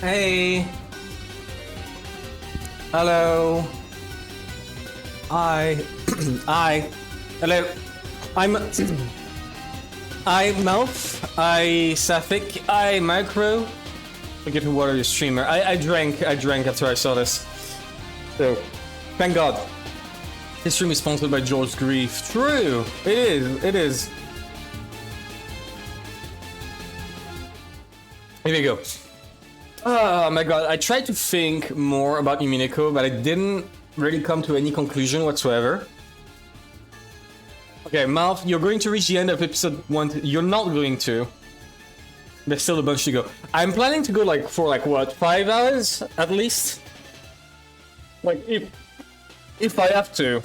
Hey. Hello. Hi. Hi. Hello. I'm Mouth. I Sapphic. I Macro. Forget who water your streamer. I drank after I saw this. So, thank God. This stream is sponsored by George Grief. True. It is. Here we go. Oh my god, I tried to think more about Umineko, but I didn't really come to any conclusion whatsoever. Okay, Mouth, you're going to reach the end of episode 1. You're not going to. There's still a bunch to go. I'm planning to go for what, 5 hours at least? Like if I have to.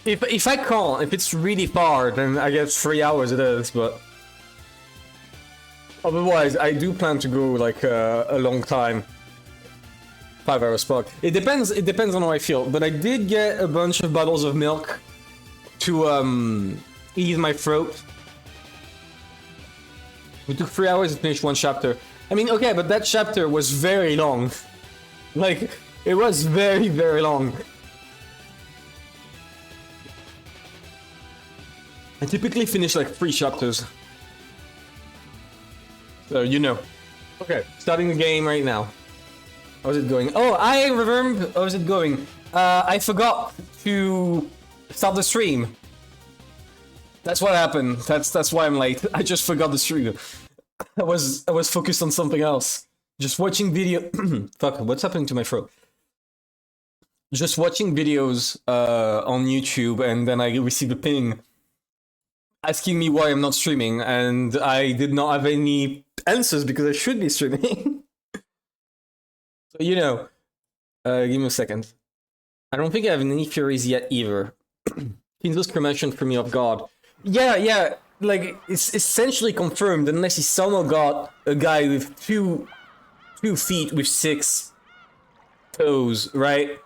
If I can't, if it's really far, then I guess 3 hours it is, but otherwise, I do plan to go a long time. 5 hours spark. It depends on how I feel. But I did get a bunch of bottles of milk to ease my throat. We took 3 hours to finish one chapter. I mean, okay, but that chapter was very long. Like, it was very, very long. I typically finish 3 chapters. So, you know. Okay, starting the game right now. How's it going? Oh, I remember. How's it going? I forgot to start the stream. That's what happened. That's why I'm late. I just forgot the stream. I was focused on something else. Just watching video. Fuck, what's happening to my throat? Just watching videos on YouTube, and then I received a ping asking me why I'm not streaming, and I did not have any answers because I should be streaming. So, you know, give me a second. I don't think I have any theories yet either. Kinzo's cremation threw me off guard. Yeah, it's essentially confirmed unless he somehow got a guy with two feet with 6 toes, right?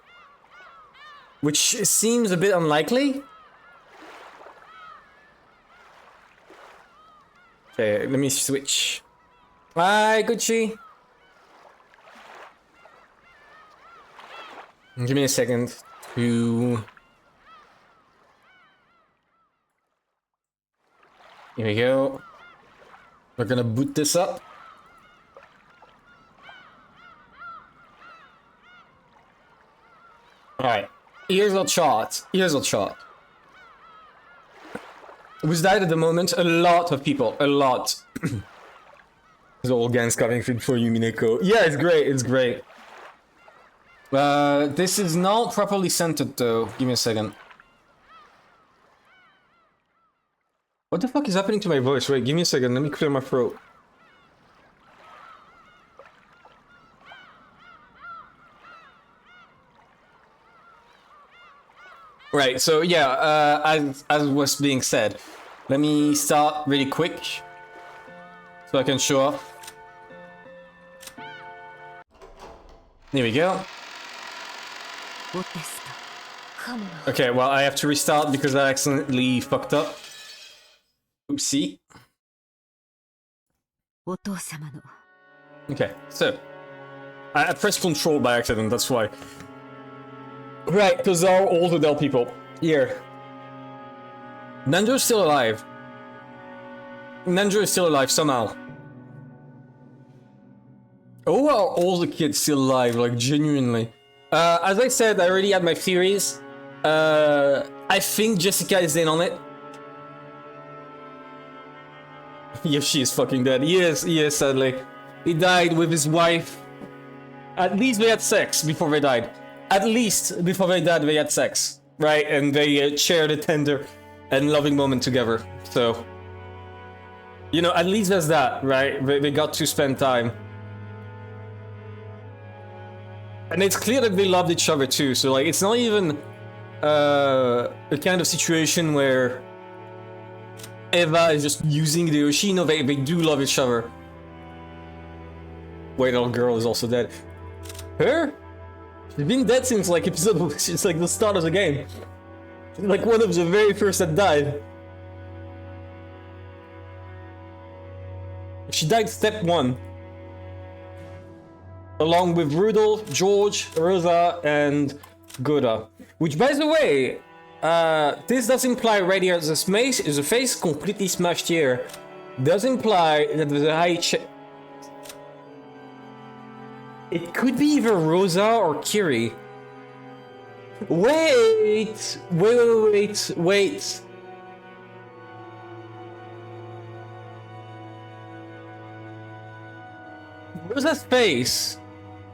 Which seems a bit unlikely. Okay, let me switch. Hi, Gucci. Give me a second to... Here we go. We're gonna boot this up. Alright. Here's our chart. Who's died at the moment? A lot of people. A lot. There's all gangs coming for Umineko. Yeah, it's great. This is not properly centered though. Give me a second. What the fuck is happening to my voice? Wait, give me a second. Let me clear my throat. Right, so yeah, as was being said, let me start really quick so I can show off. There we go. Okay, well, I have to restart because I accidentally fucked up. Oopsie. Okay, so I pressed control by accident, that's why. Right, because they're all the Dell people. Here. Nanjo's still alive. Nanjo is still alive somehow. Oh, are all the kids still alive, like genuinely? As I said, I already had my theories. I think Jessica is in on it. Yoshi is fucking dead. He is, sadly. He died with his wife. At least they had sex before they died. At least before they died, they had sex. Right? And they shared a tender and loving moment together. So, you know, at least there's that, right? They got to spend time. And it's clear that they loved each other too. So, like, it's not even a kind of situation where Eva is just using the Yoshi. No, they do love each other. Wait, little girl is also dead. Her? She's been dead since like since like the start of the game. She's like one of the very first that died. She died step 1. along with Rudolph, George, Rosa, and Goda. Which, by the way, this does imply right here the face completely smashed here. Does imply that there's a high It could be either Rosa or Kiri. Wait. Rosa's face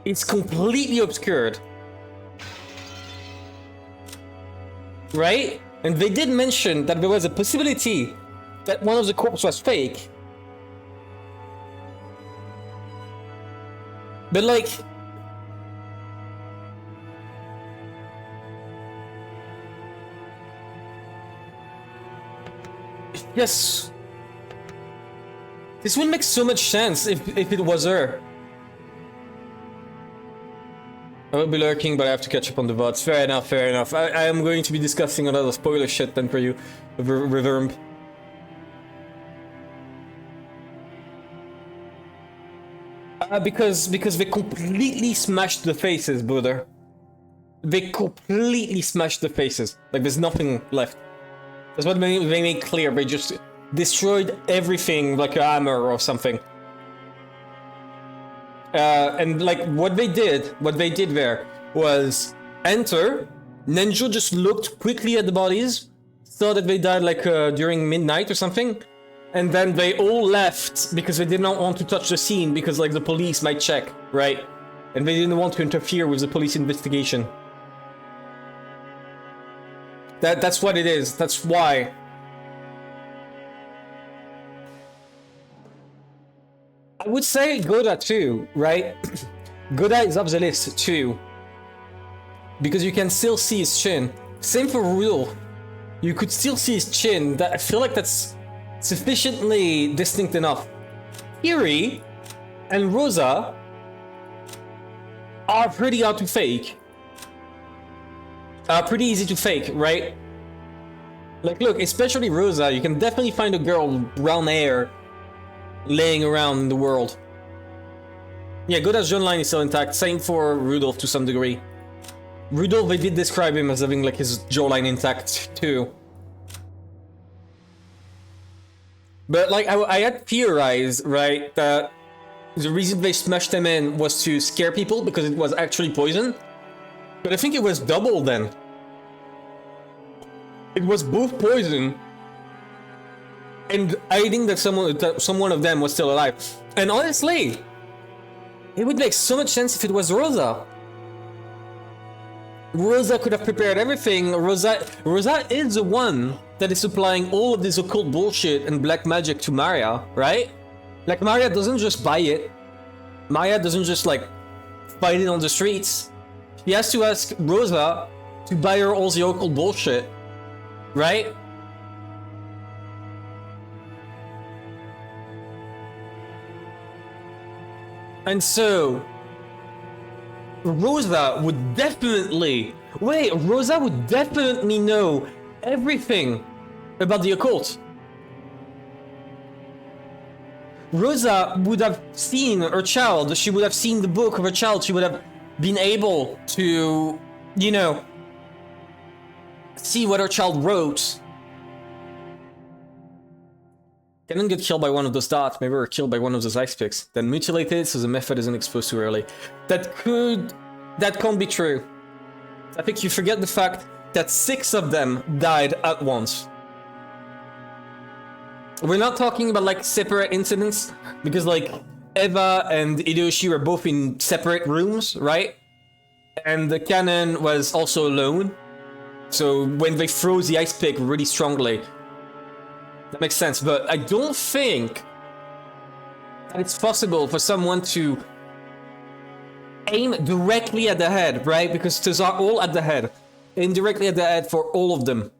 is completely obscured. Right? And they did mention that there was a possibility that one of the corpses was fake. But like... Yes. This would make so much sense if it was her. I will be lurking, but I have to catch up on the VODs. Fair enough. I am going to be discussing a lot of spoiler shit then for you, Reverb. Because they completely smashed the faces, brother. They completely smashed the faces. Like there's nothing left. That's what they made clear. They just destroyed everything like a hammer or something. And like what they did there was enter. Nenjo just looked quickly at the bodies, saw that they died like during midnight or something, and then they all left because they did not want to touch the scene because like the police might check, right? And they didn't want to interfere with the police investigation. That's what it is. That's why. I would say Goda too, right? Goda is up the list too. Because you can still see his chin. Same for Rudolph. You could still see his chin. I feel like that's sufficiently distinct enough. Kiri and Rosa are pretty hard to fake. Pretty easy to fake, right? Like look, especially Rosa, you can definitely find a girl with brown hair laying around in the world. Yeah, Goda's jawline is still intact. Same for Rudolph to some degree. Rudolph, they did describe him as having like his jawline intact too. But like I had theorized, right, that the reason they smashed them in was to scare people because it was actually poison. But I think it was double then. It was both poison and hiding that someone of them was still alive. And honestly, it would make so much sense if it was Rosa. Rosa could have prepared everything. Rosa is the one that is supplying all of this occult bullshit and black magic to Maria, right? Like Maria doesn't just buy it. Maria doesn't just like fight it on the streets. She has to ask Rosa to buy her all the occult bullshit, right? And so, Rosa would definitely know everything about the occult. Rosa would have seen her child, she would have seen the book of her child, she would have been able to, you know, see what her child wrote. Cannon get killed by one of those dots, maybe we're killed by one of those ice picks. Then mutilated so the method isn't exposed too early. That can't be true. I think you forget the fact that 6 of them died at once. We're not talking about like separate incidents, because like Eva and Hideyoshi were both in separate rooms, right? And the cannon was also alone. So when they froze the ice pick really strongly, that makes sense. But I don't think that it's possible for someone to aim directly at the head, right? Because those are all at the head. Aim directly at the head for all of them.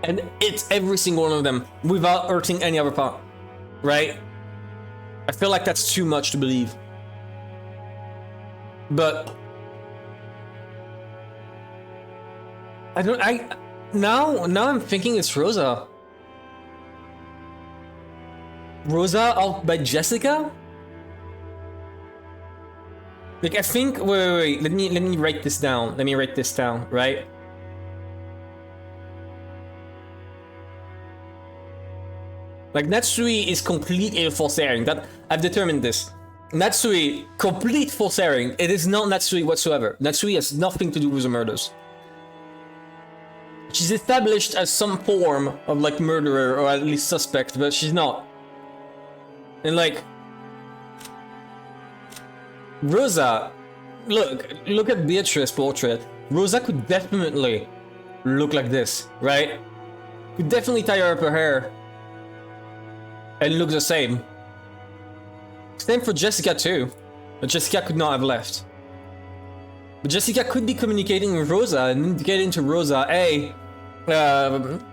And it's every single one of them without hurting any other part, right? I feel like that's too much to believe. But now I'm thinking it's Rosa. Rosa out by Jessica? Like, I think, wait. Let me write this down. Let me write this down, right? Like, Natsuhi is completely a false airing. That I've determined this. Natsuhi, complete false airing. It is not Natsuhi whatsoever. Natsuhi has nothing to do with the murders. She's established as some form of like murderer or at least suspect, but she's not. And like, Rosa, look at Beatrice's portrait. Rosa could definitely look like this, right? Could definitely tie up her hair and look the same. Same for Jessica too, but Jessica could not have left. But Jessica could be communicating with Rosa and indicating to Rosa, hey, Hideyoshi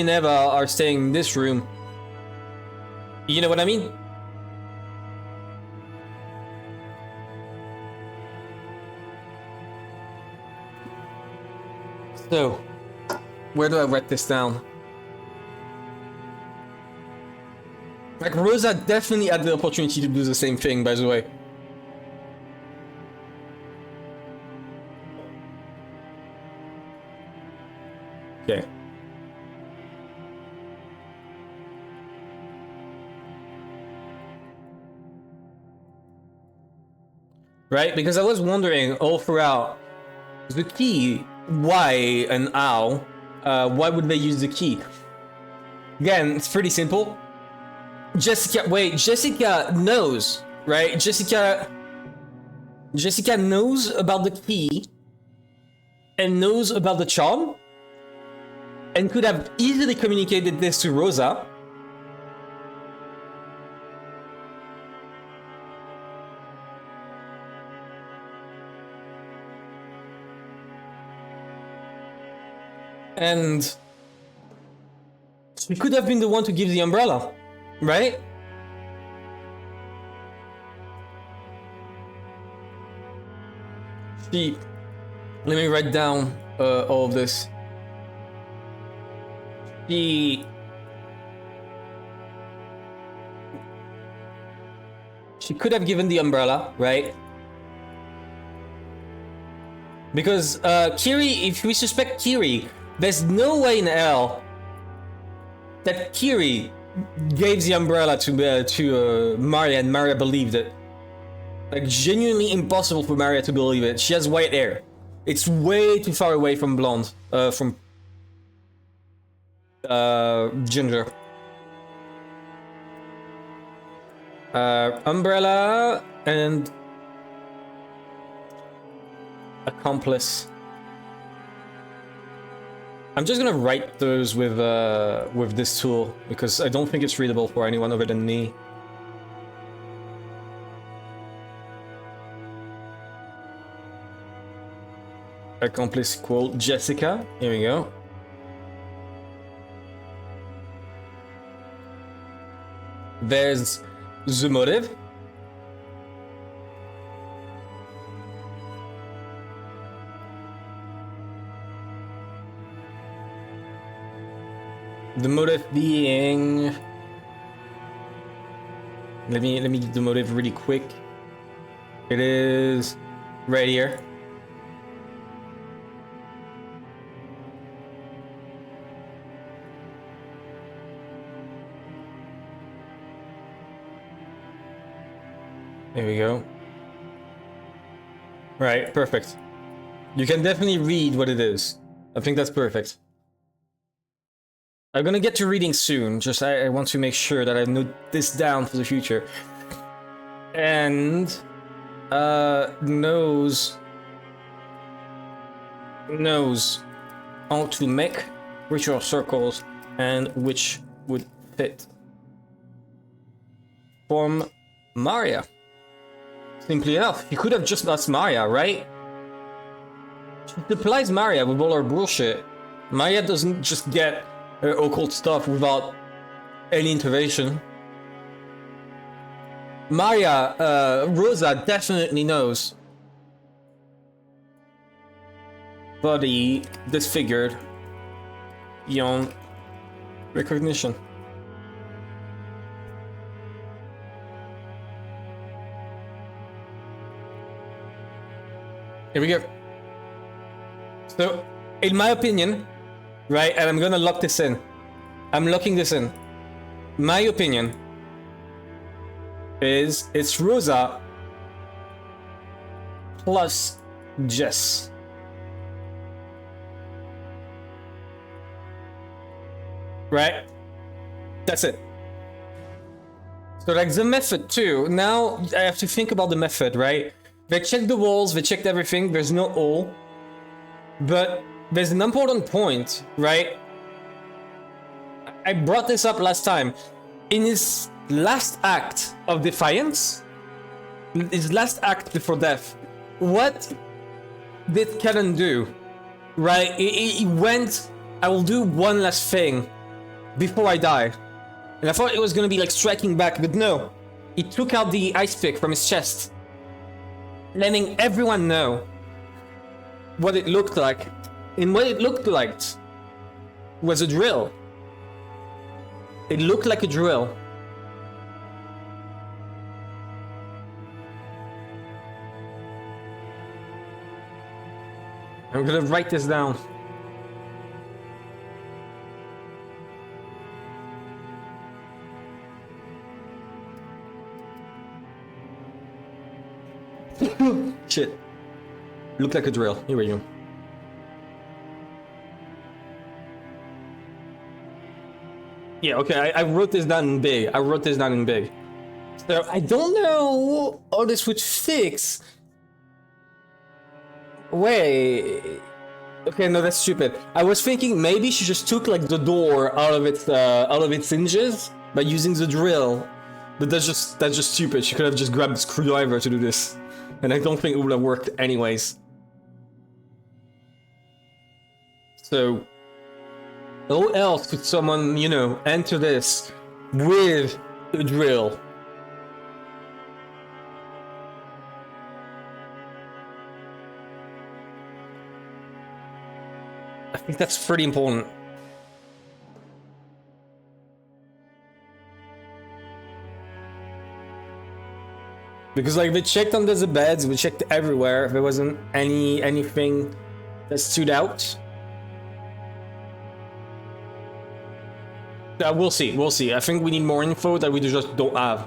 and Eva are staying in this room. You know what I mean? So, where do I write this down? Like, Rosa definitely had the opportunity to do the same thing, by the way. Okay. Right? Because I was wondering all throughout the key, why and how, why would they use the key? Again, it's pretty simple. Jessica knows, right? Jessica knows about the key and knows about the charm and could have easily communicated this to Rosa. And she could have been the one to give the umbrella, right? Let me write down all of this. She could have given the umbrella, right? Because Kiri, if we suspect Kiri, there's no way in hell that Kiri gave the umbrella to Maria and Maria believed it. Like, genuinely impossible for Maria to believe it. She has white hair. It's way too far away from blonde, from ginger. Umbrella and accomplice. I'm just gonna write those with this tool because I don't think it's readable for anyone other than me. Accomplice equal Jessica. Here we go. There's the motive. The motive being... Let me get the motive really quick. It is right here. There we go. Right, perfect. You can definitely read what it is. I think that's perfect. I'm gonna get to reading soon, just I want to make sure that I note this down for the future. And knows how to make ritual circles and which would fit. From Maria. Simply enough, he could have just asked Maria, right? She supplies Maria with all her bullshit. Maria doesn't just get her occult stuff without any intervention. Maria, Rosa definitely knows. Body disfigured beyond recognition. Here we go. So, in my opinion, right, and I'm gonna lock this in. I'm locking this in. My opinion is it's Rosa plus Jess. Right? That's it. So like the method too, now I have to think about the method, right? They checked the walls, they checked everything, there's no hole. But there's an important point, right? I brought this up last time. In his last act of defiance, his last act before death, what did Kellen do? Right? He went, I will do one last thing before I die. And I thought it was gonna be like striking back, but no. He took out the ice pick from his chest, letting everyone know what it looked like. And what it looked like was a drill. It looked like a drill. I'm gonna write this down. Shit. Looked like a drill. Here we go. Yeah, okay, I wrote this down in big. So I don't know how this would fix. Wait. Okay, no, that's stupid. I was thinking maybe she just took like the door out of its hinges by using the drill. But that's just stupid. She could have just grabbed the screwdriver to do this. And I don't think it would have worked anyways. So, how else could someone, you know, enter this with a drill? I think that's pretty important. Because like they checked under the beds, we checked everywhere. There wasn't anything that stood out. We'll see. I think we need more info that we just don't have.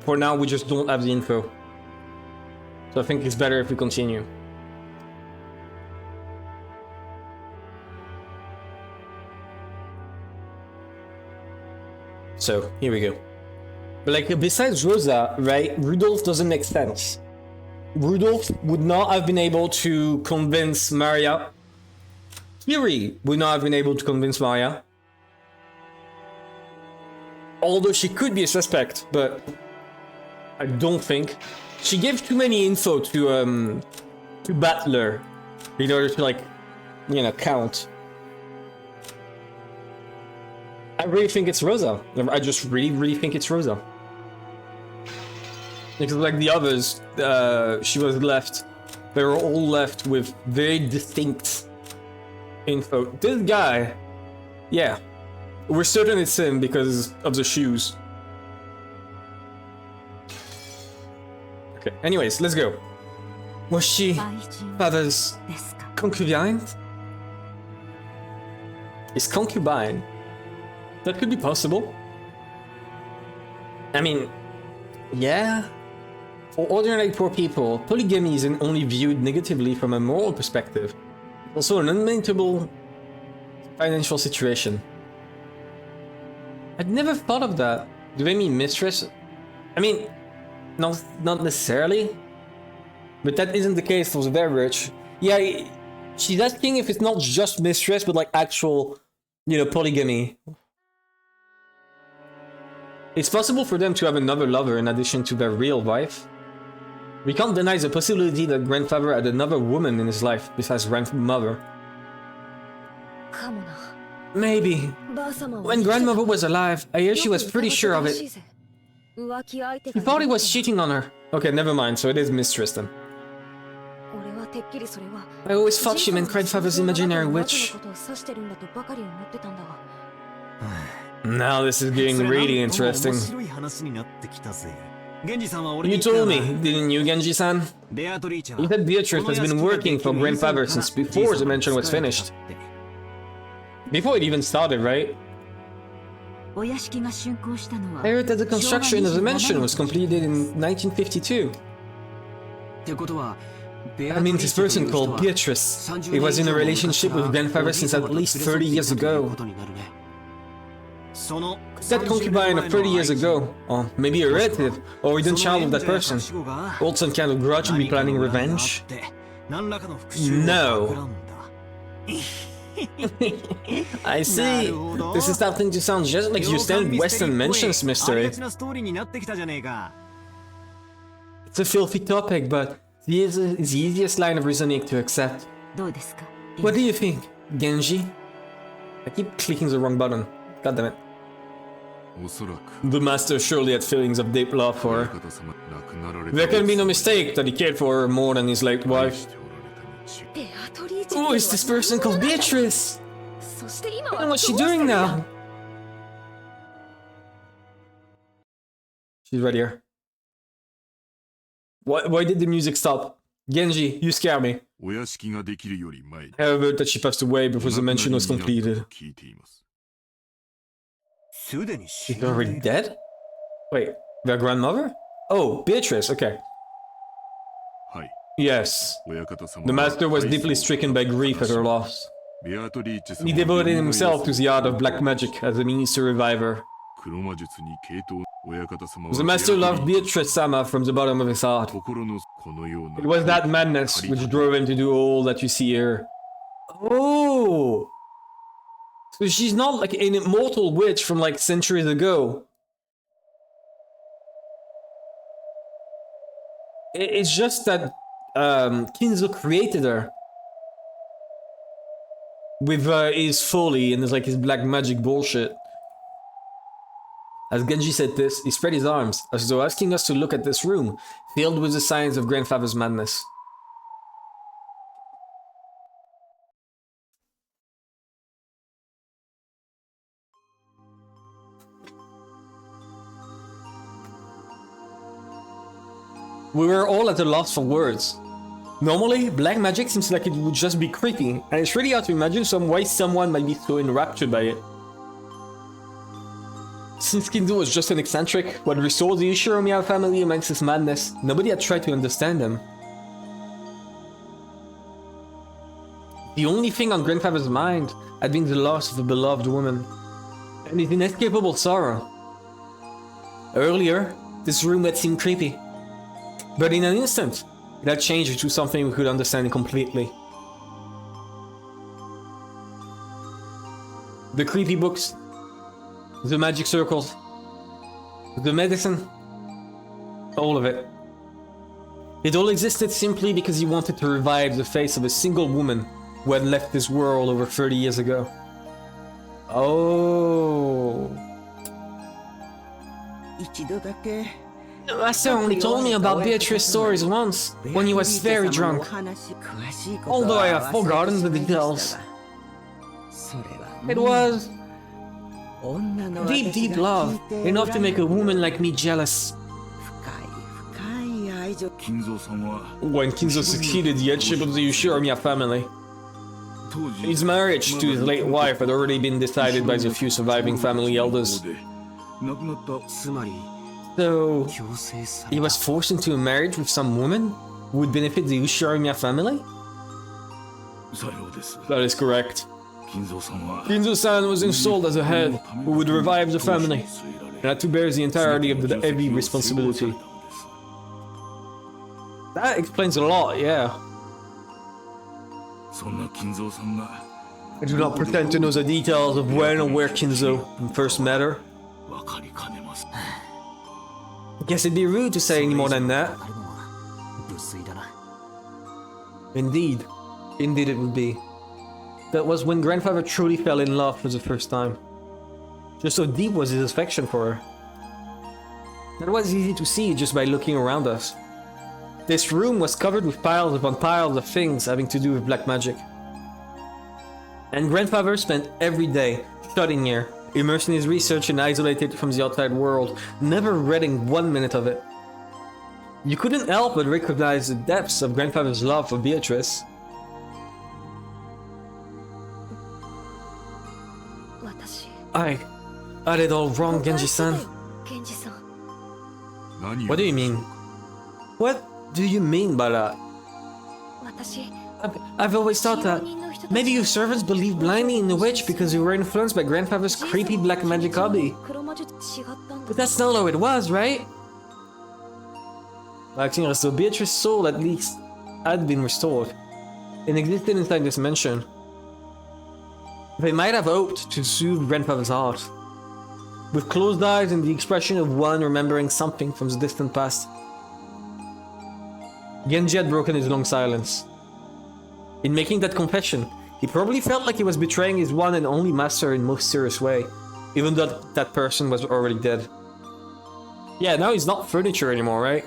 For now, we just don't have the info. So I think it's better if we continue. So, here we go. But like, besides Rosa, right, Rudolph doesn't make sense. Rudolph would not have been able to convince Maria. Theory would not have been able to convince Maria. Although she could be a suspect, but I don't think. She gave too many info to Butler in order to, like, you know, count. I really think it's Rosa. I just really think it's Rosa. Because like the others, she was left. They were all left with very distinct info. This guy, yeah. We're certain it's him because of the shoes. Okay, anyways, let's go. Was she father's concubine? His concubine? That could be possible. I mean, yeah. For ordinary poor people, polygamy isn't only viewed negatively from a moral perspective. It's also an unmaintainable financial situation. I'd never thought of that. Do they mean mistress? I mean, not necessarily. But that isn't the case for the very rich. Yeah, she's asking if it's not just mistress, but like actual, you know, polygamy. It's possible for them to have another lover in addition to their real wife. We can't deny the possibility that grandfather had another woman in his life besides grandmother. Maybe. When grandmother was alive, I hear she was pretty sure of it. She thought he was cheating on her. Okay, never mind, so it is mistress then. I always thought she meant grandfather's imaginary witch. Now this is getting really interesting. You told me, didn't you, Genji-san? You said Beatrice has been working for grandfather since before the mansion was finished. Before it even started, right? I heard that the construction of the mansion was completed in 1952. That means this person called Beatrice. He was in a relationship with grandfather since at least 30 years ago. That concubine of 30 years ago, or maybe a relative, or even child of that person, hold some kind of grudge and be planning revenge? No. I see. This is starting to sound just like your standard Western mentions mystery. It's a filthy topic, but it's the easiest line of reasoning to accept. What do you think, Genji? I keep clicking the wrong button. God damn it. The master surely had feelings of deep love for her. There can be no mistake that he cared for her more than his late wife. Who is this person called Beatrice? And what's she doing now? She's right here. Why did the music stop? Genji, you scare me. I have heard that she passed away before the mansion was completed. She's already dead? Wait, their grandmother? Oh, Beatrice, okay. Yes. The master was deeply stricken by grief at her loss. He devoted himself to the art of black magic as a means to revive her. The master loved Beatrice-sama from the bottom of his heart. It was that madness which drove him to do all that you see here. Oh! So she's not like an immortal witch from like centuries ago. It's just that Kinzo created her with his folly and like his black magic bullshit. As Genji said this, he spread his arms, as though asking us to look at this room, filled with the signs of grandfather's madness. We were all at a loss for words. Normally, black magic seems like it would just be creepy, and it's really hard to imagine why someone might be so enraptured by it. Since Kinzo was just an eccentric, what restored the Ushiromiya family amongst his madness, nobody had tried to understand him. The only thing on grandfather's mind had been the loss of a beloved woman, and his inescapable sorrow. Earlier, this room had seemed creepy, but in an instant, it had changed into something we could understand completely. The creepy books, the magic circles, the medicine, all of it. It all existed simply because he wanted to revive the face of a single woman who had left this world over 30 years ago. Oh. The master only told me about Beatrice's stories once, when he was very drunk. Although I have forgotten the details. It was deep, deep love, enough to make a woman like me jealous. When Kinzo succeeded the headship of the Ushiromiya family, his marriage to his late wife had already been decided by the few surviving family elders. So, he was forced into a marriage with some woman who would benefit the Ushiromiya family? That is correct. Kinzo-san was installed as a head who would revive the family, and had to bear the entirety of the heavy responsibility. That explains a lot, yeah. I do not pretend to know the details of when or where Kinzo first met her. I guess it'd be rude to say any more than that. Indeed. Indeed it would be. That was when grandfather truly fell in love for the first time. Just so deep was his affection for her. That was easy to see just by looking around us. This room was covered with piles upon piles of things having to do with black magic. And grandfather spent every day shut in here, immersed in his research and isolated from the outside world, never reading 1 minute of it. You couldn't help but recognize the depths of grandfather's love for Beatrice. 私 I did all wrong, Genji-san. 源氏さん What do you mean? What do you mean by that? 私 I've always thought that 人の人たち maybe you servants believed blindly in the witch because you were influenced by grandfather's creepy black magic hobby. 黒魔術違ったんだ But that's not how it was, right? Acting as though Beatrice's soul at least had been restored and existed inside this mansion. They might have hoped to soothe grandfather's heart, with closed eyes and the expression of one remembering something from the distant past. Genji had broken his long silence. In making that confession, he probably felt like he was betraying his one and only master in most serious way, even though that person was already dead. Yeah, now he's not furniture anymore, right?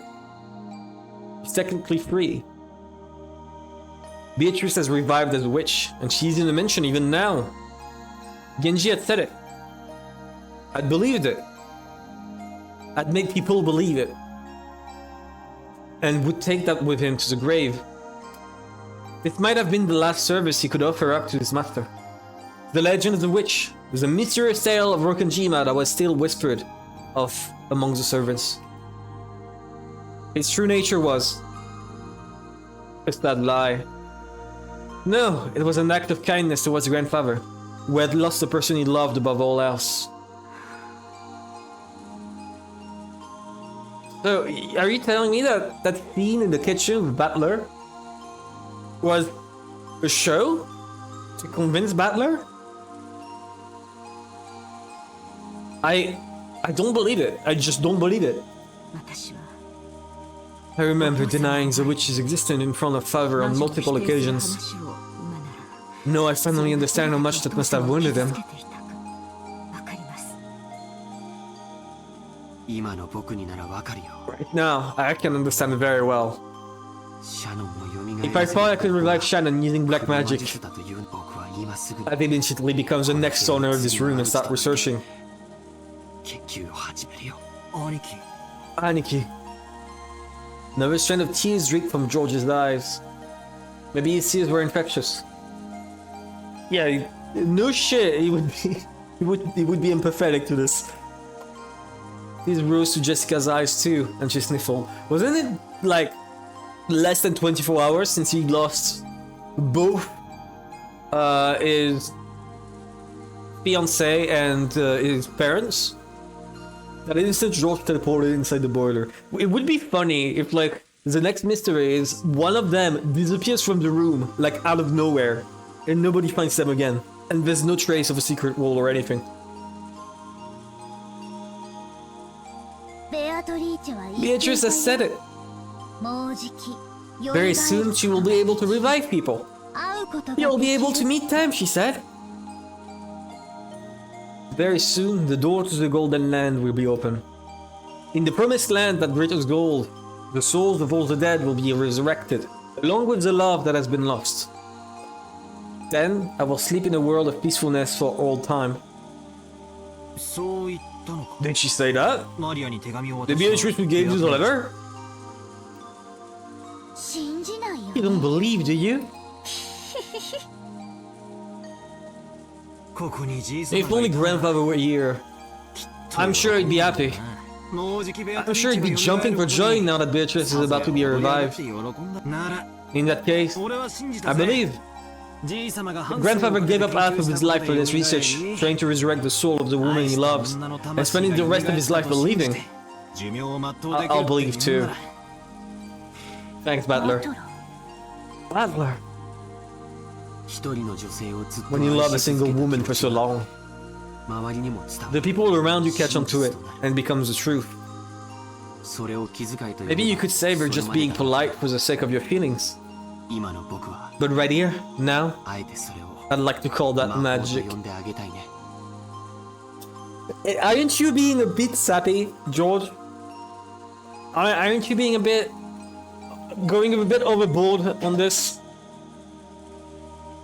He's technically free. Beatrice has revived as a witch, and she's in the mansion even now. Genji had said it. I'd believed it. I'd made people believe it. And would take that with him to the grave. It might have been the last service he could offer up to his master. The legend of the witch was a mysterious tale of Rokonjima that was still whispered of among the servants. His true nature was just that lie. No, it was an act of kindness towards grandfather, who had lost the person he loved above all else. So, are you telling me that that scene in the kitchen with Butler was a show to convince Butler? I don't believe it. I just don't believe it. 私は I remember denying the witch's existence in front of father on multiple occasions. 話を今なら No, I finally understand how much that must have wounded him. つけていたかわかります 今の僕にならわかるよ。 Right now, I can understand it very well. シャノンを蘇 If I thought I could revive Shannon using black 魔 magic, 術だという僕は今すぐに I did instantly become the next owner of this room and start researching. 研究を始めるよ。兄貴。 Aniki. Another strand of tears dripped from George's eyes. Maybe his tears were infectious. Yeah, no shit. He would be, he would be empathetic to this. Tears rose to Jessica's eyes too, and she sniffled. Wasn't it like less than 24 hours since he lost both his fiancée and his parents? That instant George teleported inside the boiler. It would be funny if, like, the next mystery is one of them disappears from the room, like, out of nowhere, and nobody finds them again. And there's no trace of a secret wall or anything. ベアトリーチェは言っていた Beatrice has said it. もうじき Very soon she will be able to revive people. 会うことが You'll be でき able る to meet them, she said. Very soon, the door to the Golden Land will be open. In the promised land that glitters gold, the souls of all the dead will be resurrected, along with the love that has been lost. Then, I will sleep in a world of peacefulness for all time. そう言ったのか。 Did she say that? マリアに手紙を渡 The した Beatrice who gave you the letter? 信じないよ You don't believe, do you? ここにじいさま If が only いた grandfather were here, I'm sure he'd be happy. もうじきベア I'm トリーチ sure ェ he'd が be 蘇 jumping る for こと joy に now that Beatrice is about to be revived. なら In that case, 俺は信じた I ぜ believe. じいさまが半 Grandfather 生を gave か up けて half of 研究 his した life for this こと research, 以外に trying to resurrect the soul of the woman he loves, and spending the rest of his life believing. 寿命を全うできる I'll believe って言うなら Thanks, Butler. バトラ Butler. 一人の女性をずっと When you love a 愛し single 続けた woman for so long, 周りにも伝わ the る people around you catch on to it and becomes the truth. それを気遣いと呼ぶ Maybe you could say they're just being それまで polite for the sake of your feelings. 今の僕は But right here, now, あえてそれを I'd like to call that 魔法 magic. と呼んであげたいね Aren't you being a bit sappy, George? Aren't you being a bit... going a bit overboard on this?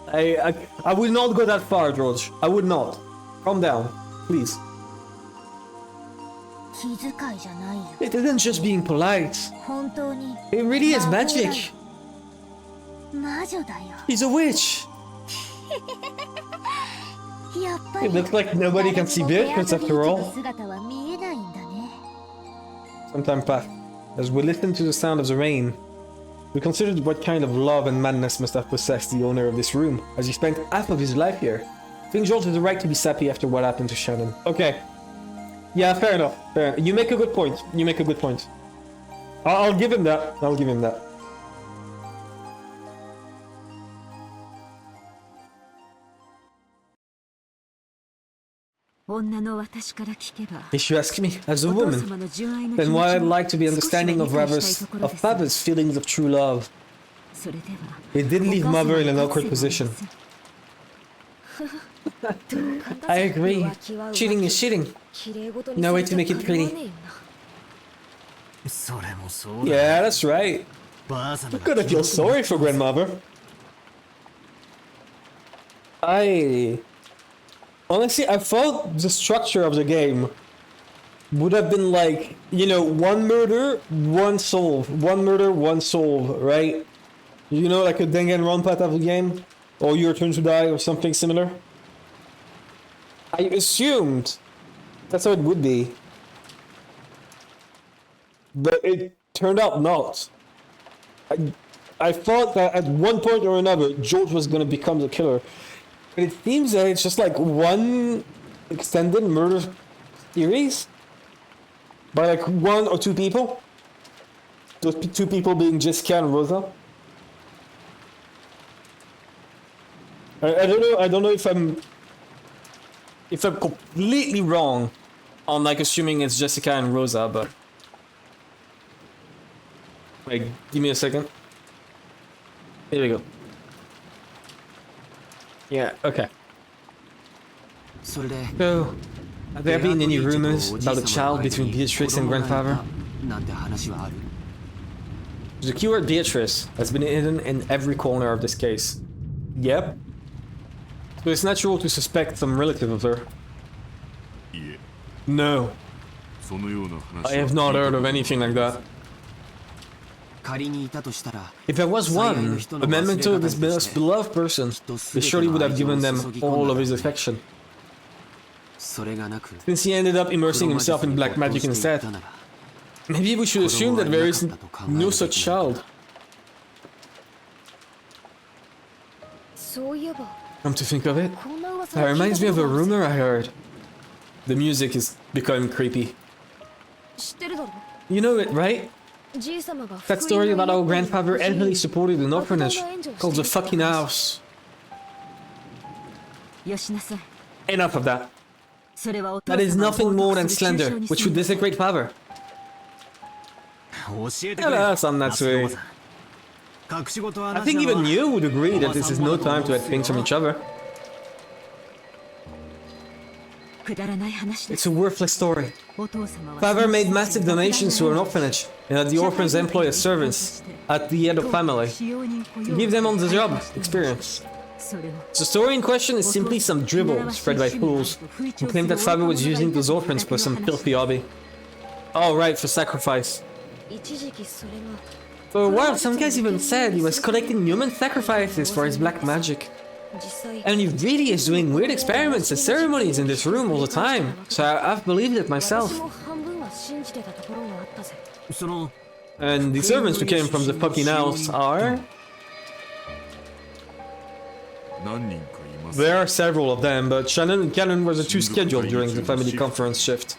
I would not go that far, George. I would not. Calm down, please. 気遣いじゃないよ。 It isn't just being polite. 本当に It really is magic. 魔女だよ。 He's a witch. やっぱり It looks like nobody can see Beatrice after all. 姿は見えないんだね。 Some time passed. As we listened to the sound of the rain, we considered what kind of love and madness must have possessed the owner of this room, as he spent half of his life here. I think George has the right to be sappy after what happened to Shannon. Okay. Yeah, fair enough. Fair enough. You make a good point. You make a good point. I'll give him that. I'll give him that. If you ask me, as a woman, then why I'd like to be understanding of father's feelings of true love. It did leave mother in an awkward position. I agree. Cheating is cheating. No way to make it pretty. Yeah, that's right. I'm gonna feel sorry for grandmother. Honestly, I thought the structure of the game would have been like, you know, one murder, one solve. One murder, one solve, right? You know, like a Danganronpa type of game? Or Your Turn to Die or something similar? I assumed that's how it would be. But it turned out not. I thought that at one point or another, George was gonna become the killer. But it seems that it's just like one extended murder series by like one or two people. Those two people being Jessica and Rosa. I don't know. I don't know if I'm completely wrong on like assuming it's Jessica and Rosa, but wait, give me a second. Here we go. Yeah, okay. So, have there been any rumors about a child between Beatrice and grandfather? The keyword Beatrice has been hidden in every corner of this case. Yep. So it's natural to suspect some relative of her. No. I have not heard of anything like that. If there was one, a memento of this most beloved person, he surely would have given them all of his affection. Since he ended up immersing himself in black magic instead, maybe we should assume that there is no such child. Come to think of it, that reminds me of a rumor I heard. The music is becoming creepy. You know it, right? That story about our grandfather heavily supported an orphanage called the fucking house. Enough of that. That is nothing more than slander, which would desecrate father. Tell us on Natsuhi. I think even you would agree that this is no time to hide things from each other. It's a worthless story. Father made massive donations to an orphanage and had the orphans employ as servants at the head of family. Give them on the job experience. The story in question is simply some dribble spread by fools who claim that father was using those orphans for some filthy hobby. Oh right, for sacrifice. For a while, some guys even said he was collecting human sacrifices for his black magic. And he really is doing weird experiments and ceremonies in this room all the time, so I've believed it myself. And the servants who came from the fucking house are... There are several of them, but Shannon and Cannon were the two scheduled during the family conference shift.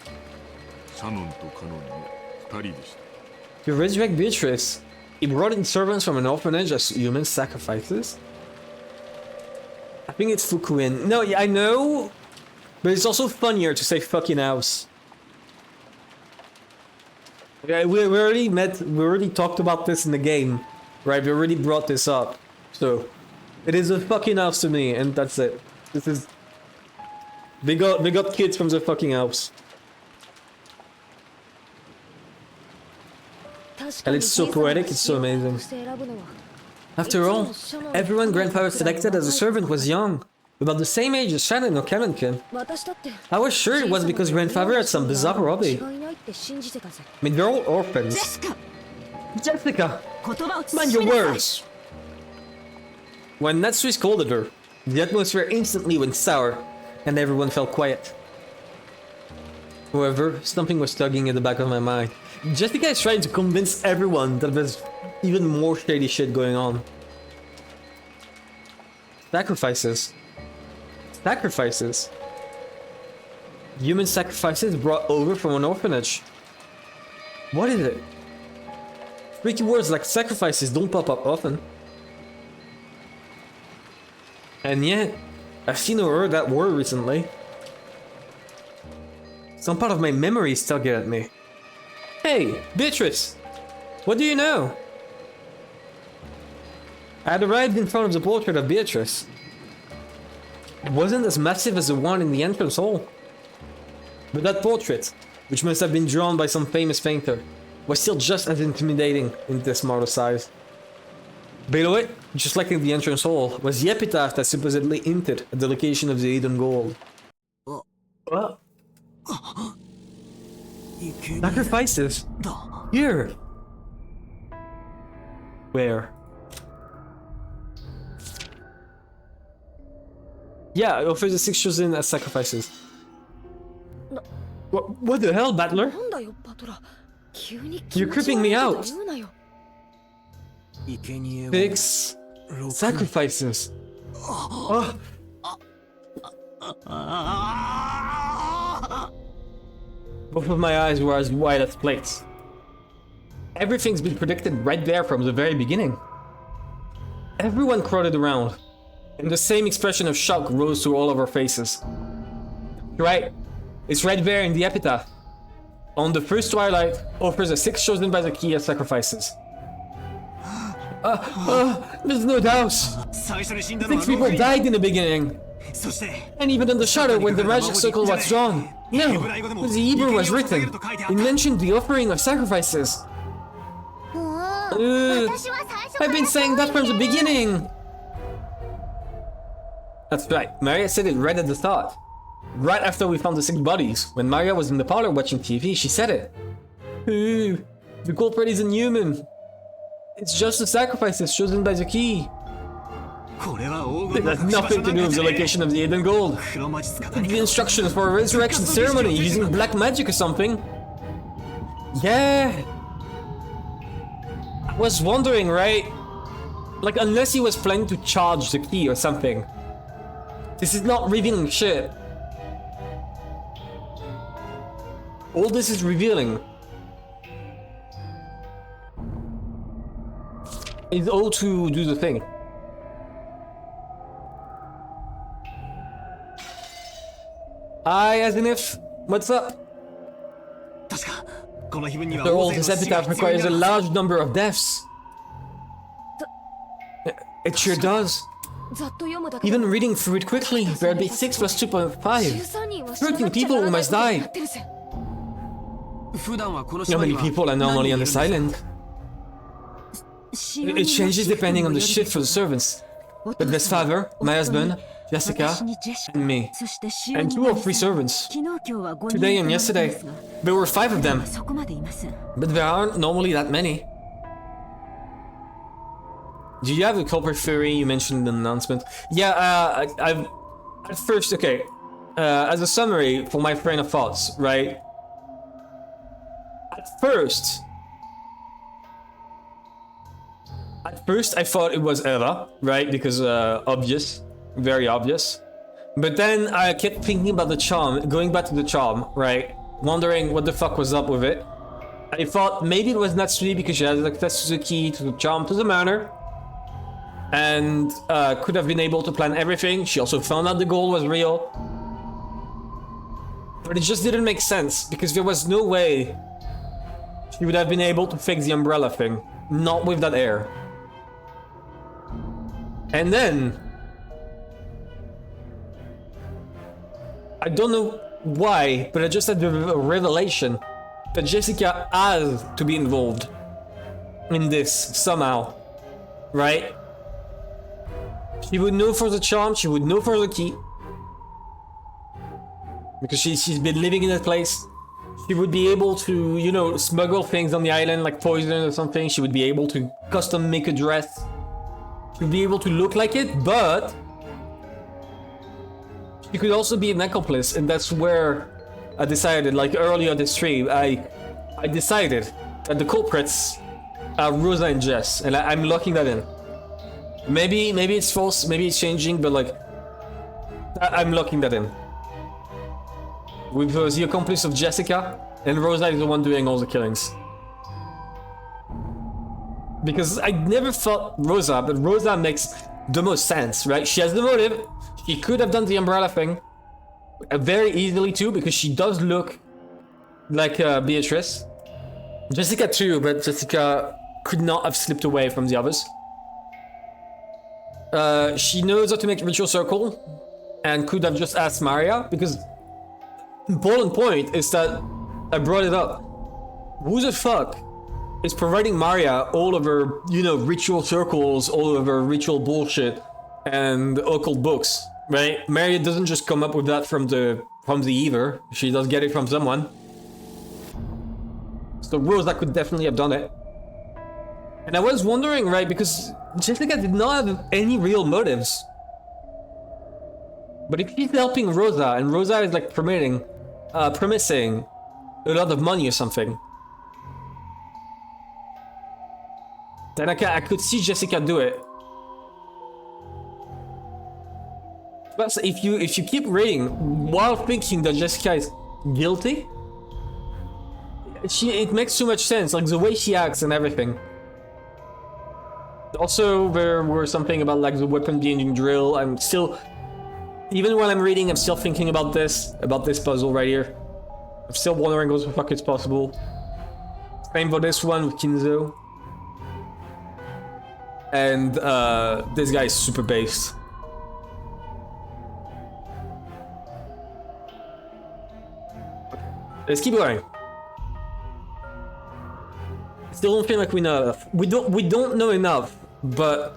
To resurrect Beatrice, he brought in servants from an orphanage as human sacrifices? I think it's Fukuin. No, yeah, I know, but it's also funnier to say fucking house. Yeah, we already talked about this in the game, right? We already brought this up, so it is a fucking house to me, and that's it. This is they got kids from the fucking house, and it's so poetic. It's so amazing. After all, everyone grandfather selected as a servant was young. About the same age as Shannon or Kamenkin. 私だって I was sure it was because grandfather had some bizarre hobby. 違いないって信じてたぜ I mean, they're all orphans. ジェシカ Jessica! 言葉を Mind 慎 your みなさい words! When Natsuhi scolded her, the atmosphere instantly went sour, and everyone fell quiet. However, something was tugging at the back of my mind. Jessica is trying to convince everyone that there's even more shady shit going on. Sacrifices. Sacrifices. Human sacrifices brought over from an orphanage. What is it? Tricky words like sacrifices don't pop up often. And yet, I've seen or heard that word recently. Some part of my memory is tugging at me. Hey, Beatrice! What do you know? I had arrived in front of the portrait of Beatrice. It wasn't as massive as the one in the entrance hall. But that portrait, which must have been drawn by some famous painter, was still just as intimidating in this model size. Below it, just like in the entrance hall, was the epitaph that supposedly hinted at the location of the hidden gold. What? Sacrifices? Here! Where? Yeah, it offers the 6 chosen as sacrifices. What the hell, Battler? なんだよパトラ急に You're creeping me out. 言うなよ 6 sacrifices. Oh. Both of my eyes were as wide as plates. Everything's been predicted right there from the very beginning. Everyone crowded around, and the same expression of shock rose to all of our faces. Right, it's right there in the epitaph. On the first twilight, offers the 6 chosen by the key as sacrifices. There's no doubt. 最初に死んだの 6 は people 6 died in the beginning. そして And even in the shadow when the magic circle was drawn. No, the Hebrew was written. It mentioned the offering of sacrifices. もう Uh, 私は最初か I've ら been saying that from the beginning. That's right, Maria said it right at the start. Right after we found the 6 bodies, when Maria was in the parlor watching TV, she said it. The culprit isn't human. It's just the sacrifices chosen by the key. これは黄 It 金の has 隠し場 nothing 所 to なん do か with じ the ゃねえ location of the hidden gold. 黒魔術か何 The か instructions for a resurrection ceremony using black magic or something. Yeah. I was wondering, right? Like, unless he was planning to charge the key or something. This is not revealing shit. All this is revealing is all to do the thing. As in if, what's up? 確かこの碑文には The 大 old 勢の this 死が epitaph 必要に requires な a る large number of deaths. It sure does. ざっと読むだけで Even reading through it quickly, there'd be 6 plus 2.5. 13人は死ななくちゃ people ならない must こと die. になってるぜ普段はこの How 島 many には people are 何 normally 人 on い this るんです island? It changes depending on the shift for the servants. But there's father, my husband, Jessica, and me. And 2 or 3 servants. Today and yesterday, there were 5 of them. そこまでいません But there aren't normally that many. Do you have a culprit theory you mentioned in the announcement? Yeah, I've... At first, okay. As a summary for my train of thoughts, right? At first, I thought it was Eva, right? Because obvious, very obvious. But then I kept thinking about the charm, going back to the charm, right? Wondering what the fuck was up with it. I thought maybe it was Natsuhi because she has access to the key, to the charm, to the manor. And could have been able to plan everything. She also found out the gold was real. But it just didn't make sense because there was no way she would have been able to fix the umbrella thing. Not with that air. And then I don't know why, but I just had the revelation that Jessica has to be involved in this somehow, right? She would know for the charm, she would know for the key. Because she's been living in that place. She would be able to, you know, smuggle things on the island like poison or something. She would be able to custom make a dress. She would be able to look like it, but she could also be an accomplice, and that's where I decided, like earlier this stream, I decided that the culprits are Rosa and Jess, and I'm locking that in. Maybe it's false, maybe it's changing, but like, I'm locking that in. With the accomplice of Jessica, and Rosa is the one doing all the killings. Because I never thought Rosa, but Rosa makes the most sense, right? She has the motive. She could have done the umbrella thing very easily too, because she does look like Beatrice. Jessica too, but Jessica could not have slipped away from the others. She knows how to make ritual circle, and could have just asked Maria, because important point is that I brought it up. Who the fuck is providing Maria all of her, you know, ritual circles, all of her ritual bullshit, and occult books, right? Maria doesn't just come up with that from the ether. She does get it from someone. So Rosa could definitely have done it. And I was wondering, right, because Jessica did not have any real motives. But if she's helping Rosa, and Rosa is like promising a lot of money or something, then I could see Jessica do it. But if you keep reading while thinking that Jessica is guilty, it makes too much sense, like the way she acts and everything. Also, there were something about like the weapon being drill. I'm still, even while I'm reading, I'm still thinking about this puzzle right here. I'm still wondering what the fuck is possible. Same for this one with Kinzo. And this guy is super based. Let's keep going. Still don't feel like we know enough. We don't know enough, but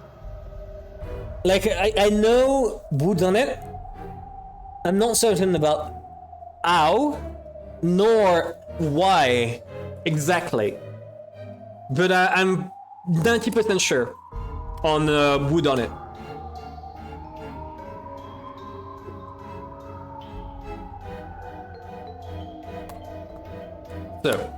like I know who done it. I'm not certain about how nor why exactly, but I'm 90% sure on who done it. So,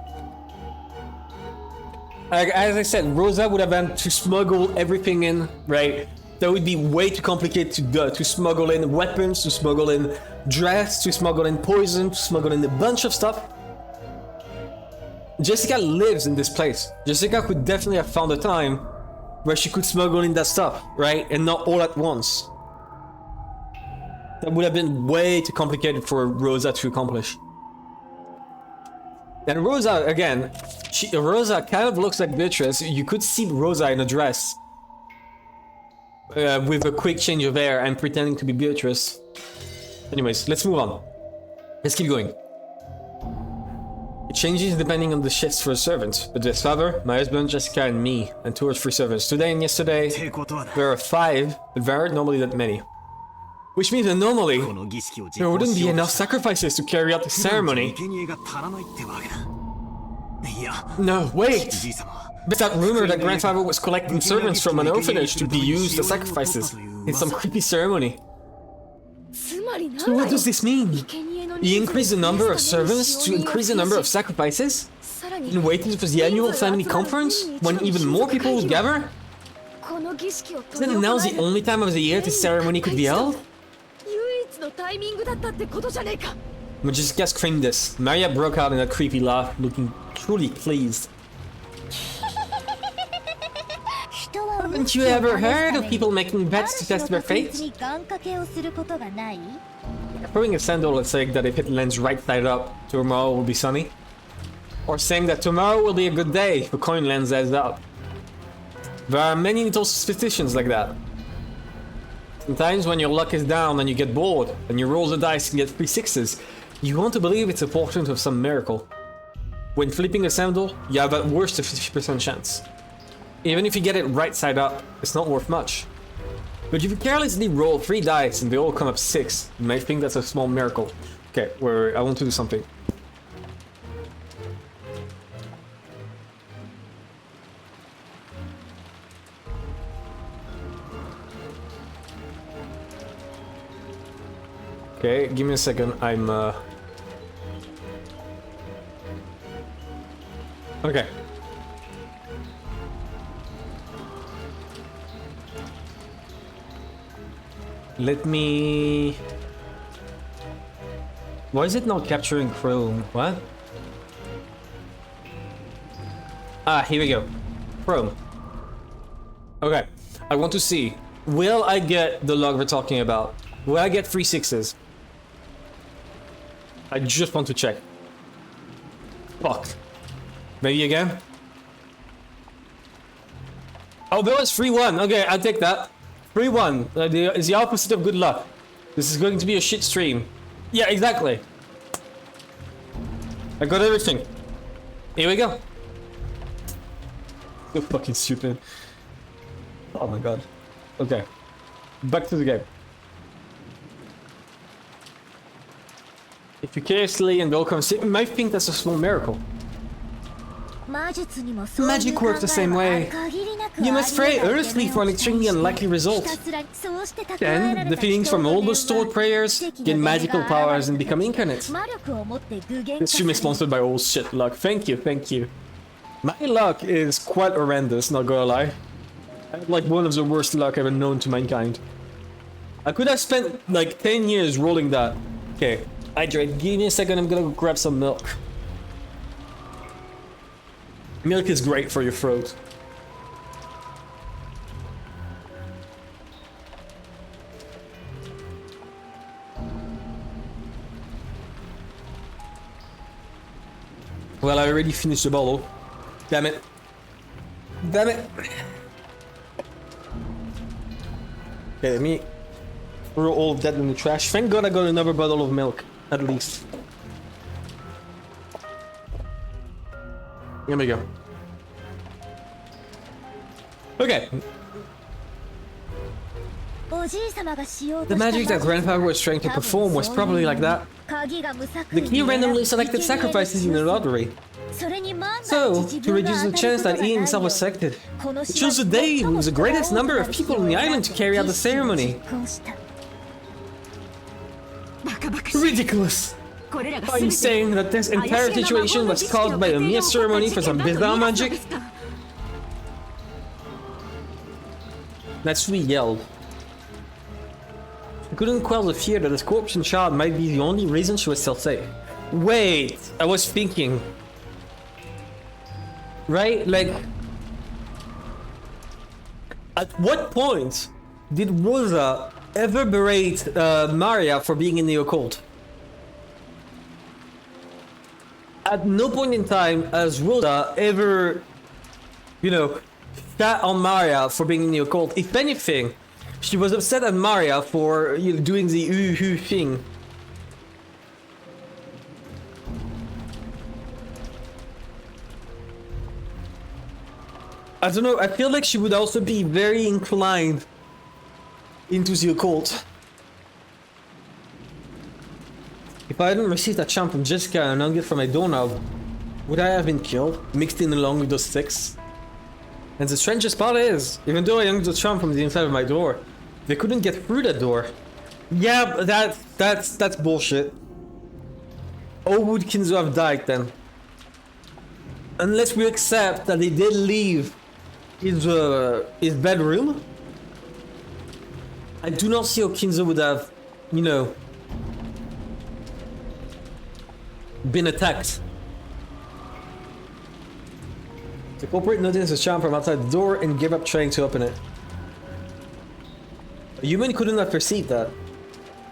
as I said, Rosa would have had to smuggle everything in, right? That would be way too complicated to smuggle in weapons, to smuggle in dress, to smuggle in poison, to smuggle in a bunch of stuff. Jessica lives in this place. Jessica could definitely have found a time where she could smuggle in that stuff, right? And not all at once. That would have been way too complicated for Rosa to accomplish. And Rosa, again, Rosa kind of looks like Beatrice. You could see Rosa in a dress. With a quick change of hair and pretending to be Beatrice. Anyways, let's move on. Let's keep going. It changes depending on the shifts for the servants. But there's father, my husband, Jessica, and me, and 2 or 3 servants. Today and yesterday, there are 5, but there aren't normally that many. Which means that normally, there wouldn't be enough sacrifices to carry out the ceremony. No, wait! There's that rumor that grandfather was collecting servants from an orphanage to be used as sacrifices in some creepy ceremony. So what does this mean? He increased the number of servants to increase the number of sacrifices? And waiting for the annual family conference, when even more people would gather? Isn't now the only time of the year this ceremony could be held? Jessica screamed this. Maria broke out in a creepy laugh, looking truly pleased. Haven't you ever heard of people making bets to test their fate? Throwing a sandal and saying that if it lands right side up, tomorrow will be sunny. Or saying that tomorrow will be a good day if a coin lands heads up. There are many little superstitions like that. Sometimes when your luck is down and you get bored, and you roll the dice and get 3 6s, you want to believe it's a portent of some miracle. When flipping a sandal, you have at worst a 50% chance. Even if you get it right side up, it's not worth much. But if you carelessly roll 3 dice and they all come up 6, you might think that's a small miracle. Okay, I want to do something. Okay, give me a second. Okay. Let me... Why is it not capturing Chrome? What? Ah, here we go. Chrome. Okay. I want to see. Will I get the log we're talking about? Will I get 3 6s? I just want to check. Fuck. Maybe again? Oh, Bill is 3-1. Okay, I'll take that. 3-1 is the opposite of good luck. This is going to be a shit stream. Yeah, exactly. I got everything. Here we go. So fucking stupid. Oh my god. Okay. Back to the game. If you carelessly and Bill comes in, you might think that's a small miracle. Magic works the same way. You must pray earnestly for an extremely unlikely result. Then, the feelings from all those stored prayers gain magical powers and become incarnate. This stream is sponsored by all shit luck. Thank you, thank you. My luck is quite horrendous, not gonna lie. I had like one of the worst luck ever known to mankind. I could have spent like 10 years rolling that. Okay, hydrate. Give me a second, I'm gonna go grab some milk. Milk is great for your throat. Well, I already finished the bottle. Damn it. Damn it. Okay, let me throw all of that in the trash. Thank God I got another bottle of milk, at least. Here we go. Okay. The magic that Grandfather was trying to perform was probably like that. The key randomly selected sacrifices in the lottery. So, to reduce the chance that he himself was selected, he chose a day with the greatest number of people on the island to carry out the ceremony. Ridiculous! Are you saying that this entire situation was caused by a mere ceremony for some bizarre magic? Natsuhi yelled. She couldn't quell the fear that the scorpion child might be the only reason she was still safe. Wait, I was thinking. Right? Like, at what point did Rosa ever berate Maria for being in the occult? At no point in time has Rosa ever, you know, shat on Maria for being in the occult. If anything, she was upset at Maria for, you know, doing the ooh thing. I don't know, I feel like she would also be very inclined into the occult. If I hadn't received that charm from Jessica and a nugget from my doorknob, would I have been killed, mixed in along with those 6? And the strangest part is, even though I younged the charm from the inside of my door, they couldn't get through that door. Yeah, but that's bullshit. Or would Kinzo have died then? Unless we accept that he did leave his bedroom, I do not see how Kinzo would have, you know, been attacked. The culprit noticed the charm from outside the door and gave up trying to open it. A human couldn't have perceived that.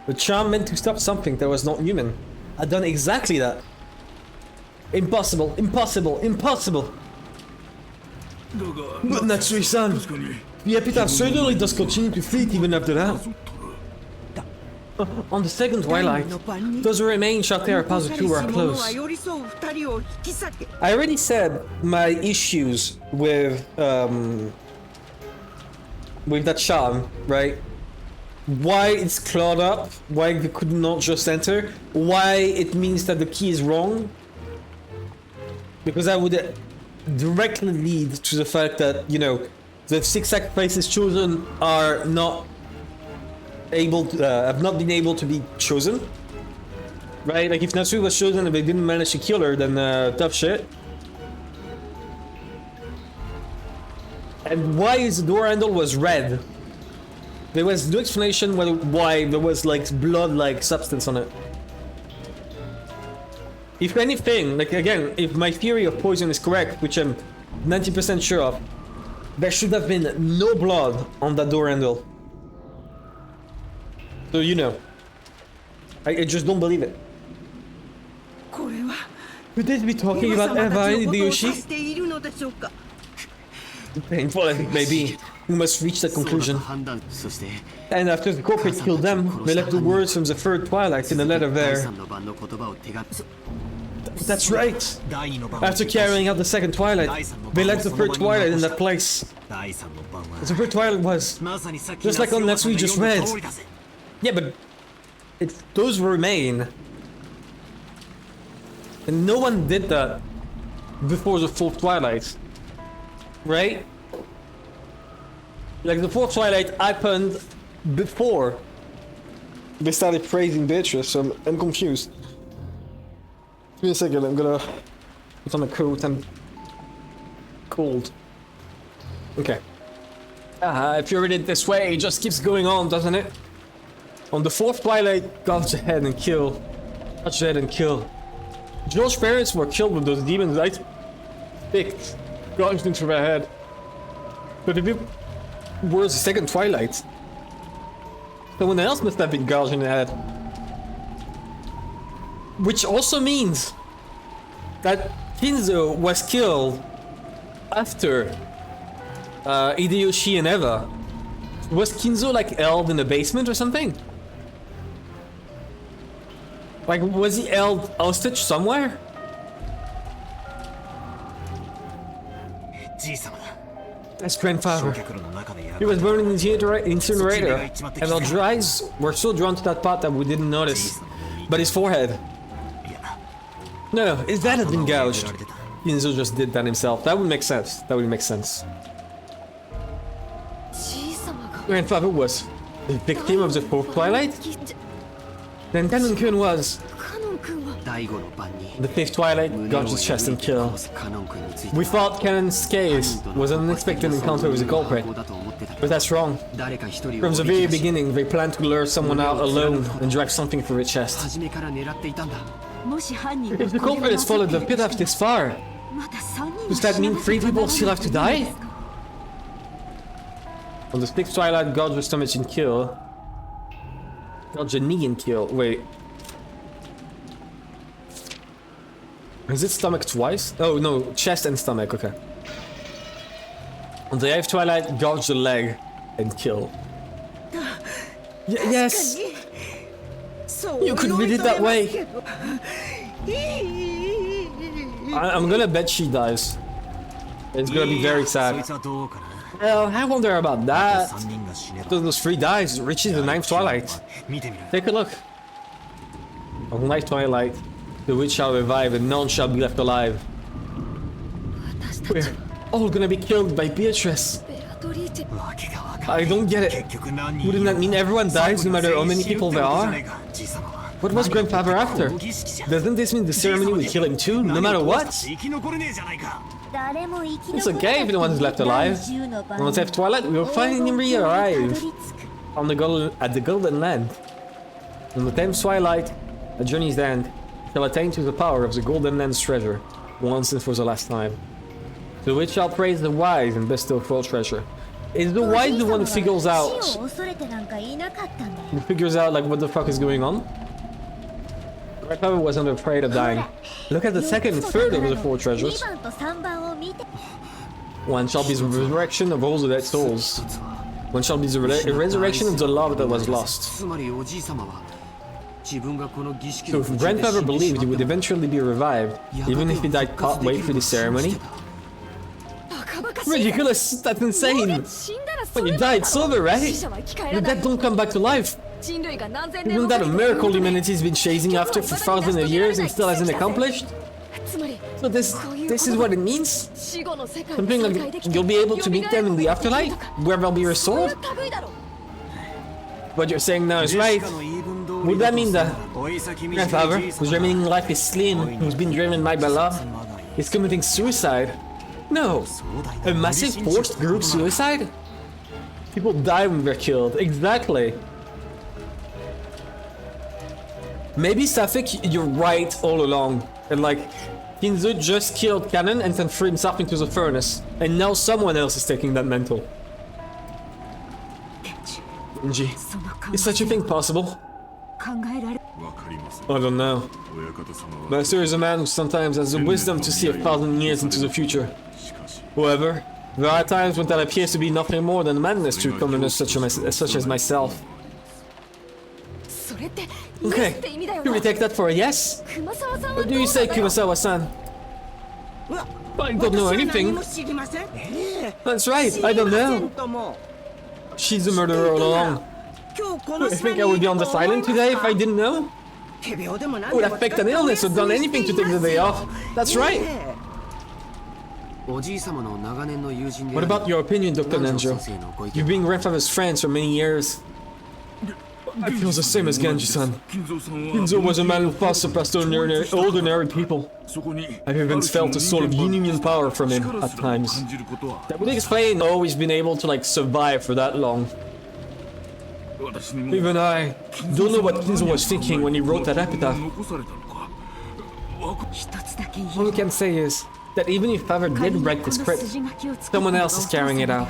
The charm meant to stop something that was not human. I'd done exactly that. Impossible, impossible, impossible! But Natsui-san, the epitaph certainly does continue to fleet even after that. On the second twilight, those who remain shot their opposite were close. I already said my issues with that charm, right? why it's clawed up, why they could not just enter, why it means that the key is wrong. Because that would directly lead to the fact that, you know, the 6 sacrifices chosen are not able to, have not been able to be chosen. Right? Like if Natsuhi was chosen and they didn't manage to kill her, then tough shit. And why his door handle was red? There was no explanation why there was like blood-like substance on it. If anything, like again, if my theory of poison is correct, which I'm 90% sure of, there should have been no blood on that door handle. So you know, I just don't believe it. Could this be talking about Eva and Hideyoshi? Painful as it may be, we must reach that conclusion. And after the culprit killed them, they left the words from the third twilight in the letter there. That's right! After carrying out the second twilight, they left the third twilight in that place. The third twilight was just like on Natsuhi just read. Yeah, but those remain. And no one did that before the fourth twilight. Right? Like the fourth twilight happened before they started praising Beatrice, so I'm confused. Give me a second, I'm gonna put on a coat, I'm cold. Okay. If you read it this way, it just keeps going on, doesn't it? On the fourth twilight, gouge ahead and kill. Gouge ahead and kill. Joel's parents were killed with those demons, right? Picked. Gouged into their head. But if it was the second twilight, someone else must have been gouged in the head. Which also means that Kinzo was killed after Hideyoshi and Eva. Was Kinzo like held in the basement or something? Like, was he held hostage somewhere? That's grandfather. He was burned in the incinerator, and our eyes were so drawn to that pot that we didn't notice. But his forehead. No, his dad had been gouged. Kinzo just did that himself. That would make sense. That would make sense. Grandfather was the victim of the fourth twilight? Then Kanon-kun was. The fifth twilight got his chest and kill. We thought Kanon's case was an unexpected encounter with the culprit, but that's wrong. From the very beginning, they planned to lure someone out alone and drag something through his chest. If the culprit has followed the pit this far, does that mean 3 people still have to die? On the sixth twilight, gouge your stomach and kill. Gouge your knee and kill. Wait. Is it stomach twice? Oh no, chest and stomach, okay. On the eighth twilight, gouge the leg and kill. Yes! You could read it that way! I'm gonna bet she dies. It's gonna be very sad. Well, I wonder about that. Those 3 dies reaching the 9th twilight. Take a look. On the 9th twilight, the witch shall revive and none shall be left alive. We're all gonna be killed by Beatrice. I don't get it. Wouldn't that mean everyone dies no matter how many people there are? What was grandfather after? Doesn't this mean the ceremony will kill him too, no matter what? It's okay if no one's left alive. On the 10th twilight, we will finally arrive at the Golden Land. On the 10th twilight, a journey's end shall attain to the power of the Golden Land's treasure, once and for the last time. The witch shall praise the wise and bestow full treasure. Is the wise the one who figures out like what the fuck is going on? Grandfather was under afraid of dying. Look at the second and third of the 4 treasures. One shall be the resurrection of all the dead souls. One shall be the resurrection of the love that was lost. So if grandfather believed he would eventually be revived, even if he died partway through the ceremony? Ridiculous! That's insane! When you die, it's over, right? 死者は生き返 The らない dead don't come back to life. 人類が何千年 Isn't も that か a けて miracle humanity's been chasing after for thousands of years and still hasn't accomplished? つまり So this is what it means? 死後の世界 Something に再会で like きて you'll be able to meet them in the afterlife, where they'll be そういう restored? 類だろ What you're saying now is right. Would that mean that grandfather, whose remaining life is slain, who's been driven by love, is committing suicide? No. A massive forced group suicide? People die when they're killed. Exactly. Maybe Safik, you're right all along. And like, Kinzo just killed Kanon and then threw himself into the furnace. And now someone else is taking that mantle. Genji, is such a thing possible? 考えられ I don't know. Master is a man who sometimes has the wisdom to see 1,000 years into the future. However, there are times when that appears to be nothing more than madness to commoners such as myself. それって Okay, って意味だよ can な we take that for a yes? 熊沢さんは What ど do う you なん say, だよ Kumasawa-san? I don't know anything. That's right, I don't know. She's a murderer all along. I think I would be on the silent today if I didn't know. I would have picked an illness or done anything to take the day off. That's right. What about your opinion, Dr. Nanjo? You've been grandfather's friends for many years. I feel the same as Genji-san. Kinzo was a man who far surpassed ordinary people. I've even felt a sort of union power from him at times. That would explain always been able to like survive for that long. Even I don't know what Kinzo was thinking when he wrote that epitaph. 一つだけ言 All え we can say is that even if Father did write the script, someone else is carrying it out.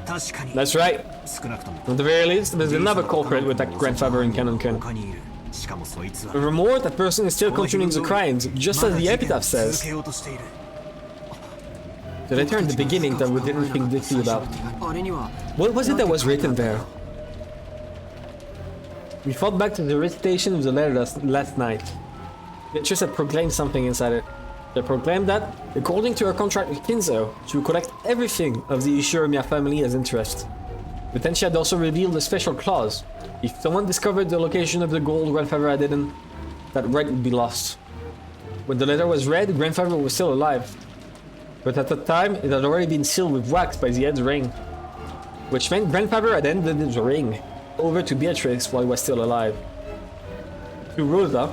確かに That's right. 少なくとも At the very least, there's another culprit with that grandfather in Canon Ken. 他にいるしかもそいつは Furthermore, that person is still continuing the crimes, just as the epitaph 続 says. けようとしている Did I turn the beginning that we didn't think deeply about? あれには What was it that was written there? We fought back to the recitation of the letter last night. Beatrice had proclaimed something inside it. They proclaimed that, according to her contract with Kinzo, she would collect everything of the Ishirimiya family as interest. But then she had also revealed a special clause. If someone discovered the location of the gold grandfather had hidden, that right would be lost. When the letter was read, grandfather was still alive. But at the time, it had already been sealed with wax by the head's ring. Which meant grandfather had handed the ring over to Beatrice while he was still alive. To Rosa,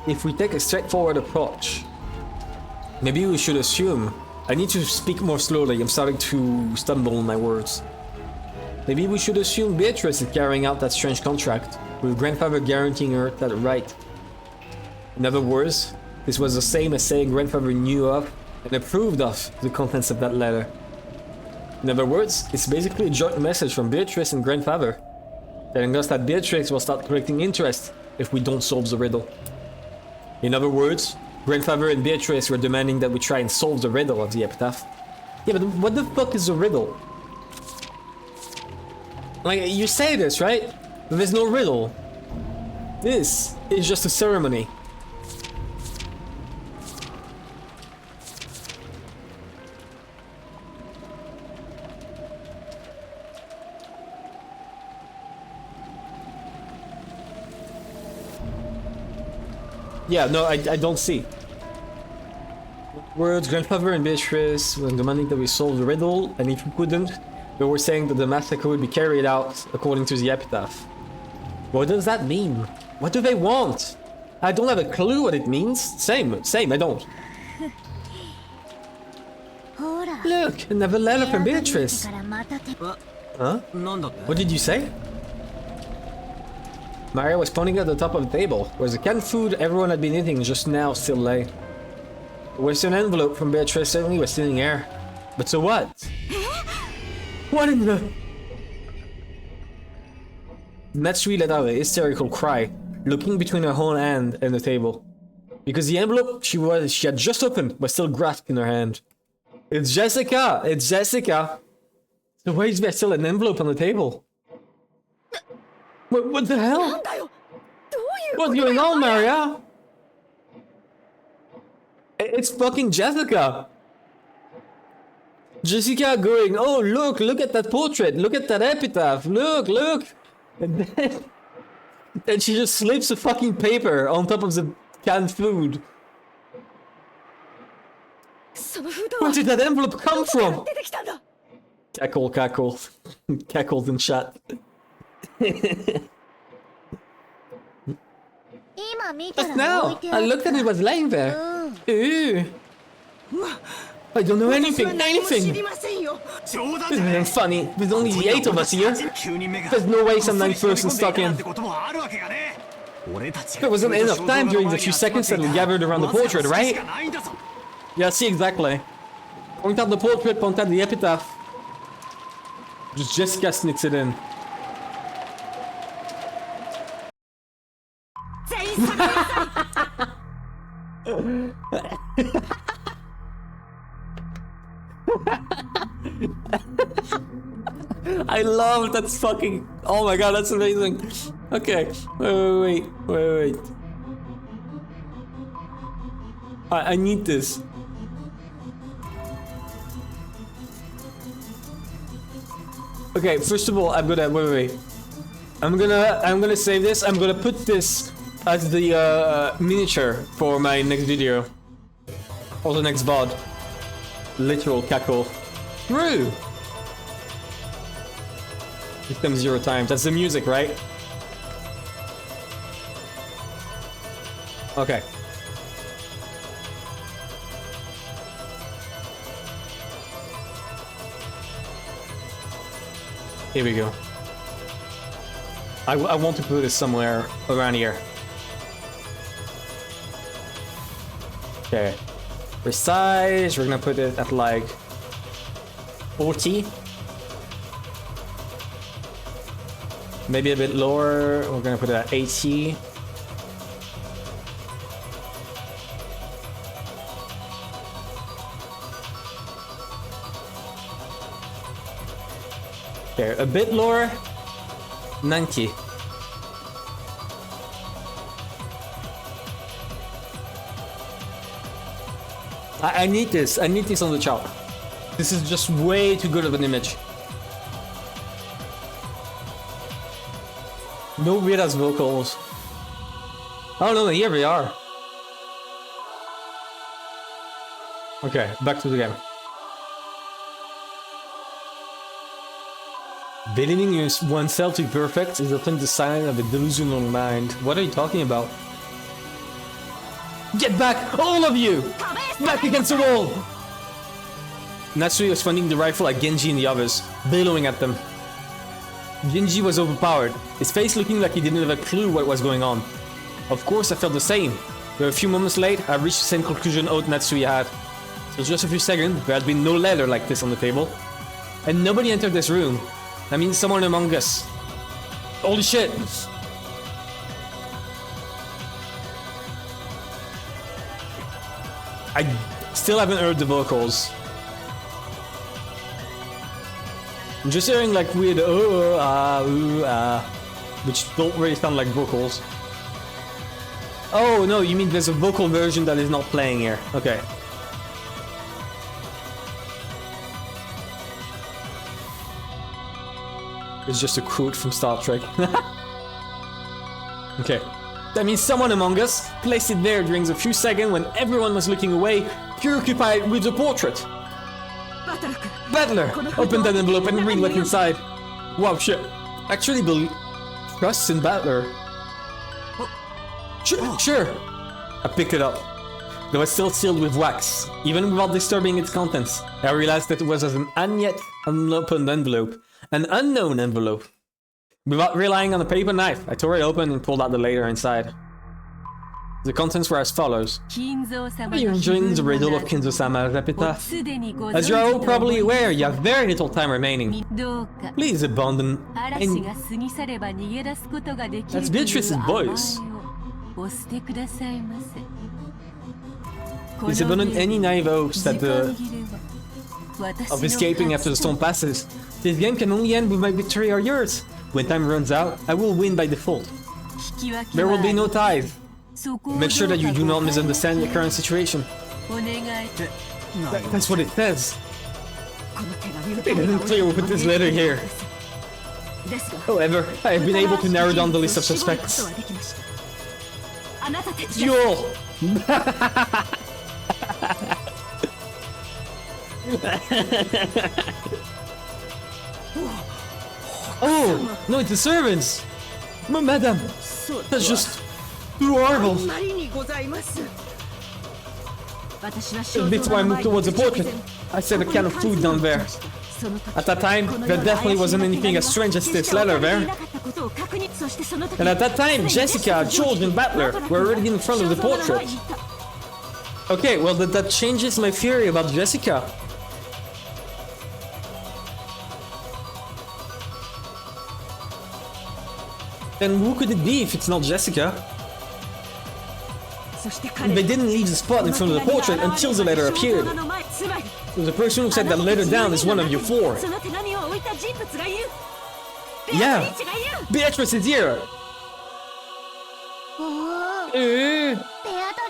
if we take a straightforward approach, maybe we should assume... I need to speak more slowly, I'm starting to stumble on my words. Maybe we should assume Beatrice is carrying out that strange contract, with grandfather guaranteeing her that right. In other words, this was the same as saying grandfather knew of and approved of the contents of that letter. In other words, it's basically a joint message from Beatrice and grandfather, telling us that Beatrice will start collecting interest if we don't solve the riddle. In other words, grandfather and Beatrice were demanding that we try and solve the riddle of the epitaph. Yeah, but what the fuck is a riddle? Like, you say this, right? But there's no riddle. This is just a ceremony. Yeah, no, I don't see. Words, grandfather and Beatrice were demanding that we solve the riddle, and if we couldn't, they were saying that the massacre would be carried out according to the epitaph. What does that mean? What do they want? I don't have a clue what it means. Same, I don't. ほら Look, another letter from Beatrice. からまた手 Huh? なんだって What did you say? Maria was pointing at the top of the table, where the canned food everyone had been eating just now still lay. The Western envelope from Beatrice certainly was still in the air. But so what? What in the... Natsuhi let out a hysterical cry, looking between her own hand and the table. Because the envelope she had just opened was still grasped in her hand. It's Jessica! It's Jessica! So why is there still an envelope on the table? What the hell? なんだよどういう What's going on, Maria? It's fucking Jessica! Jessica going, oh look at that portrait, look at that epitaph, look. And then she just slips a fucking paper on top of the canned food. その封筒 Where は did that envelope come どこから from? 出てきたんだ Cackle. Cackled in chat. 今見た Just ら置い now, てあ I っ looked at it was lying there. うん Ooh. I don't know anything. 知りませんよ冗談 This じゃない isn't funny. There's only the 8 of us here. 9人目が There's no way some ninth こっそ person り stuck 飛び込んでいたな in. んてこともあるわけがね俺たち There が wasn't enough time during the few seconds that we gathered around the portrait, right? Yeah, see, exactly. Point out the portrait, point out the epitaph. Just Jessica sneaks it in. 全員下がりなさい I love that's fucking. Oh my god, that's amazing. Okay, wait. I need this. Okay, first of all, I'm gonna wait. I'm gonna save this. I'm gonna put this as the miniature for my next video or the next VOD. Literal cackle. True. Hit them 0 times. That's the music, right? Okay. Here we go. I want to put this somewhere around here. Okay. Precise. We're gonna put it at like 40. Maybe a bit lower. We're gonna put it at 80. Okay, a bit lower. 90. I need this. I need this on the chart. This is just way too good of an image. No weird ass vocals. Oh no, here we are. Okay, back to the game. Believing oneself to be perfect is often the sign of a delusional mind. What are you talking about? Get back, all of you! Back against the wall! Natsuhi was pointing the rifle at Genji and the others, bellowing at them. Genji was overpowered, his face looking like he didn't have a clue what was going on. Of course I felt the same, but a few moments late I reached the same conclusion old Natsuhi had. So just a few seconds, there had been no letter like this on the table. And nobody entered this room. That means someone among us. Holy shit! I still haven't heard the vocals. I'm just hearing like weird which don't really sound like vocals. Oh no, you mean there's a vocal version that is not playing here. Okay. It's just a quote from Star Trek. Okay. That means someone among us placed it there during the few seconds when everyone was looking away, preoccupied with the portrait. Battler! Open that envelope and read what's inside. Wow, shit. Actually believe... Trust in Battler. Sure. I picked it up. It was still sealed with wax, even without disturbing its contents. I realized that it was an yet unopened envelope. An unknown envelope. Without relying on a paper knife, I tore it open and pulled out the letter inside. The contents were as follows. Are you enjoying the riddle of Kinzo-sama's epitaph? As you are all probably aware, you have very little time remaining. Please abandon... That's Beatrice's voice. Please abandon any naive hopes that of escaping after the storm passes. This game can only end with my victory or yours. When time runs out, I will win by default. There will be no tithe. Make sure that you do not misunderstand the current situation. That's what it says. It isn't clear with this letter here. However, I have been able to narrow down the list of suspects. Jewel! Oh! No, it's the servants! Madam! That's just too horrible! That's why I moved towards the portrait. I set a can of food down there. At that time, there definitely wasn't anything as strange as this letter there. And at that time, Jessica, George, and Butler were already in front of the portrait. Okay, well that changes my theory about Jessica. Then who could it be if it's not Jessica? They didn't leave the spot in front of the portrait until the letter appeared. So the person who set that letter down is one of you four. Yeah! Beatrice is here!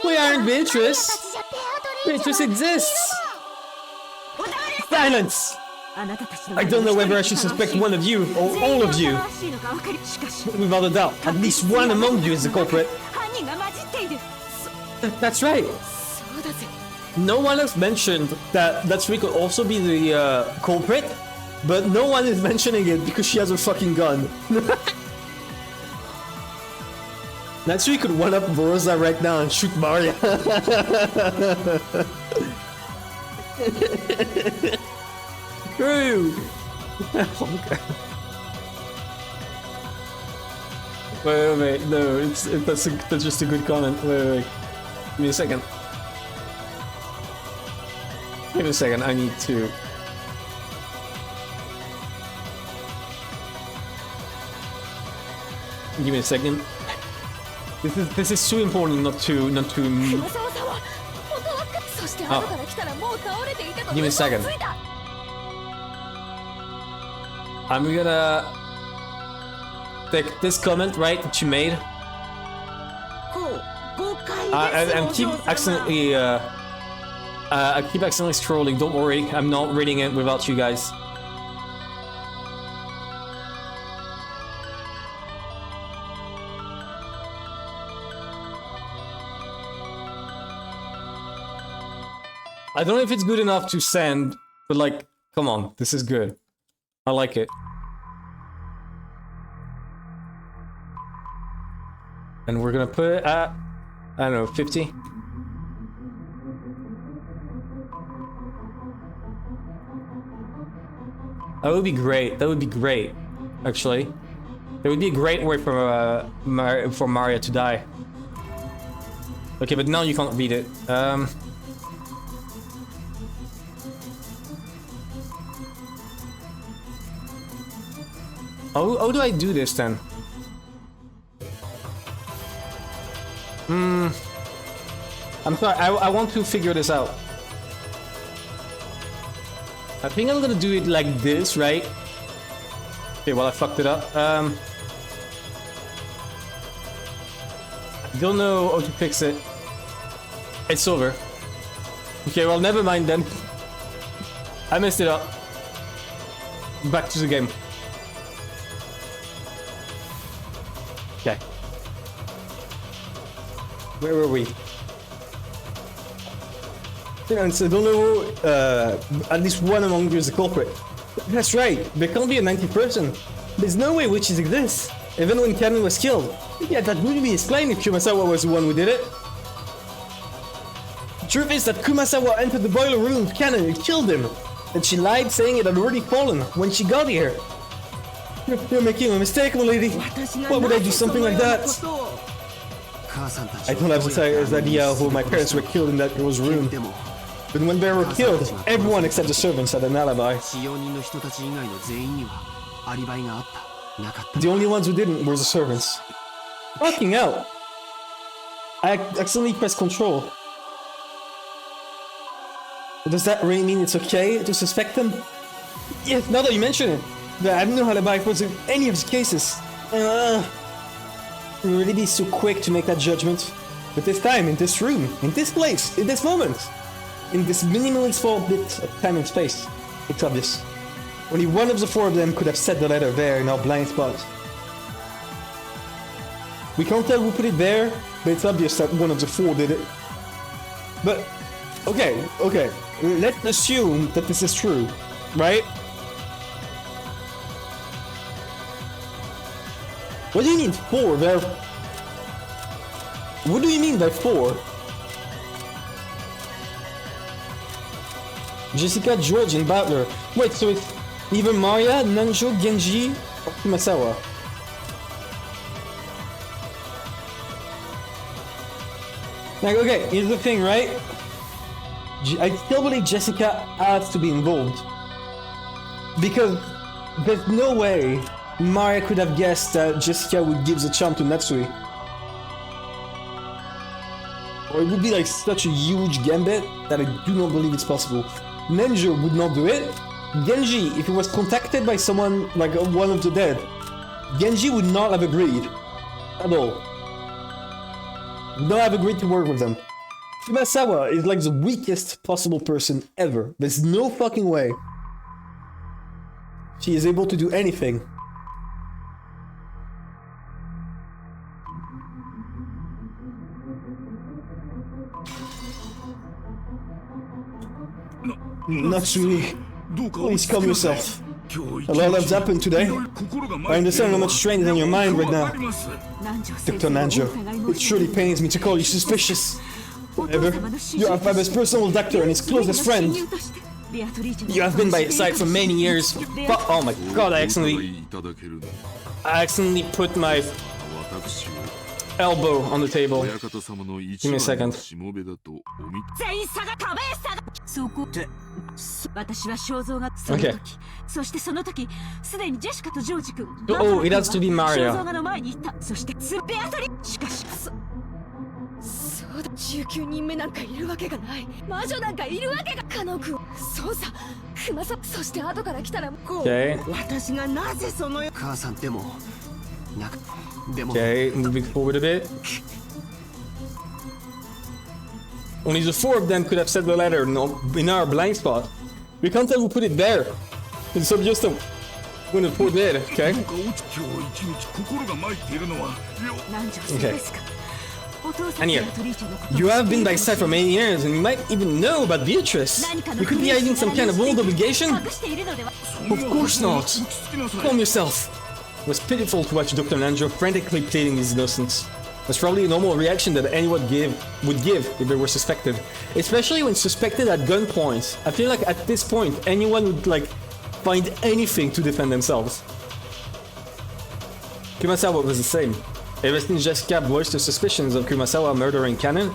We aren't Beatrice! Beatrice exists! Silence! I don't know whether I should suspect one of you or all of you. Without a doubt, at least one among you is the culprit. That's right. No one has mentioned that Natsuhi could also be the culprit, but no one is mentioning it because she has a fucking gun. Natsuhi could one-up Borosa right now and shoot Maria. True. Okay. Wait, no, that's just a good comment. Wait. Give me a second. Give me a second, I need to... Give me a second. This is too important not to... Oh. Give me a second. I'm gonna... take this comment, right, that you made. And keep accidentally... I keep accidentally scrolling, don't worry, I'm not reading it without you guys. I don't know if it's good enough to send, but like, come on, this is good. I like it. And we're gonna put it at, I don't know, 50? That would be great. That would be great, actually. That would be a great way for Maria to die. Okay, but now you can't read it. How do I do this then? I'm sorry, I want to figure this out. I think I'm gonna do it like this, right? Okay, well I fucked it up. I don't know how to fix it. It's over. Okay, well never mind then. I messed it up. Back to the game. Okay. Where were we? So I don't know, at least one among you is the culprit. That's right, there can't be a 90th person. There's no way witches exist, even when Canon was killed. Yeah, that would be explained if Kumasawa was the one who did it. The truth is that Kumasawa entered the boiler room with Canon and killed him. And she lied saying it had already fallen when she got here. You're making a mistake, my lady. Why would I do something like that? I don't have the idea of how my parents were killed in that girl's room. But when they were killed, everyone except the servants had an alibi. The only ones who didn't were the servants. Fucking hell! I accidentally pressed control. Does that really mean it's okay to suspect them? Yes, now that you mention it. I have no alibi for any of the cases. It would really be so quick to make that judgment. But this time, in this room, in this place, in this moment, in this minimally small bit of time and space, It's obvious. Only one of the four of them could have set the letter there in our blind spot. We can't tell who put it there, but it's obvious that one of the four did it. But, okay, let's assume that this is true, right? What do you mean four? What do you mean by four? Jessica, George, and Butler. Wait, so it's either Maria, Nanjo, Genji, or Kumasawa? Like, okay, here's the thing, right? I still believe Jessica has to be involved. Because there's no way Maria could have guessed that Jessica would give the charm to Natsuhi. Or it would be like such a huge gambit that I do not believe it's possible. Nenjo would not do it. Genji, if he was contacted by someone like one of the dead, Genji would not have agreed. At all. Would not have agreed to work with them. Kumasawa is like the weakest possible person ever. There's no fucking way she is able to do anything. Natsuhi, please calm yourself. A lot has happened today. I understand how much strain is on your mind right now. Dr. Nanjo, it truly pains me to call you suspicious. However, you are Faber's personal doctor and his closest friend. You have been by his side for many years. But, oh my god, I accidentally put my elbow on the table. Give me a second. Okay. Oh, it has to be Maria. 19人目なんかいるわけがない。魔女なんかいるわけがカノ君。そうさ、熊さん、そして後から来たらこう。Okay. 私がなぜその母さんでも Okay, moving forward a bit. Only the four of them could have said the letter in our blind spot. We can't tell who put it there. It's obvious that when it put it, okay? Okay. And here, you have been by sight for many years and you might even know about Beatrice. You could be hiding some kind of old obligation? Of course not. Calm yourself. It was pitiful to watch Dr. Nanjo frantically pleading his innocence. That's probably a normal reaction that anyone would give if they were suspected. Especially when suspected at gunpoint. I feel like at this point, anyone would like find anything to defend themselves. Kumasawa was the same. Ever since Jessica voiced her suspicions of Kumasawa murdering Kanon,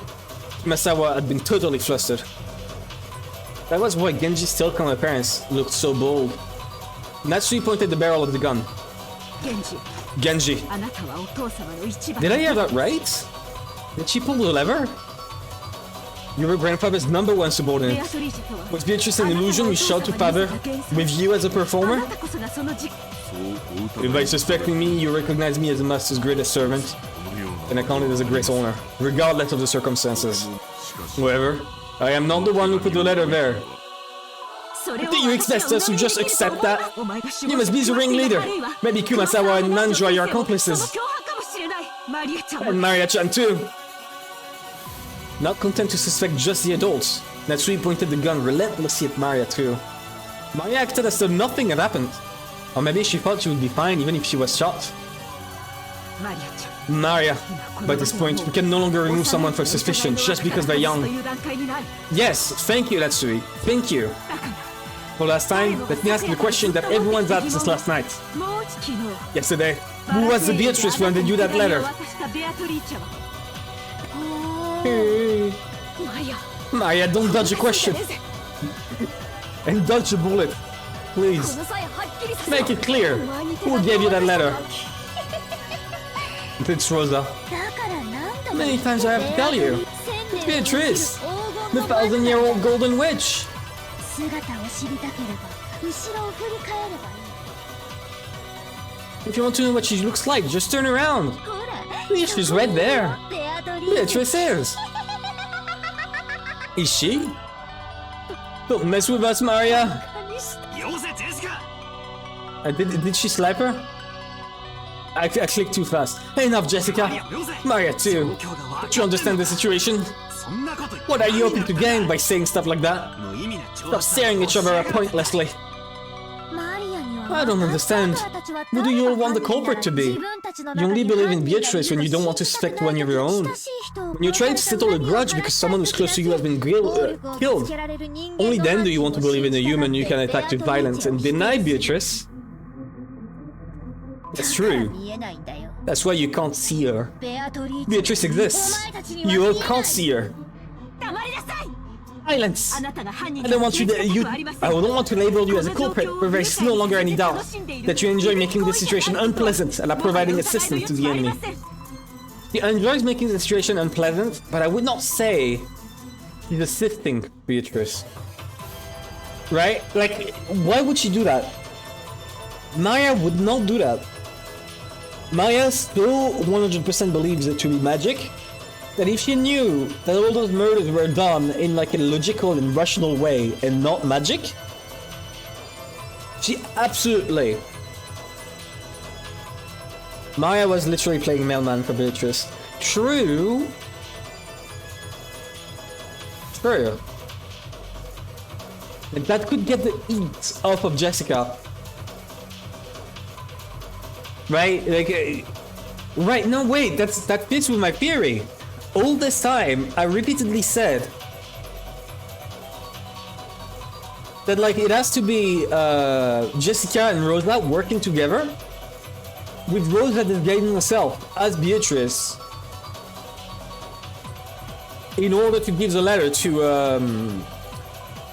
Kumasawa had been totally flustered. That was why Genji's telecom appearance looked so bold. Natsuhi pointed the barrel of the gun. Genji. Did I hear that right? Did she pull the lever? You were grandfather's #1 subordinate. Was Beatrice an illusion we showed to father with you as a performer? If by suspecting me, you recognize me as the master's greatest servant, and I count it as a great honor, regardless of the circumstances. However, I am not the one who put the letter there. Do you expect us to just accept that? You must be the ringleader. Maybe Kumasawa and Nanjo are your accomplices. And Maria-chan too. Not content to suspect just the adults, Natsuhi pointed the gun relentlessly at Maria too. Maria acted as though nothing had happened. Or maybe she thought she would be fine even if she was shot. Maria, by this point, we can no longer remove someone for suspicion just because they're young. Yes, thank you, Natsuhi. Thank you. For last time, let me ask the question that everyone's asked since last night. Yesterday, who was the Beatrice who handed you that letter? Maria, don't dodge a question. And dodge a bullet. Please. Make it clear. Who gave you that letter? It's Rosa. Many times I have to tell you. It's Beatrice. The 1,000-year-old golden witch. If you want to know what she looks like, just turn around. She's right there. Beatrice is. Is she? Don't mess with us, Maria. Did she slap her? I clicked too fast. Enough, Jessica. Maria too. Don't you understand the situation? What are you hoping to gain by saying stuff like that? Stop staring at each other pointlessly. I don't understand. Who do you all want the culprit to be? You only believe in Beatrice when you don't want to suspect one of your own. When you're trying to settle a grudge because someone who's close to you has been killed. Only then do you want to believe in a human you can attack with violence and deny Beatrice. That's true. That's why you can't see her. Beatrice exists. You all can't see her. Silence! I don't want I don't want to label you as a culprit, but there is no longer any doubt that you enjoy making this situation unpleasant and are providing assistance to the enemy. She enjoys making the situation unpleasant, but I would not say she's assisting Beatrice. Right? Like, why would she do that? Maya would not do that. Maya still 100% believes it to be magic. That if she knew that all those murders were done in like a logical and rational way and not magic, she absolutely... Maya was literally playing mailman for Beatrice. True. True. Like, that could get the heat off of Jessica. Right? Like... right, no wait, that fits with my theory. All this time, I repeatedly said that like it has to be Jessica and Rosa working together, with Rosa disguising herself as Beatrice in order to give the letter to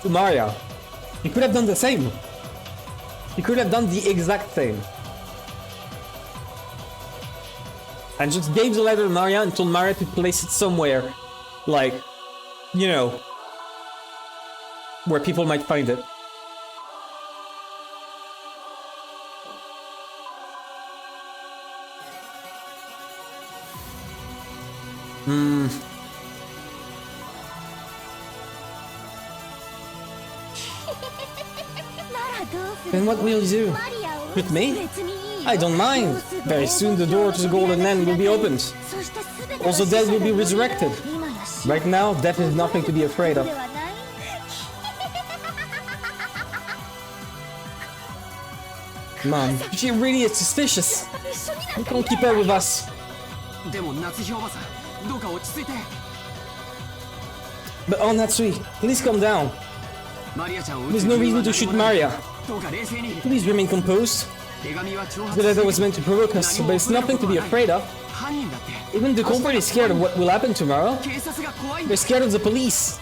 Maria. He could have done the same. He could have done the exact same. And just gave the letter to Maria and told Maria to place it somewhere, like, you know, where people might find it. Then what will you do? With me? I don't mind. Very soon the door to the Golden Land will be opened. Also death will be resurrected. Right now, death is nothing to be afraid of. Mom, she really is suspicious. We can't keep her with us. But oh Natsuhi, please calm down. There's no reason to shoot Maria. Please remain composed. The letter was meant to provoke us, but it's nothing to be afraid of. Even the culprit is scared of what will happen tomorrow. They're scared of the police.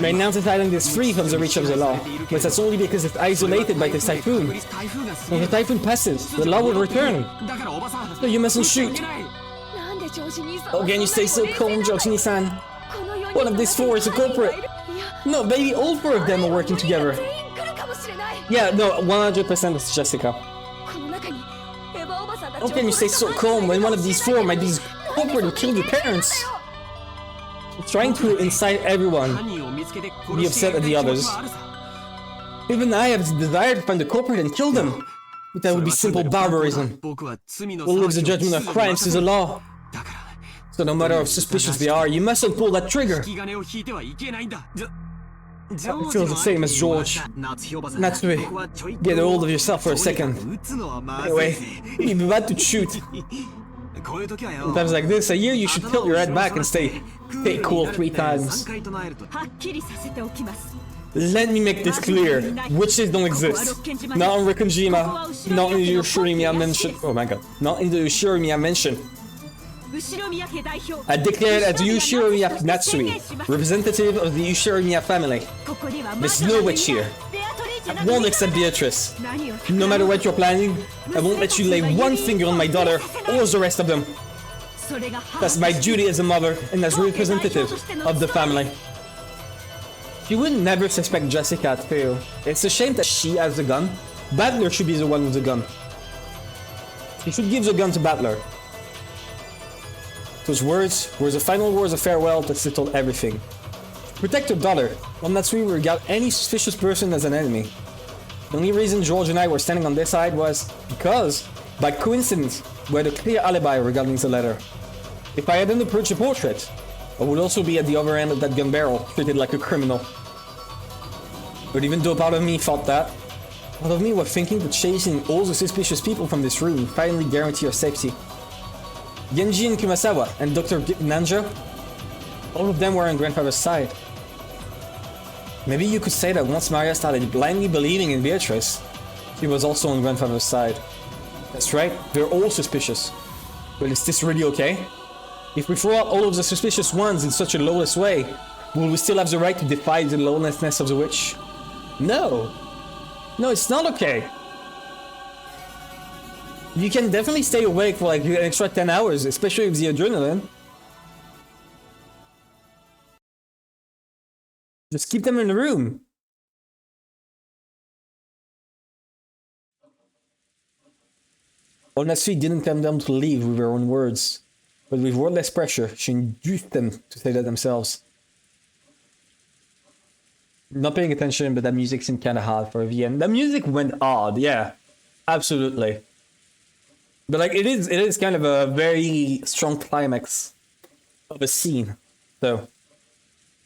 Right now this island is free from the reach of the law, but that's only because it's isolated by this typhoon. When the typhoon passes, the law will return. So you mustn't shoot. Oh, can you stay so calm, Jochini-san? One of these four is a culprit. No, maybe all four of them are working together. Yeah, no, 100% it's Jessica. How can you stay so calm when one of these four might be culprit who killed your parents? Trying to incite everyone to be upset at the others. Even I have the desire to find the culprit and kill them. But that would be simple barbarism. We'll leave the judgment of crimes to the law. So no matter how suspicious they are, you mustn't pull that trigger. I feel the same as George. Natsuhi, get a hold of yourself for a second. Anyway, you'd be bad to shoot. In times like this, a year you should tilt your head back and stay cool 3 times. Let me make this clear. Witches don't exist. Not in Rikonjima, not in the Ushirimiya mention. Oh my god. Not in the Ushirimiya mention. I declare as Ushirimiya Natsuhi, representative of the Ushirimiya family. There's no witch here. I won't accept Beatrice. No matter what you're planning, I won't let you lay one finger on my daughter or the rest of them. That's my duty as a mother and as representative of the family. You would never suspect Jessica too. It's a shame that she has the gun. Battler should be the one with the gun. He should give the gun to Battler. Those words were the final words of farewell that settled everything. Protect your daughter. On Natsuhi will regard any suspicious person as an enemy. The only reason George and I were standing on this side was because, by coincidence, we had a clear alibi regarding the letter. If I hadn't approached the portrait, I would also be at the other end of that gun barrel, treated like a criminal. But even though part of me thought that, part of me was thinking that chasing all the suspicious people from this room would finally guarantee our safety. Genji and Kumasawa and Dr. Nanja, all of them were on grandfather's side. Maybe you could say that once Maria started blindly believing in Beatrice, she was also on grandfather's side. That's right, they're all suspicious. But is this really okay? If we throw out all of the suspicious ones in such a lawless way, will we still have the right to defy the lawlessness of the witch? No! No, it's not okay! You can definitely stay awake for like an extra 10 hours, especially with the adrenaline. Just keep them in the room. Natsuhi didn't come down to leave with her own words, but with wordless pressure, she induced them to say that themselves. Not paying attention, but that music seemed kind of hard for the end. That music went odd, yeah, absolutely. But like it is kind of a very strong climax of a scene. So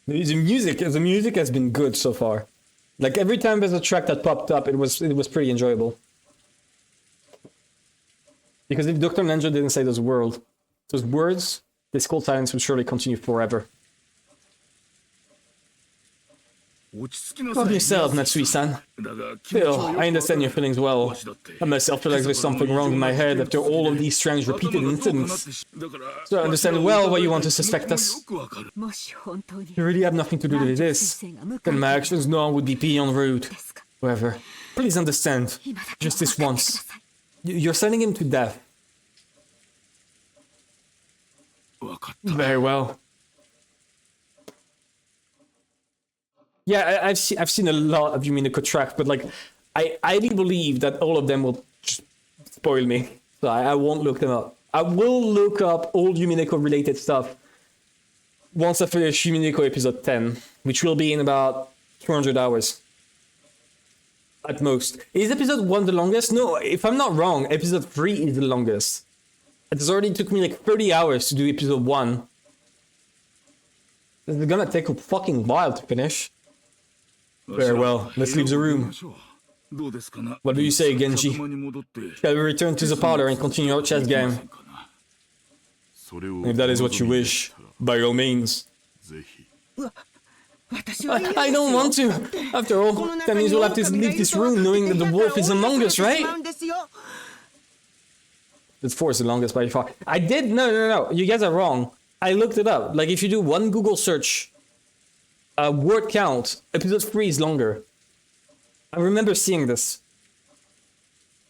the music has been good so far. Like every time there's a track that popped up, it was pretty enjoyable. Because if Dr. Ninja didn't say those words, this cold silence would surely continue forever. Calm yourself, Natsuhi-san. Phil, I understand your feelings well. I myself feel like there's something wrong in my head after all of these strange repeated incidents. So I understand well why you want to suspect us. You really have nothing to do with this. Then my actions now would be beyond rude. However, please understand, just this once. You're sending him to death. Very well. Yeah, I've seen a lot of Umineko tracks, but like, I do believe that all of them will just spoil me. So I won't look them up. I will look up old Umineko related stuff once I finish Umineko episode 10, which will be in about 200 hours. At most. Is episode 1 the longest? No, if I'm not wrong, episode 3 is the longest. It's already took me like 30 hours to do episode 1. It's gonna take a fucking while to finish. Very well, let's leave the room. What do you say, Genji? Shall we return to the parlor and continue our chess game? If that is what you wish, by all means. I don't want to. After all, that means we'll have to leave this room knowing that the wolf is among us, right? It's 4 is the longest by far. I did... No. You guys are wrong. I looked it up. Like, if you do one Google search, word count, episode 3 is longer. I remember seeing this.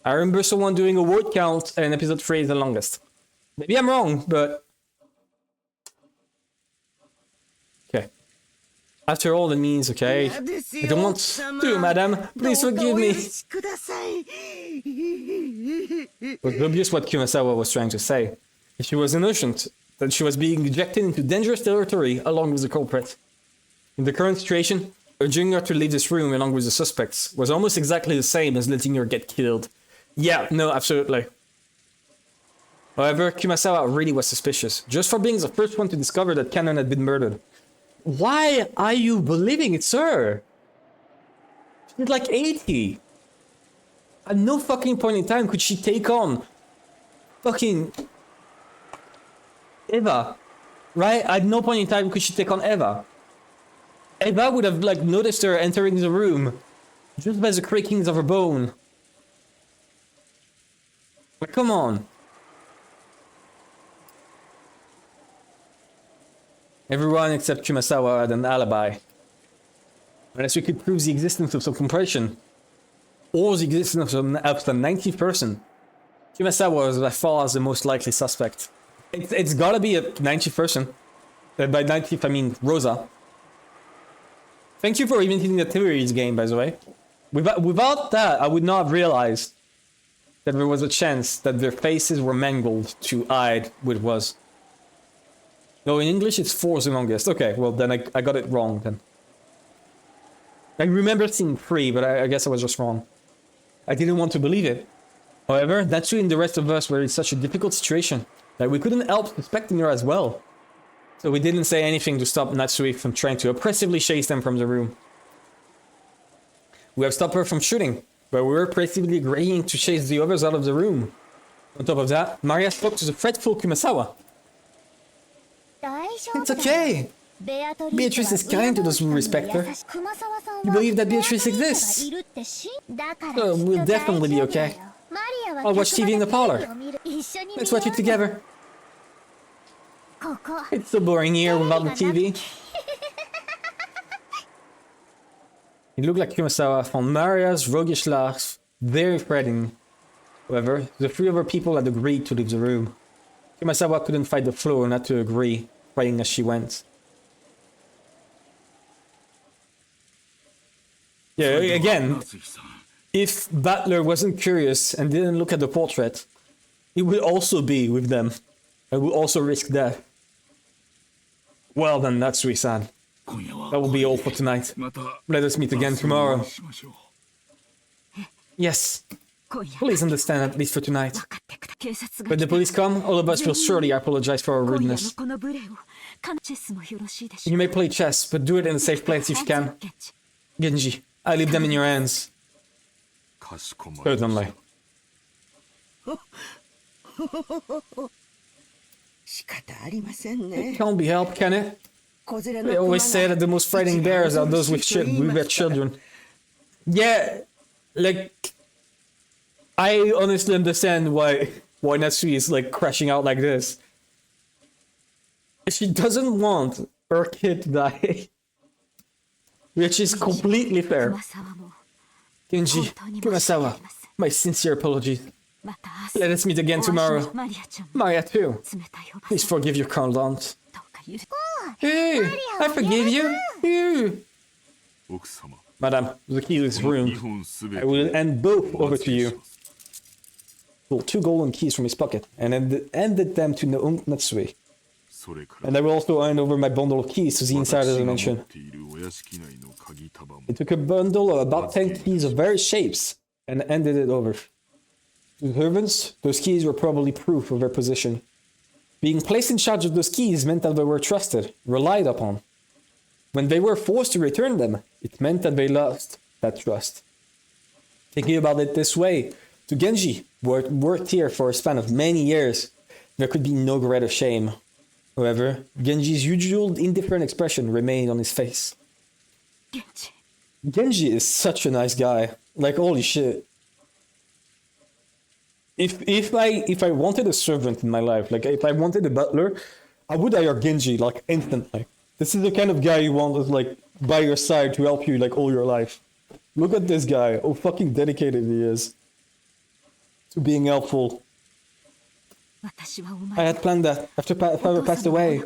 I remember someone doing a word count and episode 3 is the longest. Maybe I'm wrong, but... Okay. After all, it means, okay, I don't want to, madam. Please forgive me. It was obvious what Kumasawa was trying to say. She was innocent, that she was being ejected into dangerous territory along with the culprit. In the current situation, urging her to leave this room along with the suspects was almost exactly the same as letting her get killed. Yeah, no, absolutely. However, Kumasawa really was suspicious, just for being the first one to discover that Cannon had been murdered. Why are you believing it's her? She's like 80. At no fucking point in time could she take on fucking Eva, right? At no point in time could she take on Eva. Eva would have like noticed her entering the room just by the creakings of her bone. But come on. Everyone except Kumasawa had an alibi. Unless we could prove the existence of some compression, or the existence of the 19th person, Kumasawa was by far the most likely suspect. It's gotta be a 19th person. By 19th, I mean Rosa. Thank you for inventing the Theorising game, by the way. Without that, I would not have realized that there was a chance that their faces were mangled to hide what it was. No, in English it's 4 the longest. Okay, well then I got it wrong then. I remember seeing 3, but I guess I was just wrong. I didn't want to believe it. However, Natsuhi and the rest of us were in such a difficult situation that we couldn't help suspecting her as well. So we didn't say anything to stop Natsuhi from trying to oppressively chase them from the room. We have stopped her from shooting, but we were oppressively agreeing to chase the others out of the room. On top of that, Maria spoke to the fretful Kumasawa. It's okay. Beatrice is kind to those who respect her. You believe that Beatrice exists? So we'll definitely be okay. I'll watch TV in the parlor. Let's watch it together. It's so boring here without the TV. It looked like Kumasawa found Maria's roguish laugh very threatening. However, the three other people had agreed to leave the room. Kumasawa couldn't fight the flow not to agree, fighting as she went. Yeah, again, if Butler wasn't curious and didn't look at the portrait, he would also be with them and would also risk death. Well then, Natsuhi-san. That will be all for tonight. Let us meet again tomorrow. Yes. Please understand, at least for tonight. When the police come, all of us will surely apologize for our rudeness. You may play chess, but do it in a safe place if you can. Genji, I leave them in your hands. Certainly. It can't be helped, can it? They always say that the most frightening bears are those with their children. Yeah, like, I honestly understand why Natsuhi is like crashing out like this. She doesn't want her kid to die, which is completely fair. Genji, Kumasawa, my sincere apologies. Let us meet again tomorrow. Maria too. Please forgive your kind aunt. Hey, I forgive you. Madam, the key to this room. I will hand both over to you. Pulled 2 golden keys from his pocket and handed them to Natsuhi. And I will also hand over my bundle of keys to the insider dimension. He took a bundle of about 10 keys of various shapes and handed it over. To the servants, those keys were probably proof of their position. Being placed in charge of those keys meant that they were trusted, relied upon. When they were forced to return them, it meant that they lost that trust. Thinking about it this way, to Genji, who had worked here for a span of many years, there could be no greater shame. However, Genji's usual indifferent expression remained on his face. Genji is such a nice guy. Like, holy shit. If I wanted a servant in my life, like if I wanted a butler, I would hire Genji like instantly. This is the kind of guy you want like by your side to help you like all your life. Look at this guy, how fucking dedicated he is to being helpful. I had planned that after father passed away,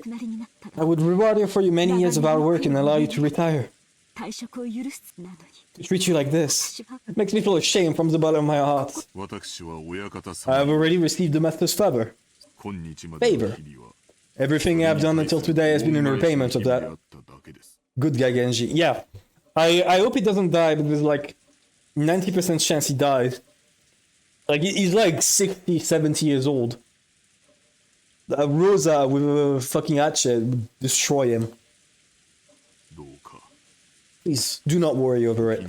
I would reward you for your many years of hard work and allow you to retire. To treat you like this, it makes me feel ashamed from the bottom of my heart. I have already received the master's favor. Everything I have done until today has been in repayment of that. Good guy Genji. Yeah. I hope he doesn't die, but there's like 90% chance he dies. Like, he's like 60, 70 years old. Rosa with a fucking hatchet would destroy him. Please, do not worry over it.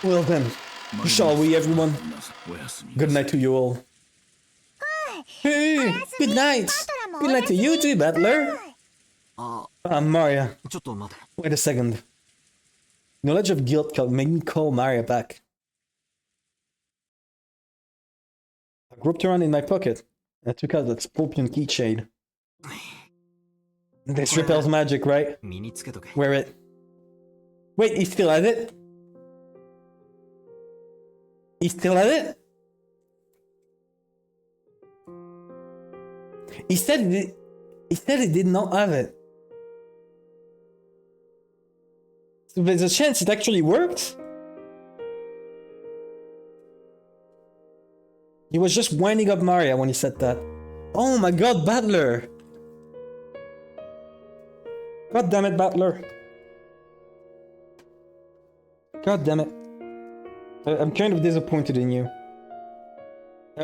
Well then, shall we, everyone? Good night to you all. Hey, good night! Good night to you too, Butler! Maria. Wait a second. Knowledge of guilt made me call Maria back. I groped around in my pocket and I took out that scorpion keychain. This repels magic, right? Wear it. Wait, he still has it? He still has it? He said he did not have it. So there's a chance it actually worked? He was just winding up Maria when he said that. Oh my god, Butler! God damn it, Butler. God damn it. I'm kind of disappointed in you.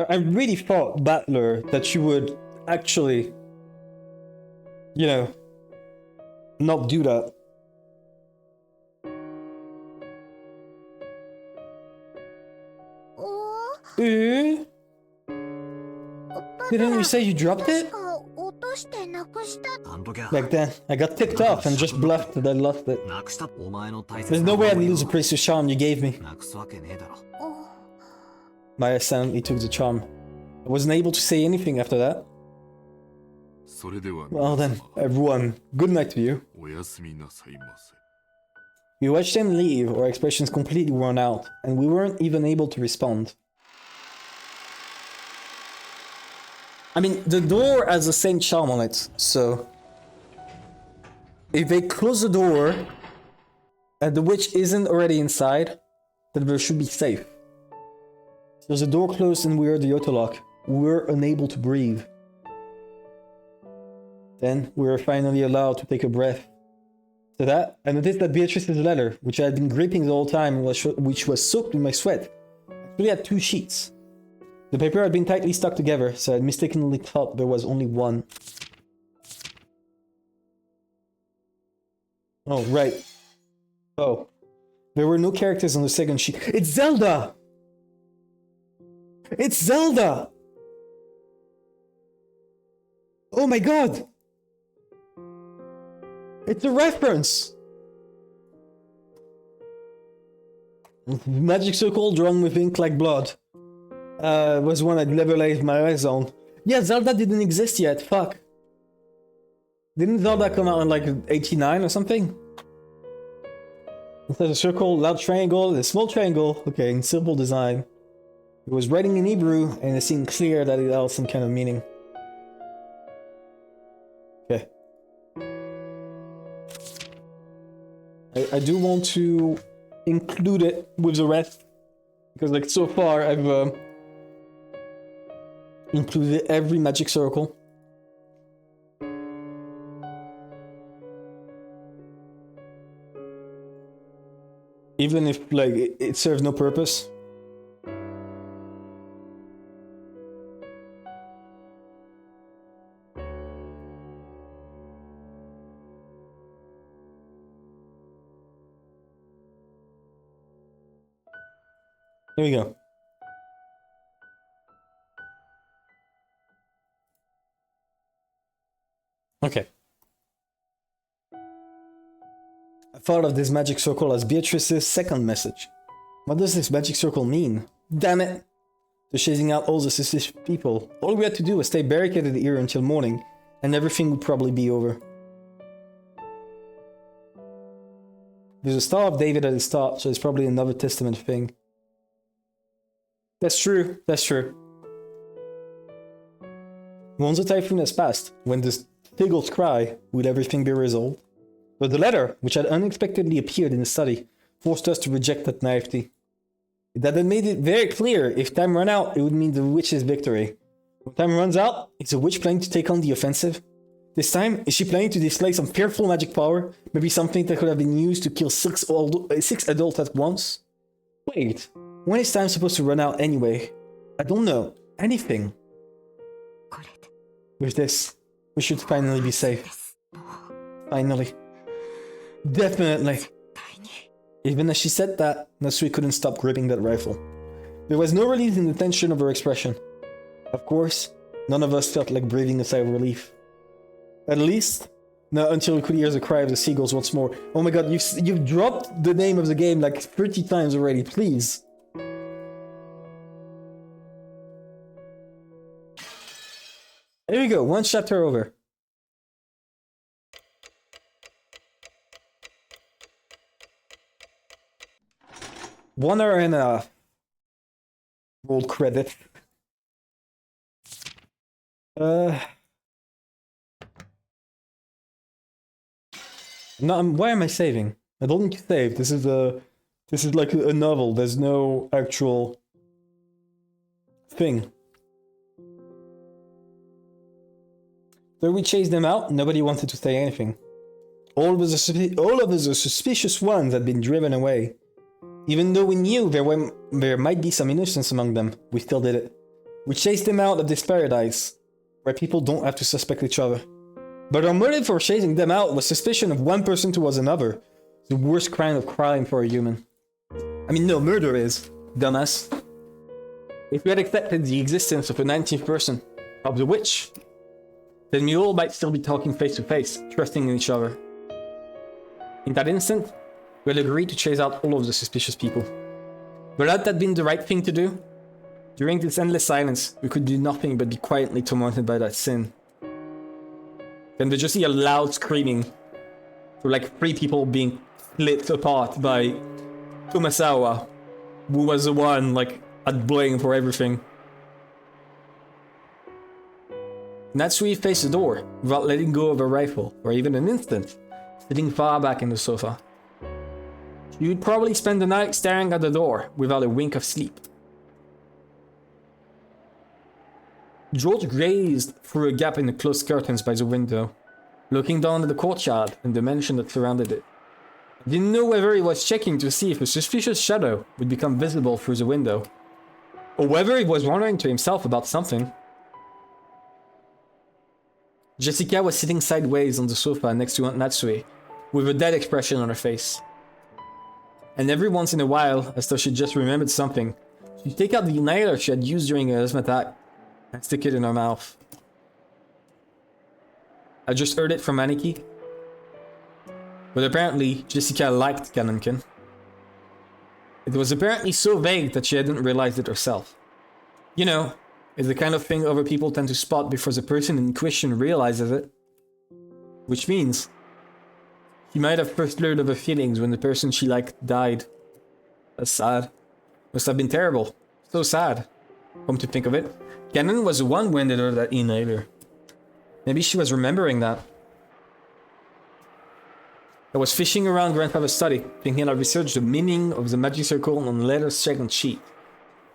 I really thought, Battler, that you would actually, you know, not do that. Eh? Didn't you say you dropped it? 落としてなくした。あん時は Back then, I got ticked off and just bluffed that I lost it. なくしたお前の大切 There's な no way I'd もの lose the precious charm you gave me. なくすわけねえだろ Maya silently took the charm. I wasn't able to say anything after that. それでは Well 皆 then, 様 everyone, good night to you. おやすみなさいませ We watched them leave, our expressions completely worn out, and we weren't even able to respond. I mean, the door has the same charm on it, so... If they close the door, and the witch isn't already inside, then we should be safe. So the door closed and we heard the autolock. We were unable to breathe. Then we were finally allowed to take a breath. To that, I noticed that Beatrice's letter, which I had been gripping the whole time, which was soaked with my sweat, actually had 2 sheets. The paper had been tightly stuck together, so I had mistakenly thought there was only one. Oh, right. Oh. There were no characters on the second sheet. It's Zelda! It's Zelda! Oh my god! It's a reference! Magic circle drawn with ink like blood. Was one I'd never laid my eyes on. Yeah, Zelda didn't exist yet, fuck. Didn't Zelda come out in like 89 or something? Instead of a circle, loud triangle, a small triangle, okay, in simple design. It was writing in Hebrew, and it seemed clear that it held some kind of meaning. Okay. I do want to include it with the rest, because like so far I've included every magic circle. Even if like it serves no purpose. Here we go. Okay. I thought of this magic circle as Beatrice's second message. What does this magic circle mean? Damn it! They're chasing out all the suspicious people. All we had to do was stay barricaded here until morning, and everything would probably be over. There's a Star of David at the start, so it's probably another Testament thing. That's true, that's true. Once the typhoon has passed, when the seagulls cry, will everything be resolved? But the letter, which had unexpectedly appeared in the study, forced us to reject that naivety. That had made it very clear, if time ran out, it would mean the witch's victory. When time runs out, is the witch planning to take on the offensive? This time, is she planning to display some fearful magic power? Maybe something that could have been used to kill six adults at once? Wait, when is time supposed to run out anyway? I don't know. Anything. With this, we should finally be safe. Finally. Definitely. Even as she said that, Natsuhi couldn't stop gripping that rifle. There was no release in the tension of her expression. Of course, none of us felt like breathing a sigh of relief. At least, not until we could hear the cry of the seagulls once more. Oh my god, you've dropped the name of the game like 30 times already, please. There we go, one chapter over. One hour and a half. Roll credit. No, why am I saving? I don't need to save. This is like a novel. There's no actual thing. So we chased them out. Nobody wanted to say anything. All of the suspicious ones had been driven away. Even though we knew there might be some innocence among them, we still did it. We chased them out of this paradise, where people don't have to suspect each other. But our motive for chasing them out was suspicion of one person towards another. The worst kind of crime for a human. I mean, no, murder is, dumbass. If we had accepted the existence of a 19th person, of the witch, then we all might still be talking face to face, trusting in each other. In that instant, we had agreed to chase out all of the suspicious people. But had that been the right thing to do? During this endless silence, we could do nothing but be quietly tormented by that sin. Then we just hear loud screaming, for like 3 people being split apart by Tomasawa, who was the one like at blame for everything. Natsuhi faced the door, without letting go of her rifle, for even an instant, sitting far back in the sofa. She would probably spend the night staring at the door, without a wink of sleep. George gazed through a gap in the closed curtains by the window, looking down at the courtyard and the mansion that surrounded it. He didn't know whether he was checking to see if a suspicious shadow would become visible through the window, or whether he was wondering to himself about something. Jessica was sitting sideways on the sofa next to Aunt Natsuhi, with a dead expression on her face. And every once in a while, as though she just remembered something, she'd take out the inhaler she had used during her asthma attack and stick it in her mouth. I just heard it from Aniki. But apparently, Jessica liked Kanankin. It was apparently so vague that she hadn't realized it herself. You know, it's the kind of thing other people tend to spot before the person in question realizes it. Which means, she might have first learned of her feelings when the person she liked died. That's sad. Must have been terrible. So sad. Come to think of it, Canon was the one who handed her that inhaler. Maybe she was remembering that. I was fishing around Grandfather's study, thinking I'd research the meaning of the magic circle on the letter's second sheet.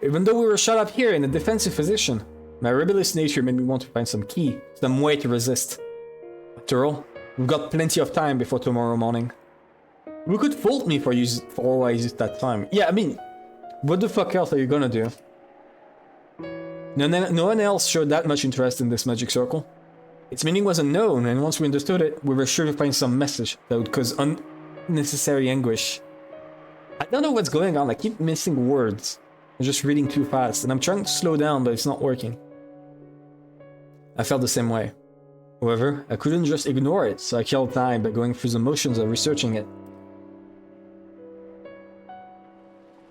Even though we were shut up here in a defensive position, my rebellious nature made me want to find some key, some way to resist. After all, we've got plenty of time before tomorrow morning. You could fault me for why I used that time. Yeah, I mean, what the fuck else are you gonna do? No one else showed that much interest in this magic circle. Its meaning was unknown, and once we understood it, we were sure to find some message that would cause unnecessary anguish. I don't know what's going on, I keep missing words. I'm just reading too fast, and I'm trying to slow down, but it's not working. I felt the same way. However, I couldn't just ignore it, so I killed time by going through the motions of researching it.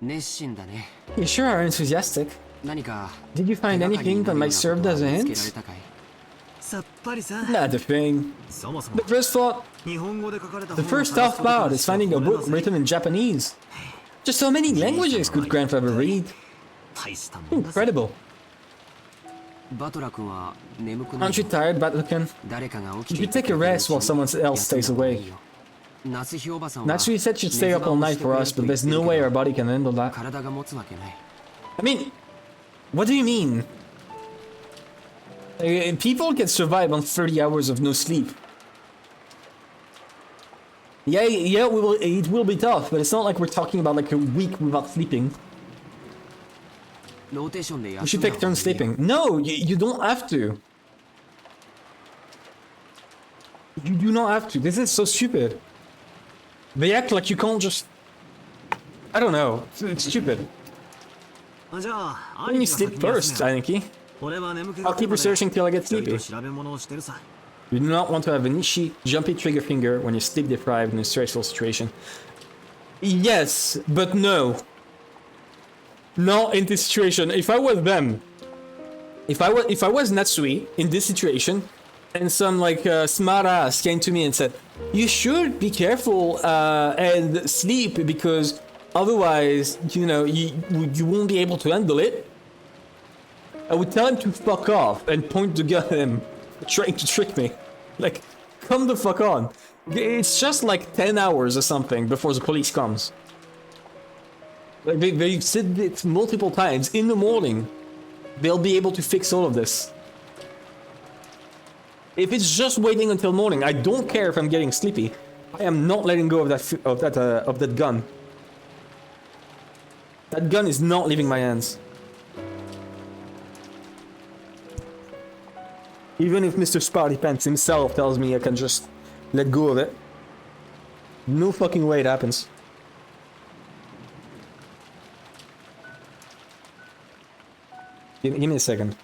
You sure are enthusiastic. Did you find anything that might serve as a hint? Not a thing. The first thought is finding a book written in Japanese. Just so many languages could Grandfather read. Incredible. Aren't you tired, Battlekin? You should take a rest while someone else stays awake. Natsuhi said she'd stay up all night for us, but there's no way our body can handle that. I mean, what do you mean? People can survive on 30 hours of no sleep. Yeah, it will be tough, but it's not like we're talking about like a week without sleeping. We should take turns sleeping. No, you don't have to. You do not have to. This is so stupid. They act like you can't just... I don't know. It's stupid. When you sleep first, Aniki. I'll keep researching till I get sleepy. You do not want to have an itchy, jumpy trigger finger when you're sleep deprived in a stressful situation. Yes, but no. Not in this situation. If I was them, if I was Natsuhi in this situation, and some like smart ass came to me and said, "You should be careful and sleep because otherwise, you know, you won't be able to handle it." I would tell him to fuck off and point the gun at him, trying to trick me. Like, come the fuck on. It's just like 10 hours or something before the police comes. Like, they said it multiple times. In the morning, they'll be able to fix all of this. If it's just waiting until morning, I don't care if I'm getting sleepy. I am not letting go of that gun. That gun is not leaving my hands. Even if Mr. Sparty Pants himself tells me I can just let go of it. No fucking way it happens. Give me a second.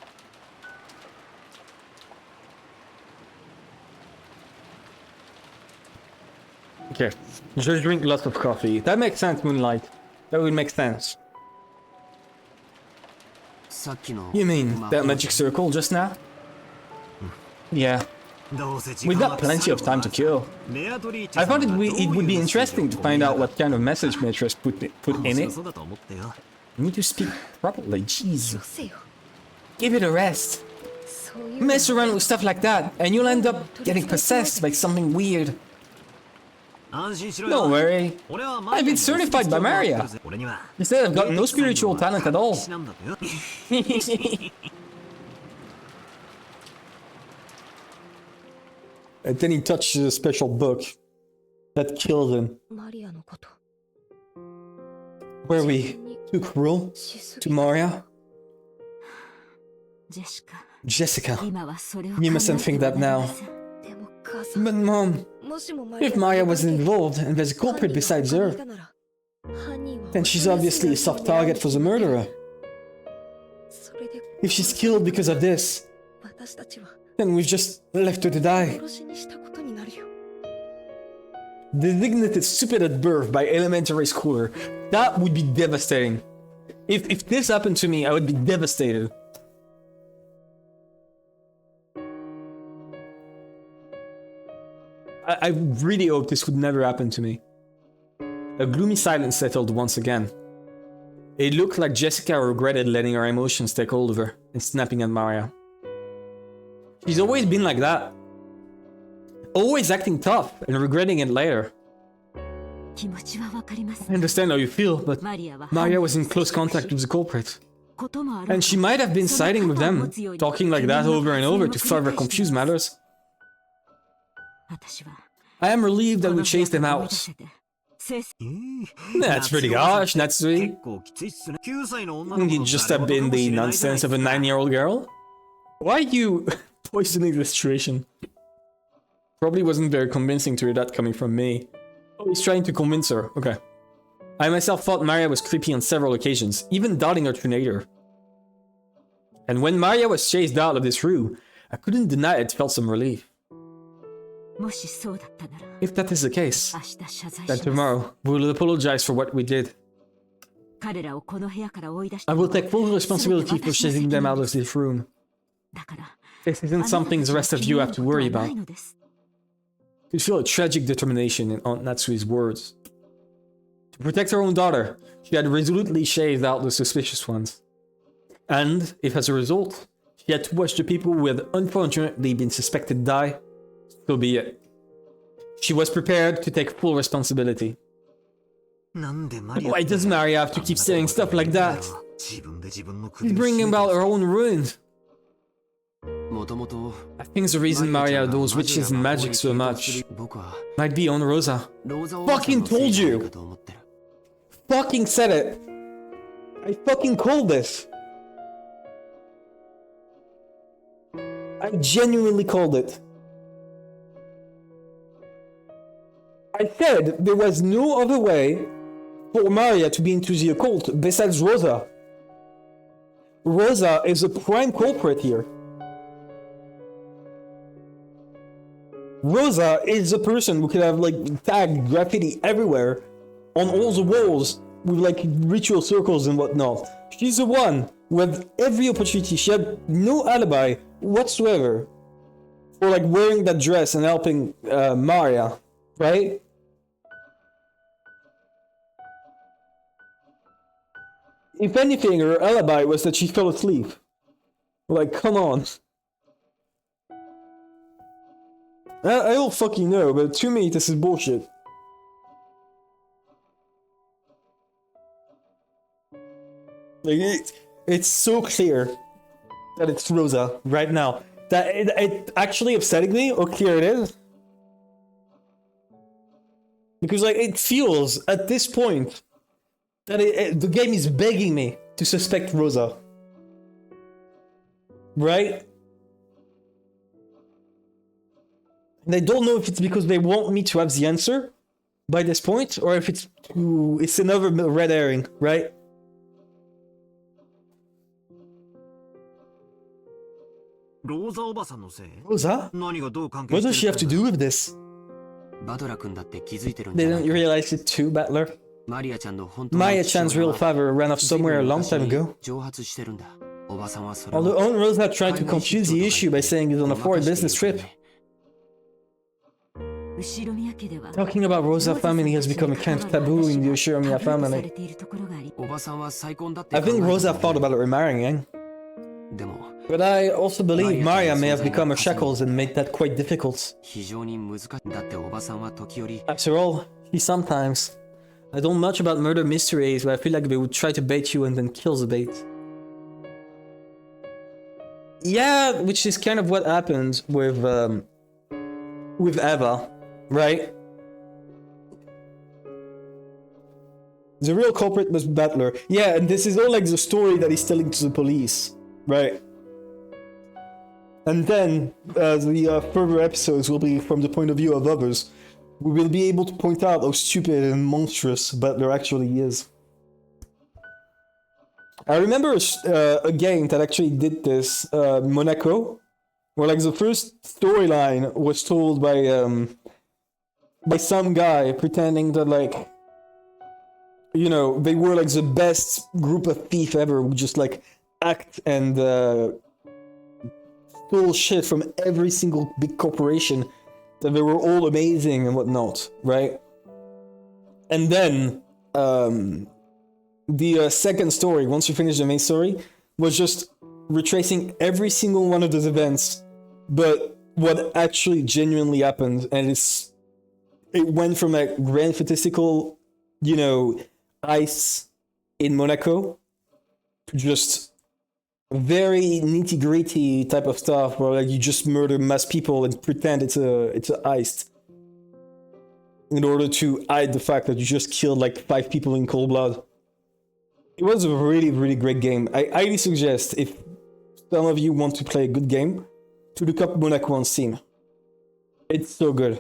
Okay, just drink lots of coffee. That makes sense, Moonlight. That would make sense. You mean that magic circle just now? Yeah. We've got plenty of time to kill. I thought it would be interesting to find out what kind of message Matrix put in it. You need to speak properly, jeez. Give it a rest. Mess around with stuff like that, and you'll end up getting possessed by something weird. Don't worry. I've been certified by Maria. Instead, I've got no spiritual talent at all. And then he touches a special book that kills him. Where we took rule to Maria. Jessica, you mustn't think that now. But Mom, if Maria was involved and there's a culprit besides her, then she's obviously a soft target for the murderer. If she's killed because of this, then we've just left her to die. Designated stupid at birth by elementary schooler. That would be devastating. If this happened to me, I would be devastated. I really hope this would never happen to me. A gloomy silence settled once again. It looked like Jessica regretted letting her emotions take hold of her and snapping at Maria. She's always been like that. Always acting tough and regretting it later. I understand how you feel, but Maria was in close contact with the culprit. And she might have been siding with them, talking like that over and over to further confuse matters. I am relieved that we chased them out. That's pretty harsh, Natsuhi. You just have been the nonsense of a 9-year-old girl? Why are you poisoning the situation? Probably wasn't very convincing to hear that coming from me. Oh, he's trying to convince her. Okay. I myself thought Maria was creepy on several occasions, even doubting her trinator. And when Maria was chased out of this room, I couldn't deny it felt some relief. If that is the case, then tomorrow we'll apologize for what we did. I will take full responsibility for chasing them out of this room. This isn't something the rest of you have to worry about. You feel a tragic determination in Aunt Natsui's words. To protect her own daughter, she had resolutely shaved out the suspicious ones. And, if as a result, she had to watch the people who had unfortunately been suspected die, so be it. She was prepared to take full responsibility. Why does Maria have to keep saying stuff like that? She's bringing about her own ruin. I think the reason Maria adores witches and magic so much might be on Rosa. Fucking told you! Fucking said it! I fucking called this! I genuinely called it. I said there was no other way for Maria to be into the occult besides Rosa. Rosa is a prime culprit here. Rosa is the person who could have like tagged graffiti everywhere on all the walls with like ritual circles and whatnot. She's the one with every opportunity. She had no alibi whatsoever for like wearing that dress and helping Maria, right? If anything, her alibi was that she fell asleep. Like, come on. I don't fucking know, but to me, this is bullshit. Like, it's so clear that it's Rosa right now. That it actually upsetting me how clear it is. Because, like, it feels, at this point, that the game is begging me to suspect Rosa. Right? And I don't know if it's because they want me to have the answer by this point, or if it's another red herring, right? Rosa おばさんのせい Rosa? 何がどう関係 What して does she have to do with this? バトラ君だって気づいてるんじゃ They ない didn't realize it too, Battler. マリアちゃんの本当の Maya-chan's real father ran off somewhere a long time ago. 蒸発してるんだおばさんはそれ Although を Owen Rosa tried to confuse the issue by saying he's on a foreign business trip. 後ろ宮家では Talking about Rosa family has become a kind of taboo in the Ushiromiya タブーとさ family. れているところがありおばさんは再婚だって I think Rosa thought about remarrying, でも but I also believe Maria may have become her shackles and made that quite difficult. 非常に難しいだっておばさんは時折 After all, she sometimes. I don't know much about murder mysteries, but I feel like they would try to bait you and then kill the bait. Yeah, which is kind of what happened with Eva, right? The real culprit was Battler. Yeah, and this is all like the story that he's telling to the police, right? And then the further episodes will be from the point of view of others. We will be able to point out how stupid and monstrous Battler actually is. I remember a game that actually did this, Monaco, where like the first storyline was told by some guy pretending that like, you know, they were like the best group of thieves ever, who just like act and stole shit from every single big corporation, that they were all amazing and whatnot, right? And then the second story, once you finish the main story, was just retracing every single one of those events, but what actually genuinely happened, and it went from a grand statistical, you know, ice in Monaco to just very nitty-gritty type of stuff where like you just murder mass people and pretend it's a heist in order to hide the fact that you just killed like 5 people in cold blood. It was a really, really great game. I highly suggest, if some of you want to play a good game, to look up Monaco on Steam. It's so good.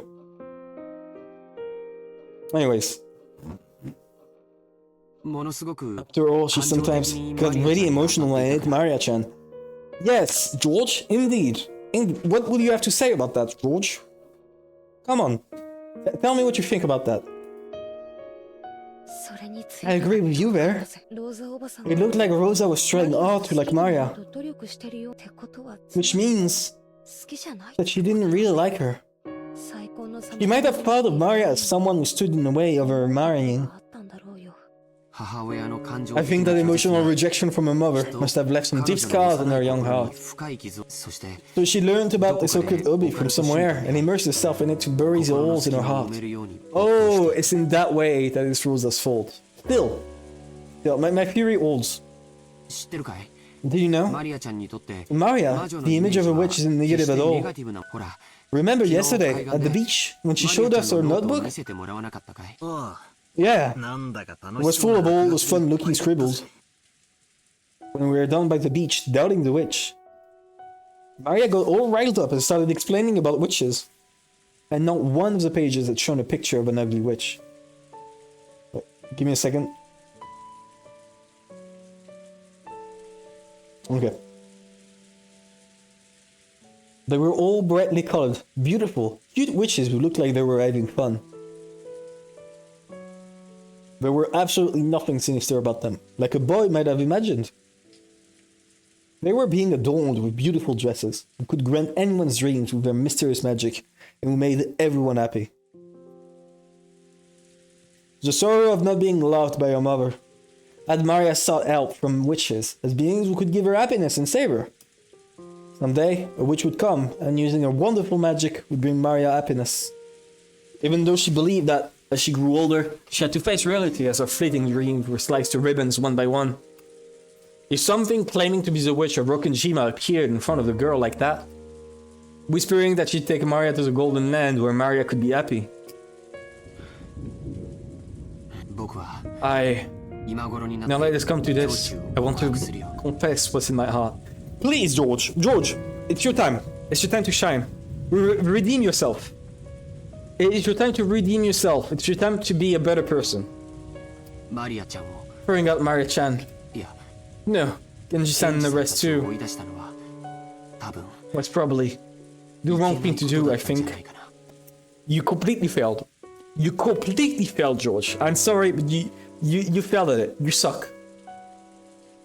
Anyways, ものすごく after all, she sometimes got really emotional when I ate Maria-chan. Yes, George, indeed. What would you have to say about that, George? Come on. Tell me what you think about that. それについて I agree with you there. ローザおばさん It looked like Rosa was trying hard to like Maria, 努力してるよってことは which means 好きじゃない that she didn't really like her. 最高の She might have thought of Maria as someone who stood in the way of her marrying. あったんだろうよ 母親の感情 I think that emotional rejection from her mother must have left some deep scars in her young heart. 深い傷そして So she learned about the so-called obi from somewhere and immersed herself in it to bury the holes in her heart. 埋めるように Oh, it's in that way that it's Rosa's fault. Still, my theory holds. 知ってるかい Did you know? マリアちゃんにとって Maria, the image of a witch isn't negative at ネ all. ガティブなほら Remember yesterday at the beach when she showed us her マリアちゃんのノートを notebook? 見せてもらわなかったかい Yeah, なんだか楽 it was full of all those fun-looking scribbles. When we were down by the beach, doubting the witch, Maria got all riled up and started explaining about witches. And not one of the pages had shown a picture of an ugly witch. Wait, give me a second. Okay. They were all brightly colored, beautiful, cute witches who looked like they were having fun. There were absolutely nothing sinister about them, like a boy might have imagined. They were being adorned with beautiful dresses, who could grant anyone's dreams with their mysterious magic, and who made everyone happy. The sorrow of not being loved by her mother had Maria sought help from witches, as beings who could give her happiness and save her. Someday, a witch would come, and using her wonderful magic would bring Maria happiness. Even though she believed that, as she grew older, she had to face reality as her fleeting dreams were sliced to ribbons one by one. If something claiming to be the witch of Rokenjima appeared in front of the girl like that, whispering that she'd take Maria to the Golden Land where Maria could be happy, 僕は I Now let us come to this. I want to confess what's in my heart. Please, George. George, it's your time. It's your time to shine. Redeem yourself. It's your time to redeem yourself. It's your time to be a better person. マリアちゃんを Throwing out Maria-chan. いや No. Genji-san and the rest 追 too. い出したのは多分 Was probably the wrong thing to do, I think. You completely failed. You completely failed, George. I'm sorry, but you failed at it. You suck.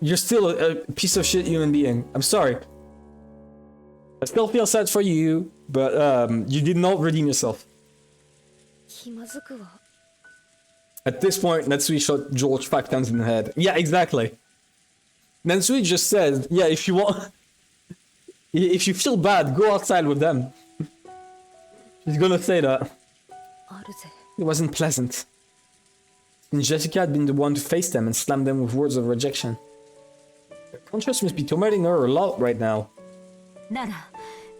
You're still a piece of shit human being. I'm sorry. I still feel sad for you, but you did not redeem yourself. 気まずくは At this point, Natsuhi shot George 5 times in the head. Yeah, exactly. Natsuhi just said, yeah, if you want... if you feel bad, go outside with them. She's gonna say that. あるぜ It wasn't pleasant. And Jessica had been the one to face them and slam them with words of rejection. Her conscience must be tormenting her a lot right now. なら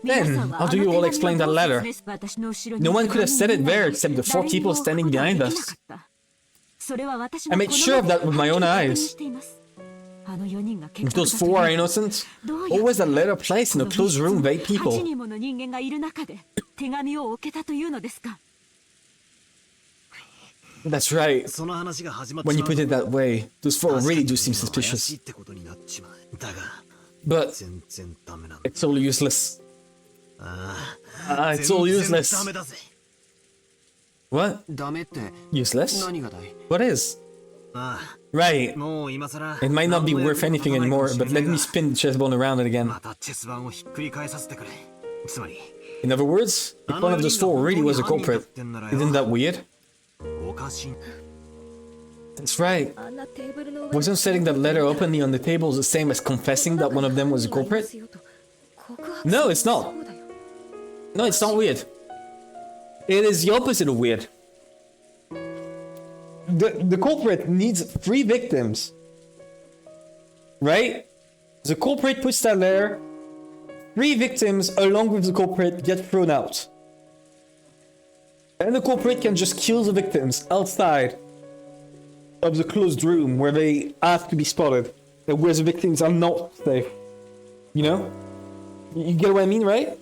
Then, how do you all explain that letter? No one could have said it there except the 4 people standing behind us. I made sure of that with my own eyes. If those 4 are innocent, what was that letter placed in a closed room with 8 people? That's right. その話が始まっ When ち you まう put it that way, those 4 really do seem 怪しい suspicious. ってことになっちまうだが But 全然ダメなんだ it's all useless. あ It's all 全然 useless. ダメだぜ What? ダメって Useless? 何がだい What is? あ Right. あもう今さら It might not be worth anything anymore, but let me spin the chessboard around it again. またチェス盤をひっくり返させてくれつまり In other words, if one of those 4 really was a culprit, isn't that weird? おかしい That's right. あんなテーブルの上 Wasn't setting that letter openly on the table the same as confessing that one of them was a culprit? No, it's not. No, it's not weird. It is the opposite of weird. The culprit needs 3 victims. Right? The culprit puts that letter. 3 victims along with the culprit get thrown out. And the culprit can just kill the victims outside of the closed room where they have to be spotted and where the victims are not safe. You know? You get what I mean, right?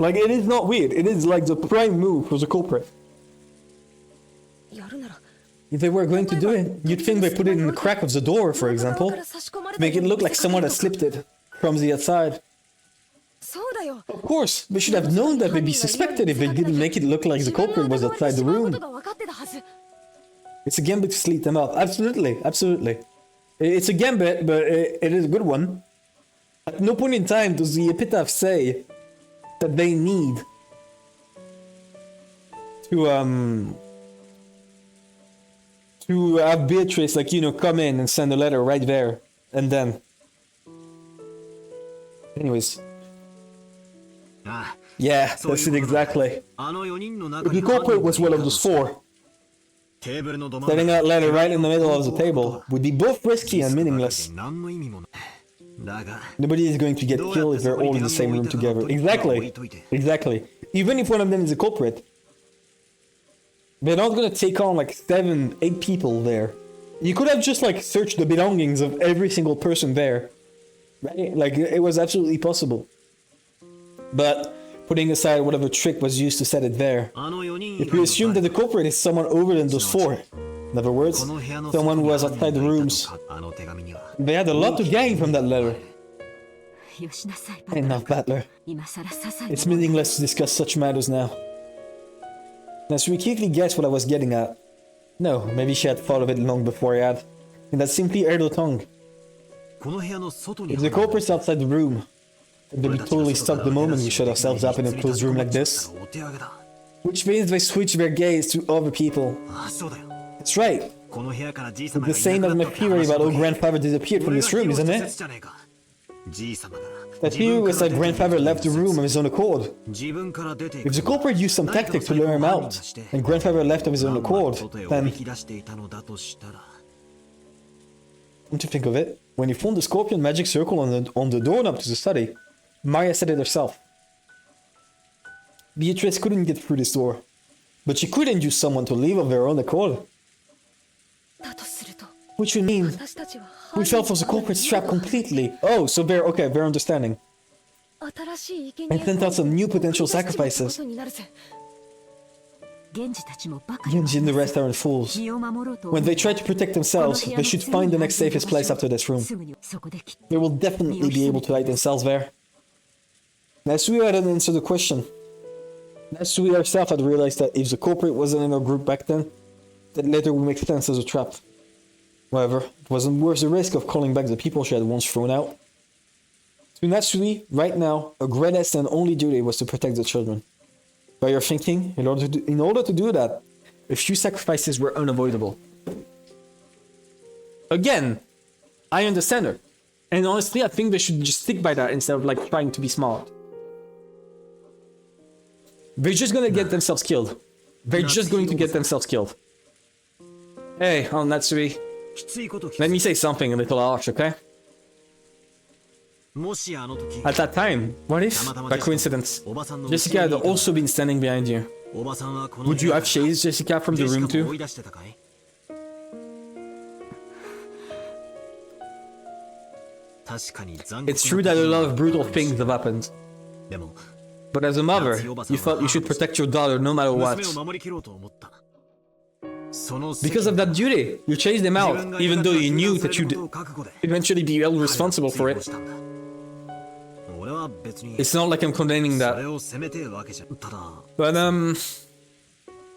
Like, it is not weird. It is like the prime move for the culprit. やるなら If they were going to do it, you'd think they put it in the crack of the door, for example. To make it look like someone had slipped it from the outside. そうだよ Of course, they should have known that they'd be suspected if they didn't make it look like the culprit was outside the room. It's a gambit to sleep them up. Absolutely, absolutely. It's a gambit, but it is a good one. At no point in time does the epitaph say that they need to have Beatrice, like, you know, come in and send a letter right there and then. Anyways. ああ Yeah, that's it exactly. あの4人の If 中 the に culprit was one of those 4, テーブルのど真ん setting 中 that letter right in the middle of the table would be both risky and meaningless. 何の意味もないだが Nobody is going to get killed if they're all in the same room together. Exactly. Exactly. Even if one of them is a culprit, they're not gonna take on like 7, 8 people there. You could have just like searched the belongings of every single person there. Right? Like, it was absolutely possible. But putting aside whatever trick was used to set it there, あの4人 if we assume that the culprit is someone over than those 4, in other words, この部屋の someone 外 who に was 犯人 outside the がいた rooms, とかあの手紙には they had a lot to gain from that letter. よしなさい Enough, Battler. 今さら些細 It's meaningless to discuss such matters now. Natsuhi quickly guessed what I was getting at. No, maybe she had thought of it long before I had. And that simply aired her tongue. この部屋の外に If the culprit's outside the room, they'd be totally stuck the moment we shut ourselves up in a closed room like this. お手上げだ Which means they switch their gaze to other people. ああそうだよ That's right. この部屋からじい It's 様が the いな same く as な my ったって theory 話 about の how 時 grandfather disappeared from 俺 this が room, 火を isn't した it? 説じゃねえかじい様が That he was that grandfather left the room of his own accord. 自分から出てい If く the culprit used some tactic to lure him out, and grandfather left of his own 何枚 accord, 外へお then, びき出していたのだとしたら come to think of it, when he formed the scorpion magic circle on the doorknob to the study, Maria said it herself. Beatrice couldn't get through this door. But she could induce someone to leave of their own accord. だとすると Which would mean 私たちは we fell for the culprit's trap completely. Oh, so they're okay, they're understanding. 新しい生 And sent out some new potential sacrifices. になるぜ 源氏たちもバカ Genji and the rest aren't fools. 身を守ろうと When they try to protect themselves, they should find the next safest place after this room. すぐにそこでき They will definitely be able to hide themselves there. Natsuhi hadn't answered the question. Natsuhi herself had realized that if the culprit wasn't in her group back then, that later would make sense as a trap. However, it wasn't worth the risk of calling back the people she had once thrown out. To Natsuhi, right now, her greatest and only duty was to protect the children. By her thinking, in order to do that, a few sacrifices were unavoidable. Again, I understand her. And honestly, I think they should just stick by that instead of like trying to be smart. They're just gonna get themselves killed. They're just going to get themselves killed. Hey, Natsuhi, きついこと聞 let me say something a little harsh, okay? もしあの時 At that time, what if, by coincidence, おばさんの Jessica had also been standing behind you? おばさんはこの Would you have chased Jessica from the ジェシ room カも追 too? い出してたかい確かに残酷 It's true that a lot of brutal things have happened. でも But as a mother, you thought you should protect your daughter no matter what. 娘を守りきろうと思ったその Because of that duty, you chased them out, even though you knew that you'd eventually be held responsible for it. 俺は別に It's not like I'm condemning そ that. れを責めてるわけじゃただ But,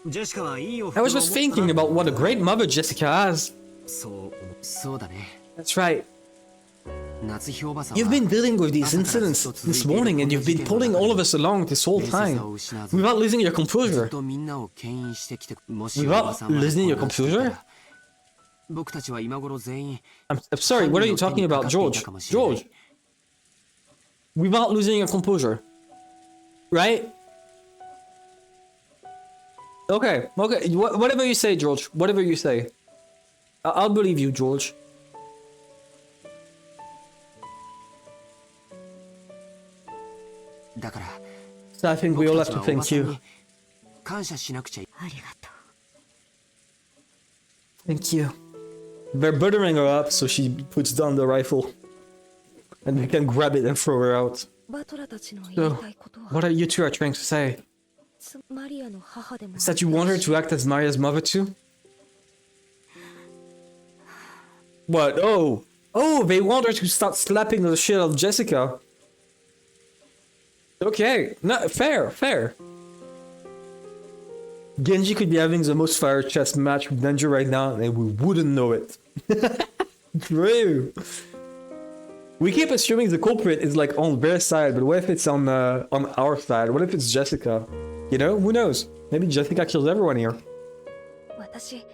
ジェシカはいいよ I was just thinking about what a great mother Jessica has. そうだね That's right. 夏日おばさん You've been dealing with these incidents this morning and you've been pulling all of us along this whole time. Without losing your composure. みんなを牽引してきてもし Without losing your composure? 僕たちは今頃全員 I'm sorry, what are you talking about, George? George? Without losing your composure. Right? Okay, whatever you say, George. Whatever you say. I'll believe you, George. So I think we all have to thank you. 感謝しなくちゃありがと Thank you. They're buttering her up so she puts down the rifle. And we can grab it and throw her out. バトラたちの言い So, たいことは what are you two are trying to say? マリアの母でも Is that you want her to act as Maria's mother too? What? Oh! Oh, they want her to start slapping the shit out of Jessica. Okay, no, fair. Genji could be having the most fire chest match with Denji right now and we wouldn't know it. True. We keep assuming the culprit is like on their side, but what if it's on our side? What if it's Jessica? You know, who knows? Maybe Jessica kills everyone here. 私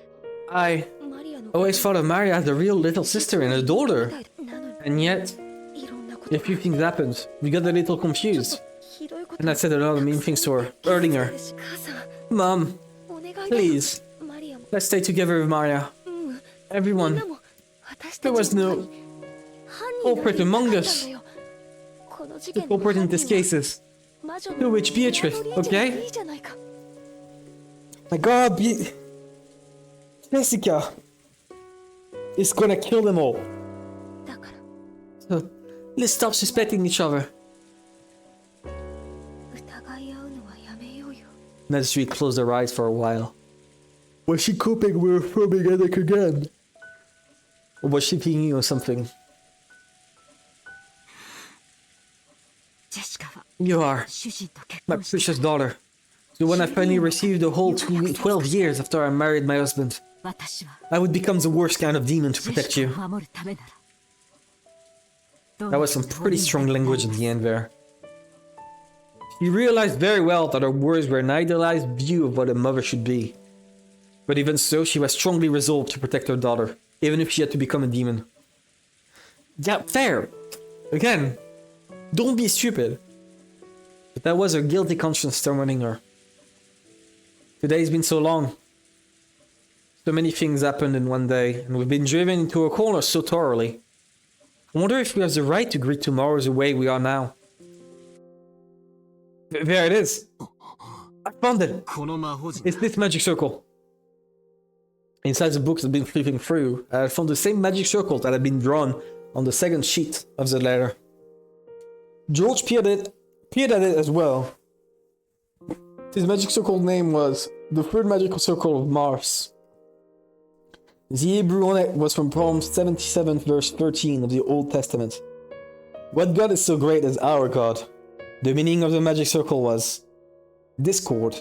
I マリアの always thought of Maria as a real little sister and a daughter. なのに And yet, いろんなこと a few things happened. We got a little confused. ひどいこと And I said a lot of mean things to her, hurting her. 母さん Mom, お願いだ please, マリアも let's stay together with Maria. うんみん Everyone, なも私 there た was ちの no 犯人が culprit いな among かった us. のよこの事 The 件の culprit in 犯 this 人 case は is 魔女 the witch Beatrice, メアドリージェ okay? でいいじゃないか My God, Jessica is gonna kill them all. だから So, let's stop suspecting each other. 疑い合うのはやめようよ Natsuhi closed her eyes for a while. Was she coping with her filming headache again? Or was she thinking of something? ジェシカは You are 主人と結 my 婚して precious daughter. The one I finally received a whole 12 years after I married my husband. 私は I would become the worst kind of demon to ジェ protect シ you. カを守るためなら That was some pretty strong language in the end there. She realized very well that her words were an idealized view of what a mother should be. But even so, she was strongly resolved to protect her daughter, even if she had to become a demon. Yeah, fair. Again, don't be stupid. But that was her guilty conscience tormenting her. Today's been so long. So many things happened in one day, and we've been driven into a corner so thoroughly. I wonder if we have the right to greet tomorrow the way we are now. There it is. I found it. この魔法陣 It's this magic circle. Inside the books I've been flipping through, I found the same magic circle that had been drawn on the second sheet of the letter. George peered at it as well. His magic circle name was the third magical circle of Mars. The Hebrew on it was from Psalm 77 verse 13 of the Old Testament. What God is so great as our God? The meaning of the magic circle was discord.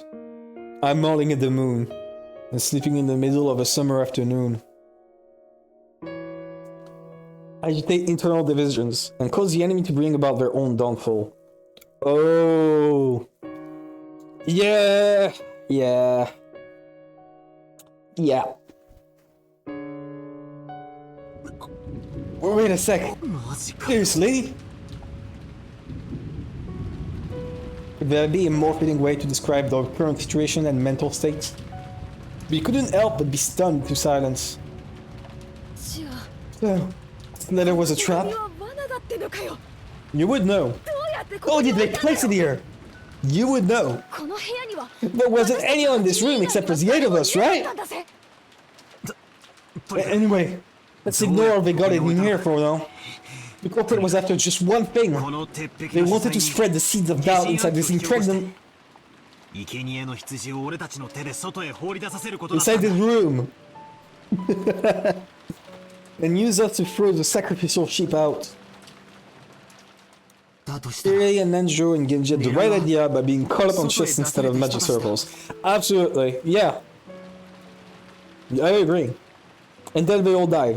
I'm mauling at the moon and sleeping in the middle of a summer afternoon. Agitate internal divisions and cause the enemy to bring about their own downfall. Oh. Yeah. Yeah. Yeah. Wait a sec. マジか Seriously? Could there be a more fitting way to describe our current situation and mental state? We couldn't help but be stunned to silence. じゃあ So, this letter was a これ trap? は罠だってのかよ You would know. どうやってこ Oh, こに did 置 they いたんだ place it よ here? You would know. この部屋には There wasn't anyone in this room except for the eight of us, right? Anyway, let's ignore how they got it in here for now. The corporate was after just one thing. この鉄壁 They の wanted to 支配 spread the seeds of doubt inside this impregnant に生贄の羊を俺たちの手で外へ放り出させることだった inside this room. And use us to throw the sacrificial sheep out. だとしたら Kiri and Nanjo and Genji had the right idea by being caught up on chests instead of magic circles. Absolutely, yeah. I agree. And then they all died.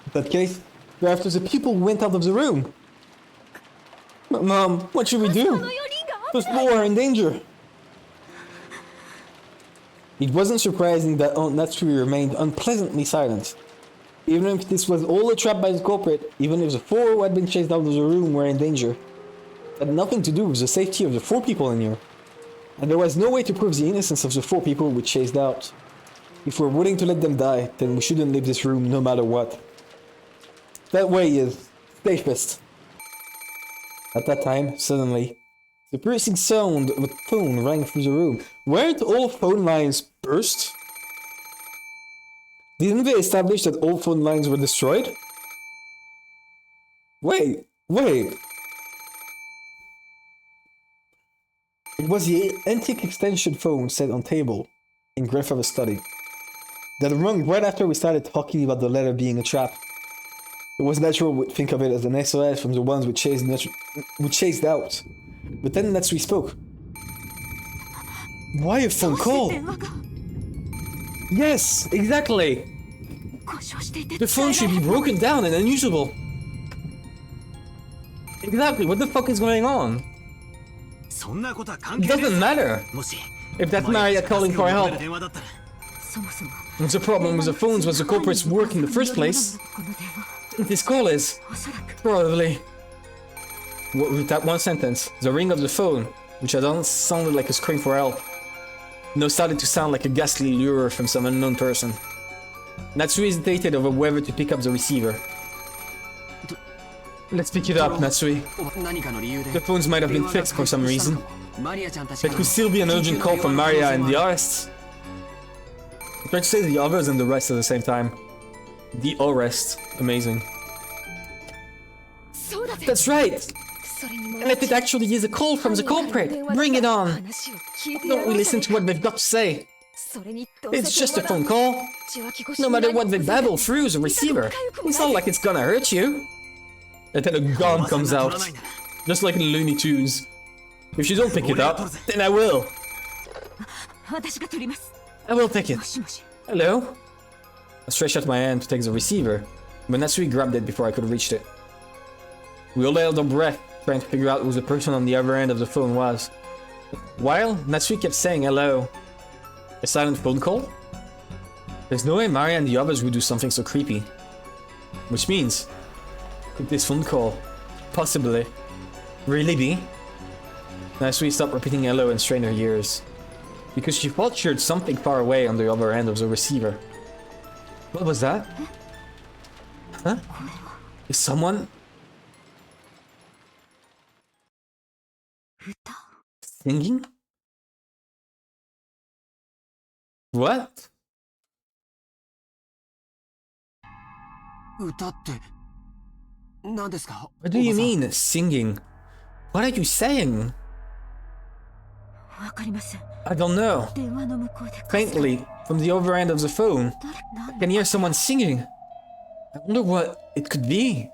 In that case, they're after the people who went out of the room. Mom, what should we こ do? の4人が Those people are in danger. It wasn't surprising that Aunt Natsuhi remained unpleasantly silent. Even if this was all a trap by the culprit, even if the four who had been chased out of the room were in danger, it had nothing to do with the safety of the four people in here. And there was no way to prove the innocence of the four people we chased out. If we're willing to let them die, then we shouldn't leave this room no matter what. That way is safest. At that time, suddenly, the piercing sound of a phone rang through the room. Weren't all phone lines burst? Didn't they establish that all phone lines were destroyed? Wait. It was the antique extension phone set on table in grandfather's study that rung right after we started talking about the letter being a trap. It was natural to think of it as an SOS from the ones we chased out. But then Natsuhi spoke. Why a phone call? 電話が Yes, exactly. 故障していて The phone should be broken down and unusable. Exactly, what the fuck is going on? そんなことは関 It 係ない doesn't matter もし if that's Maria calling for 助けを求め help. る電話だったらそもそも The problem with the phones was the culprit's work in the first place. この電話 This call is, おそらく probably, with that one sentence, the ring of the phone, which had once sounded like a scream for help, now started to sound like a ghastly lure from some unknown person. Natsuhi hesitated over whether to pick up the receiver. Let's pick it up, Natsuhi. 何かの理由で The phones might have been fixed for some reason. マリアちゃんたち There から could still be an urgent call from Maria and the arrests. I tried to say the others and the rest at the same time. The arrest. Amazing. そうだぜ That's right! それにも And if it actually is a call from the culprit, bring it on! 話を聞いてやろ Don't う we じゃ listen ね to what they've got to say? それにどうせ It's just a 電話 phone だ call. 受話器越し No に matter 何 what か they 触れて babble through the 痛くも receiver, 痒くも it's ない not like it's gonna hurt you. And then a gun comes out, just like in Looney Tunes. If you don't pick it up, then I will. 私が取ります I will take it. もしもし Hello? I stretched out my hand to take the receiver, but Natsui grabbed it before I could reach it. We all held our breath, trying to figure out who the person on the other end of the phone was. While Natsui kept saying hello. A silent phone call? There's no way Maria and the others would do something so creepy. Which means, could this phone call possibly really be? Natsui stopped repeating hello and strained her ears, because she thought she heard something far away on the other end of the receiver. What was that? Huh? Is someone 歌 singing? What? 歌って何ですか？ What do you mean, singing? What are you saying? わかりません。 I don't know. 電話の向こうで Faintly, from the other end of the phone, なん I can hear someone singing. I wonder what it could be.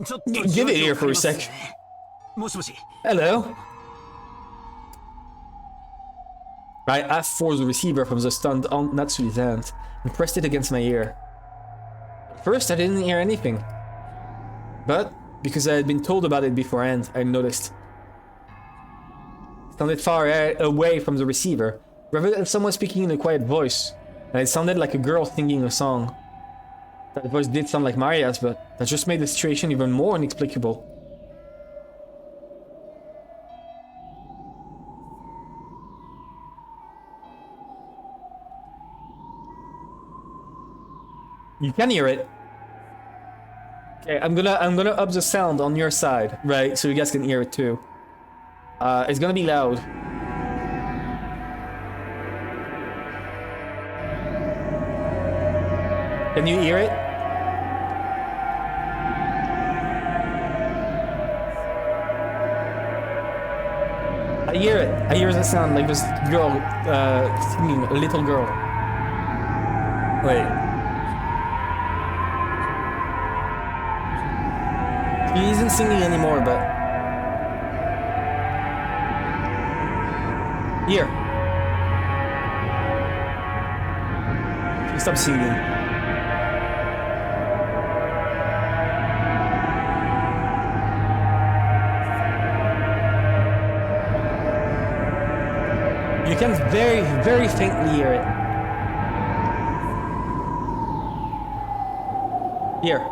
ちょっと Give it here for a sec. もしもし。 Hello? I forced the receiver from the stunned Natsuhi's hand and pressed it against my ear. At first, I didn't hear anything. But, because I had been told about it beforehand, I noticed. It sounded far away from the receiver, rather than someone speaking in a quiet voice, and it sounded like a girl singing a song. That voice did sound like Maria's, but that just made the situation even more inexplicable. You can hear it. Okay, I'm gonna up the sound on your side, right? So you guys can hear it too. It's gonna be loud. Can you hear it? I hear it. I hear the sound like this girl singing, a little girl. Wait. He isn't singing anymore, but... Here. Stop singing. You can very, very faintly hear it. Here.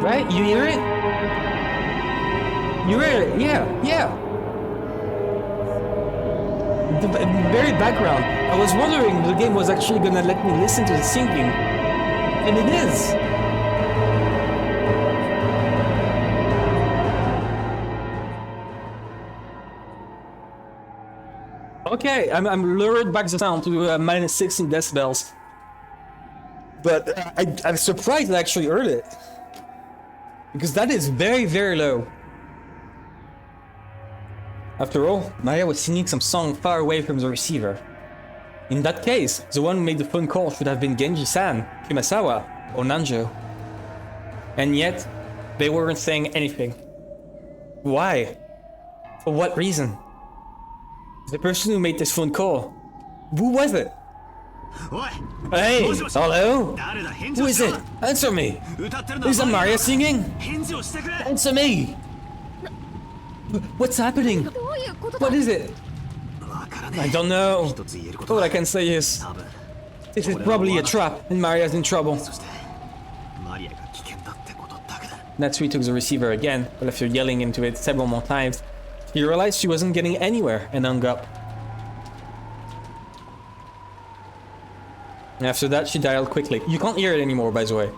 Right? You hear it? You hear it? Yeah, yeah. The very background. I was wondering if the game was actually gonna let me listen to the singing. And it is. Okay, I'm lured back the sound to minus 16 decibels. But I'm surprised I actually heard it. Because that is very, very low. After all, Maya was singing some song far away from the receiver. In that case, the one who made the phone call should have been Genji-san, Kumasawa, or Nanjo. And yet, they weren't saying anything. Why? For what reason? The person who made this phone call, who was it? Hey, hello? Who is it? Answer me! Is that Maria singing? Answer me! What's happening? What is it? I don't know. All I can say is, this is probably a trap and Maria's in trouble. Natsuhi took the receiver again, but after yelling into it several more times, he realized she wasn't getting anywhere and hung up. After that, she dialed quickly. You can't hear it anymore, by the way.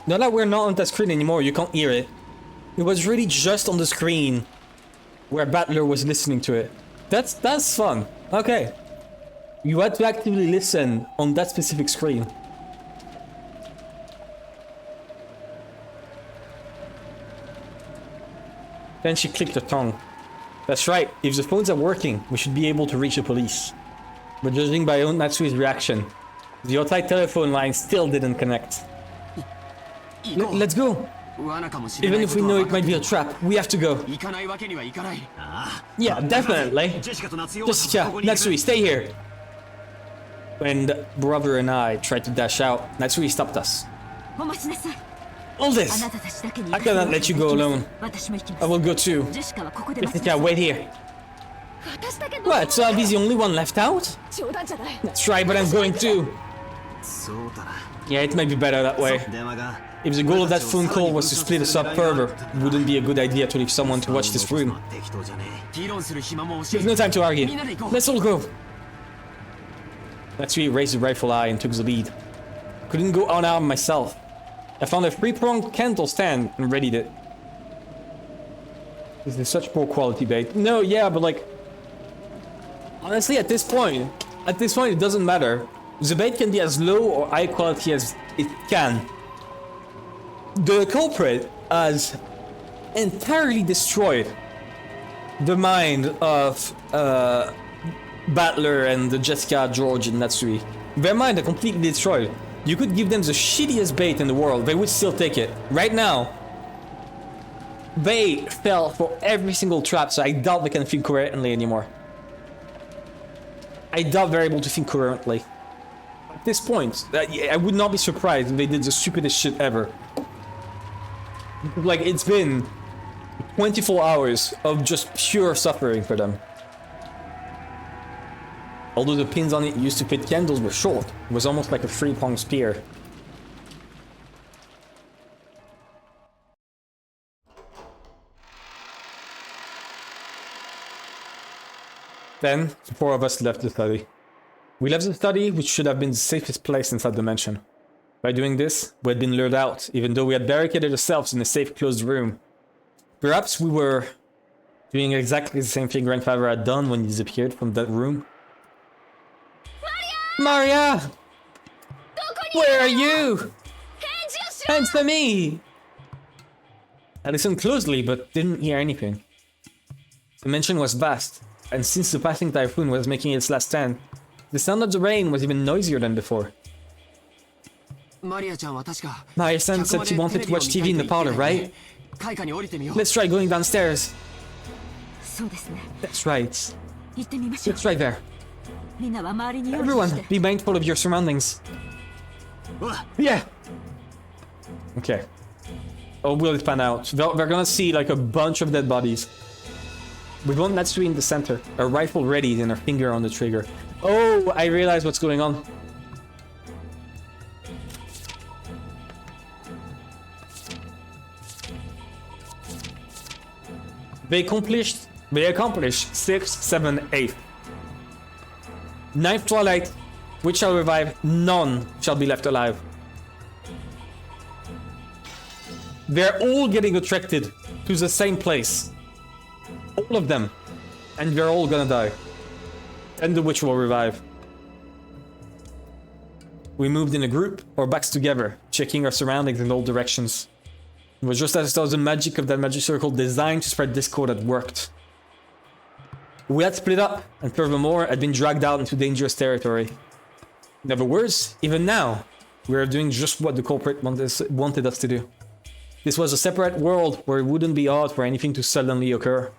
Now that we're not on the screen anymore, you can't hear it. It was really just on the screen where Battler was listening to it. That's fun. Okay. You had to actively listen on that specific screen. Then she clicked her tongue. That's right, if the phones are working, we should be able to reach the police. But judging by Natsuhi's reaction, the outside telephone line still didn't connect. Let's go! Even if we know it might be a trap, we have to go. Yeah, definitely. Jessica, Natsuhi, stay here. When brother and I tried to dash out, Natsuhi stopped us. Hold this! I cannot let you go alone. I will go too. Jessica, wait here. What, so I'll be the only one left out? That's right, but I'm going too. Yeah, it might be better that way. If the goal of that phone call was to split us up further, it wouldn't be a good idea to leave someone to watch this room. There's no time to argue. Let's all go. Natsuhi raised the rifle eye and took the lead. Couldn't go unarmed myself. I found a 3-pronged candle stand and readied it. This is such poor quality bait. No, yeah, but like... honestly, at this point, it doesn't matter. The bait can be as low or high quality as it can. The culprit has entirely destroyed the mind of Battler and Jessica, George, and Natsuhi. Their mind are completely destroyed. You could give them the shittiest bait in the world, they would still take it. Right now, they fell for every single trap, so I doubt they can think coherently anymore. I doubt they're able to think coherently. At this point, I would not be surprised if they did the stupidest shit ever. Like, it's been 24 hours of just pure suffering for them. Although the pins on it used to fit candles were short, it was almost like a 3-pronged spear. Then, the 4 of us left the study. We left the study, which should have been the safest place in that dimension. By doing this, we had been lured out, even though we had barricaded ourselves in a safe, closed room. Perhaps we were doing exactly the same thing Grandfather had done when he disappeared from that room. Maria! Where are you? Answer me! I listened closely, but didn't hear anything. The dimension was vast, and since the passing typhoon was making its last stand, the sound of the rain was even noisier than before. Maria-san said she wanted to watch TV in the parlor, right? Let's try going downstairs. That's right. It's right there. Everyone, be mindful of your surroundings. Yeah. Okay. Oh, will it pan out? We're gonna see like a bunch of dead bodies. We want Natsuhi in the center, a rifle ready and her finger on the trigger. Oh, I realize what's going on. They accomplished 6, 7, 8. 9th Twilight, which shall revive, none shall be left alive. They're all getting attracted to the same place. All of them. And they're all gonna die. And the witch will revive. We moved in a group, our backs together, checking our surroundings in all directions. It was just as though the magic of that magic circle designed to spread discord had worked. We had split up, and furthermore, had been dragged out into dangerous territory. In other words, even now, we are doing just what the culprit wanted us to do. This was a separate world where it wouldn't be odd for anything to suddenly occur.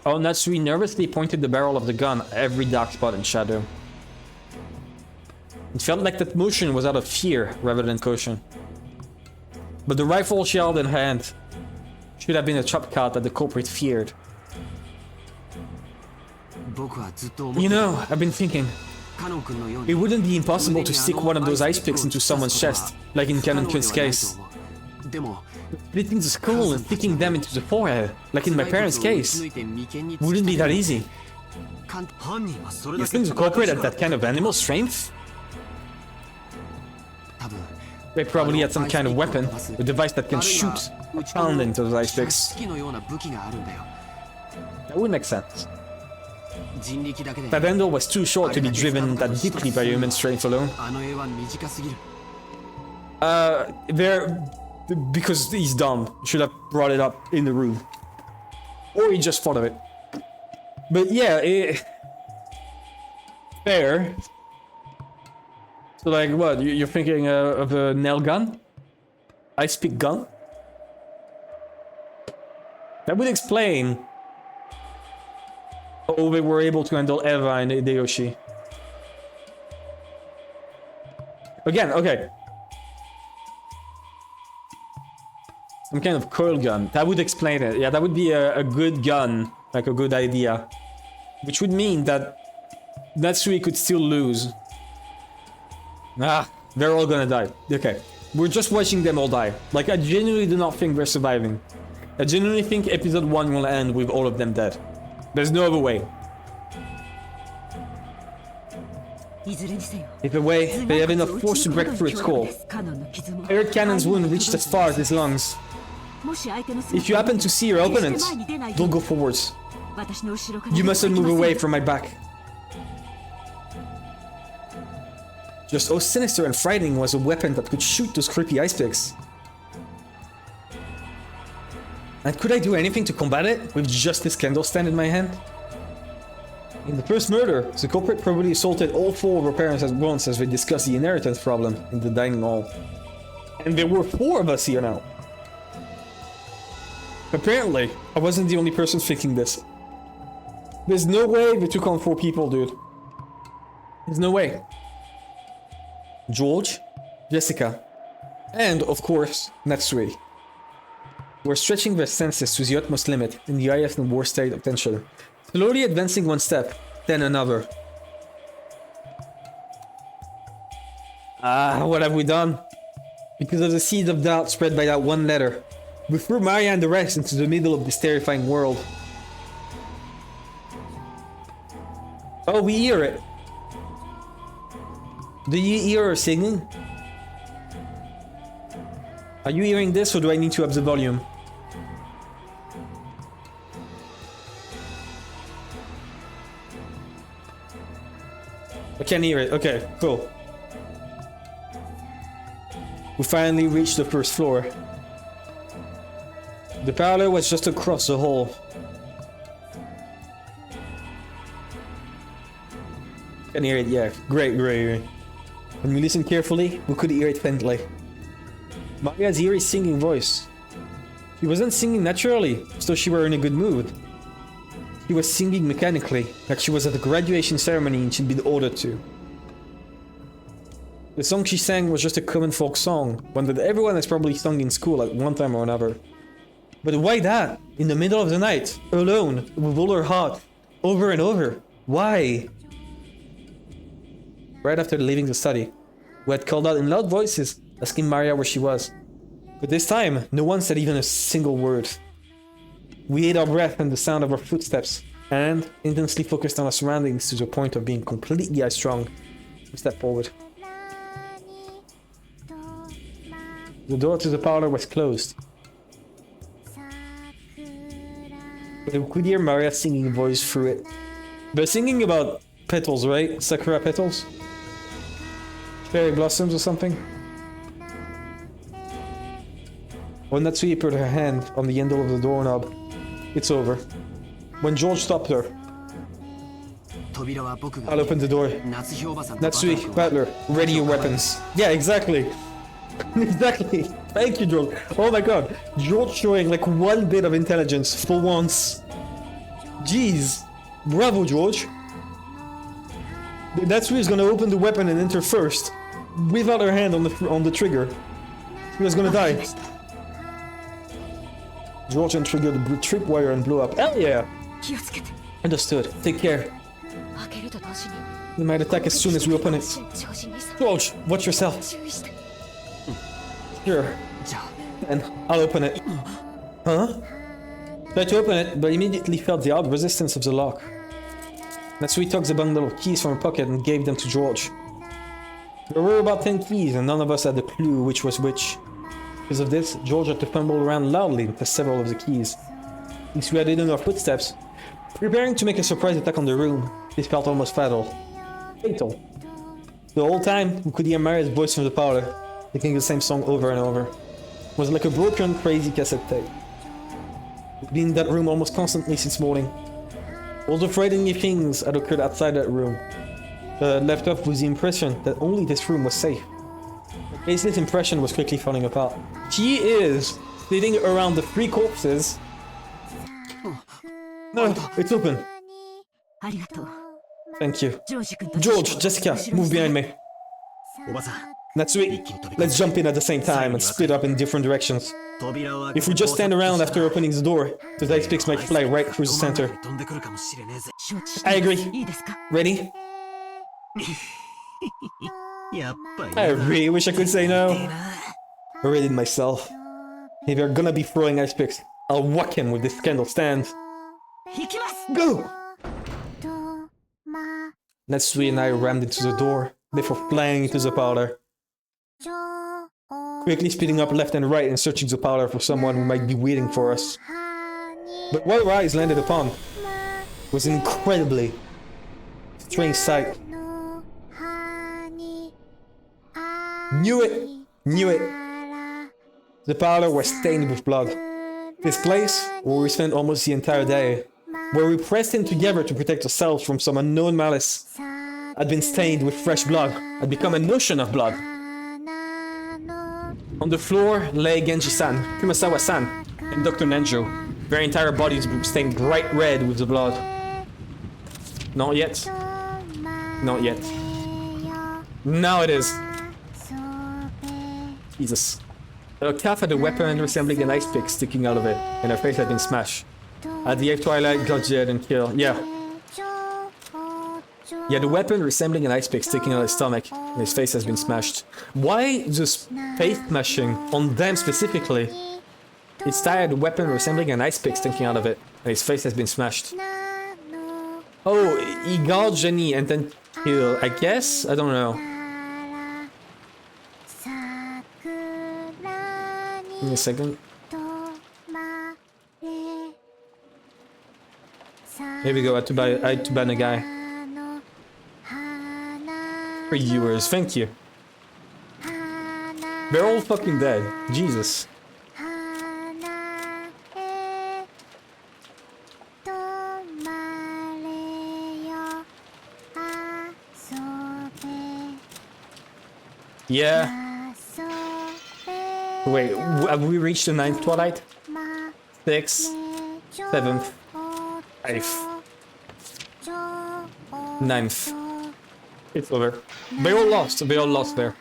Oh, Natsuhi nervously pointed the barrel of the gun at every dark spot and shadow. It felt like that motion was out of fear rather than caution. But the rifle she held in her hand should have been a trap card that the culprit feared. You know, I've been thinking, it wouldn't be impossible to stick one of those ice picks into someone's chest, like in Canon-kun's case. Splitting the skull and sticking them into the forehead, like in my parents' case, wouldn't be that easy. You think the culprit had that kind of animal strength? They probably had some kind of weapon, a device that can shoot or pound into those ice picks. That would make sense. That handle was too short to be driven that deeply by human strength alone. Because he's dumb. Should have brought it up in the room. Or he just thought of it. But yeah, fair. So like what, you're thinking of a nail gun? Ice pick gun? That would explain how they were able to handle Eva and Hideyoshi. Again, okay. Some kind of coil gun. That would explain it. Yeah, that would be a good gun. Like a good idea. Which would mean that Natsuhi could still lose. Ah, they're all gonna die. Okay. We're just watching them all die. Like, I genuinely do not think they're surviving. I genuinely think episode 1 will end with all of them dead. There's no other way. Either way, they have enough force to break through its core. Air cannon's wound reached as far as his lungs. If you happen to see your opponent, don't go forwards. You mustn't move away from my back. Just how sinister and frightening was a weapon that could shoot those creepy ice picks. And could I do anything to combat it with just this candle stand in my hand? In the first murder, the culprit probably assaulted all 4 of her parents at once as they discussed the inheritance problem in the dining hall. And there were 4 of us here now. Apparently, I wasn't the only person thinking this. There's no way they took on 4 people, dude. There's no way. George, Jessica, and, of course, Natsuhi were stretching their senses to the utmost limit in the highest and worst state of tension, slowly advancing one step, then another. What have we done? Because of the seeds of doubt spread by that one letter, we threw Maria and the rest into the middle of this terrifying world. Oh, we hear it. Do you hear her singing? Are you hearing this, or do I need to up the volume? I can't hear it. Okay, cool. We finally reached the first floor. The parlor was just across the hall. Can hear it, yeah. Great. When we listened carefully, we could hear it faintly. Maria's eerie singing voice. She wasn't singing naturally, as though she were in a good mood. She was singing mechanically, like she was at a graduation ceremony and she'd been ordered to. The song she sang was just a common folk song, one that everyone has probably sung in school at one time or another. But why that? In the middle of the night, alone, with all her heart, over and over? Why? Right after leaving the study, we had called out in loud voices, asking Maria where she was. But this time, no one said even a single word. We ate our breath and the sound of our footsteps, and, intensely focused on our surroundings to the point of being completely eye-strung, we stepped forward. The door to the parlor was closed. But we could hear Maria's singing voice through it. They're singing about petals, right? Sakura petals? Cherry blossoms or something? When Natsuhi put her hand on the handle of the doorknob, it's over. When George stopped her, I'll open the door. Natsuhi, Butler, ready your weapons. Yeah, exactly. Exactly. Thank you, George. Oh my god. George showing like one bit of intelligence for once. Jeez. Bravo, George. Natsuhi is gonna open the weapon and enter first, without her hand on the trigger. She was gonna die. George triggered the tripwire and blew up. Hell yeah! Understood. Take care. They might attack as soon as we open it. George, watch yourself. Sure. And I'll open it. Huh? Tried to open it, but immediately felt the odd resistance of the lock. Natsuhi took the bundle of keys from her pocket and gave them to George. There were about 10 keys, and none of us had a clue which was which. Because of this, George had to fumble around loudly to test several of the keys. Since we had hidden our footsteps, preparing to make a surprise attack on the room, this felt almost fatal. Fatal. The whole time, we could hear Maria's voice from the parlor, singing the same song over and over. It was like a broken, crazy cassette tape. We'd been in that room almost constantly since morning. All the frightening things had occurred outside that room. Left off with the impression that only this room was safe. Paisley's impression was quickly falling apart. She is sitting around the 3 corpses. No, it's open. Thank you. George, Jessica, move behind me. Natsuhi, let's jump in at the same time and split up in different directions. If we just stand around after opening the door, the ice picks might fly right through the center. I agree. Ready? I really wish I could say no. I read it myself. If you're gonna be throwing ice picks, I'll whack him with this candle stand. Go! Natsuhi and I rammed into the door, before flying into the parlor, quickly speeding up left and right and searching the parlor for someone who might be waiting for us. But what our eyes landed upon was an incredibly strange sight. Knew it! Knew it! The parlor was stained with blood. This place, where we spent almost the entire day, where we pressed in together to protect ourselves from some unknown malice, had been stained with fresh blood, had become an ocean of blood. On the floor lay Genji-san, Kumasawa-san, and Dr. Nenjo. Their entire bodies were stained bright red with the blood. Not yet. Not yet. Now it is. Jesus. A calf had a weapon resembling an ice pick sticking out of it, and her face had been smashed. At the Twilight, got dead and killed. Yeah, the weapon resembling an ice pick sticking out of his stomach, and his face has been smashed. Why this face smashing on them specifically? It's tired, a weapon resembling an ice pick sticking out of it, and his face has been smashed. Oh, he got Jenny and then killed. I guess? I don't know. Give me a second. Here we go, I had to ban a guy. 3 viewers, thank you. They're all fucking dead. Jesus. Yeah. Wait, have we reached the 9th Twilight? 6th, 7th, 8th, 9th. It's over. They all lost there.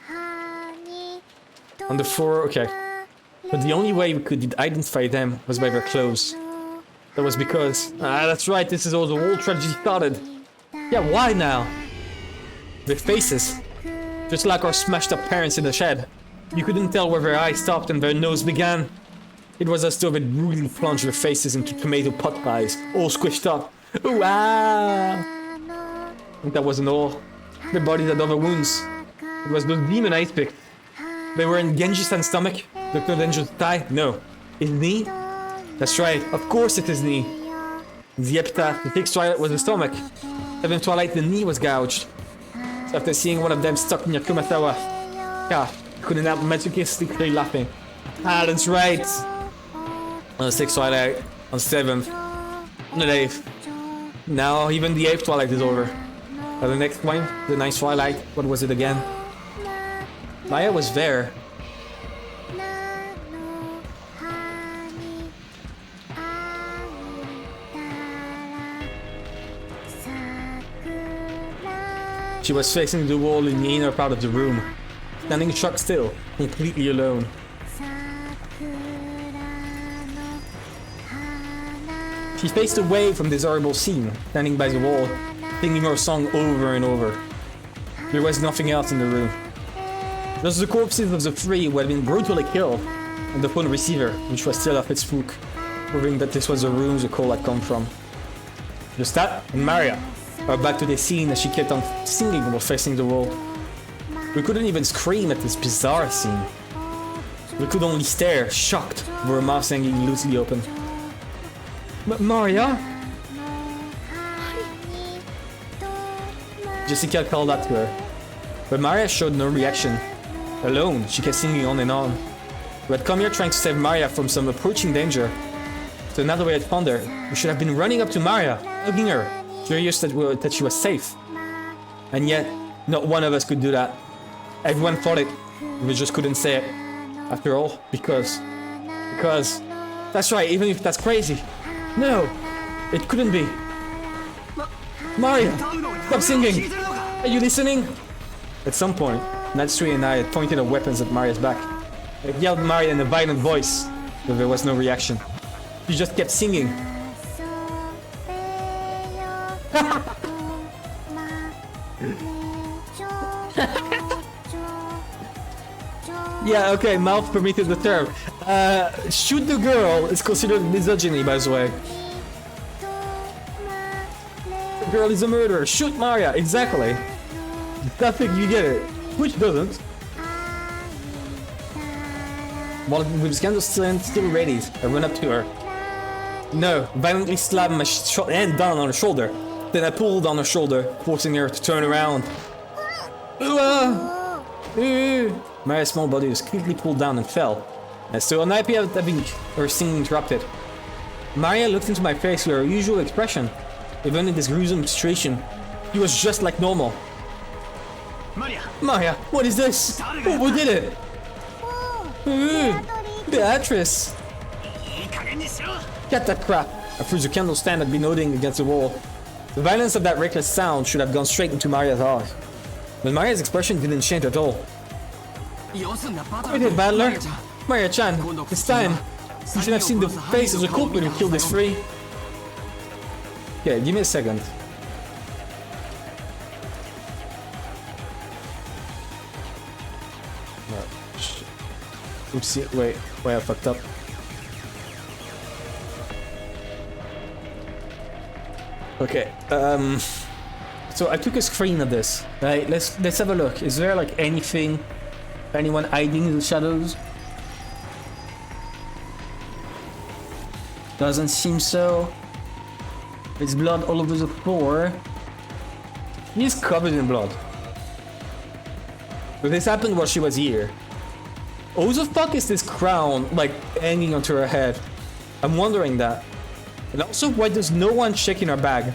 On the floor, okay. But the only way we could identify them was by their clothes. That was because... that's right, this is how the whole tragedy started. Yeah, why now? Their faces. Just like our smashed up parents in the shed. You couldn't tell where their eyes stopped and their nose began. It was as though they'd really plunged their faces into tomato pot pies, all squished up. Ooh, ah! And that wasn't all. Their bodies had other wounds. It was those demon ice picks. They were in Genji-san's stomach. Dr. Denjo's thigh? No. His knee? That's right, of course it's his knee. The epitaph, the 6th Twilight was the stomach. 7th Twilight, the knee was gouged. So after seeing one of them stuck near Kumasawa, couldn't help masochistically laughing. Ah, that's right. On the 6th Twilight, on 7th, on the 8th. Now even the 8th Twilight is over. The next one, the 9th Twilight, what was it again? Maya was there. She was facing the wall in the inner part of the room, standing shock still, completely alone. She faced away from this horrible scene, standing by the wall, singing her song over and over. There was nothing else in the room. Just the corpses of the 3 who had been brutally killed, and the phone receiver, which was still off its hook, proving that this was the room the call had come from. Just that, and Maria are back to the scene as she kept on singing while facing the wall. We couldn't even scream at this bizarre scene. We could only stare, shocked, with her mouth hanging loosely open. Maria? Jessica called out to her, but Maria showed no reaction. Alone, she kept singing on and on. We had come here trying to save Maria from some approaching danger. So now that we had found her, we should have been running up to Maria, hugging her, curious that she was safe. And yet, not one of us could do that. Everyone thought it, we just couldn't say it. After all, because... That's right, even if that's crazy. No, it couldn't be. Maria, stop singing! Are you listening? At some point, Natsuhi and I had pointed our weapons at Maria's back. I yelled Maria in a violent voice, but there was no reaction. She just kept singing. Yeah, okay, mouth permitted the term. Shoot the girl is considered misogyny, by the way. girl is a murderer. Shoot Maria. Exactly. I think you get it. Which doesn't. While with his candle still ready, I run up to her. No, violently slammed my hand down on her shoulder. Then I pulled on her shoulder, forcing her to turn around. Maria's small body was quickly pulled down and fell. And so unhappy at having her singing interrupted. Maria looked into my face with her usual expression. Even in this gruesome situation, she was just like normal. Maria, what is this? Who did it? Beatrice! Get that crap! I threw the candle stand had been nodding against the wall. The violence of that reckless sound should have gone straight into Maria's heart. But Maria's expression didn't change at all. Quit it, Battler! Maria-chan, this time, you should have seen the face of the culprit who killed this free. Okay, give me a second. Oopsie, wait, I fucked up. Okay, so I took a screen of this. Right, let's have a look. Is there like anyone hiding in the shadows? Doesn't seem so. There's blood all over the floor. He's covered in blood. But this happened while she was here. Who the fuck is this crown, like, hanging onto her head? I'm wondering that. And also, why does no one check in her bag?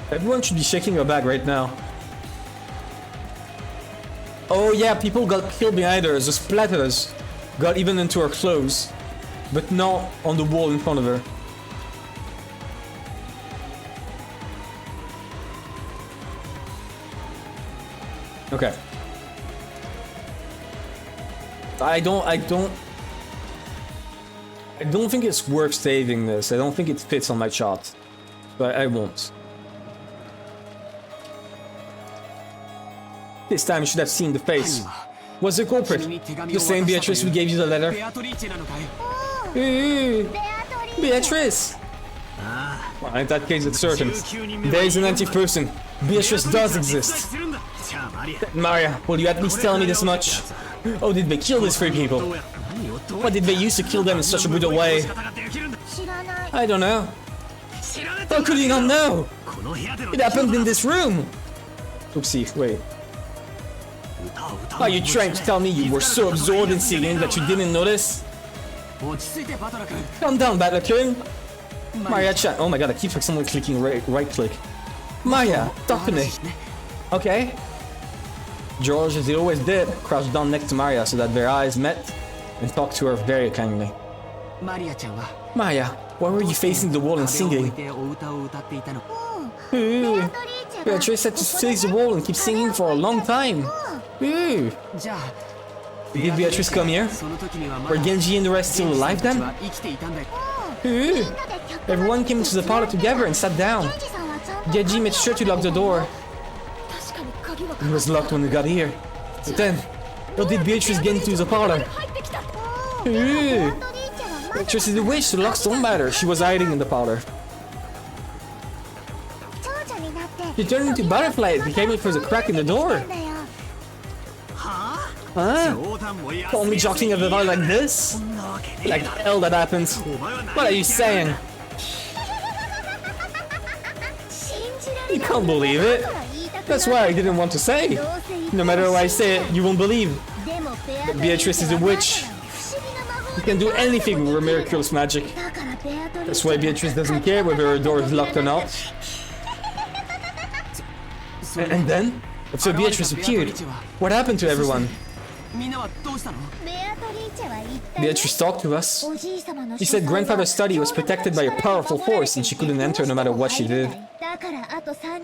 Everyone should be checking her bag right now. Oh yeah, people got killed behind her. The splatters got even into her clothes. But not on the wall in front of her. Okay. I don't think it's worth saving this. I don't think it fits on my chart. But I won't. This time you should have seen the face. What's the culprit? The same Beatrice who gave you the letter? Beatrice! Well, in that case it's certain. There is an anti-person. Beatrice does exist. Maria, will you at least tell me this much? Oh, did they kill these three people? Why did they use to kill them in such a brutal way? I don't know. How could you not know? It happened in this room! Oopsie, wait. Are you trying to tell me you were so absorbed in singing that you didn't notice? Calm down, Battler-kun. Maria-chan. Oh my god, I keep someone clicking right click. Maya, talk to me. Okay. George, as he always did, crouched down next to Maria so that their eyes met and talked to her very kindly. Maya, why were you facing the wall and singing? Beatrice had to face the wall and keep singing for a long time. Did Beatrice come here? Were Genji and the rest still alive then? Everyone came into the parlor together and sat down. Genji made sure to lock the door. It was locked when we got here. But then, how did Beatrice get into the parlor? Beatrice is a witch, the locks don't matter. She was hiding in the parlor. She turned into butterfly and became it for the crack in the door. Huh? Only joking at the door like this? Like hell that happens. What are you saying? You can't believe it. That's why I didn't want to say. No matter how I say it, you won't believe. But Beatrice is a witch. You can do anything with her miraculous magic. That's why Beatrice doesn't care whether her door is locked or not. And then, after Beatrice appeared, what happened to everyone? Beatrice talked to us. She said grandfather's study was protected by a powerful force and she couldn't enter no matter what she did.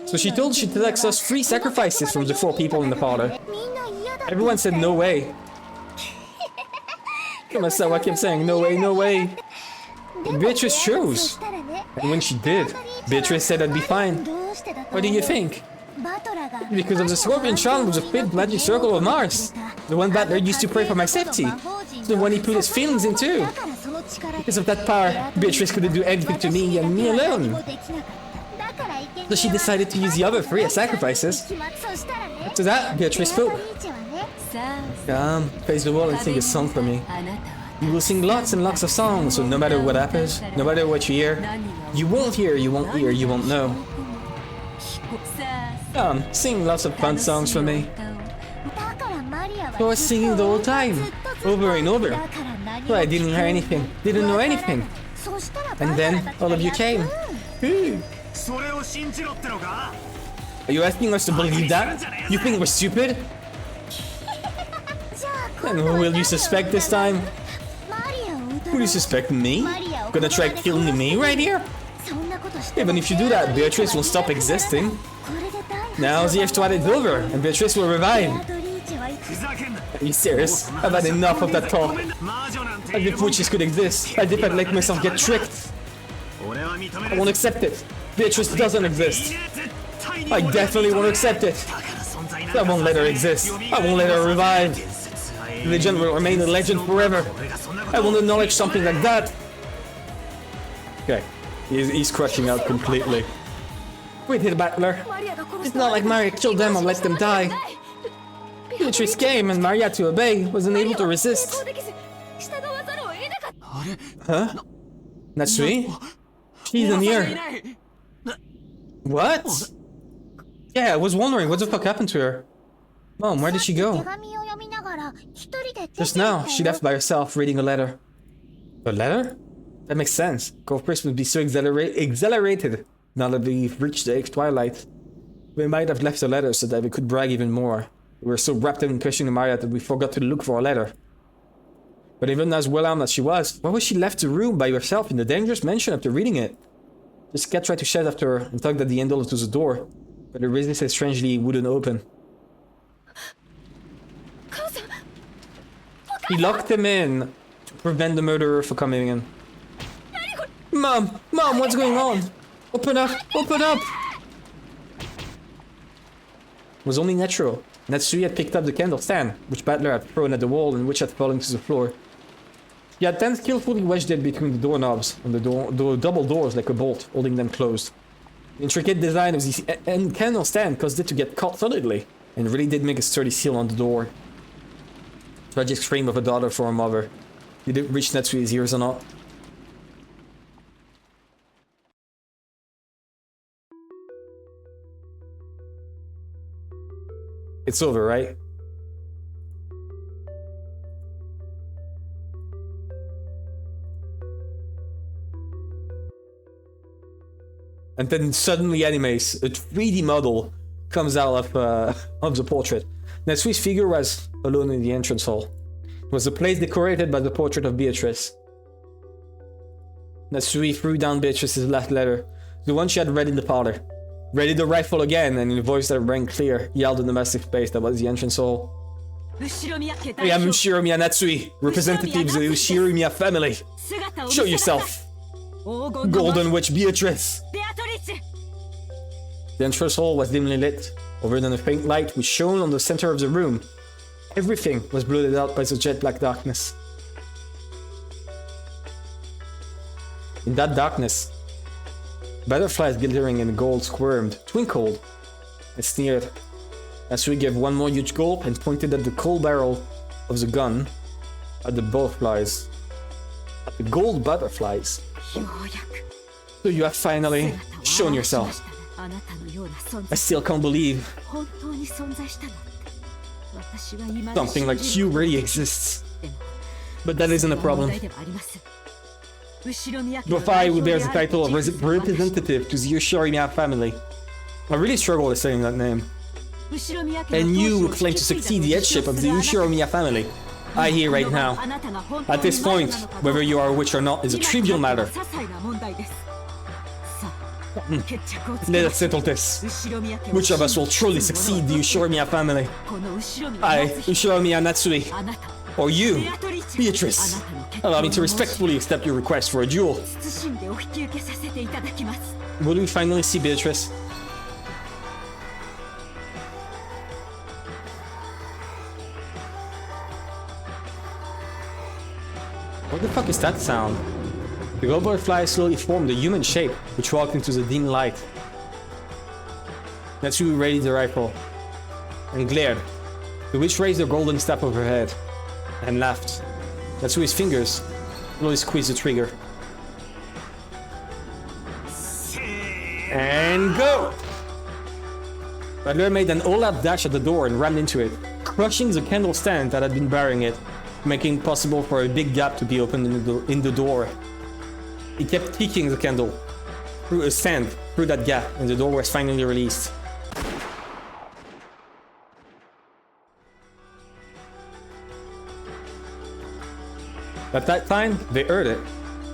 So she told she'd collect us 3 sacrifices from the 4 people in the parlor. Everyone said no way. I kept saying no way, no way. But Beatrice chose. And when she did, Beatrice said I'd be fine. What do you think? Because of the Scorpion Child was a 5th magic circle of Mars. The one Battler used to pray for my safety. The one he put his feelings into. Because of that power, Beatrice couldn't do anything to me and me alone. So she decided to use the other three as sacrifices. 期末をしたらね After that, Beatrice ベア spoke. トリーチェはね さ Come, face the wall and sing a song for me. ああなたは You will sing lots and lots of songs, so no matter what happens, no matter what you hear, you won't hear, you won't hear, you won't know. さ Come, sing lots of あ fun songs for me. だからマリアは So I was singing the whole time, over and over. だから何 So I didn't hear anything, didn't know anything. そしたら And then all of you came. Are それを信じろってのか you asking us to believe that? You think we're stupid? じゃあ And who will you suspect this time? マリアを疑 Who do you う suspect? Me? Gonna try killing me right here? そんなことして Even if you do that, Beatrice will stop existing. これで大 Now the F2 is over, and Beatrice will ベ revive. アトリーチェはいつ ふざけんな Are you serious? I've had enough of that talk. 魔女なんて As if witches could exist. As if I'd let myself get tricked. 俺は認め I る won't accept it. Beatrice doesn't いい exist. ね絶対に I 俺は definitely 認め won't る accept it. だから存在なん I か won't let her exist. I won't let her revive. 伝説は永 The 遠 legend will remain a legend forever. 俺がそんなこ I と won't acknowledge something like that. Okay. He's crushing out completely. Wait here, Battler. マリアが殺 It's した not like Maria killed them or let them die. Beatrice came and Maria to obey wasn't able to resist. できず従わざるを得なかった Huh? Natsuhi? She's in here. What? Yeah, I was wondering what the fuck happened to her. Mom, where did she 手 go? 紙を読みながら一人で出て Just 行った now, よ she left by herself reading a letter. A letter? That makes sense. Corpus would be so exhilarated now that we've reached the age twilight. We might have left a letter so that we could brag even more. We were so wrapped up in questioning Maria that we forgot to look for a letter. But even as well armed as she was, why was she left the room by herself in the dangerous mansion after reading it? This cat tried to shout after her and tugged at the handle to the door, but the resistance strangely wouldn't open. 母さん He locked him in to prevent the murderer from coming in. Mom! Mom, what's going on? Open up! Open up! It was only natural. Natsuhi had picked up the candle stand, which Battler had thrown at the wall and which had fallen to the floor. He had then skillfully wedged it between the doorknobs and the double doors like a bolt, holding them closed. The intricate design of the candle stand caused it to get caught solidly, and really did make a sturdy seal on the door. Tragic scream of a daughter for a mother. Did it reach Natsuhi's ears or not? It's over, right? And then suddenly animates a 3D model comes out of the portrait. Natsuhi's figure was alone in the entrance hall. It was a place decorated by the portrait of Beatrice. Natsuhi threw down Beatrice's last letter, the one she had read in the parlor. Ready the rifle again, and in a voice that rang clear, yelled in the massive space that was the entrance hall. 後ろ宮家 I am Ushiromiya Natsui, representatives of the Ushiromiya family. 姿を見 Show せなさい yourself, 黄金の Golden Witch Beatrice. ベアトリッチ The entrance hall was dimly lit. Over than a faint light which shone on the center of the room. Everything was blotted out by the jet black darkness. In that darkness, butterflies glittering in gold squirmed, twinkled, and sneered. Natsuhi gave one more huge gulp and pointed at the cold barrel of the gun at the butterflies. At the gold butterflies. ようやく So you have finally 姿を shown 現しま yourself. したねあなたのような存 I 在 still can't believe 本当に存在したなんて私は今 something like you really exists. でも But that isn't a 問 problem. 題ではありません後ろ宮家の Bofai who 代 bears 表 the であ title る of 人物は私 representative to the Ushiromiya family. I really struggle with saying that name. 後ろ宮家の And you 当 who 主を claim 引 to き継いだ succeed the と headship of 主 the 張するあなた Ushiromiya family. I hear right now. あなたが本当に At this 魔女 point, なのかどうか whether you are a witch or not is a 今 trivial たった matter. 些細な問題ですさあ決着をつけ Let ま us しょう settle this. 後ろ宮家を Which of us will 信 truly じる succeed the 者は Ushiromiya family? この後ろ宮 I, 夏日 Ushiromiya Natsui, あなた or you, ベアトリッチェ Beatrice. あなたの結婚 Allow me to を申し respectfully accept your request for a duel. 謹んでお引き受けさせていただきます Will we finally see Beatrice? What the fuck is that sound? The gold butterfly slowly formed a human shape, which walked into the dim light. Natsuhi raised the rifle and glared. The witch raised her golden staff over her head and laughed. Natsuhi's fingers slowly squeezed the trigger. And go! Butler made an all-out dash at the door and ran into it, crushing the candle stand that had been barring it, making it possible for a big gap to be opened in the door. He kept kicking the candle through a stand through that gap, and the door was finally released. At that time, they heard it.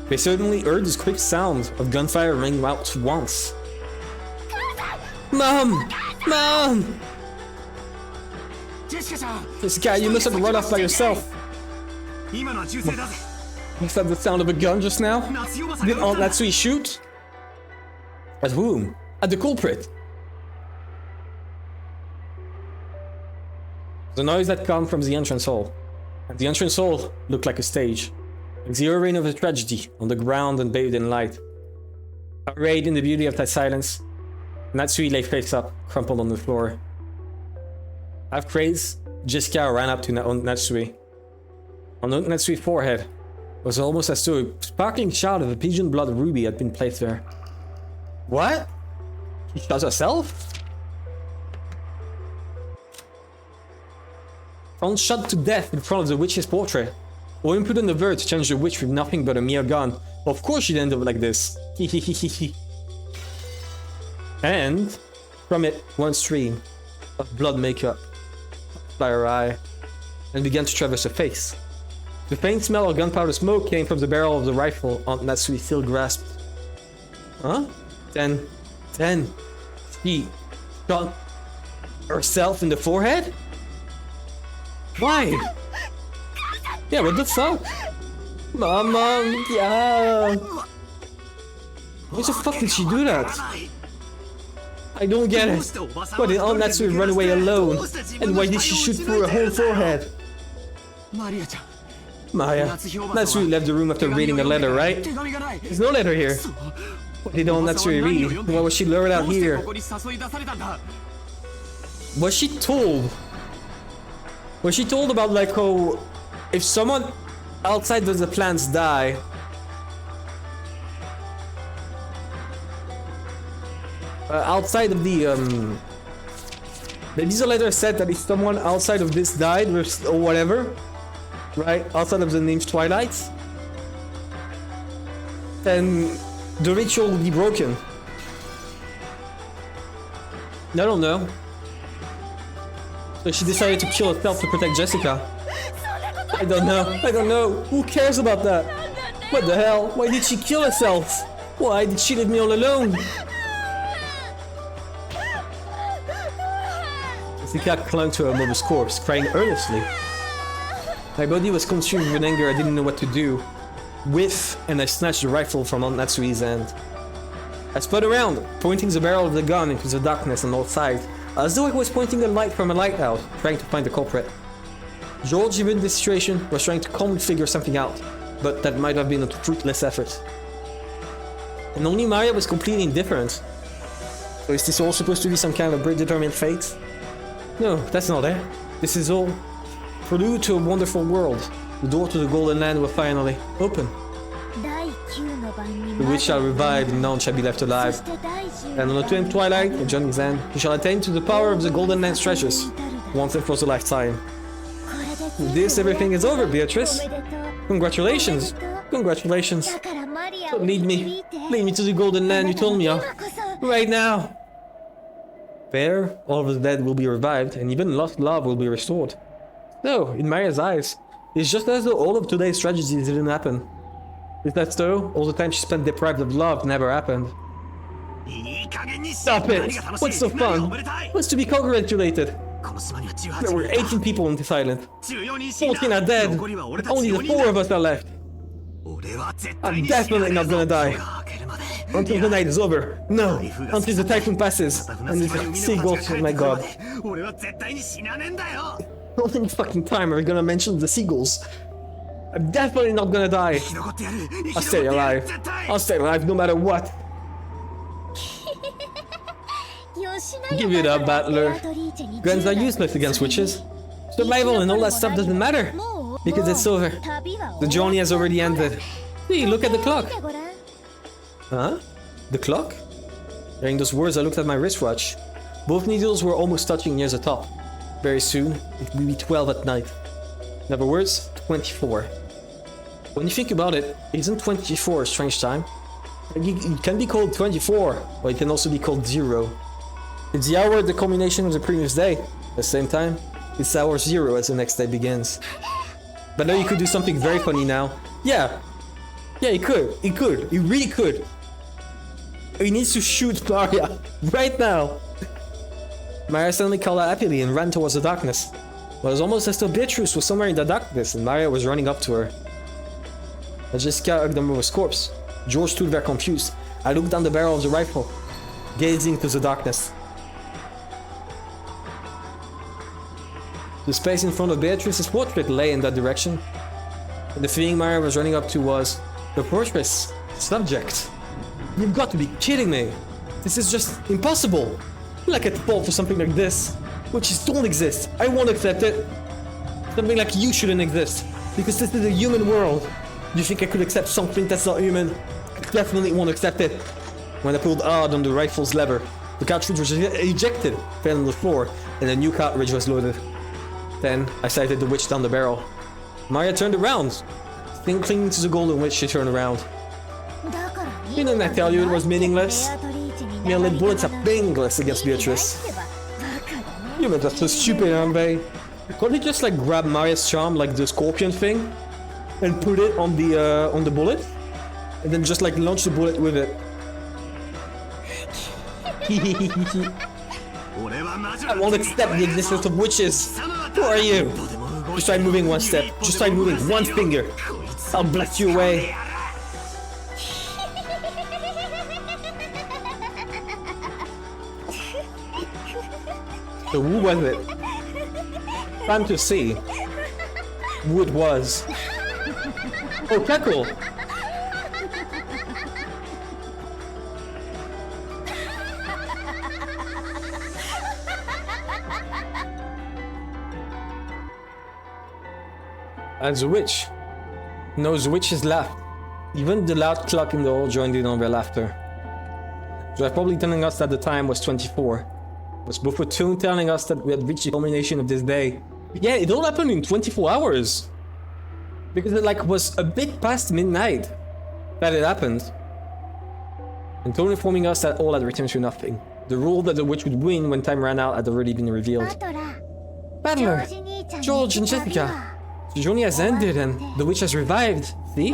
They certainly heard this quick sound of gunfire ring out once. Mom! Mom! This guy, you must have run off by yourself. Was that the sound of a gun just now? Did Aunt Natsuhi shoot? At whom? At the culprit. The noise had come from the entrance hall. And the entrance hall looked like a stage. Like the arena of a tragedy on the ground and bathed in light. Arrayed in the beauty of that silence, Natsuhi lay face up, crumpled on the floor. Half crazed, Jessica ran up to Natsuhi. On Natsuhi's forehead, it was almost as though a sparkling shard of a pigeon blood ruby had been placed there. What? She shot herself? Found shot to death in front of the witch's portrait. Or impudent avert to change the witch with nothing but a mere gun. Of course she'd end up like this. And from it, one stream of blood makeup by her eye and began to traverse her face. The faint smell of gunpowder smoke came from the barrel of the rifle Aunt Natsuhi still grasped. Huh? Then she shot herself in the forehead? Why? Yeah, what the fuck? Mom, yeah. Why the fuck did she do that? I don't get it. Why did Aunt Natsuhi run away alone? And why did she shoot through her whole forehead? Maya, Natsuhi left the room after reading a letter, right? There's no letter here. What did Aunt Natsuhi read? What was she lured out here? Was she told? Was she told about like how if someone outside of the plants die, outside of the maybe the letter said that if someone outside of this died or whatever, right, outside of the name's Twilight, then the ritual will be broken. I don't know. So she decided to kill herself to protect Jessica. I don't know. Who cares about that? What the hell? Why did she kill herself? Why did she leave me all alone? Jessica clung to her mother's corpse, crying earnestly. My body was consumed with anger. I didn't know what to do with, and I snatched the rifle from Aunt Natsuhi's hand. I spun around, pointing the barrel of the gun into the darkness on all sides, as though I was pointing a light from a lighthouse, trying to find the culprit. George, even in this situation, was trying to calmly figure something out, but that might have been a fruitless effort. And only Maria was completely indifferent. So is this all supposed to be some kind of predetermined fate? No, that's not it. This is all prelude to a wonderful world. The door to the Golden Land will finally open. The witch shall revive, and none shall be left alive. And on the 10th twilight, at journey's end, you shall attain to the power of the Golden Land's treasures, once and for a lifetime. With this, everything is over, Beatrice. Congratulations. Congratulations. So lead me to the Golden Land you told me of. Right now. There, all of the dead will be revived, and even lost love will be restored. No, in Maria's eyes, it's just as though all of today's tragedies didn't happen. Is that so? All the time she spent deprived of love never happened. Stop it! What's so fun? What's to be congratulated? There were 18 people on this island. 14 are dead. Only the 4 of us are left. I'm definitely not gonna die. Until the night is over. No, until the typhoon passes. And the seagulls, oh my god. Only fucking time are we gonna mention the seagulls. I'm definitely not gonna die. I'll stay alive. I'll stay alive no matter what. Give it up, battler. Guns are useless against witches. Survival and all that stuff doesn't matter. Because it's over. The journey has already ended. See, look at the clock. Huh? The clock? Hearing those words, I looked at my wristwatch. Both needles were almost touching near the top. Very soon, it will be 12 at night. In other words, 24. When you think about it, isn't 24 a strange time? It can be called 24, but it can also be called 0. It's the hour at the culmination of the previous day. At the same time, it's hour 0 as the next day begins. But now you could do something very funny now. Yeah, he could. He really could. He needs to shoot Maria right now. Maria suddenly called out happily and ran towards the darkness. It was almost as though Beatrice was somewhere in the darkness and Maria was running up to her. As Jessica hugged Amura's corpse, George stood there confused. I looked down the barrel of the rifle, gazing into the darkness. The space in front of Beatrice's portrait lay in that direction. And the thing Maria was running up to was the portrait's subject. You've got to be kidding me! This is just impossible! Like at fault for something like this. Witches don't exist. I won't accept it. Something like you shouldn't exist. Because this is a human world. You think I could accept something that's not human? I definitely won't accept it. When I pulled hard on the rifle's lever, the cartridge was ejected, fell on the floor, and a new cartridge was loaded. Then I sighted the witch down the barrel. Maria turned around. Clinging to the golden witch, she turned around. Didn't I tell you it was meaningless? Merely bullets are painless against Beatrice. Humans are so stupid, aren't they? Can't they just like grab Maria's charm, like the scorpion thing, and put it on the bullet, and then just like launch the bullet with it? I won't accept the existence of witches. Who are you? Just try moving one step. Just try moving one finger. I'll blast you away. So who was it? Time to see who it was. Oh, Keckle! And the witch. No, the witches laughed. Even the loud clock in the hall joined in on their laughter. They were probably telling us that the time was 24. It was both a tune telling us that we had reached the culmination of this day. Yeah, it all happened in 24 hours. Because it like was a bit past midnight that it happened. And tone informing us that all had returned to nothing. The rule that the witch would win when time ran out had already been revealed. Battler! George and Jessica! The journey has ended and the witch has revived, see?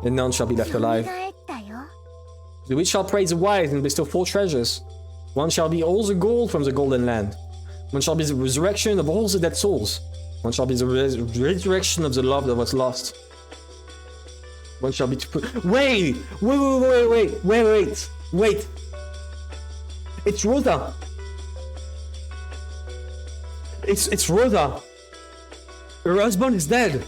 And none shall be left alive. The witch shall praise the wise and bestow 4 treasures. One shall be all the gold from the golden land. One shall be the resurrection of all the dead souls. One shall be the resurrection of the love that was lost. One shall be to put... Wait! It's Rosa! It's Rosa! Her husband is dead!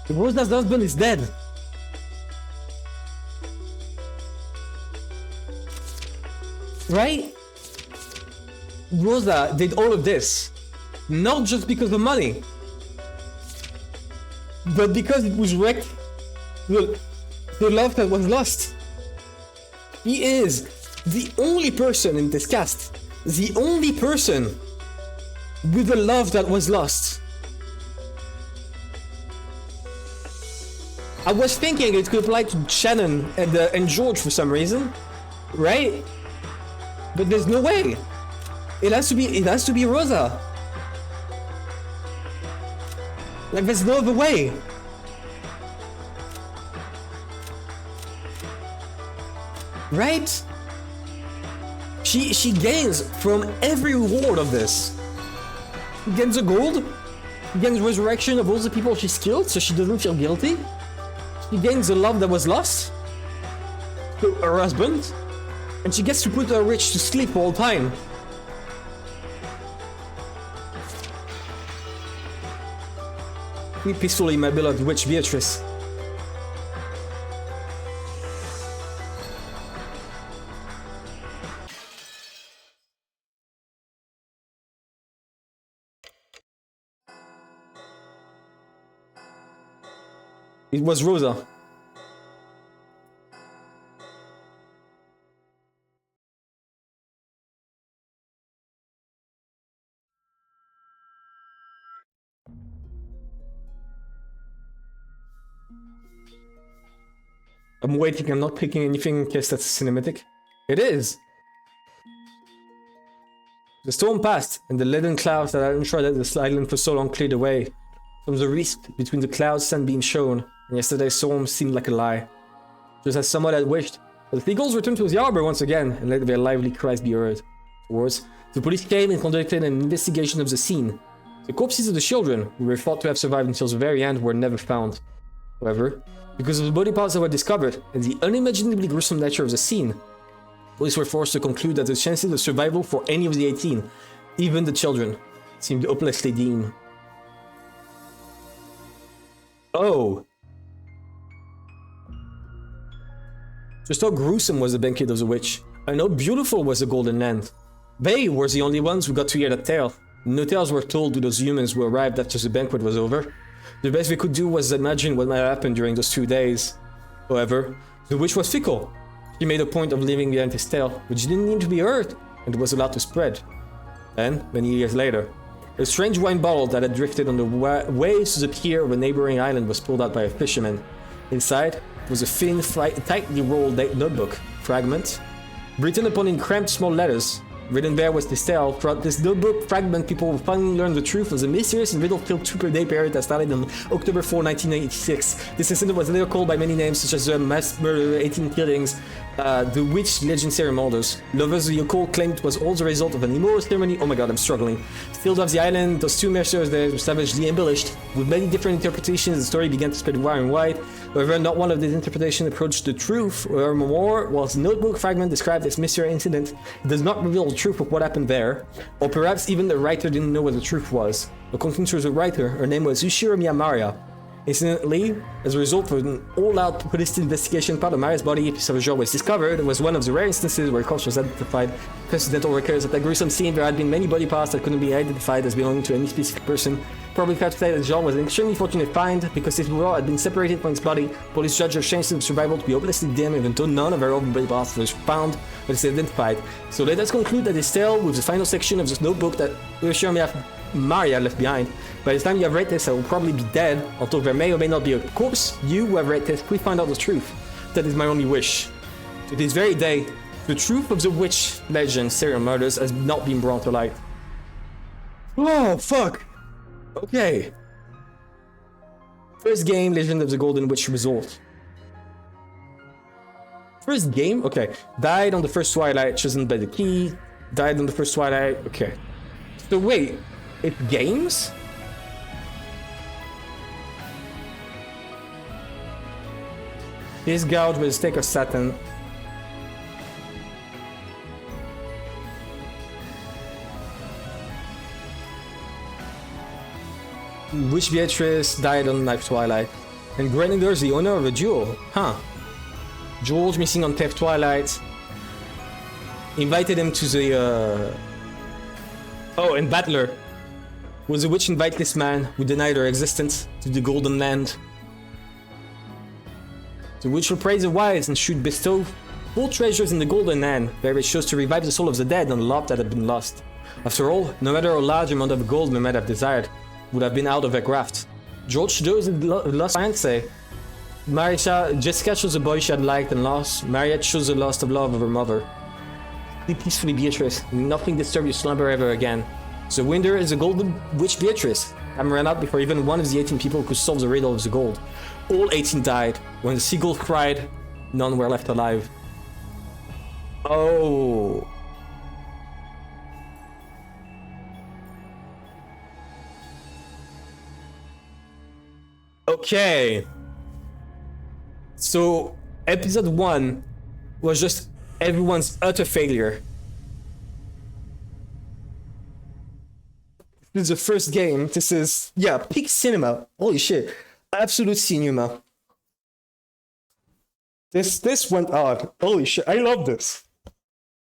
Rosa's husband is dead! Right? Rosa did all of this, not just because of money, but because it was wrecked the love that was lost. He is the only person in this cast, the only person with the love that was lost. I was thinking it could apply to Shannon and George for some reason, right? But there's no way. It has to be Rosa. Like there's no other way. Right? She gains from every reward of this. She gains the gold. She gains resurrection of all the people she's killed, so she doesn't feel guilty. She gains the love that was lost to her husband. And she gets to put her witch to sleep all the time. Sleep peacefully, my beloved witch Beatrice. It was Rosa. I'm waiting, I'm not picking anything in case that's cinematic. It is! The storm passed, and the leaden clouds that had enshrouded this island for so long cleared away. From the rift between the clouds, sun being shown, and yesterday's storm seemed like a lie. Just as someone had wished. The seagulls returned to the harbor once again, and let their lively cries be heard. Afterwards, the police came and conducted an investigation of the scene. The corpses of the children, who were thought to have survived until the very end, were never found. However, because of the body parts that were discovered, and the unimaginably gruesome nature of the scene, police were forced to conclude that the chances of survival for any of the 18, even the children, seemed hopelessly dim. Oh. Just how gruesome was the banquet of the witch, and how beautiful was the Golden Land. They were the only ones who got to hear that tale. No tales were told to those humans who arrived after the banquet was over. The best we could do was imagine what might happen during those 2 days. However, the witch was fickle. She made a point of leaving behind his tale, which didn't need to be heard, and was allowed to spread. Then, many years later, a strange wine bottle that had drifted on the waves to the pier of a neighboring island was pulled out by a fisherman. Inside was a thin, tightly rolled notebook fragment, written upon in cramped small letters. Written there was this tale. Throughout this notebook fragment, people will finally learn the truth of the mysterious and riddle-filled 2-per-day period that started on October 4, 1986. This incident was later called by many names, such as the mass murder, 18 killings, the witch legend ceremonies. Lovers of the occult claimed it was all the result of an immoral ceremony. Oh my god, I'm struggling. Still of the island, those 2 murders were savagely embellished. With many different interpretations, the story began to spread far and wide. However, not one of these interpretations approached the truth, or more, whilst the notebook fragment described this mysterious incident, it does not reveal the truth of what happened there, or perhaps even the writer didn't know what the truth was. According to the writer, her name was Yushiro Miyamariya. Incidentally, as a result of an all-out police investigation, part of Maria's body, a piece of a jaw, was discovered. It was one of the rare instances where a corpse was identified. Coincidental records at that gruesome scene, there had been many body parts that couldn't be identified as belonging to any specific person. Probably fair to say that Jean was an extremely fortunate find, because his jaw had been separated from his body. Police judged her chances of survival to be hopelessly dim, even though none of her own body parts was found or identified. So let us conclude that this tale, with the final section of this notebook that Miyamariya left behind. By the time you have read this, I will probably be dead, although there may or may not be a corpse. You who have read this, please find out the truth. That is my only wish. To this very day, the truth of the witch legend serial murders has not been brought to light. Oh, fuck! Okay. First game, Legend of the Golden Witch Resort. First game? Okay. Died on the first twilight, chosen by the key. Died on the first twilight, okay. So wait, it's games? His gouged with a stake of Saturn. Witch Beatrice died on Knife Twilight. And Grenadier is the owner of a jewel. Huh. George missing on Theft Twilight. Invited him to the Oh, and Battler. Was a witch invite this man who denied her existence to the Golden Land. The witch will praise the wise and should bestow full treasures in the Golden Land, where it chose to revive the soul of the dead and the love that had been lost. After all, no matter how large amount of gold they might have desired, would have been out of their graft. George chose a lost fiancé. Jessica chose the boy she had liked and lost. Mariette chose the lost of love of her mother. Sleep peacefully, Beatrice. Nothing disturb your slumber ever again. The winner is the Golden Witch Beatrice. Time ran out before even one of the 18 people could solve the riddle of the gold. All 18 died. When the seagulls cried, none were left alive. Oh. Okay. So, episode 1 was just everyone's utter failure. This is the first game. This is, yeah, peak cinema. Holy shit. Absolute cinema. This went on. Holy shit. I love this.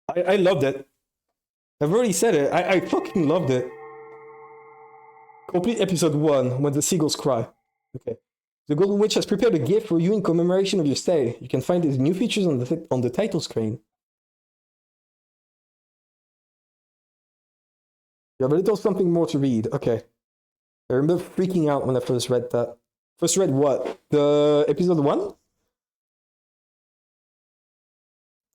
I loved it. I've already said it. I fucking loved it. Complete episode 1 when the seagulls cry. Okay. The Golden Witch has prepared a gift for you in commemoration of your stay. You can find these new features on the title screen. You have a little something more to read. Okay. I remember freaking out when I first read that. First read what? The episode 1?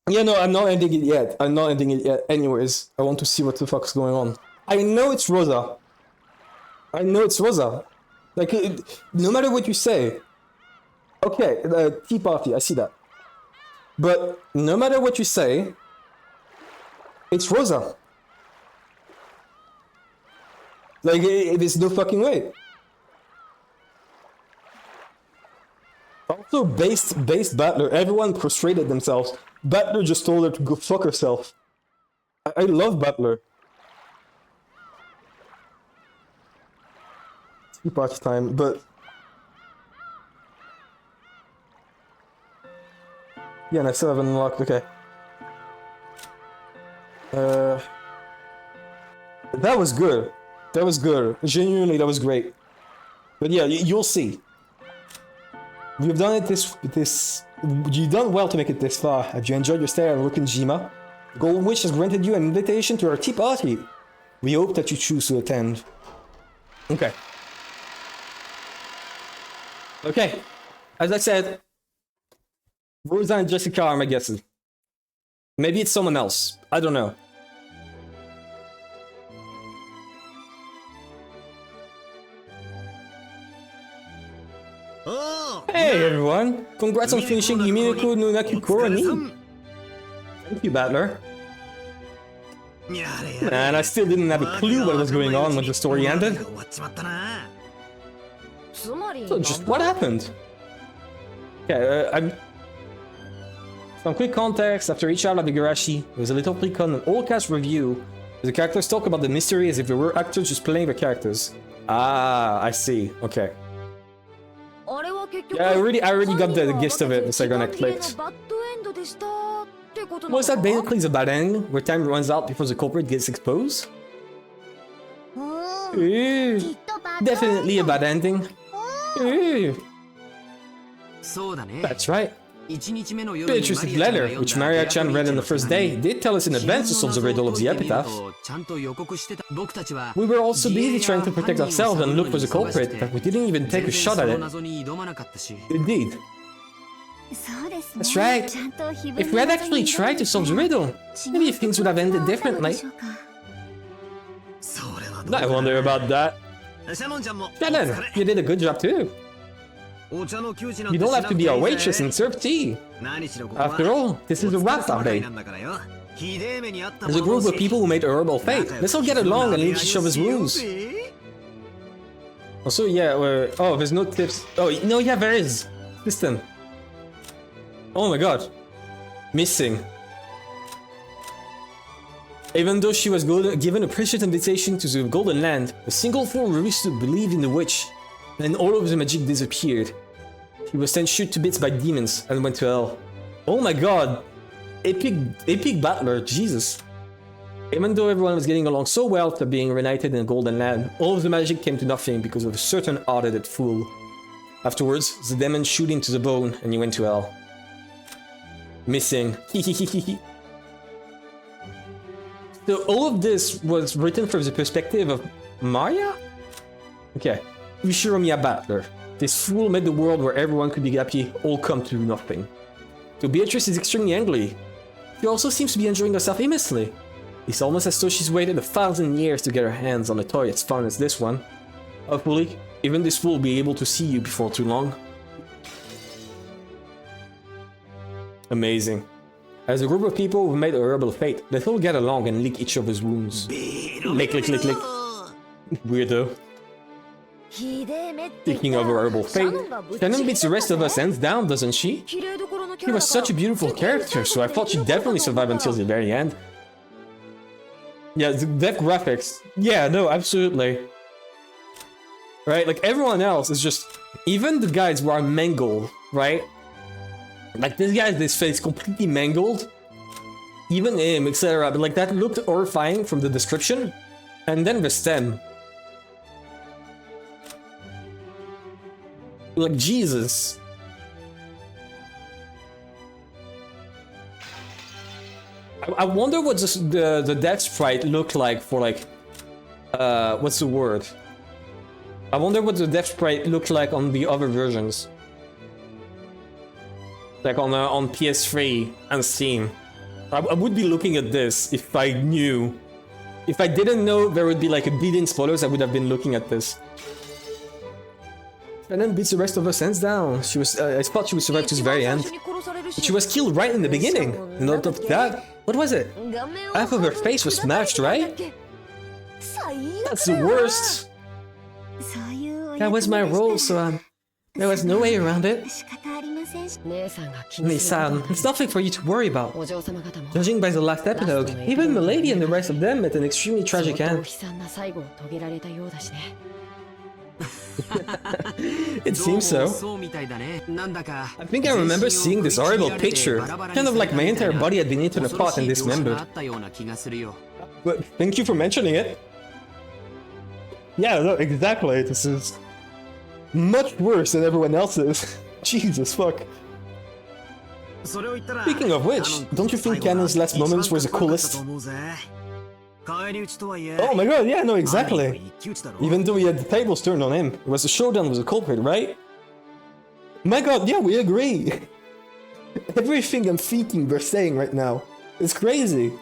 Yeah, no, I'm not ending it yet. I'm not ending it yet. Anyways, I want to see what the fuck's going on. I know it's Rosa. I know it's Rosa. Like, no matter what you say. Okay, the tea party, I see that. But no matter what you say, it's Rosa. Like, there's no fucking way. Also, based Battler, everyone prostrated themselves. Battler just told her to go fuck herself. I love Battler. Tea party time, but... Yeah, and I still haven't unlocked, okay. That was good. That was good. Genuinely, that was great. But yeah, you'll see. You've done it you've done well to make it this far. Have you enjoyed your stay at Rokkenjima? The Golden Witch has granted you an invitation to our tea party. We hope that you choose to attend. Okay. Okay. As I said, Rosa and Jessica are my guesses. Maybe it's someone else. I don't know. Hey everyone! Congrats on finishing Umineko no Nakukoro ni! Thank you, Battler. And I still didn't have a clue what was going on when the story ended. So just what happened? Okay, some quick context. After each out of the Igarashi, there's a little precon and all cast review. The characters talk about the mystery as if they were actors just playing the characters. Ah, I see. Okay. Yeah, I already got the gist of it the second I clicked. Was that basically the bad ending, where time runs out before the culprit gets exposed? Definitely a bad ending. That's right. The intrusive letter, which Maria-chan read on the first day, did tell us in advance to solve the riddle of the epitaph. We were also busy trying to protect ourselves and look for the culprit, but we didn't even take a shot at it. Indeed. That's right. If we had actually tried to solve the riddle, maybe things would have ended differently. I wonder about that. Shannon, you did a good job too. You don't have to be a waitress and serve tea. After all, this is a wrap-up day. There's a group of people who made a horrible fate. Let's all get along and leech each other's wounds. Also, yeah, oh, there's no tips. Oh, no, yeah, there is. Listen. Oh my god. Missing. Even though she was given a precious invitation to the Golden Land, a single fool refused to believe in the witch. Then all of the magic disappeared. He was then shot to bits by demons and went to hell. Oh my god! Epic battler, Jesus. Even though everyone was getting along so well after being reunited in the Golden Land, all of the magic came to nothing because of a certain hard-headed fool. Afterwards, the demon shoot into the bone and he went to hell. Missing. So all of this was written from the perspective of Maria? Okay. Ushiromiya Battler. This fool made the world where everyone could be happy all come to nothing. So Beatrice is extremely angry. She also seems to be enjoying herself immensely. It's almost as though she's waited 1,000 years to get her hands on a toy as fun as this one. Hopefully, even this fool will be able to see you before too long. Amazing. As a group of people who made a horrible fate, let's all get along and lick each other's wounds. Lick, lick, lick, lick. Weirdo. Speaking of horrible fate, Shannon beats the rest of us hands down, doesn't she? She was such a beautiful character, so I thought she'd definitely survive until the very end. Yeah, the death graphics. Yeah, no, absolutely. Right, like everyone else is just... Even the guys who are mangled, right? Like this guy, this face completely mangled. Even him, etc. But like that looked horrifying from the description. And then the stem. Like, Jesus. I wonder what the death sprite looked like for, like, what's the word? I wonder what the death sprite looked like on the other versions. Like on PS3 and Steam. I would be looking at this if I knew. If I didn't know there would be like a billion spoilers, I would have been looking at this. And then beats the rest of us hands down. She was, I thought she would survive to the very end. But she was killed right in the beginning. Not of that. What was it? Half of her face was smashed, right? That's the worst. That was my role, so there was no way around it. Nisan, it's nothing for you to worry about. Judging by the last epilogue, even Milady and the rest of them met an extremely tragic end. It seems so. I think I remember seeing this horrible picture. Kind of like my entire body had been eaten apart and dismembered. But thank you for mentioning it. Yeah, no, exactly. This is much worse than everyone else's. Jesus fuck. Speaking of which, don't you think Canon's last moments were the coolest? Oh my god, yeah, no, exactly. Even though he had the tables turned on him, it was the showdown with the culprit, right? My god, yeah, we agree. Everything I'm thinking we're saying right now. It's crazy.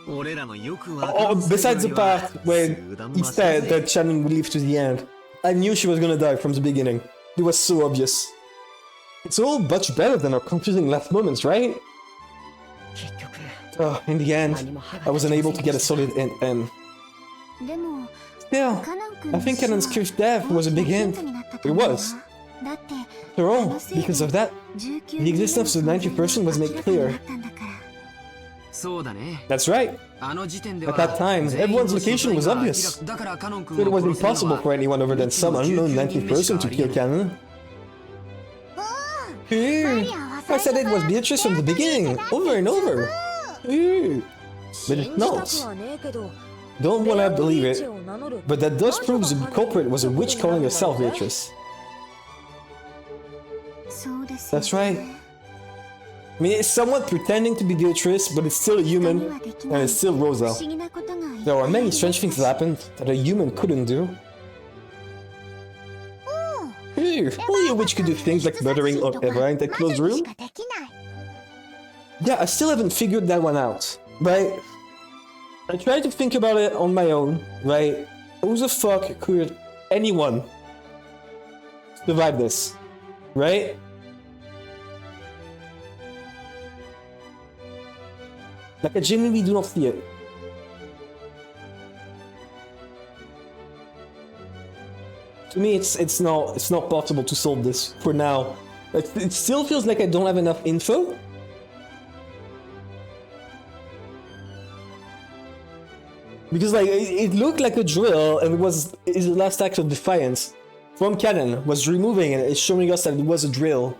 Oh, besides the part when he said that Shannon would live to the end. I knew she was gonna die from the beginning. It was so obvious. It's all much better than our confusing last moments, right? Oh, in the end, I wasn't able to get a solid end. Still, I think Canon's cursed death was a big hint. It was. After all, because of that, the existence of the 90th person was made clear. That's right. At that time, everyone's location was obvious. So it was impossible for anyone other than some unknown 90th person to kill Canon. I said it was Beatrice from the beginning, over and over. But it's not. Don't wanna believe it, but that does prove the culprit was a witch calling herself Beatrice. That's right. I mean, it's somewhat pretending to be Beatrice, but it's still a human, and it's still Rosa. There are many strange things that happened that a human couldn't do. Only a witch could do things like murdering or ever in that closed room. Yeah, I still haven't figured that one out, right? I tried to think about it on my own, right? Who the fuck could anyone survive this, right? Like, I genuinely do not see it. To me, it's not possible to solve this for now. It still feels like I don't have enough info. Because like it looked like a drill, and it was his last act of defiance from Canon was removing it. It's showing us that it was a drill.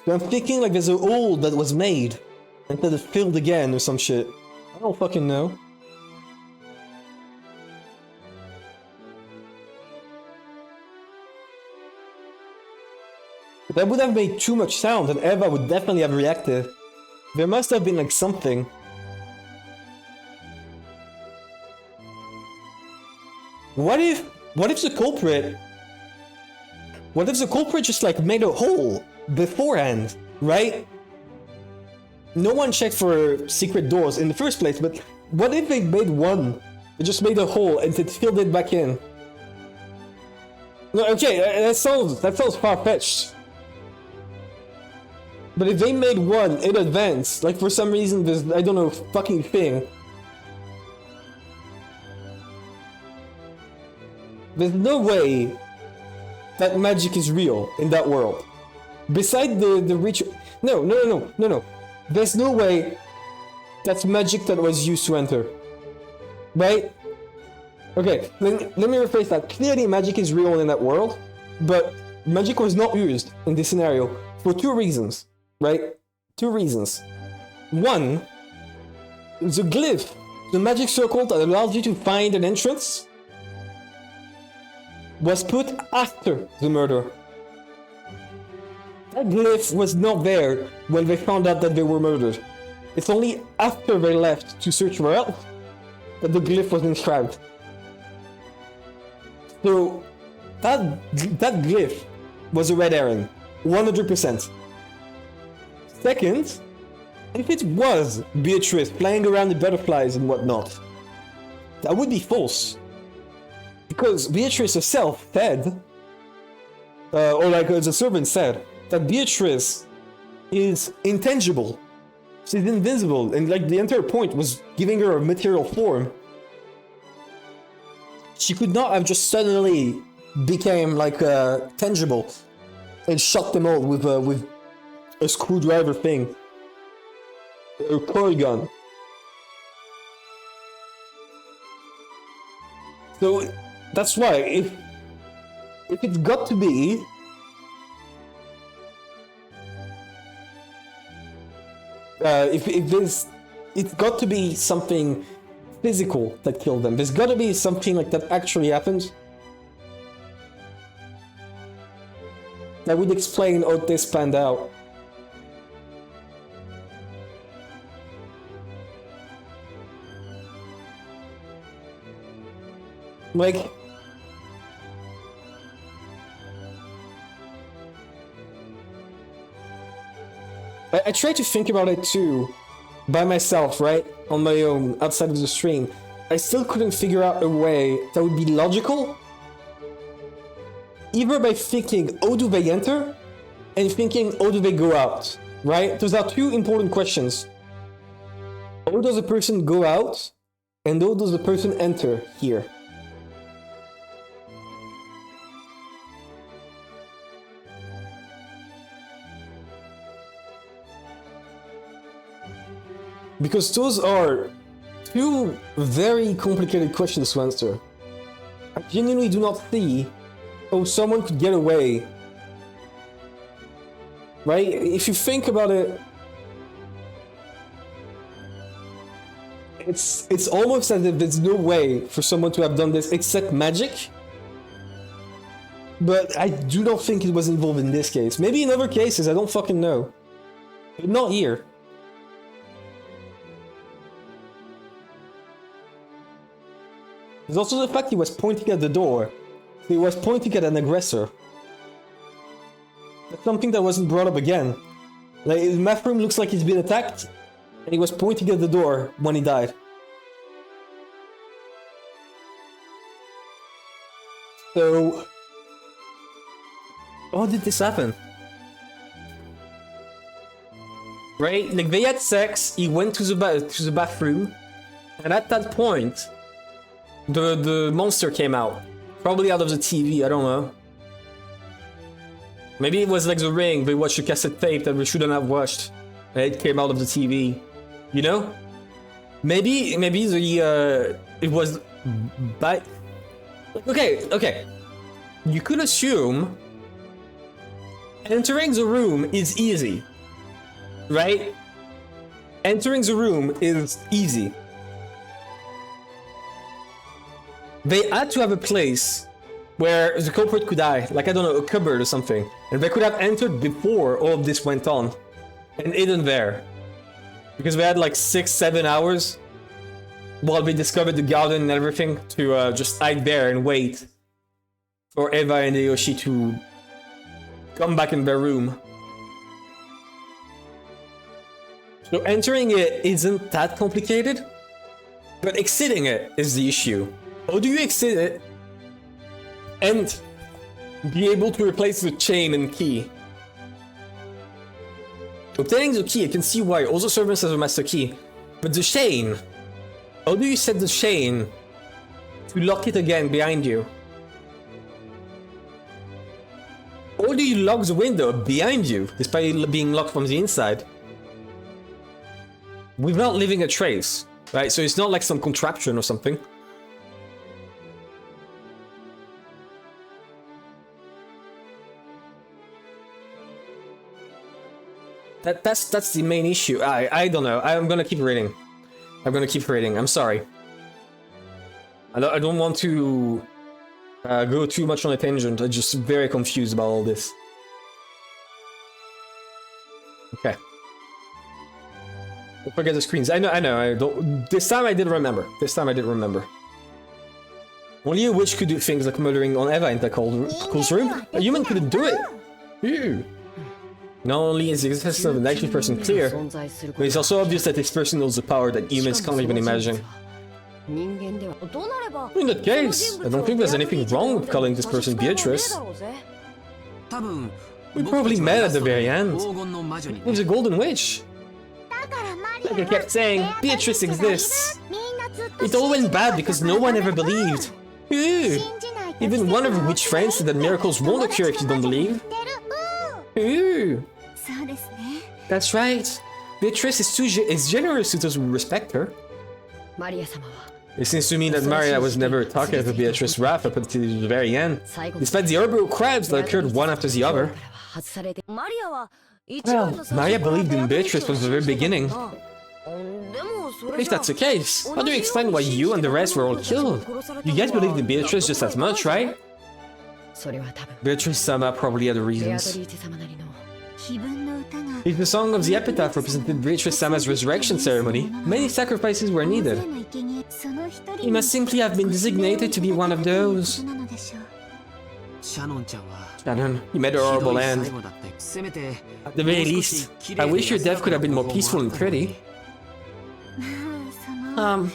So I'm thinking like there's a hole that was made and that it filled again or some shit. I don't fucking know. But that would have made too much sound and Eva would definitely have reacted. There must have been like something. What if the culprit just like made a hole beforehand, right? No one checked for secret doors in the first place, but what if they made one? They just made a hole and it filled it back in. No, okay, that sounds far-fetched. But if they made one in advance, like for some reason there's, I don't know, fucking thing. There's no way that magic is real in that world. Beside the ritual... No. There's no way that's magic that was used to enter. Right? Okay, let me rephrase that. Clearly magic is real in that world, but magic was not used in this scenario for two reasons. Right? Two reasons. One, the glyph the magic circle that allows you to find an entrance was put after the murder. That glyph was not there when they found out that they were murdered. It's only after they left to search for help that the glyph was inscribed. So that glyph was a red herring, 100%. Second, if it was Beatrice playing around the butterflies and whatnot, that would be false. Because Beatrice herself said, or like the servant said, that Beatrice is intangible. She's invisible, and like the entire point was giving her a material form. She could not have just suddenly became like tangible and shot them all with a screwdriver thing, a coil gun. So that's why if it's got to be if there's, it's got to be something physical that killed them. There's got to be something like that actually happened. That would explain how this panned out. Like, I tried to think about it too, by myself, right? On my own, outside of the stream. I still couldn't figure out a way that would be logical. Either by thinking, how do they enter? And thinking, how do they go out? Right? Those are two important questions. How does a person go out? And how does the person enter here? Because those are two very complicated questions to answer. I genuinely do not see how someone could get away. Right? If you think about it, it's almost as if there's no way for someone to have done this except magic. But I do not think it was involved in this case. Maybe in other cases, I don't fucking know. But not here. There's also the fact he was pointing at the door. He was pointing at an aggressor. That's something that wasn't brought up again. Like, his math room looks like he's been attacked, and he was pointing at the door when he died. So, how did this happen? Right? Like, they had sex, he went to the bathroom, and at that point, the monster came out. Probably out of the TV, I don't know. Maybe it was like The Ring, they watched a cassette tape that we shouldn't have watched. And it came out of the TV. You know? Maybe the, it was by... Okay. You could assume entering the room is easy. Right? Entering the room is easy. They had to have a place where the culprit could hide, like, I don't know, a cupboard or something. And they could have entered before all of this went on. And hidden there. Because they had like 6-7 hours while they discovered the garden and everything to just hide there and wait for Eva and Yoshi to come back in their room. So entering it isn't that complicated, but exiting it is the issue. How do you exit it and be able to replace the chain and key? Obtaining the key, I can see why. Also servants has a master key. But the chain, how do you set the chain to lock it again behind you? Or do you lock the window behind you, despite being locked from the inside? Without leaving a trace, right? So it's not like some contraption or something. That's the main issue. I don't know. I'm gonna keep reading. I'm gonna keep reading. I'm sorry. I don't want to go too much on a tangent. I'm just very confused about all this. Okay. Don't forget the screens. I know. I don't. This time I did remember. Only a witch could do things like murdering on Eva in the cold room. A human couldn't do it. Ew. Not only is the existence of an actual person clear, but it's also obvious that this person knows the power that humans can't even imagine. In that case, I don't think there's anything wrong with calling this person Beatrice. We probably met at the very end. With the Golden Witch. Like I kept saying, Beatrice exists. It all went bad because no one ever believed. Ew. Even one of her witch friends said that miracles won't occur if you don't believe. Ew. That's right. Beatrice is generous to those who respect her. It seems to me that Maria was never talking to Beatrice's wrath up until the very end, despite the orbital crabs that occurred one after the other. Well, Maria believed in Beatrice from the very beginning. If that's the case, how do you explain why you and the rest were all killed? You guys believed in Beatrice just as much, right? Beatrice-sama probably had the reasons. If the song of the epitaph represented Beatrice-sama's resurrection ceremony, many sacrifices were needed. He must simply have been designated to be one of those. Shannon, you met a horrible end. At the very least, I wish your death could have been more peaceful and pretty.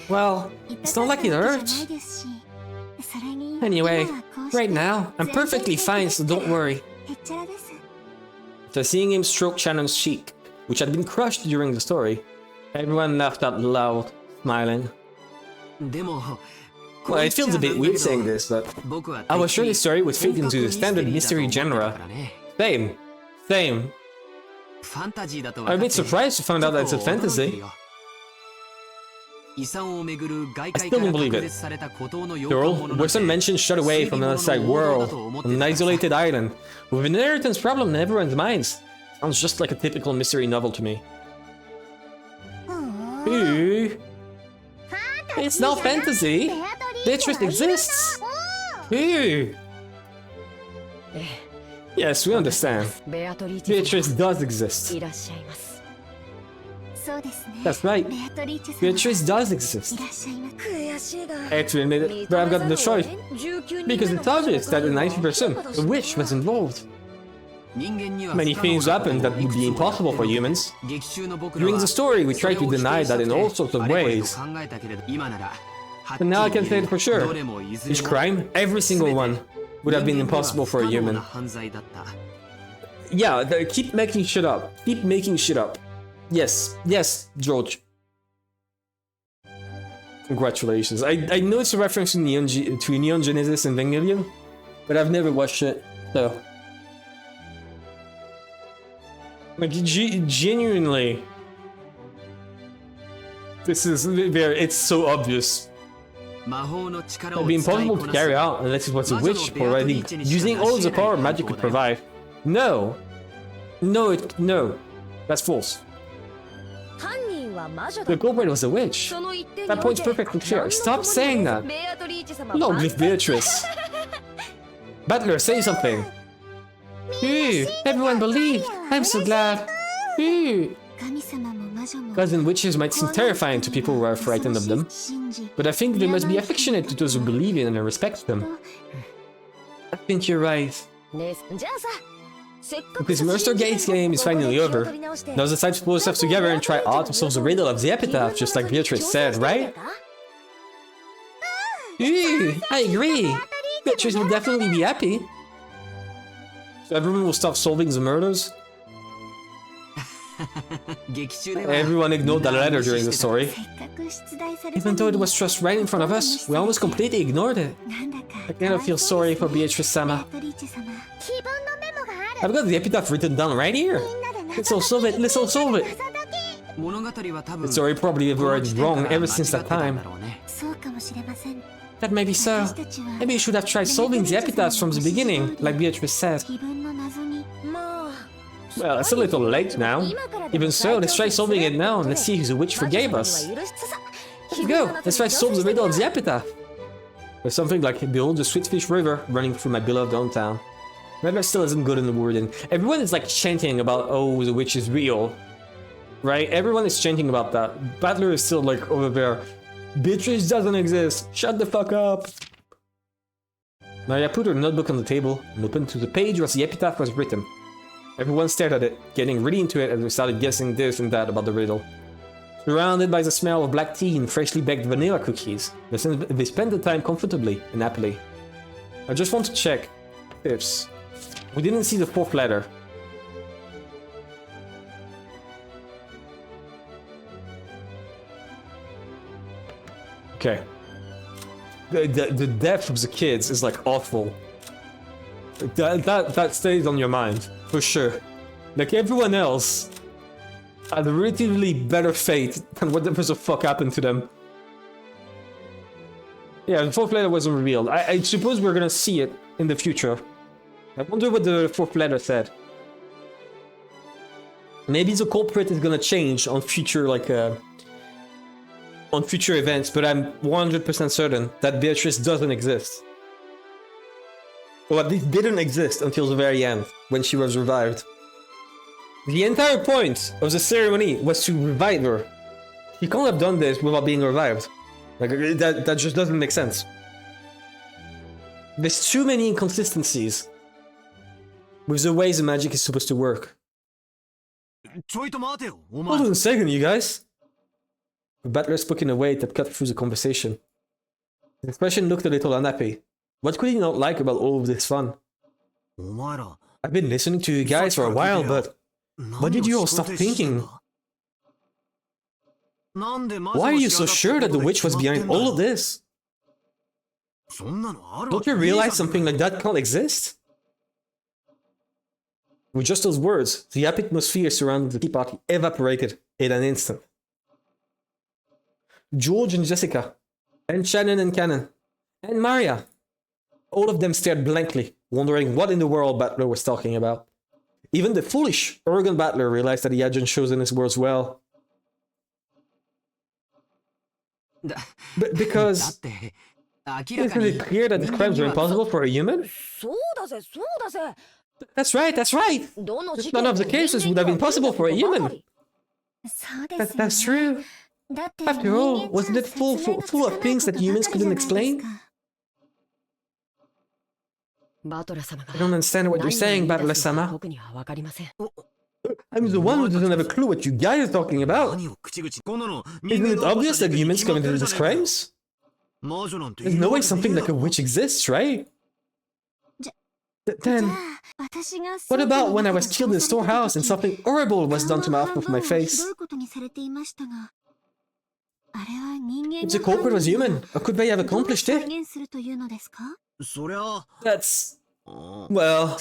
Well, it's not like it hurts. Anyway, right now, I'm perfectly fine, so don't worry. After seeing him stroke Shannon's cheek, which had been crushed during the story, everyone laughed out loud, smiling. Well, it feels a bit weird saying this, but I was sure this story would fit into the standard mystery genre. Same. I'm a bit surprised to find out that it's a fantasy. I still don't believe it. Girl, Western mentioned shut away from an outside world, on an isolated island, with an inheritance problem in everyone's minds. Sounds just like a typical mystery novel to me. Ooh. It's not fantasy! Beatrice exists! Ooh. Yes, we understand. Beatrice does exist. That's right. Beatrice does exist. I have to admit it, but I've got the choice. Because it's obvious that in 90%, the witch was involved. Many things happened that would be impossible for humans. During the story, we tried to deny that in all sorts of ways. But now I can say it for sure. Each crime, every single one, would have been impossible for a human. Yeah, keep making shit up. Keep making shit up. Yes, George. Congratulations. I know it's a reference to Neon Genesis and Evangelion, but I've never watched it, so... Like, genuinely... This is very... It's so obvious. It'd be impossible to carry out unless it was a witch already using all of the power magic could provide. No. No. That's false. The culprit was a witch. That point's perfectly clear. Stop saying that. Long live Beatrice. Butler, say something. Ooh, everyone believed. I'm so glad. Ooh. Gods and witches might seem terrifying to people who are frightened of them, but I think they must be affectionate to those who believe in and respect them. I think you're right. This Mercer Gates game is finally over. Now's the time to pull yourself together and try out to solve the riddle of the epitaph, just like Beatrice said, right? Ooh, I agree. Beatrice will definitely be happy. So everyone will stop solving the murders? Everyone ignored the letter during the story. Even though it was just right in front of us, we almost completely ignored it. I kind of feel sorry for Beatrice-sama. I've got the epitaph written down right here. Let's all solve it. The story probably read wrong ever since that time. That may be so. Maybe you should have tried solving the epitaphs from the beginning, like Beatrice said. Well, it's a little late now. Even so, let's try solving it now and let's see if the witch forgave us. Let's go. Let's try to solve the riddle of the epitaph. There's something like, behold the Sweetfish River running through my beloved hometown. Rattler still isn't good in the wording. Everyone is like chanting about, oh, the witch is real. Right? Everyone is chanting about that. Battler is still like over there. Beatrice doesn't exist. Shut the fuck up. Maria put her notebook on the table and opened to the page where the epitaph was written. Everyone stared at it, getting really into it as we started guessing this and that about the riddle. Surrounded by the smell of black tea and freshly baked vanilla cookies, they spent the time comfortably and happily. I just want to check ifs. We didn't see the fourth letter. Okay. The death of the kids is like awful. That stays on your mind, for sure. Like everyone else had a relatively better fate than whatever the fuck happened to them. Yeah, the fourth letter wasn't revealed. I suppose we're gonna see it in the future. I wonder what the fourth letter said. Maybe the culprit is gonna change on future, like, on future events, but I'm 100% certain that Beatrice doesn't exist. Or at least didn't exist until the very end, when she was revived. The entire point of the ceremony was to revive her. She can't have done this without being revived. Like, that just doesn't make sense. There's too many inconsistencies with the way the magic is supposed to work. Hold on a second, you guys. The butler spoke in a way that cut through the conversation. His expression looked a little unhappy. What could he not like about all of this fun? I've been listening to you guys for a while, but what did you all stop thinking? Why are you so sure that the witch was behind all of this? Don't you realize something like that can't exist? With just those words, the atmosphere surrounding the tea party evaporated in an instant. George and Jessica, and Shannon and Cannon, and Maria. All of them stared blankly, wondering what in the world Battler was talking about. Even the foolish, arrogant Battler realized that he hadn't chosen his words well. Because isn't it clear that these crimes were impossible for a human? That's right, that's right! None of the cases would have been possible for a human. That's true. After all, wasn't it full of things that humans couldn't explain? I don't understand what you're saying, Battler-sama. I'm the one who doesn't have a clue what you guys are talking about. Isn't it obvious that humans committed these crimes? There's no way something like a witch exists, right? Then, what about when I was killed in the storehouse and something horrible was done to my face? If the culprit was human, how could they have accomplished it? That's... well,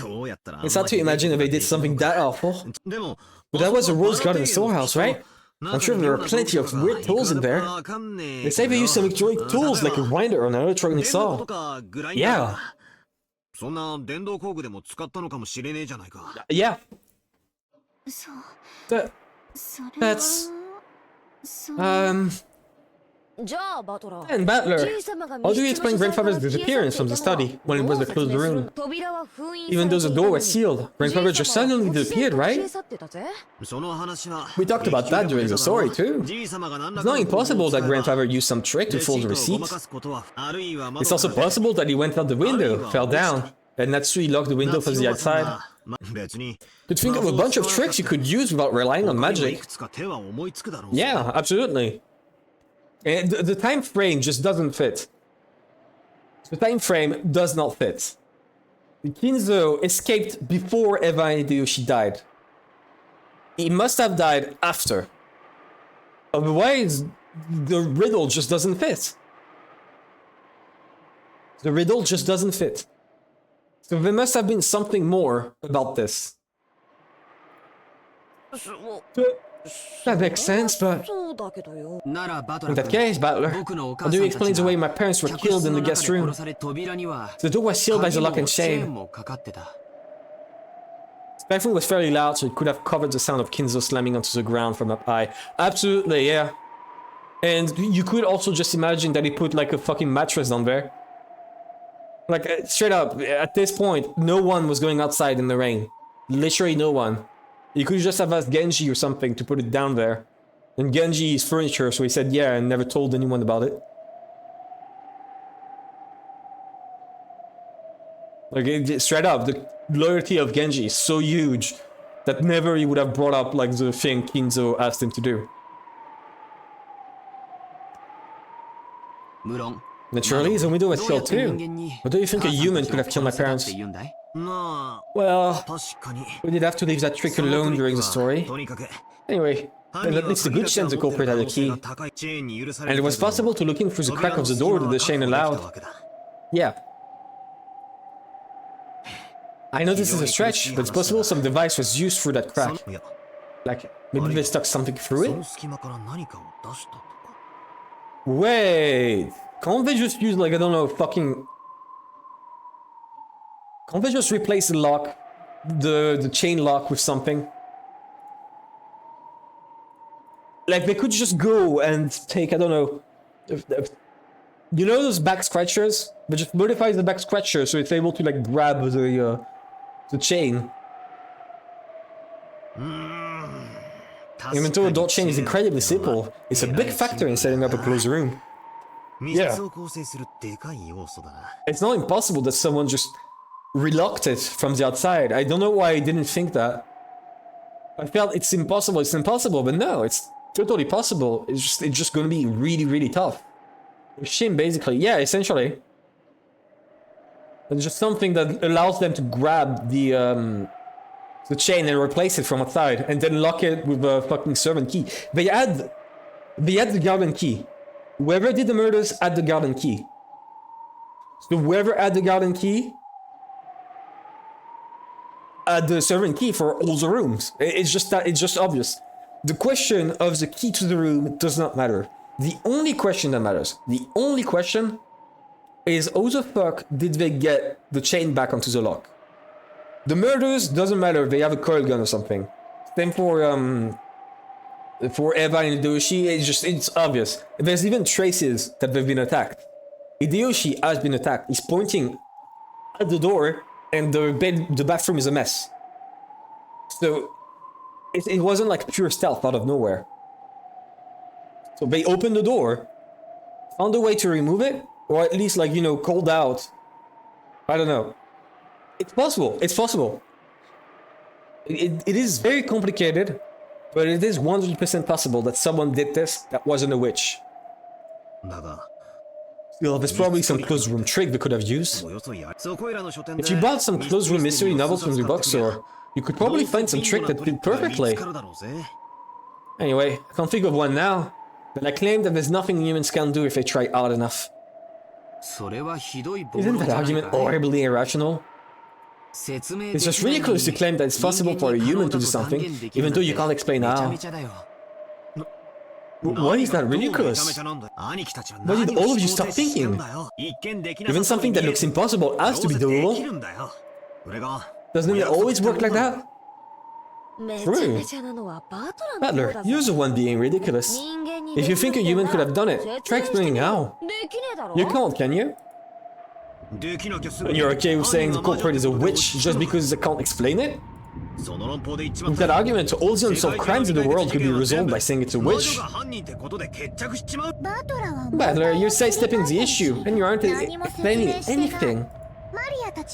it's hard to imagine if they did something that awful. But that was a rose garden storehouse, right? I'm sure there are plenty of weird tools in there. They say they use some electronic tools like a grinder or an electronic saw. Yeah. Yeah. That's... And Battler, how do you explain Grandfather's disappearance from the study when it was a closed room? Even though the door was sealed, Grandfather just suddenly disappeared, right? We talked about that during the story too. It's not impossible that Grandfather used some trick to fold the receipts. It's also possible that he went out the window, fell down, and Natsuhi locked the window from the outside. Could think of a bunch of tricks you could use without relying on magic. Yeah, absolutely. And the time frame just doesn't fit. The time frame does not fit. Kinzo escaped before Eva Hideyoshi died. He must have died after. Otherwise, the riddle just doesn't fit. The riddle just doesn't fit. So there must have been something more about this. That makes sense, but... in that case, Battler, how do you explain the way my parents were killed in the guest room? The door was sealed by the lock and chain. Stifling was fairly loud, so it could have covered the sound of Kinzo slamming onto the ground from up high. Absolutely, yeah. And you could also just imagine that he put like a fucking mattress down there. Like, straight up, at this point, no one was going outside in the rain. Literally no one. You could just have asked Genji or something to put it down there. And Genji is furniture, so he said yeah and never told anyone about it. Like, straight up, the loyalty of Genji is so huge that never he would have brought up like the thing Kinzo asked him to do. Naturally, the window was killed too. But do you think a human could have killed my parents? Well, we did have to leave that trick alone during the story. Anyway, there's at least a good chance the culprit had a key. And it was possible to look in through the crack of the door that the chain allowed. Yeah. I know this is a stretch, but it's possible some device was used through that crack. Like, maybe they stuck something through it? Wait! Can't they just use, like, I don't know, fucking... Can't they just replace the lock, the chain lock with something? Like, they could just go and take, I don't know... You know those back scratchers? They just modify the back scratcher so it's able to, like, grab the chain. Even though a door chain is incredibly simple, it's a big factor in setting up a closed room. Yeah. It's not impossible that someone just relocked it from the outside. I don't know why I didn't think that. I felt it's impossible, but no, it's totally possible. It's just gonna be really, really tough. Shin, basically, yeah, essentially. It's just something that allows them to grab the chain and replace it from outside, and then lock it with a fucking servant key. They had the garden key. Whoever did the murders had the garden key. So whoever had the garden key had the servant key for all the rooms. It's just obvious. The question of the key to the room does not matter. The only question that matters, the only question is how the fuck did they get the chain back onto the lock? The murders doesn't matter if they have a coil gun or something. Same for Eva and Hideyoshi, it's obvious. There's even traces that they've been attacked. Hideyoshi has been attacked. He's pointing at the door and the bathroom is a mess. So it wasn't like pure stealth out of nowhere. So they opened the door, found a way to remove it, or at least, like, you know, called out. I don't know. It's possible. It's possible. It is very complicated, but it is 100% possible that someone did this that wasn't a witch. Still, there's probably some closed room trick they could have used. If you bought some closed room mystery novels from the bookstore, you could probably find some trick that fit perfectly. Anyway, I can't think of one now, but I claim that there's nothing humans can do if they try hard enough. Isn't that argument horribly irrational? It's just ridiculous to claim that it's possible for a human to do something, even though you can't explain how. Why is that ridiculous? Why did all of you stop thinking? Even something that looks impossible has to be doable. Doesn't it always work like that? True. Butler, you're the one being ridiculous. If you think a human could have done it, try explaining how. You can't, can you? And you're okay with saying the culprit is a witch just because they can't explain it? With that argument, all the unsolved crimes in the world could be resolved by saying it's a witch. Butler, you're sidestepping the issue, and you aren't explaining anything.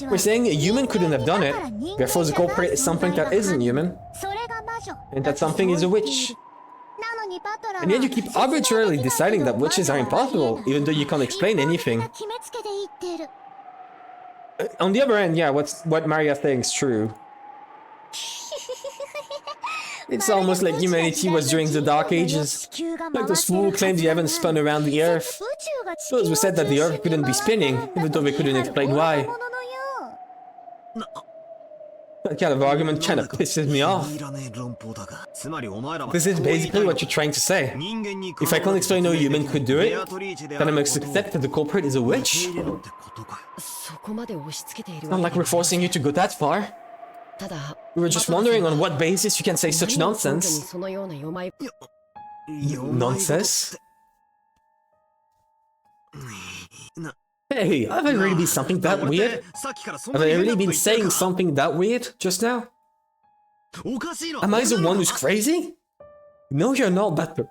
We're saying a human couldn't have done it, therefore the culprit is something that isn't human, and that something is a witch. And yet you keep arbitrarily deciding that witches are impossible, even though you can't explain anything. On the other hand, yeah, what Maria's saying is true. It's almost like humanity was during the Dark Ages. Like those fools who claimed the heavens spun around the Earth. Those who said that the Earth couldn't be spinning, even though they couldn't explain why. That kind of argument kind of pisses me off. This is basically what you're trying to say. If I can't explain how a human could do it, then I must accept that the culprit is a witch? It's not like we're forcing you to go that far. We were just wondering on what basis you can say such nonsense. Nonsense? Hey, have I really been something that weird? Have I really been saying something that weird just now? Am I the one who's crazy? No, you're not, Butler.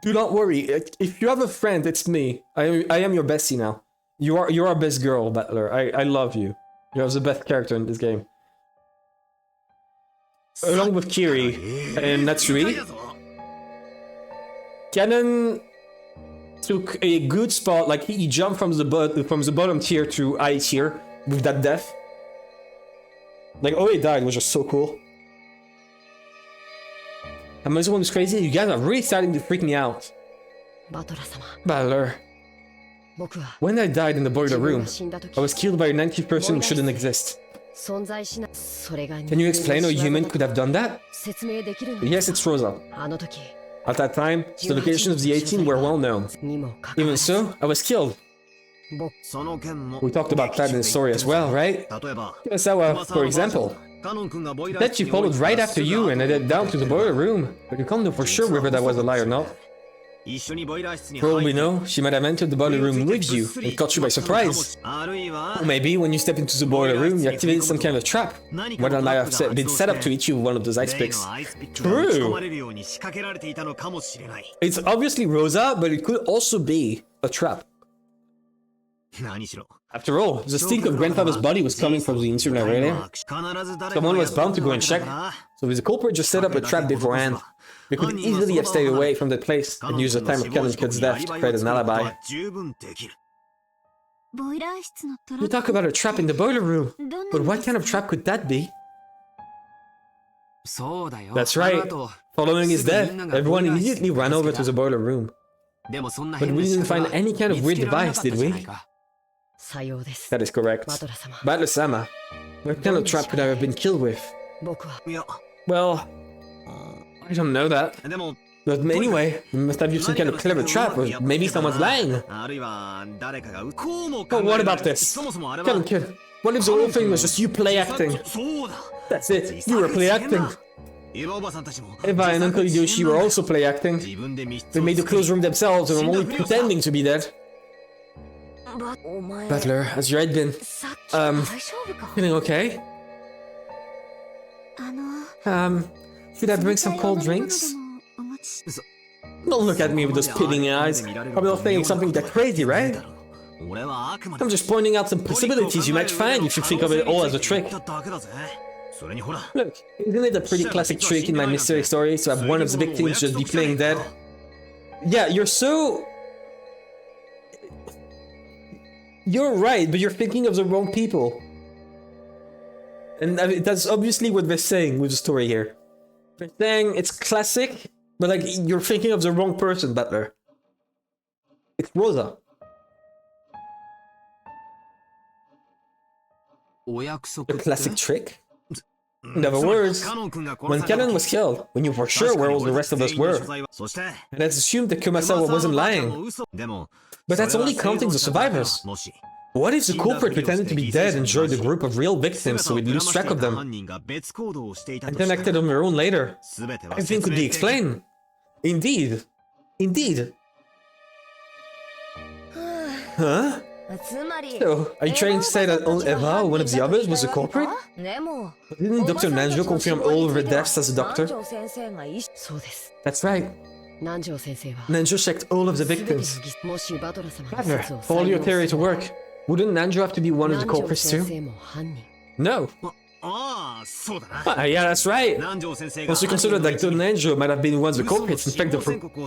Do not worry. If you have a friend, it's me. I am your bestie now. You're our best girl, Butler. I love you. You're the best character in this game. Along with Kiri and Natsuhi, Canon took a good spot. Like he jumped from the bottom tier to I tier with that death. Like, oh, he died, which was so cool. Am I the one who's crazy? You guys are really starting to freak me out. Butler. When I died in the boiler room, I was killed by a 90 person who shouldn't exist. Can you explain how a human could have done that? Yes, it's Rosa. At that time, the locations of the 18 were well known. Even so, I was killed. We talked about that in the story as well, right? Kurosawa, for example. That she followed right after you and headed down to the boiler room, but you can't know for sure whether that was a lie or not. For all we know, she might have entered the boiler room with you and caught you by surprise. Or maybe when you step into the boiler room, you activated some kind of trap. One that might have been set up to eat you with one of those ice picks. True! It's obviously Rosa, but it could also be a trap. After all, the stink of grandfather's body was coming from the incinerator area. Someone was bound to go and check, so the culprit just set up a trap beforehand. We could easily have stayed away from that place and used the time of Canon Kid's death to create an alibi. You talk about a trap in the boiler room, but what kind of trap could that be? That's right. Following his death, everyone immediately ran over to the boiler room. But we didn't find any kind of weird device, did we? That is correct. Butler-sama, what kind of trap could I have been killed with? Well, I don't know that. But anyway, we must have used some kind of clever trap, or maybe someone's lying. But what about this? Canon Kid, what if the whole thing was just you play acting? That's it, you were play acting. Eva and Uncle Yoshi were also play acting. They made the closed room themselves and were only pretending to be dead. Butler, how's your head been? Feeling okay? Should I bring some cold drinks? Don't look at me with those pitying eyes. Probably all thinking something that crazy, right? I'm just pointing out some possibilities you might find if you think of it all as a trick. Look, isn't it a pretty classic trick in my mystery story to have one of the victims just be playing dead? Yeah, you're so... You're right, but you're thinking of the wrong people. And that's obviously what they're saying with the story here. They're saying it's classic, but like, you're thinking of the wrong person, Butler. It's Rosa. A classic trick? In other words, when Canon was killed, we knew for sure where all the rest of us were. And let's assume that Kumasawa wasn't lying. But that's only counting the survivors. What if the culprit pretended to be dead and joined a group of real victims so we'd lose track of them? And then acted on their own later? Everything could be explained. Indeed. Indeed. Huh? So, are you trying to say that Eva or one of the others was the culprit? Didn't Dr. Nanjo confirm all of her deaths as a doctor? That's right. Nanjo checked all of the victims. Clever. For all your theory to work, wouldn't Nanjo have to be one of the culprits too? No. Yeah, that's right. Also consider that Dr. Nanjo might have been one of the culprits. In fact, the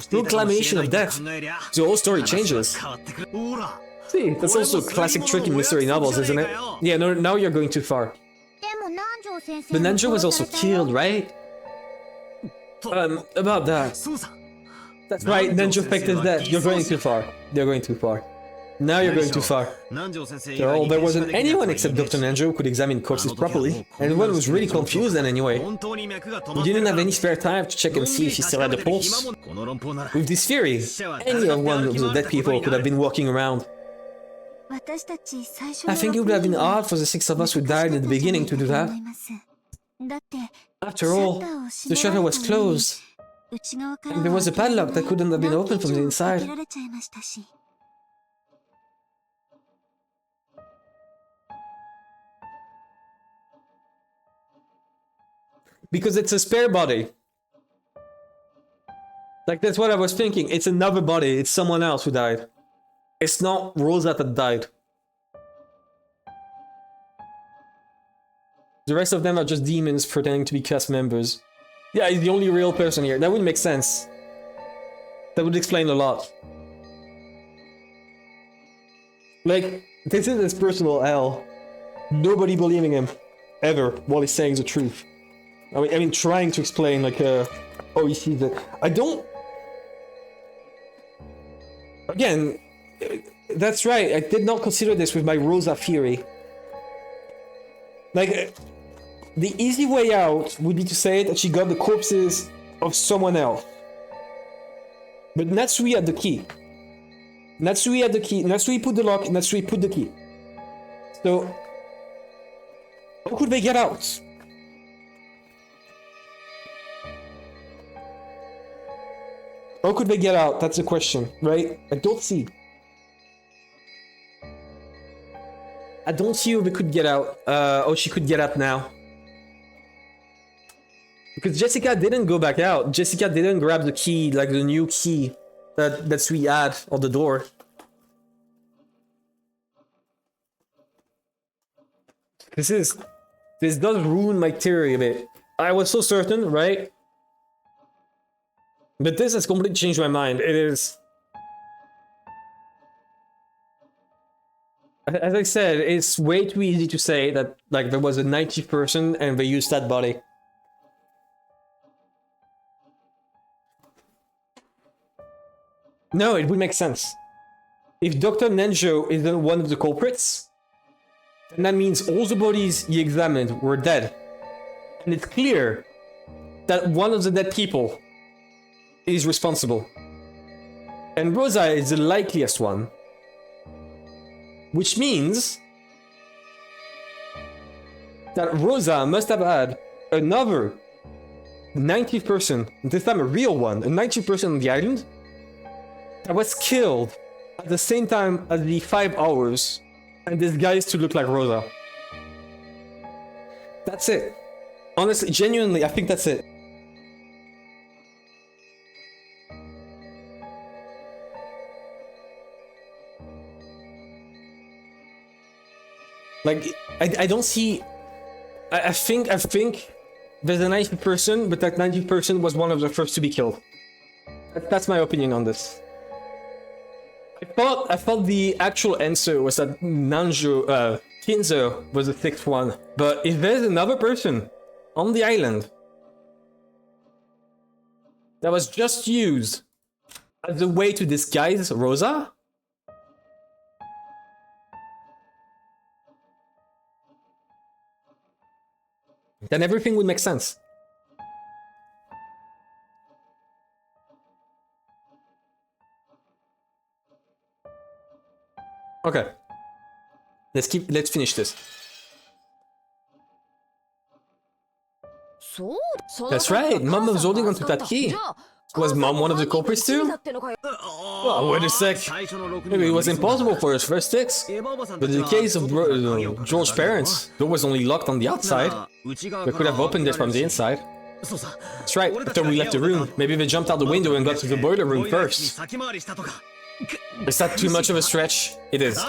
proclamation of death, the whole story changes. See, that's also a classic trick in mystery novels, isn't it? Yeah, no, now you're going too far. But Nanjo was also killed, right? About that. That's right, Nanjo faked his death. You're going too far. You're going too far. Now you're going too far. There wasn't anyone except Dr. Nanjo who could examine corpses properly. And everyone was really confused then anyway. We didn't have any spare time to check and see if he still had the pulse. With this theory, any of one of the dead people could have been walking around. I think it would have been odd for the 6 of us who died in the beginning to do that. After all, the shutter was closed. And there was a padlock that couldn't have been opened from the inside. Because it's a spare body. Like, that's what I was thinking. It's another body. It's someone else who died. It's not Rosa that died. The rest of them are just demons pretending to be cast members. Yeah, he's the only real person here. That would make sense. That would explain a lot. Like, this is his personal hell. Nobody believing him. Ever. While he's saying the truth. I mean, trying to explain, like, oh, he sees it. I don't... Again, that's right. I did not consider this with my Rosa theory. Like, the easy way out would be to say that she got the corpses of someone else. But Natsuhi had the key. Natsuhi had the key. Natsuhi put the lock, Natsuhi put the key. So, how could they get out? How could they get out? That's the question, right? I don't see. I don't see how they could get out. Oh, she could get out now. Because Jessica didn't go back out. Jessica didn't grab the key, like the new key that Sui had on the door. This does ruin my theory a bit. I was so certain, right? But this has completely changed my mind. It is... As I said, it's way too easy to say that, like, there was a 90th person and they used that body. No, it would make sense. If Dr. Nenjo is one of the culprits, then that means all the bodies he examined were dead. And it's clear that one of the dead people is responsible. And Rosa is the likeliest one. Which means that Rosa must have had another 90th person, this time a real one, a 90th person on the island, that was killed at the same time as the 5 hours and disguised to look like Rosa. That's it. Honestly, genuinely, I think that's it. Like, I don't see... I think there's a 90th person, but that 90th person was one of the first to be killed. That's my opinion on this. I thought the actual answer was that Kinzo was the 6th one, but if there's another person on the island that was just used as a way to disguise Rosa, then everything would make sense. Okay. Let's finish this. That's right, Mom was holding onto that key. Was Mom one of the culprits too? Oh, wait a sec. Maybe it was impossible for his first 6. But in the case of George's parents, the door was only locked on the outside. We could have opened it from the inside. That's right, after we left the room, maybe they jumped out the window and got to the boiler room first. Is that too much of a stretch? It is.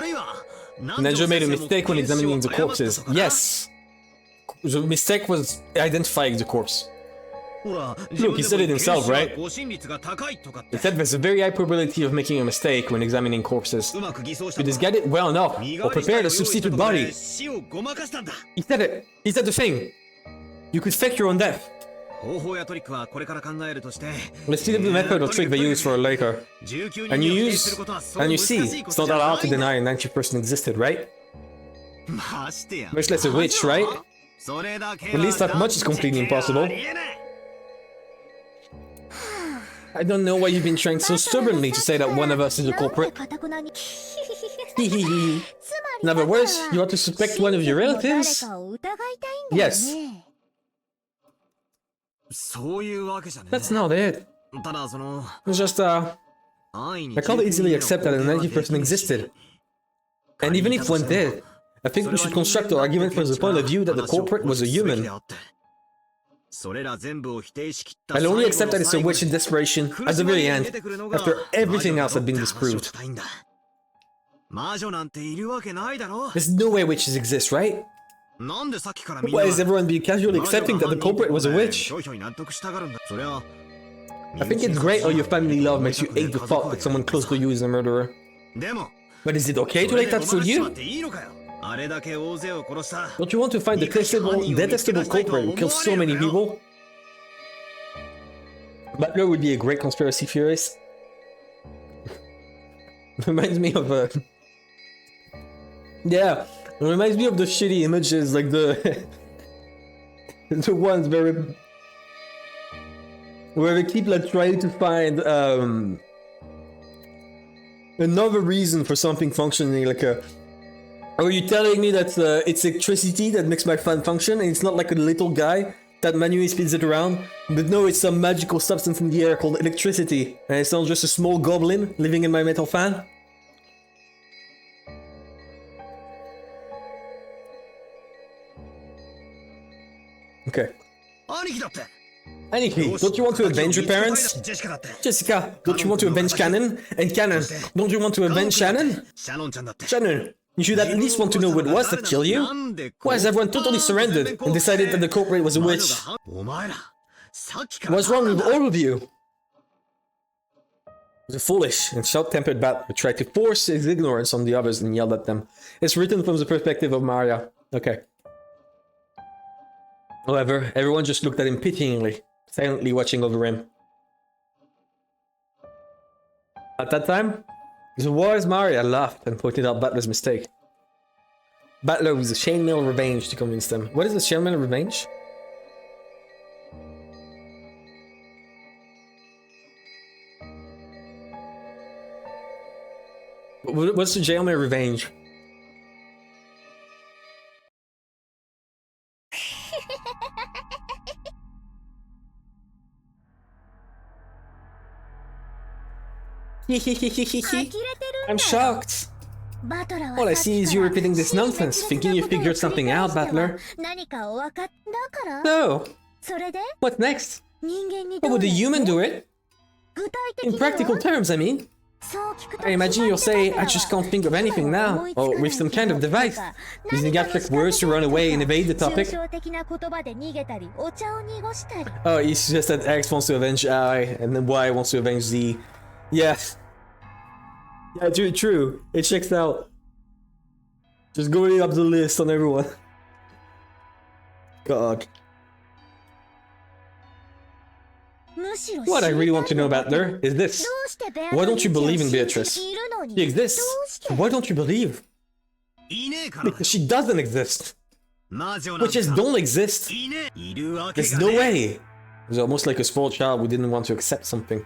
Nenjo made a mistake when examining the corpses. Yes! The mistake was identifying the corpse. Look, he said it himself, right? He said there's a very high probability of making a mistake when examining corpses. You just get it well enough, or prepare a substitute body. He said it! He said the thing! You could fake your own death. Let's see the method or trick they use for later. And you see, it's not that hard to deny a 90th person existed, right? Much less a witch, right? At least that much is completely impossible. I don't know why you've been trying so stubbornly to say that one of us is a culprit. In other words, you ought to suspect one of your relatives? Yes. That's not it. It's just, I can't easily accept that a 90th person existed. And even if one did, I think we should construct our argument from the point of view that the culprit was a human. I'll only accept that it's a witch in desperation at the very end, after everything else had been disproved. There's no way witches exist, right? Why is everyone being casually accepting that the culprit was a witch? I think it's great how your family love makes you hate the thought that someone close to you is a murderer. But is it okay to let that fool you? Don't you want to find the detestable culprit who kills so many people? Butler would be a great conspiracy theorist. Reminds me of yeah, it reminds me of the shitty images, like the the ones where they keep like trying to find another reason for something functioning, like a. Are you telling me that it's electricity that makes my fan function, and it's not like a little guy that manually spins it around? But no, it's some magical substance in the air called electricity, and it's not just a small goblin living in my metal fan? Okay. Aniki, don't you want to avenge your parents? Jessica, don't you want to avenge Cannon? And Cannon, don't you want to avenge Shannon? Shannon, you should at least want to know what it was that killed you. Why has everyone totally surrendered and decided that the culprit was a witch? What's wrong with all of you? The foolish and short-tempered bat who tried to force his ignorance on the others and yelled at them. It's written from the perspective of Maria. Okay. However, everyone just looked at him pityingly, silently watching over him. At that time, the wise Maria laughed and pointed out Butler's mistake. Butler used a chainmail revenge to convince them. What is a chainmail revenge? What's the chainmail revenge? I'm shocked. All I see is you repeating this nonsense, thinking you figured something out, Butler. No. What next? How would a human do it? In practical terms, I mean. I imagine you'll say, I just can't think of anything now, or with some kind of device, using abstract words to run away and evade the topic. Oh, he suggested that X wants to avenge I, and then Y wants to avenge Z. Yeah. Yeah, true. It checks out. Just going up the list on everyone. God. What I really want to know about her is this. Why don't you believe in Beatrice? She exists. Why don't you believe? Because she doesn't exist. Witches don't exist. There's no way. It's almost like a spoiled child who didn't want to accept something.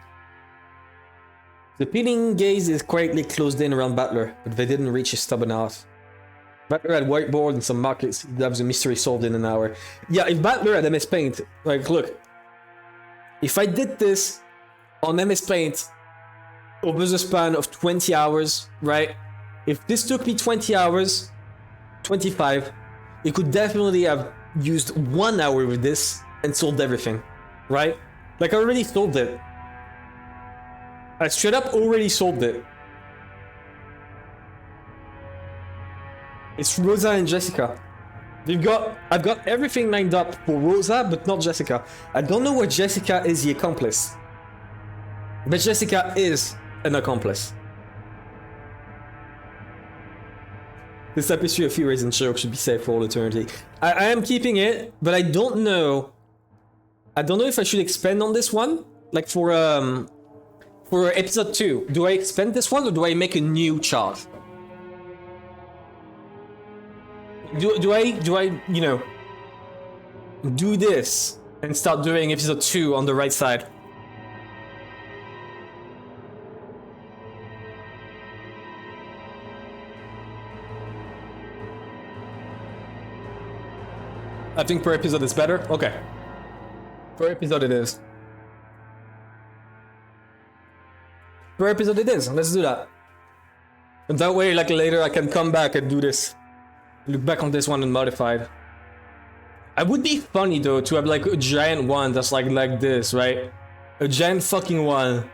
The peeling gaze is quietly closed in around Butler, but they didn't reach his stubborn heart. Butler had whiteboard and some markers. He'd have the mystery solved in an hour. Yeah, if Butler had MS Paint, like, look. If I did this on MS Paint over the span of 20 hours, right? If this took me 20 hours, 25, it could definitely have used 1 hour with this and solved everything, right? Like, I already solved it. I straight up already solved it. It's Rosa and Jessica. I've got everything lined up for Rosa, but not Jessica. I don't know where Jessica is the accomplice. But Jessica is an accomplice. This tapestry of theories and jokes should be saved for all eternity. I am keeping it, but I don't know. I don't know if I should expand on this one. Like for episode 2. Do I expand this one or do I make a new chart? Do I, you know, do this and start doing episode 2 on the right side? I think per episode is better? Okay. Per episode it is. Per episode it is. Let's do that. And that way, like later I can come back and do this. Look back on this one and modify it. It would be funny though to have like a giant one that's like this, right? A giant fucking one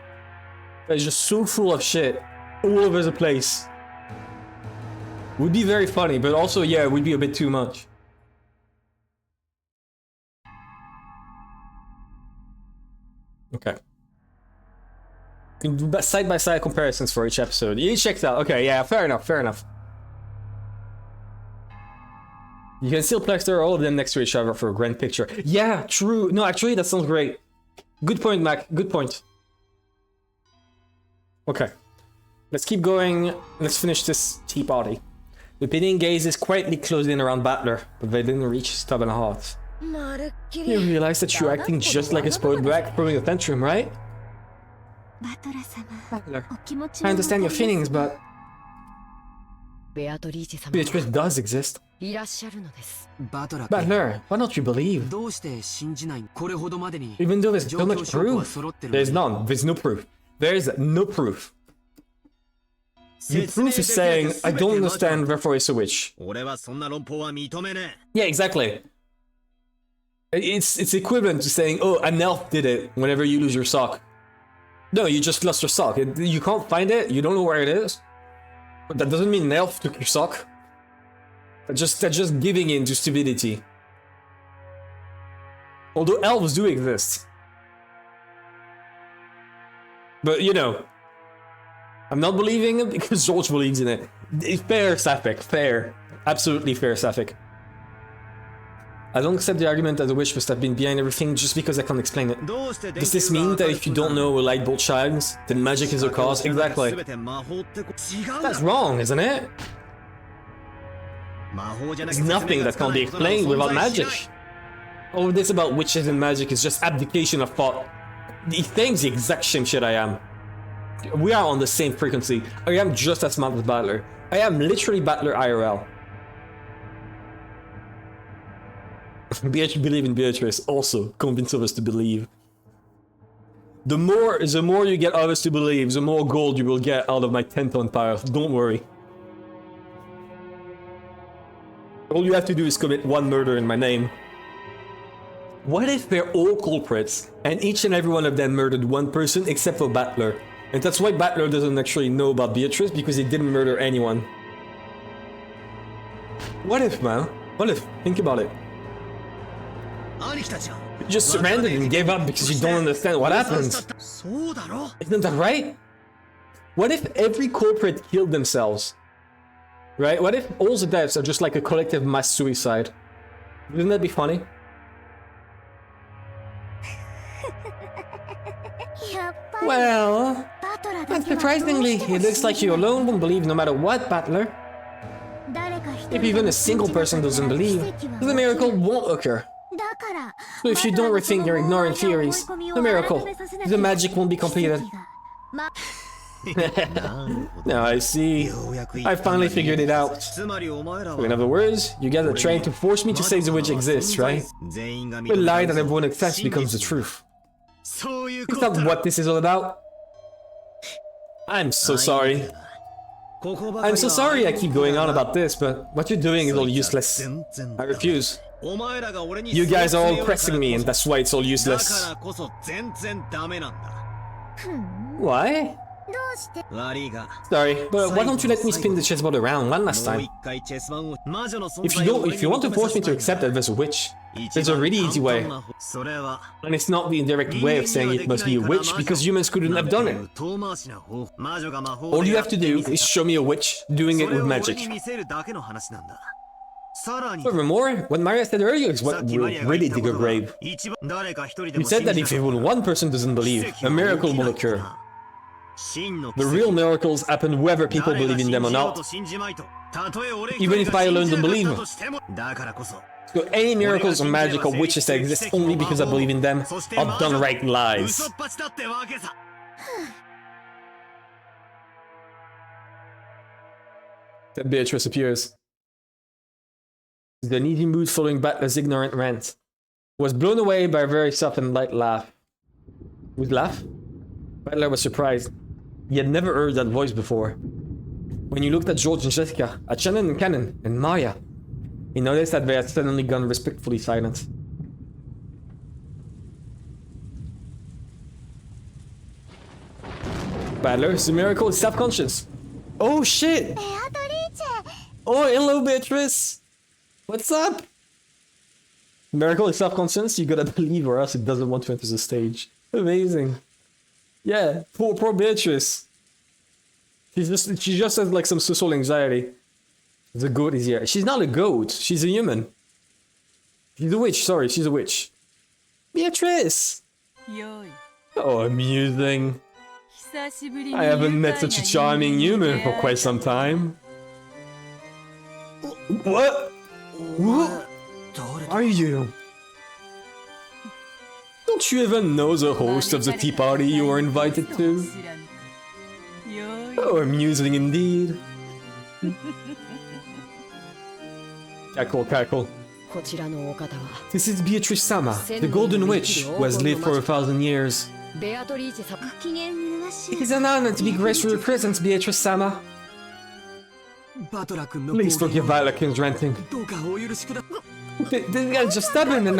that's just so full of shit all over the place. Would be very funny, but also yeah, it would be a bit too much. Okay. You can do side-by-side comparisons for each episode. You checked out. Okay, yeah, fair enough, fair enough. You can still cluster all of them next to each other for a grand picture. Yeah, true. No, actually, that sounds great. Good point, Mac. Good point. Okay. Let's keep going. Let's finish this tea party. The pitying gazes quietly closed in around Battler, but they didn't reach stubborn hearts. You realize that you're acting just like a spoiled brat throwing a tantrum, right? Battler, I understand your feelings, but Beatrice does exist. Battler, why don't you believe? Even though there's so much proof, there's none. There's no proof. There's no proof. The proof is saying, I don't understand, therefore it's a witch. Yeah, exactly. It's equivalent to saying, oh, an elf did it whenever you lose your sock. No, you just lost your sock. You can't find it, you don't know where it is. But that doesn't mean an elf took your sock. They're just giving in to stupidity. Although elves do exist. But, you know, I'm not believing it because George believes in it. It's fair, Safik. Fair. Absolutely fair, Safik. I don't accept the argument that the witch must have been behind everything just because I can't explain it. Does this mean that if you don't know a light bulb shines, then magic is a cause? Exactly. That's wrong, isn't it? There's nothing that can't be explained without magic. All of this about witches and magic is just abdication of thought. He thinks the exact same shit I am. We are on the same frequency. I am just as smart as Battler. I am literally Battler IRL. Believe in Beatrice, also convince others to believe. The more you get others to believe, the more gold you will get out of my 10-ton pile. Don't worry. All you have to do is commit one murder in my name. What if they're all culprits, and each and every one of them murdered one person except for Battler? And that's why Battler doesn't actually know about Beatrice, because he didn't murder anyone. What if, man? What if? Think about it. You just surrendered and gave up because you don't understand what happens. Isn't that right? What if every culprit killed themselves? Right? What if all the deaths are just like a collective mass suicide? Wouldn't that be funny? Well, unsurprisingly, it looks like you alone won't believe no matter what, Battler. If even a single person doesn't believe, the miracle won't occur. So if you don't rethink your ignorant theories, the miracle, the magic won't be completed. Now I see. I finally figured it out. So in other words, you guys are trying to force me to say the witch exists, right? The lie that everyone accepts becomes the truth. Is that what this is all about? I'm so sorry. I'm so sorry I keep going on about this, but what you're doing is all useless. I refuse. You guys are all pressing me, and that's why it's all useless. Why? Sorry, but why don't you let me spin the chessboard around one last time? If you want to force me to accept that there's a witch, there's a really easy way. And it's not the indirect way of saying it must be a witch, because humans couldn't have done it. All you have to do is show me a witch doing it with magic. Furthermore, what Maria said earlier is what will really dig her grave. You said that if even one person doesn't believe, a miracle will occur. The real miracles happen whether people believe in them or not, even if I alone don't believe them. So any miracles or magic or witches that exist only because I believe in them are downright lies. Then Beatrice appears. The uneasy mood following Battler's ignorant rant was blown away by a very soft and light laugh. Whose laugh? Battler was surprised. He had never heard that voice before. When you looked at George and Jessica, at Shannon and Cannon, and Maya, You notice that they had suddenly gone respectfully silent. Battler, the miracle is self-conscious. Oh shit! ベアトリーチェ Oh, hello, Beatrice! What's up? Miracle is self-conscious, you gotta believe or else it doesn't want to enter the stage. Amazing. Yeah, poor Beatrice. She just has like some social anxiety. The goat is here. She's not a goat, she's a human. She's a witch, sorry, she's a witch. Beatrice! Oh, amusing. I haven't met such a charming human for quite some time. What? What are you? Don't you even know the host of the tea party you were invited to? Oh, amusing indeed. Cackle, cackle. This is Beatrice Sama, the Golden Witch, who has lived for 1,000 years. ご機嫌麗し It い is an honor to be graced with your presence, Beatrice Sama. バトラ君の Please forgive Violet ranting. どうかお許しくだ This guy's just stubborn and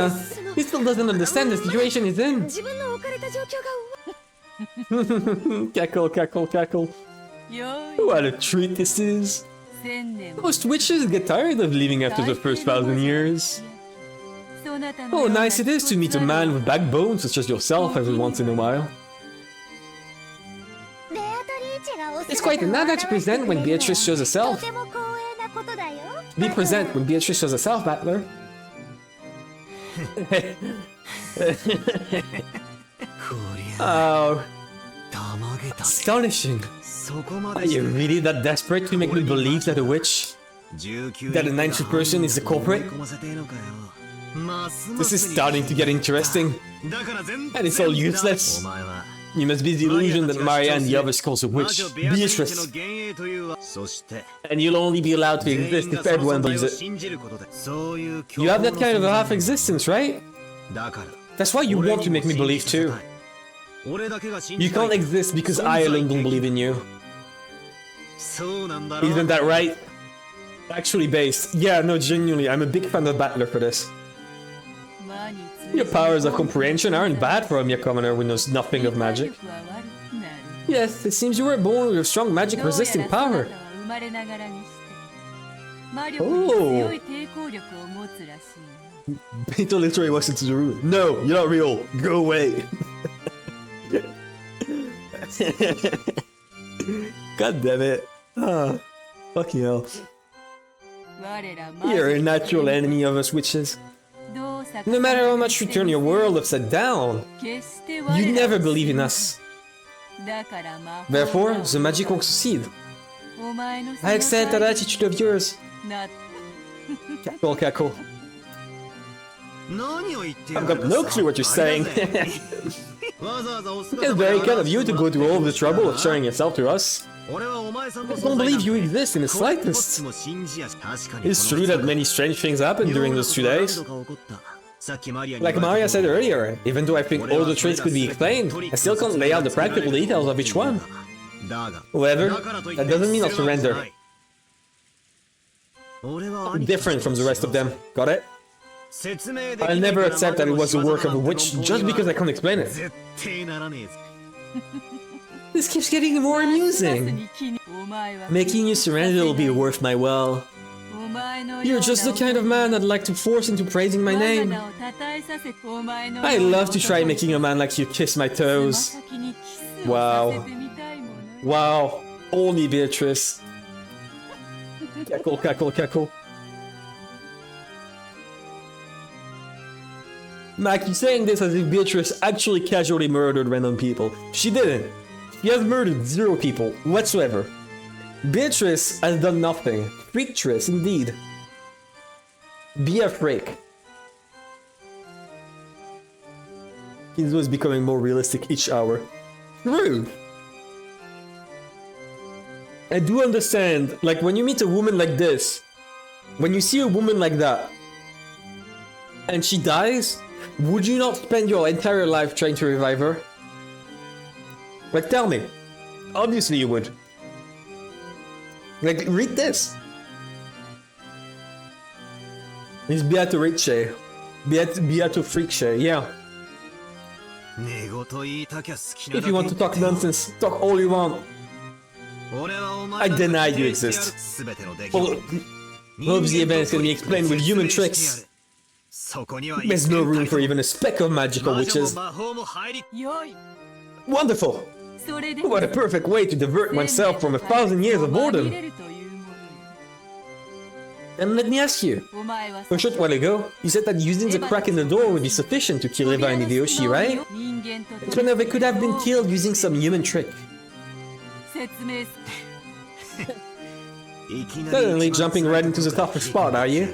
he still doesn't understand the situation he's in. 自分の置かれた状況が Cackle, cackle, cackle. What a treat this is. Most witches get tired of living after the first 1,000 years. Oh, nice it is to meet a man with backbone such as yourself every once in a while. ベアトリーチェがお It's quite an honor to present when Beatrice shows と herself. ても光栄なことだよ Be present when Beatrice shows herself, Battler. Oh, たまげた astonishing. そこま Are でして you really that desperate to make me believe that a witch, 19 that an ancient person is the culprit? 込ませてえのかよますま This す is に starting to get interesting. だから全 And it's all useless. お前は You must be the illusion that Maria and the others calls a 魔 witch, 女ベアトリーチェの Beatrice. 幻影というそして And you'll only be allowed to 全 exist 員が if その everyone 存在 believes を it. 信じることでそういう You have that kind of a half-existence, right? だから That's why you want to make me believe too. 俺だけが信 You じたい can't exist because I alone don't believe in you. そうなんだろ Isn't that right? Actually based. Yeah, no, genuinely, I'm a big fan of Battler for this. Your powers of comprehension aren't bad for a mere commoner who knows nothing of magic. Yes, it seems you were born with a strong magic resisting power. Oh. Beto literally walks into the room. No, you're not real. Go away. God damn it. Ah, fucking hell. You're a natural enemy of us witches. No matter how much you turn your world upside down, you never believe in us. Therefore, the magic won't succeed. I accept that attitude of yours. Cackle, cackle. 何を言ってる I've got no clue what you're saying. わざわざお It's very kind of you to go through all the trouble of showing yourself to us. 俺はお前さんの I don't believe you exist in the こっ slightest. ちも信じやし確かに It's true that many strange things happened during those 2 days. さっきマリアに Like Maria said earlier, even though I think all the traits could be explained, I still can't lay out the practical details of each one. だが However, that doesn't mean I'll surrender. 俺は I'm different from the rest of them. Got it? 説明できない I'll never accept that it was the work of a witch just because I can't explain it. 絶対ならねえぞ This keeps getting more amusing. Making you surrender will be worth my while. You're just the kind of man I'd like to force into praising my name. I love to try making a man like you kiss my toes. Wow. Wow. Only Beatrice. Cackle, cackle, cackle. Mac, you're saying this as if Beatrice actually casually murdered random people. She didn't. She has murdered 0 people whatsoever. Beatrice has done nothing. Freaktress, indeed. Be a freak. Kinzo is becoming more realistic each hour. True. I do understand, like when you meet a woman like this, when you see a woman like that, and she dies, would you not spend your entire life trying to revive her? Like, tell me. Obviously you would. Like, read this. It's Beatrice. Beatrice, yeah. If you want to talk nonsense, talk all you want. I deny you exist. All of the events can be explained with human tricks. There's no room for even a speck of magical witches. Wonderful! What a perfect way to divert oneself from 1,000 years of boredom. And let me ask you, a short while ago, you said that using the crack in the door would be sufficient to kill Eva and Hideyoshi, right? It's when they could have been killed using some human trick. Suddenly jumping right into the toughest spot, are you?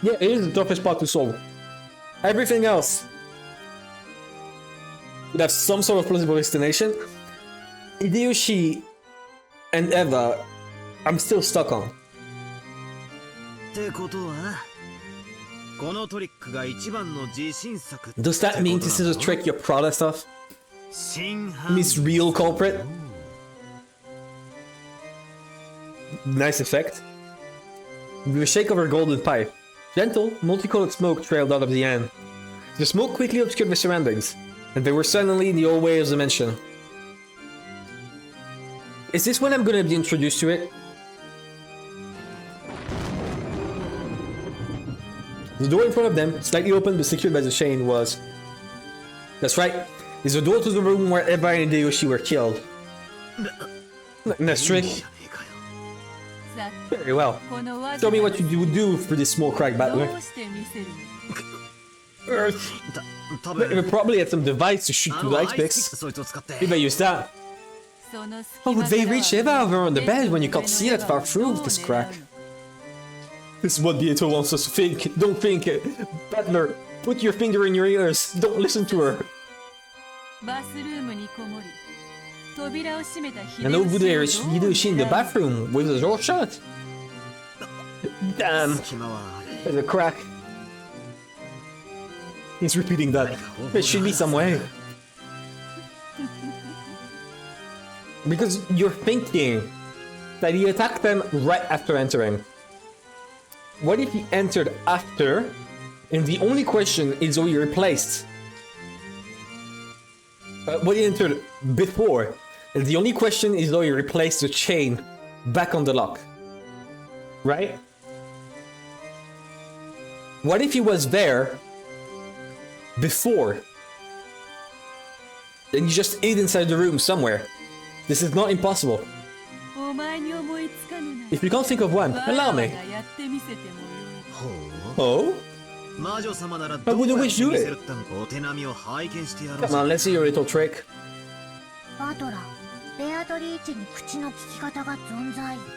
Yeah, it is the toughest part to solve. Everything else would have some sort of plausible explanation. Hideyoshi and Eva, I'm still stuck on. Does that mean this is a trick you're proudest of? Miss Real Culprit? Nice effect. With a shake of her golden pipe, gentle, multicolored smoke trailed out of the end. The smoke quickly obscured the surroundings, and they were suddenly in the old way of the mansion. Is this when I'm gonna be introduced to it? The door in front of them, slightly open but secured by the chain, was... That's right, it's the door to the room where Eva and Hideyoshi were killed. Nice trick. Very well. Show me what you would do for this small crack battler. They probably had some device to shoot through the ice picks. If I use that. How would they reach Eva over on the bed when you can't see that far through this crack? This is what Beato wants us to think. Don't think. Battler, put your finger in your ears. Don't listen to her. And over there is Hideyoshi in the bathroom with the door shut. Damn. There's a crack. He's repeating that. There should be some way. Because you're thinking that he attacked them right after entering. What if he entered after, and the only question is how he replaced? What he entered before, and the only question is how he replaced the chain back on the lock. Right? What if he was there before? Then you just hid inside the room somewhere. This is not impossible. If you can't think of one, allow me. Oh? How would a witch do it? Come on, let's see your little trick.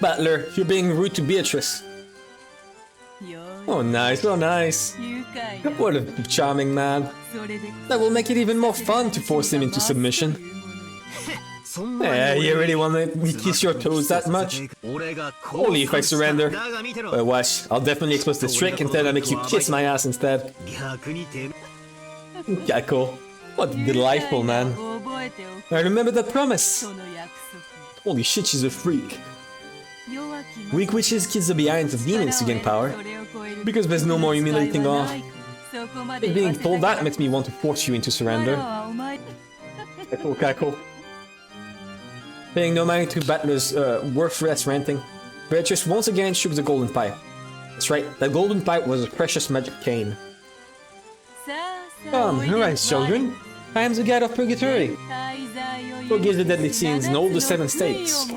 Butler, you're being rude to Beatrice. Oh nice, oh nice. What a charming man. That will make it even more fun to force him into submission. Yeah, you really want me to kiss your toes that much? Only if I surrender. Well, watch, I'll definitely expose this trick and then I'll make you kiss my ass instead. Cackle. What a delightful man. I remember that promise. Holy shit, she's a freak. Weak witches kiss the behinds of demons to gain power. Because there's no more humiliating off. Being told that makes me want to force you into surrender. Cackle, cackle. Paying no mind to Battler's worthless ranting, Beatrice once again shook the golden pipe. That's right, that golden pipe was a precious magic cane. Come, arise, children. I am the god of purgatory. Forgive the deadly sins and all the 7 stakes.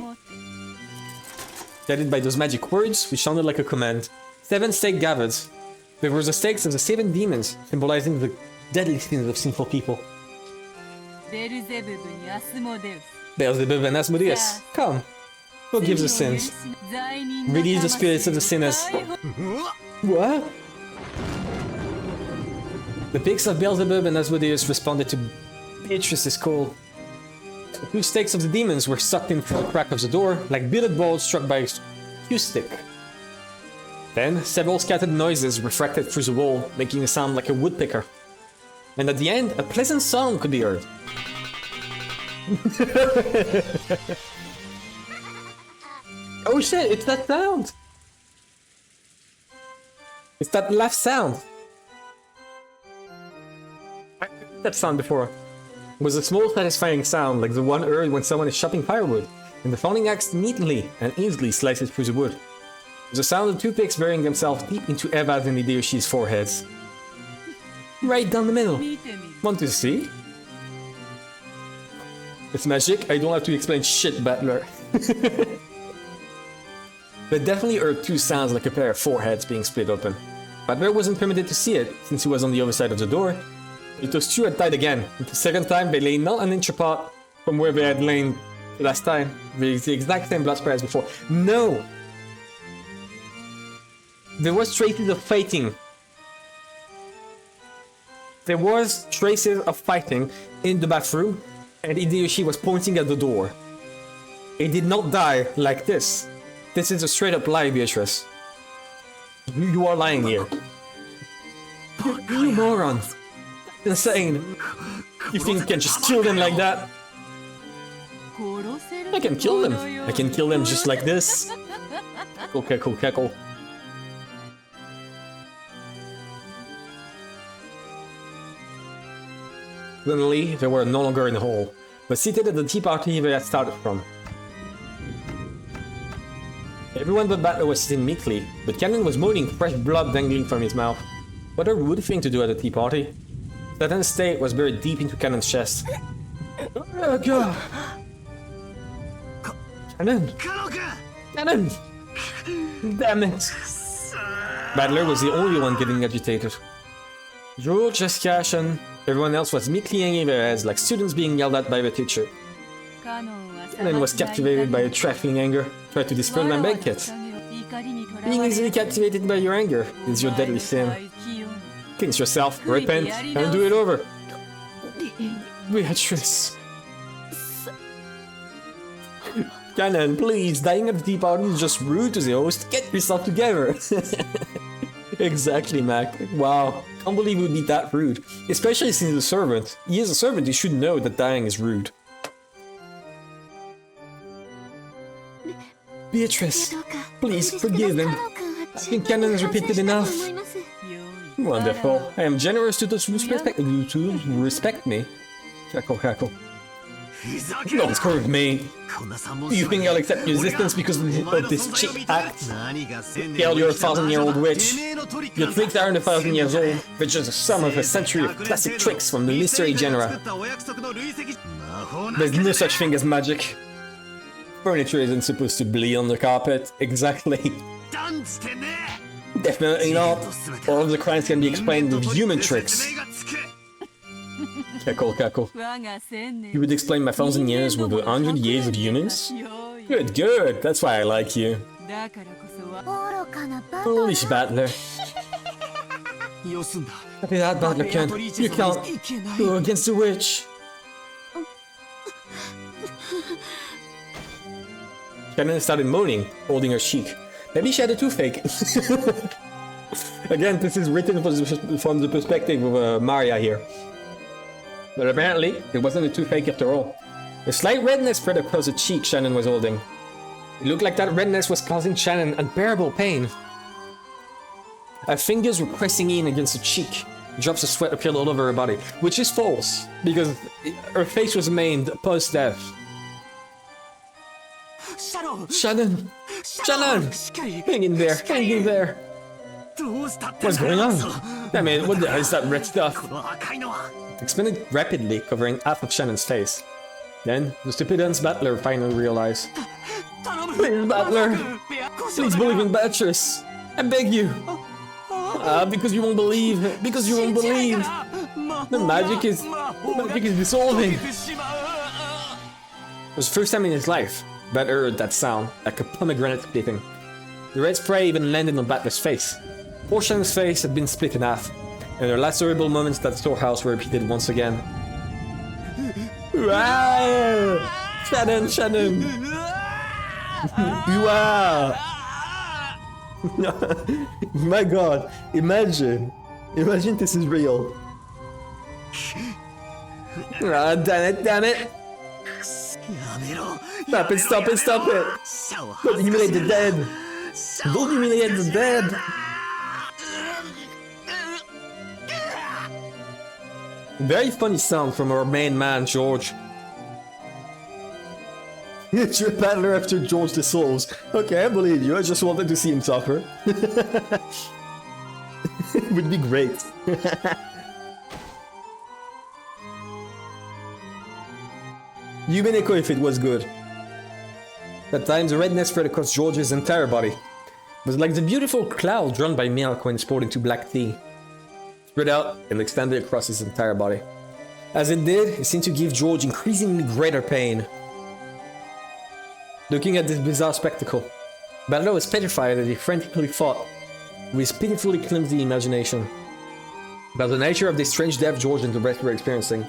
Guided by those magic words, which sounded like a command, 7 stakes gathered. There were the stakes of the 7 demons, symbolizing the deadly sins of sinful people. Beelzebub and Asmodeus, come, forgive the sins. Release the spirits of the sinners. What? The pigs of Beelzebub and Asmodeus responded to Beatrice's call. The 2 stakes of the demons were sucked in through the crack of the door, like bearded balls struck by a cue stick. Then, several scattered noises refracted through the wall, making a sound like a woodpecker. And at the end, a pleasant sound could be heard. Oh shit, it's that sound! It's that laugh sound. I heard that sound before. It was a small satisfying sound like the one heard when someone is chopping firewood, and the founding axe neatly and easily slices through the wood. The sound of toothpicks burying themselves deep into Eva's and Hideyoshi's foreheads. Right down the middle. Want to see? It's magic, I don't have to explain shit, Battler. They definitely heard two sounds like a pair of foreheads being split open. Battler wasn't permitted to see it, since he was on the other side of the door. But those two had died again. The second time, they lay not an inch apart from where they had lain the last time. The exact same blood spray as before. No! There was traces of fighting. There was traces of fighting in the bathroom, and Hideyoshi was pointing at the door. He did not die like this. This is a straight up lie, Beatrice. You are lying here. You moron. Insane. You think you can just kill them like that? I can kill them. I can kill them just like this. Cackle. Suddenly, they were no longer in the hall, but seated at the tea party they had started from. Everyone but Battler was sitting meekly, but Cannon was moaning, fresh blood dangling from his mouth. What a rude thing to do at a tea party. That tense state was buried deep into Cannon's chest. Oh god! Cannon! Cannon! Damn it! Battler was the only one getting agitated. You're just Cashin. Everyone else was meekly hanging their heads like students being yelled at by the teacher. Cannon was captivated by a trifling anger, tried to dispel my blanket. Being easily captivated by your anger is your deadly sin. Cleanse yourself, repent, and do it over. Beatrice. Cannon, please, dying at the tea party is just rude to the host. Get yourself together. Exactly, Mac. Wow. Can't believe it would be that rude. Especially since he's a servant. He is a servant, he should know that dying is rude. Beatrice, please forgive him. I think Cannon has repeated enough. Wonderful. I am generous to those who respect me. Cackle. Don't screw with me. Do you think I'll accept resistance because of this cheap act? Girl, you're a 1,000-year-old witch. Your tricks aren't 1,000 years old. They're just a sum of a century of classic tricks from the mystery genre. There's no such thing as magic. Furniture isn't supposed to bleed on the carpet. Exactly. Definitely not. All of the crimes can be explained with human tricks. Cackle. You would explain my 1,000 years with 100 years of humans? Good. That's why I like you. Foolish Battler. Copy that, Battler Kent. You can't go against the witch. Cannon started moaning, holding her cheek. Maybe she had a toothache. Again, this is written from the perspective of Maria here. But apparently, it wasn't a toothache after all. A slight redness spread across the cheek Shannon was holding. It looked like that redness was causing Shannon unbearable pain. Her fingers were pressing in against the cheek. Drops of sweat appeared all over her body, which is false, because her face was maimed post-death. Shannon! Hang in there! What's going on? Damn it, what the hell is that red stuff? It expanded rapidly, covering half of Shannon's face. Then, the stupid Battler finally realized. Please, Battler! Please believe in Beatrice! I beg you! Because you won't believe! Because you won't believe! The magic is dissolving! It was the first time in his life Battler heard that sound, like a pomegranate splitting. The red spray even landed on Battler's face. Poor Shannon's face had been split in half, and her last horrible moments at the storehouse were repeated once again. Shannon! Wow! My god, imagine this is real. Damn it! Stop it! Don't humiliate the dead! Don't humiliate the dead! Very funny sound from our main man, George. It's your battler after George dissolves. Okay, I believe you. I just wanted to see him suffer. It would be great. Umineko if it was good. At times, the redness spread across George's entire body. It was like the beautiful cloud drawn by milk when it's poured into black tea. Spread out and extended across his entire body. As it did, it seemed to give George increasingly greater pain. Looking at this bizarre spectacle, Battler was petrified as he frantically fought with his pitifully clumsy imagination about the nature of this strange death George and the rest were experiencing.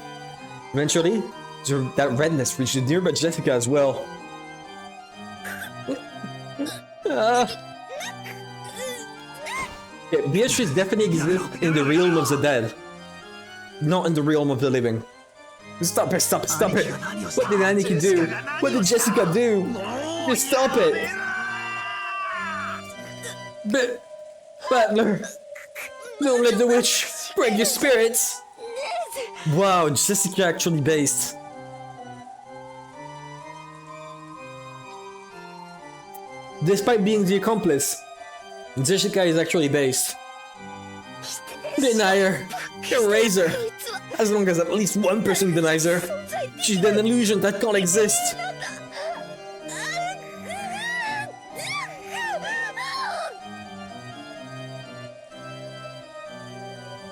Eventually, that redness reached the nearby Jessica as well. Yeah, Beatrice definitely exists in the realm of the dead, not in the realm of the living. Stop it, stop it, stop it! What did Annika do? What did Jessica do? Just stop it! Battler! Don't let the witch break your spirits! Wow, Jessica actually based. Despite being the accomplice, Jessica is actually based. Denier! Erase her! As long as at least one person denies her, she's an illusion that can't exist.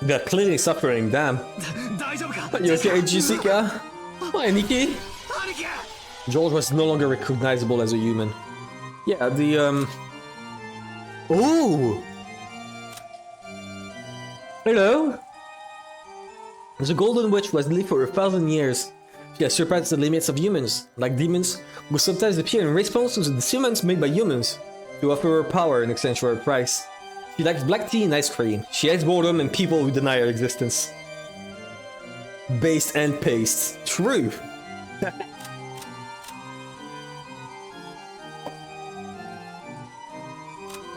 They're clearly suffering, damn. Are you okay, Jessica? Hi, Nikki. George was no longer recognizable as a human. Yeah, the Ooh! Hello? The Golden Witch was lived for 1,000 years. She has surpassed the limits of humans, like demons, who sometimes appear in response to the summons made by humans, to offer her power in exchange for a price. She likes black tea and ice cream. She hates boredom and people who deny her existence. Based and paste. True!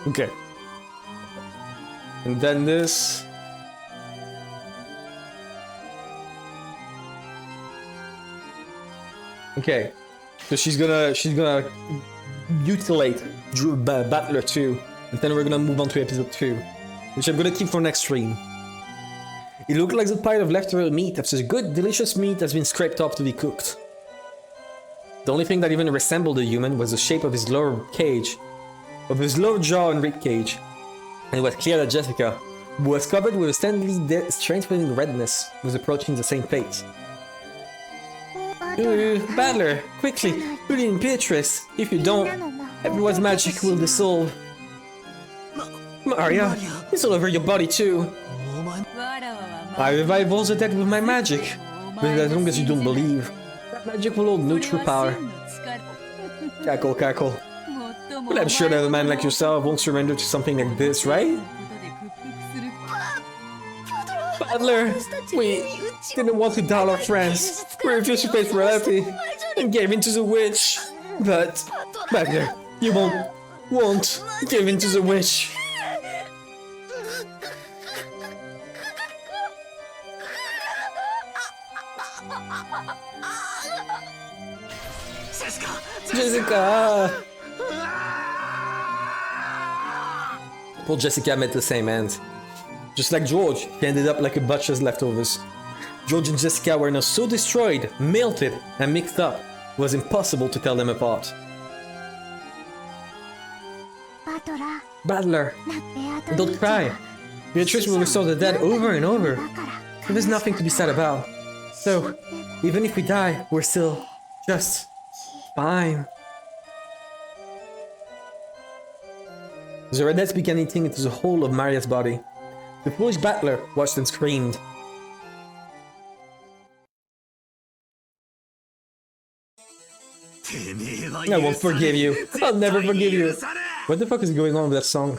Okay. And then this. Okay. So she's gonna mutilate Battler 2. And then we're gonna move on to episode 2. Which I'm gonna keep for next stream. It looked like the pile of leftover meat after the good, delicious meat has been scraped off to be cooked. The only thing that even resembled a human was the shape of his lower cage. Of his lower jaw and rib cage. And it was clear that Jessica, who was covered with a steadily strengthening redness, was approaching the same fate. Battler, quickly, put in Beatrice. If you don't, everyone's magic will dissolve. Maria, it's all over your body too. I revive all the dead with my magic. But as long as you don't believe, that magic will hold no true power. Cackle, cackle. Well, I'm sure that a man like yourself won't surrender to something like this, right? Battler, we didn't want to dull our friends. We refused to face reality and gave in to the witch. But, Battler, you won't give in to the witch. Jessica! Poor Jessica met the same end. Just like George, he ended up like a butcher's leftovers. George and Jessica were now so destroyed, melted, and mixed up, it was impossible to tell them apart. Battler, don't cry. Beatrice will restore the dead over and over. There's nothing to be sad about. So, even if we die, we're still just fine. The redness began eating into the whole of Maria's body. The foolish Battler watched and screamed. I won't forgive you. I'll never forgive you. What the fuck is going on with that song?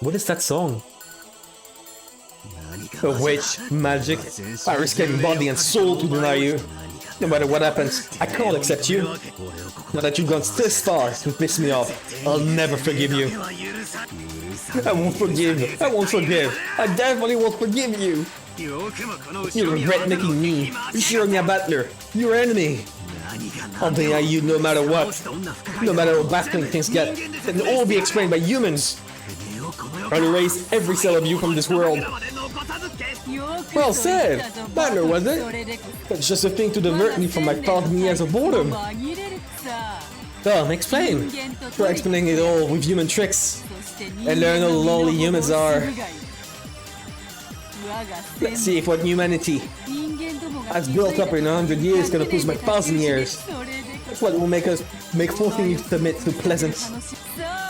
What is that song? A witch, magic. I risk getting body and soul to deny you. No matter what happens, I can't accept you. Now that you've gone this far to piss me off, I'll never forgive you. I won't forgive. I won't forgive. I definitely won't forgive you. よくもこの後 You ろに regret making me Shironya Butler, your enemy. 何が I'll deny you no matter what. どんな深い No matter how baffling things get, it'll all be explained by humans. 手をこの世 I'll erase every cell of you from this world. まで残さず消す Well said. Butler, was it? That's just a thing to divert me from my thought years of boredom. Explain. Try explaining it all with human tricks. And learn how lonely humans are. Let's see if what humanity has built up in 100 years can oppose my 1,000 years. That's what will make us make forcing you to submit to pleasant.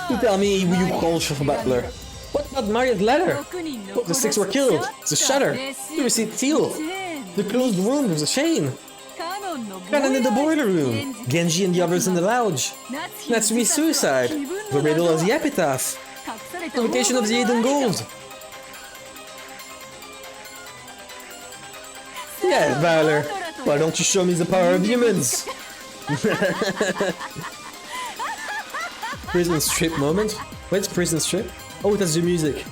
You tell me you call Butler. What about Maria's letter? The 6 were killed. The shutter. The receipt sealed. The closed room was a chain. Cannon in the boiler room. Genji and the others in the lounge. Natsuhi's suicide. The riddle of the epitaph. The location of the hidden gold. Yeah, Valor. Why don't you show me the power of humans? Prison strip moment? Where's prison strip? Oh, that's the music.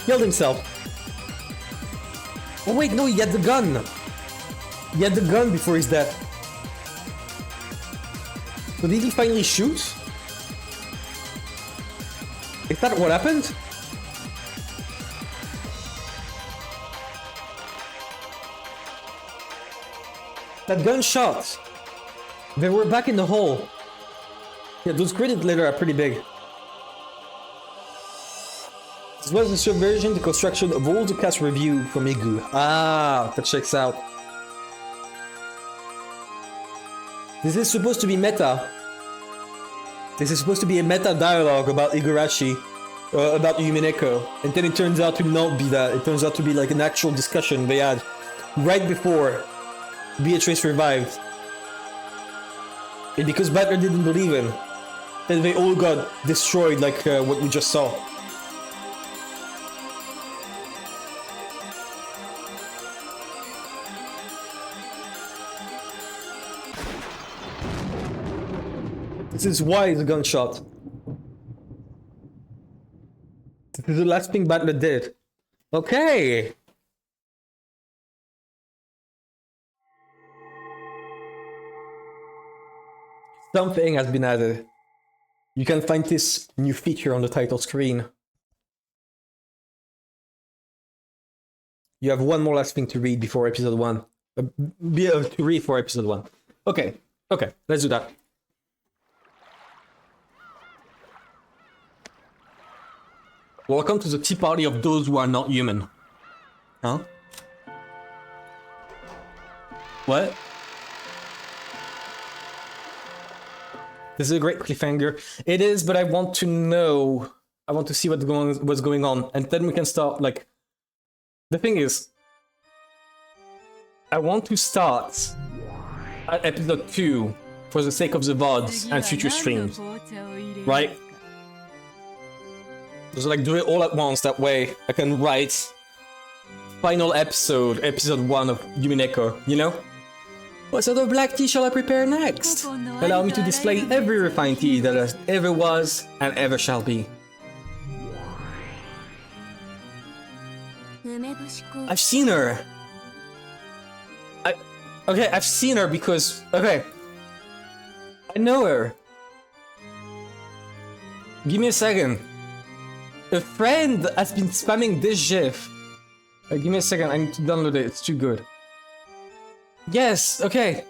Killed himself. Oh wait, no, he had the gun. He had the gun before his death. So did he finally shoot? Is that what happened? That gunshot. They were back in the hole. Yeah, those credits later are pretty big. This was the subversion, the construction of all the cast review from Igu. Ah, that checks out. This is supposed to be meta. This is supposed to be a meta dialogue about Igarashi, about Umineko, and then it turns out to not be that. It turns out to be like an actual discussion they had right before Beatrice revived. And because Butler didn't believe him, then they all got destroyed like what we just saw. This is why the gunshot. This is the last thing Butler did. Okay. Something has been added. You can find this new feature on the title screen. You have one more last thing to read before episode 1. To read for episode 1. Okay, let's do that. Welcome to the tea party of those who are not human. Huh? What? This is a great cliffhanger. It is, but I want to know. I want to see what's going on, and then we can start. Like, the thing is, I want to start at episode 2 for the sake of the VODs and future streams, right? Just like do it all at once. That way, I can write final episode 1 of Umineko. You know. What sort of black tea shall I prepare next? Allow me to display every refined tea that ever was and ever shall be. I've seen her. Okay, I've seen her because I know her. Give me a second. A friend has been spamming this gif. Give me a second. I need to download it. It's too good. Yes, okay.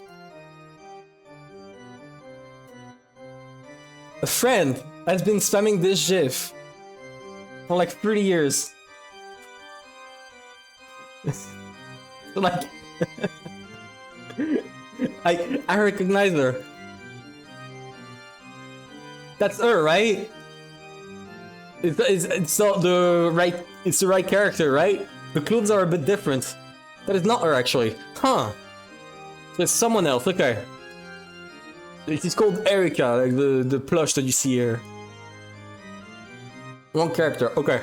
A friend has been spamming this gif for like 30 years. Like, I recognize her. That's her, right? It's not the right. It's the right character, right? The clothes are a bit different. That is not her, actually. Huh. There's someone else, okay. She's called Erika, like the plush that you see here. One character, okay.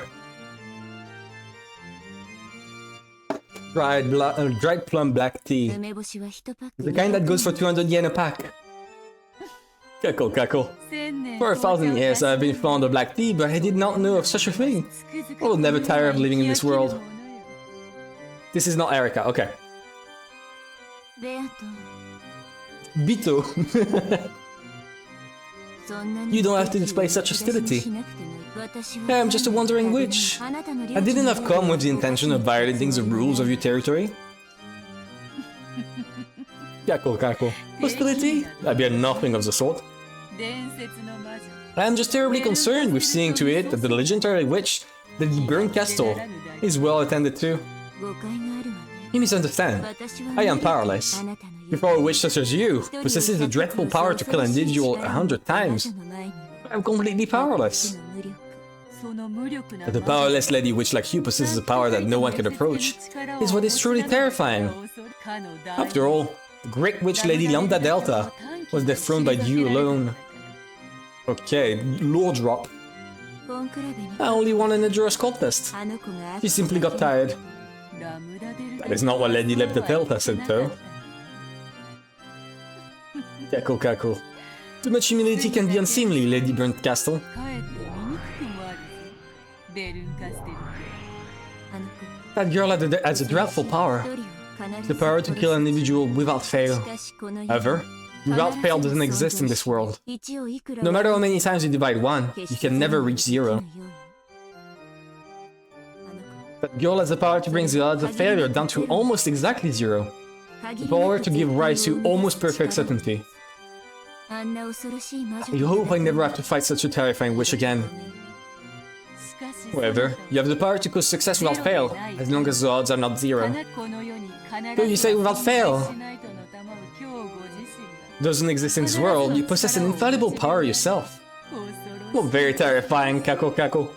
Dried plum black tea. 梅干しは1パック The kind that goes for 200 yen a pack. Cackle, cackle. For 1,000 years I've been fond of black tea, but I did not know of such a thing. I will never tire of living in this world. This is not Erica, okay. ベアト Bito. そんなに You don't have to display such hostility. しなくても私は I am just a wandering witch. あなたの I didn't have come with the intention of violating the rules of your territory. Cackle, cackle. Hostility? I bear nothing of the sort. 伝説の魔女 I am just terribly concerned with seeing to it that the legendary witch, the burned castle, is well attended to. 誤解があるわね You misunderstand. 私は I am powerless. あなたの言う Before a witch such as you possesses the dreadful power to kill an individual 100 times, あなたの前には I am completely powerless. 無力 その無力な That the powerless lady witch like you possesses a power that no one can approach is what is truly terrifying. After all, the great witch lady Lambda Delta was dethroned by you alone. Okay, lore drop. コンクラベに I only won an endurance contest. あの子が She simply got tired. ラムダデル That is not what Lady Lambda Delta said though. Cackle, cackle. Too much humility can be unseemly, Lady Burnt Castle. かえって醜くもあるぞベルンカステルあの子 That girl has a dreadful power. 一人を必 The ず power to kill an individual without fail. しかしこの世に However, without fail doesn't exist in this world. 一をいくら No matter how many times you divide one, you can never reach zero. That girl has the power to bring the odds of failure down to almost exactly zero. The power to give rise to almost perfect certainty. あんな恐ろしい魔女 I hope I never have to fight such a terrifying witch again. しかし However, you have the power to cause success without fail, as long as the odds are not zero. この世に必 So you say without fail しないとのたまう今日ご自身が doesn't exist in this world, you possess an infallible power yourself. 恐ろ Well, very terrifying, Cackle Cackle.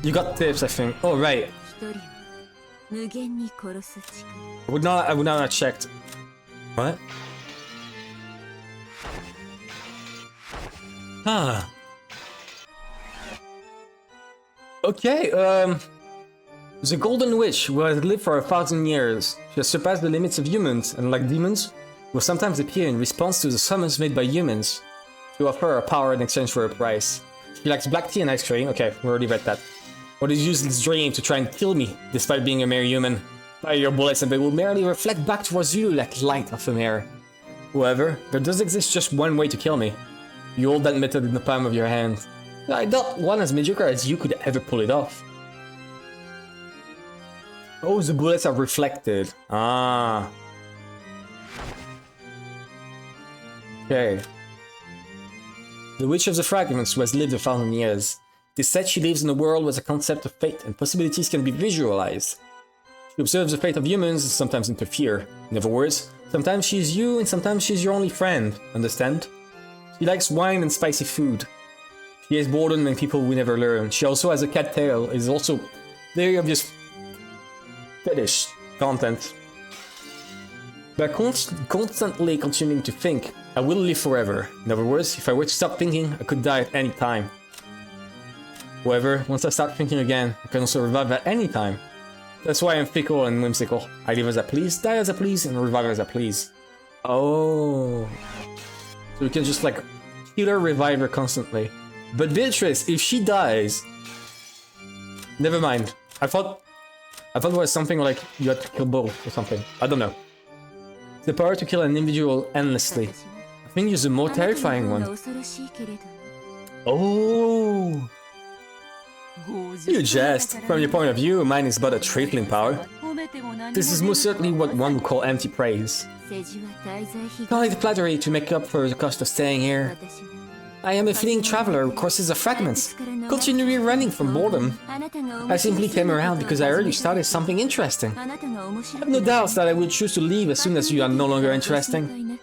You got tips, I think. Oh, right. 一人を無限に殺す力 I would not have checked. What? Ah. Okay, the Golden Witch, who has lived for 1,000 years, she has surpassed the limits of humans, and like demons, will sometimes appear in response to the summons made by humans to offer her power in exchange for a price. She likes black tea and ice cream. Okay, we already read that. What is useless dream to try and kill me, despite being a mere human. Fire your bullets and they will merely reflect back towards you like light of a mirror. However, there does exist just one way to kill me. You hold that method in the palm of your hand. I doubt one as mediocre as you could ever pull it off. Oh, the bullets are reflected. Ah. Okay. The Witch of the Fragments, who has lived 1,000 years. It is said she lives in a world where the concept of fate and possibilities can be visualized. She observes the fate of humans and sometimes interfere. In other words, sometimes she is you and sometimes she is your only friend, understand? She likes wine and spicy food. She has boredom and people we never learn. She also has a cat tail, is also very obvious fetish content. By constantly continuing to think, I will live forever. In other words, if I were to stop thinking, I could die at any time. However, once I start thinking again, I can also revive at any time. That's why I'm fickle and whimsical. I live as I please, die as I please, and revive as I please. Oh. So you can just like heal her, revive her constantly. But Beatrice, if she dies... Never mind. I thought it was something like you had to kill both or something. I don't know. The power to kill an individual endlessly. I think you're the more terrifying one. Oh. You jest. From your point of view, mine is but a trifling power. This is most certainly what one would call empty praise. Call it flattery to make up for the cost of staying here. I am a fleeing traveler who crosses the fragments, continually running from boredom. I simply came around because I heard you started something interesting. I have no doubts that I will choose to leave as soon as you are no longer interesting.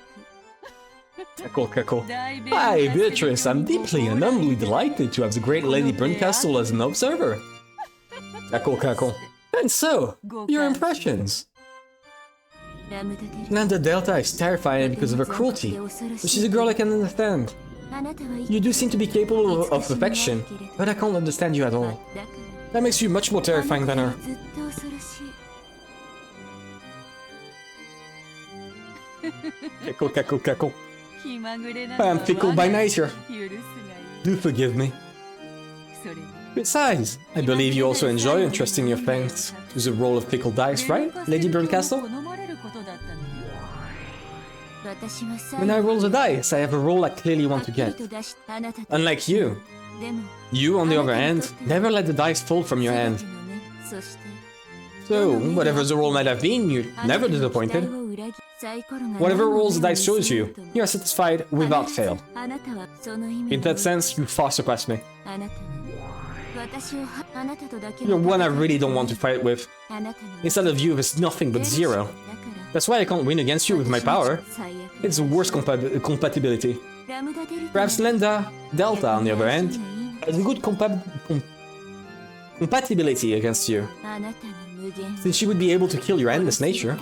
Cackle, cackle. Hi, Beatrice, I'm deeply and humbly delighted to have the great Lady Bruncastle as an observer. Cackle, cackle. And so, your impressions? Lambda Delta is terrifying because of her cruelty, but she's a girl I can understand. You do seem to be capable of affection, but I can't understand you at all. That makes you much more terrifying than her. Cackle, cackle, cackle. I am fickle by nature. Do forgive me. Besides, I believe you also enjoy entrusting your fangs to the role of pickled dice, right, Lady Burncastle? When I roll the dice, I have a roll I clearly want to get. Unlike you. You, on the other hand, never let the dice fall from your hand. So, whatever the roll might have been, you're never disappointed. Whatever rolls the dice shows you, you are satisfied without fail. In that sense, you far surpass me. You're one I really don't want to fight with. Inside of you, there's nothing but zero. That's why I can't win against you with my power. It's the worst compatibility. Perhaps Delta, on the other hand, has a good compatibility against you, since she would be able to kill your endless nature.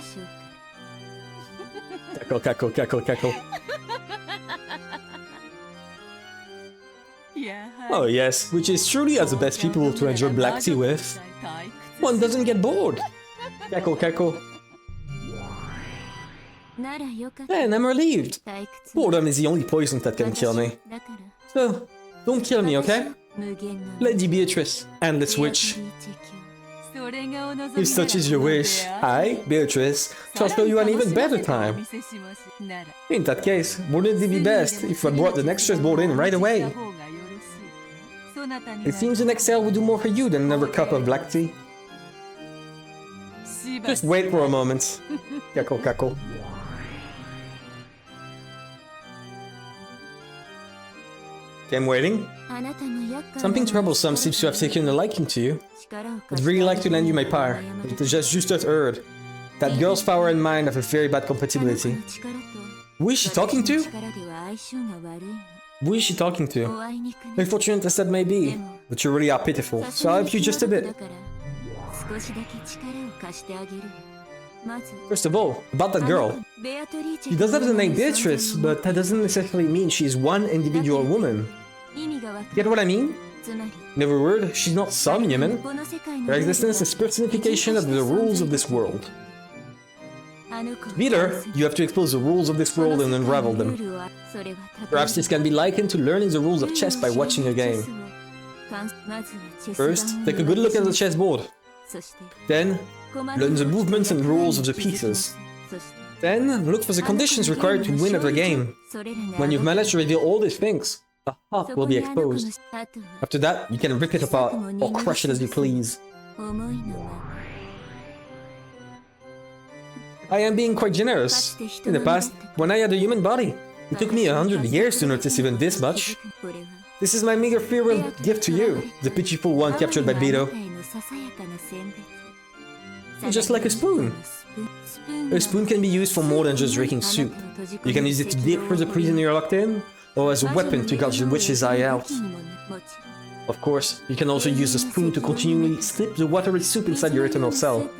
Cackle, cackle, cackle, cackle. Oh yes, which is truly are the best people to enjoy black tea with. One doesn't get bored. Cackle, cackle. And I'm relieved. Boredom is the only poison that can kill me. So, don't kill me, okay? Lady Beatrice, Endless Witch. If such is your wish, I, Beatrice, shall show you an even better time. In that case, wouldn't it be best if I brought the next chessboard in right away? It seems the next sale will do more for you than another cup of black tea. Just wait for a moment. Cackle, cackle. Okay, I'm waiting. Something troublesome seems to have taken a liking to you. I'd really like to lend you my power. It is just that heard. That girl's power and mine have a very bad compatibility. Who is she talking to? Who is she talking to? Unfortunate as that may be, but you really are pitiful, so I'll help you just a bit. First of all, about that girl. She does have the name Beatrice, but that doesn't necessarily mean she's one individual woman. Get what I mean? In other words, she's not some human. Her existence is personification of the rules of this world. Either, you have to expose the rules of this world and unravel them. Perhaps this can be likened to learning the rules of chess by watching a game. First, take a good look at the chessboard. Then, learn the movements and rules of the pieces. Then, look for the conditions required to win at the game. When you've managed to reveal all these things, the heart will be exposed. After that, you can rip it apart, or crush it as you please. I am being quite generous. In the past, when I had a human body, it took me 100 years to notice even this much. This is my meager farewell gift to you, the pitiful one captured by Beto. It's just like a spoon. A spoon can be used for more than just drinking soup. You can use it to dip through the prison you're locked in, or as a weapon to gouge the witch's eye out. Of course, you can also use the spoon to continually slip the watery soup inside your eternal cell.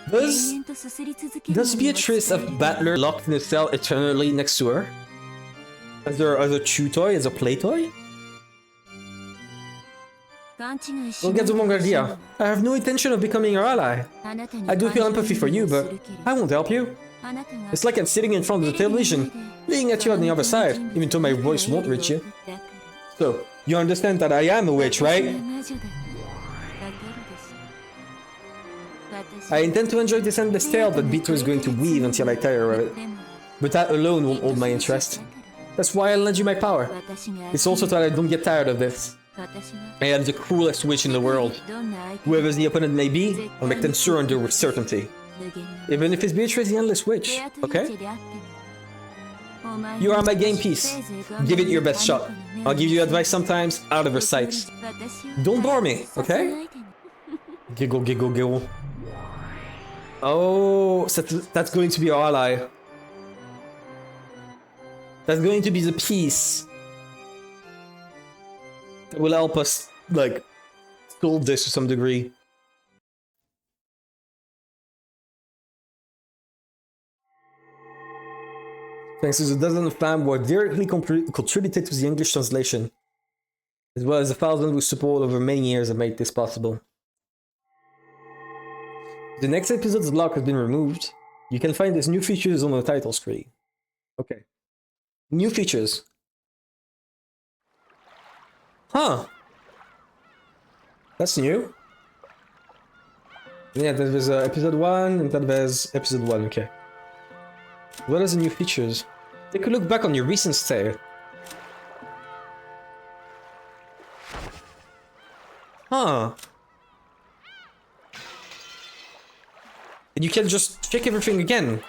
Does Beatrice have Battler locked in a cell eternally next to her? As a chew toy, as a play toy? Don't get the wrong idea. I have no intention of becoming your ally. I do feel empathy for you, but I won't help you. It's like I'm sitting in front of the television, looking at you on the other side, even though my voice won't reach you. So, you understand that I am a witch, right? I intend to enjoy this endless tale that Beto is going to weave until I tire of it. But that alone won't hold my interest. That's why I'll lend you my power. It's also that I don't get tired of this. I am the cruelest witch in the world. Whoever the opponent may be, I'll make them surrender with certainty. Even if it's Beatrice the Endless Witch, okay? You are my game piece. Give it your best shot. I'll give you advice sometimes, out of her sight. Don't bore me, okay? Giggle, giggle, giggle. Oh, so that's going to be our ally. That's going to be the piece that will help us, like, solve this to some degree. Thanks to the dozens of fans who directly contributed to the English translation, as well as the thousands whose support over many years have made this possible. The next episode's lock has been removed. You can find its new features on the title screen. Okay. New features. Huh. That's new. Yeah, there was episode 1 and then there's episode 1, okay. What are the new features? Take a look back on your recent stay. Huh. And you can just check everything again.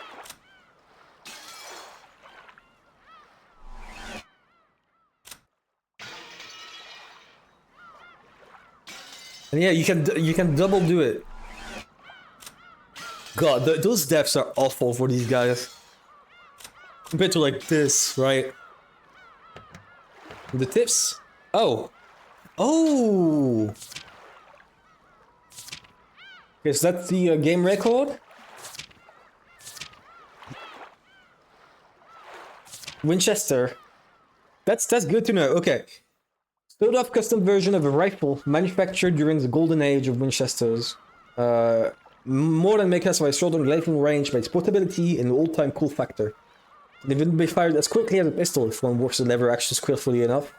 And yeah, you can double do it. God, those deaths are awful for these guys. Compared to like this, right? The tips? Oh. Oh! Okay, so that's the game record? Winchester. That's good to know. Okay. Sawed-off custom version of a rifle manufactured during the golden age of Winchesters. More than make us by short and rifling range by its portability and all-time cool factor. They wouldn't be fired as quickly as a pistol if one works the lever action skillfully enough.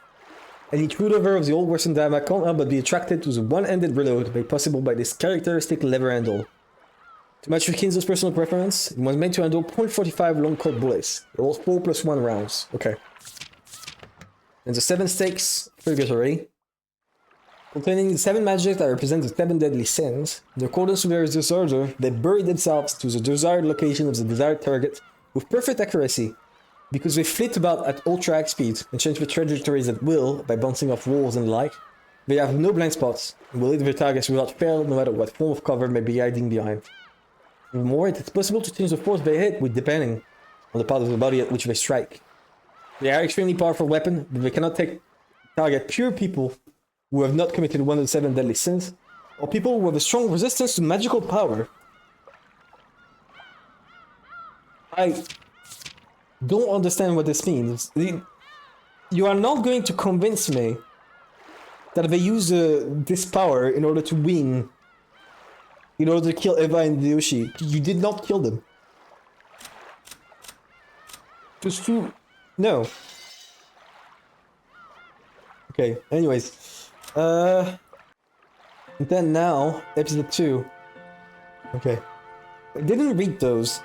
Any true lover of the old Western Dama can't help but be attracted to the one-handed reload made possible by this characteristic lever handle. To match your Kinzo's personal preference, it was made to handle .45 long cord bullets. It holds 4 + 1 rounds. Okay. And the 7 stakes, purgatory. Containing the 7 magic that represent the 7 deadly sins, in accordance with their disorder, they bury themselves to the desired location of the desired target with perfect accuracy, because they flit about at ultra-high speed and change their trajectories at will by bouncing off walls and the like. They have no blind spots, and will hit their targets without fail no matter what form of cover may be hiding behind. Furthermore, it is possible to change the force they hit with depending on the part of the body at which they strike. They are extremely powerful weapon, but they cannot target pure people who have not committed one of the 7 deadly sins, or people who have a strong resistance to magical power. I don't understand what this means. You are not going to convince me that they use this power in order to win, in order to kill Eva and Ryoshi. You did not kill them. Just to... No. Okay, anyways. Then now, episode 2. Okay. I didn't read those.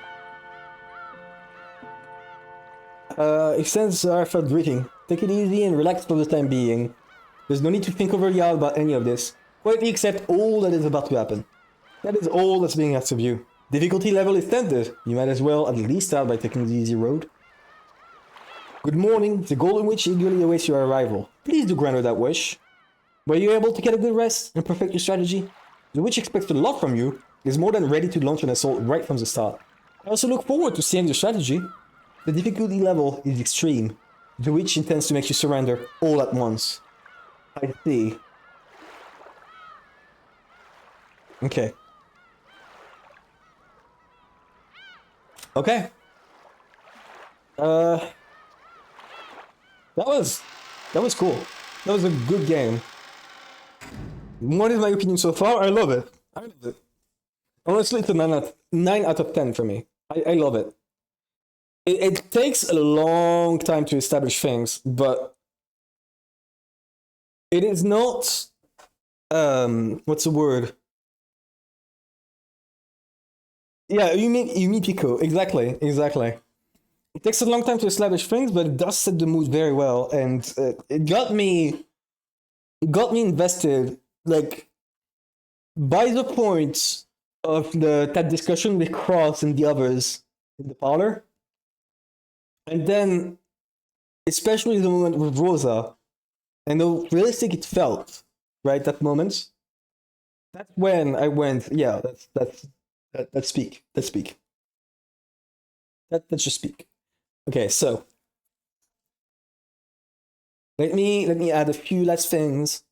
Extends our felt greeting. Take it easy and relax for the time being. There's no need to think overly hard about any of this. Quietly accept all that is about to happen. That is all that's being asked of you. Difficulty level is standard. You might as well at least start by taking the easy road. Good morning. The golden witch eagerly awaits your arrival. Please do grant her that wish. Were you able to get a good rest and perfect your strategy? The witch expects a lot from you. Is more than ready to launch an assault right from the start. I also look forward to seeing your strategy. The difficulty level is extreme. The witch intends to make you surrender all at once. I see. Okay. Okay. That was cool. That was a good game. What is my opinion so far? I love it. I love it. Honestly, it's a 9 out of 10 for me. I love it. It takes a long time to establish things, but it is not, what's the word? Yeah, Umineko, exactly. It takes a long time to establish things, but it does set the mood very well, and it got me invested, like, by the point of that discussion with Cross and the others in the parlor. And then, especially the moment with Rosa, and how realistic it felt, right? That moment. That's when I went, yeah, let's speak. Let's just speak. Okay, so let me add a few last things.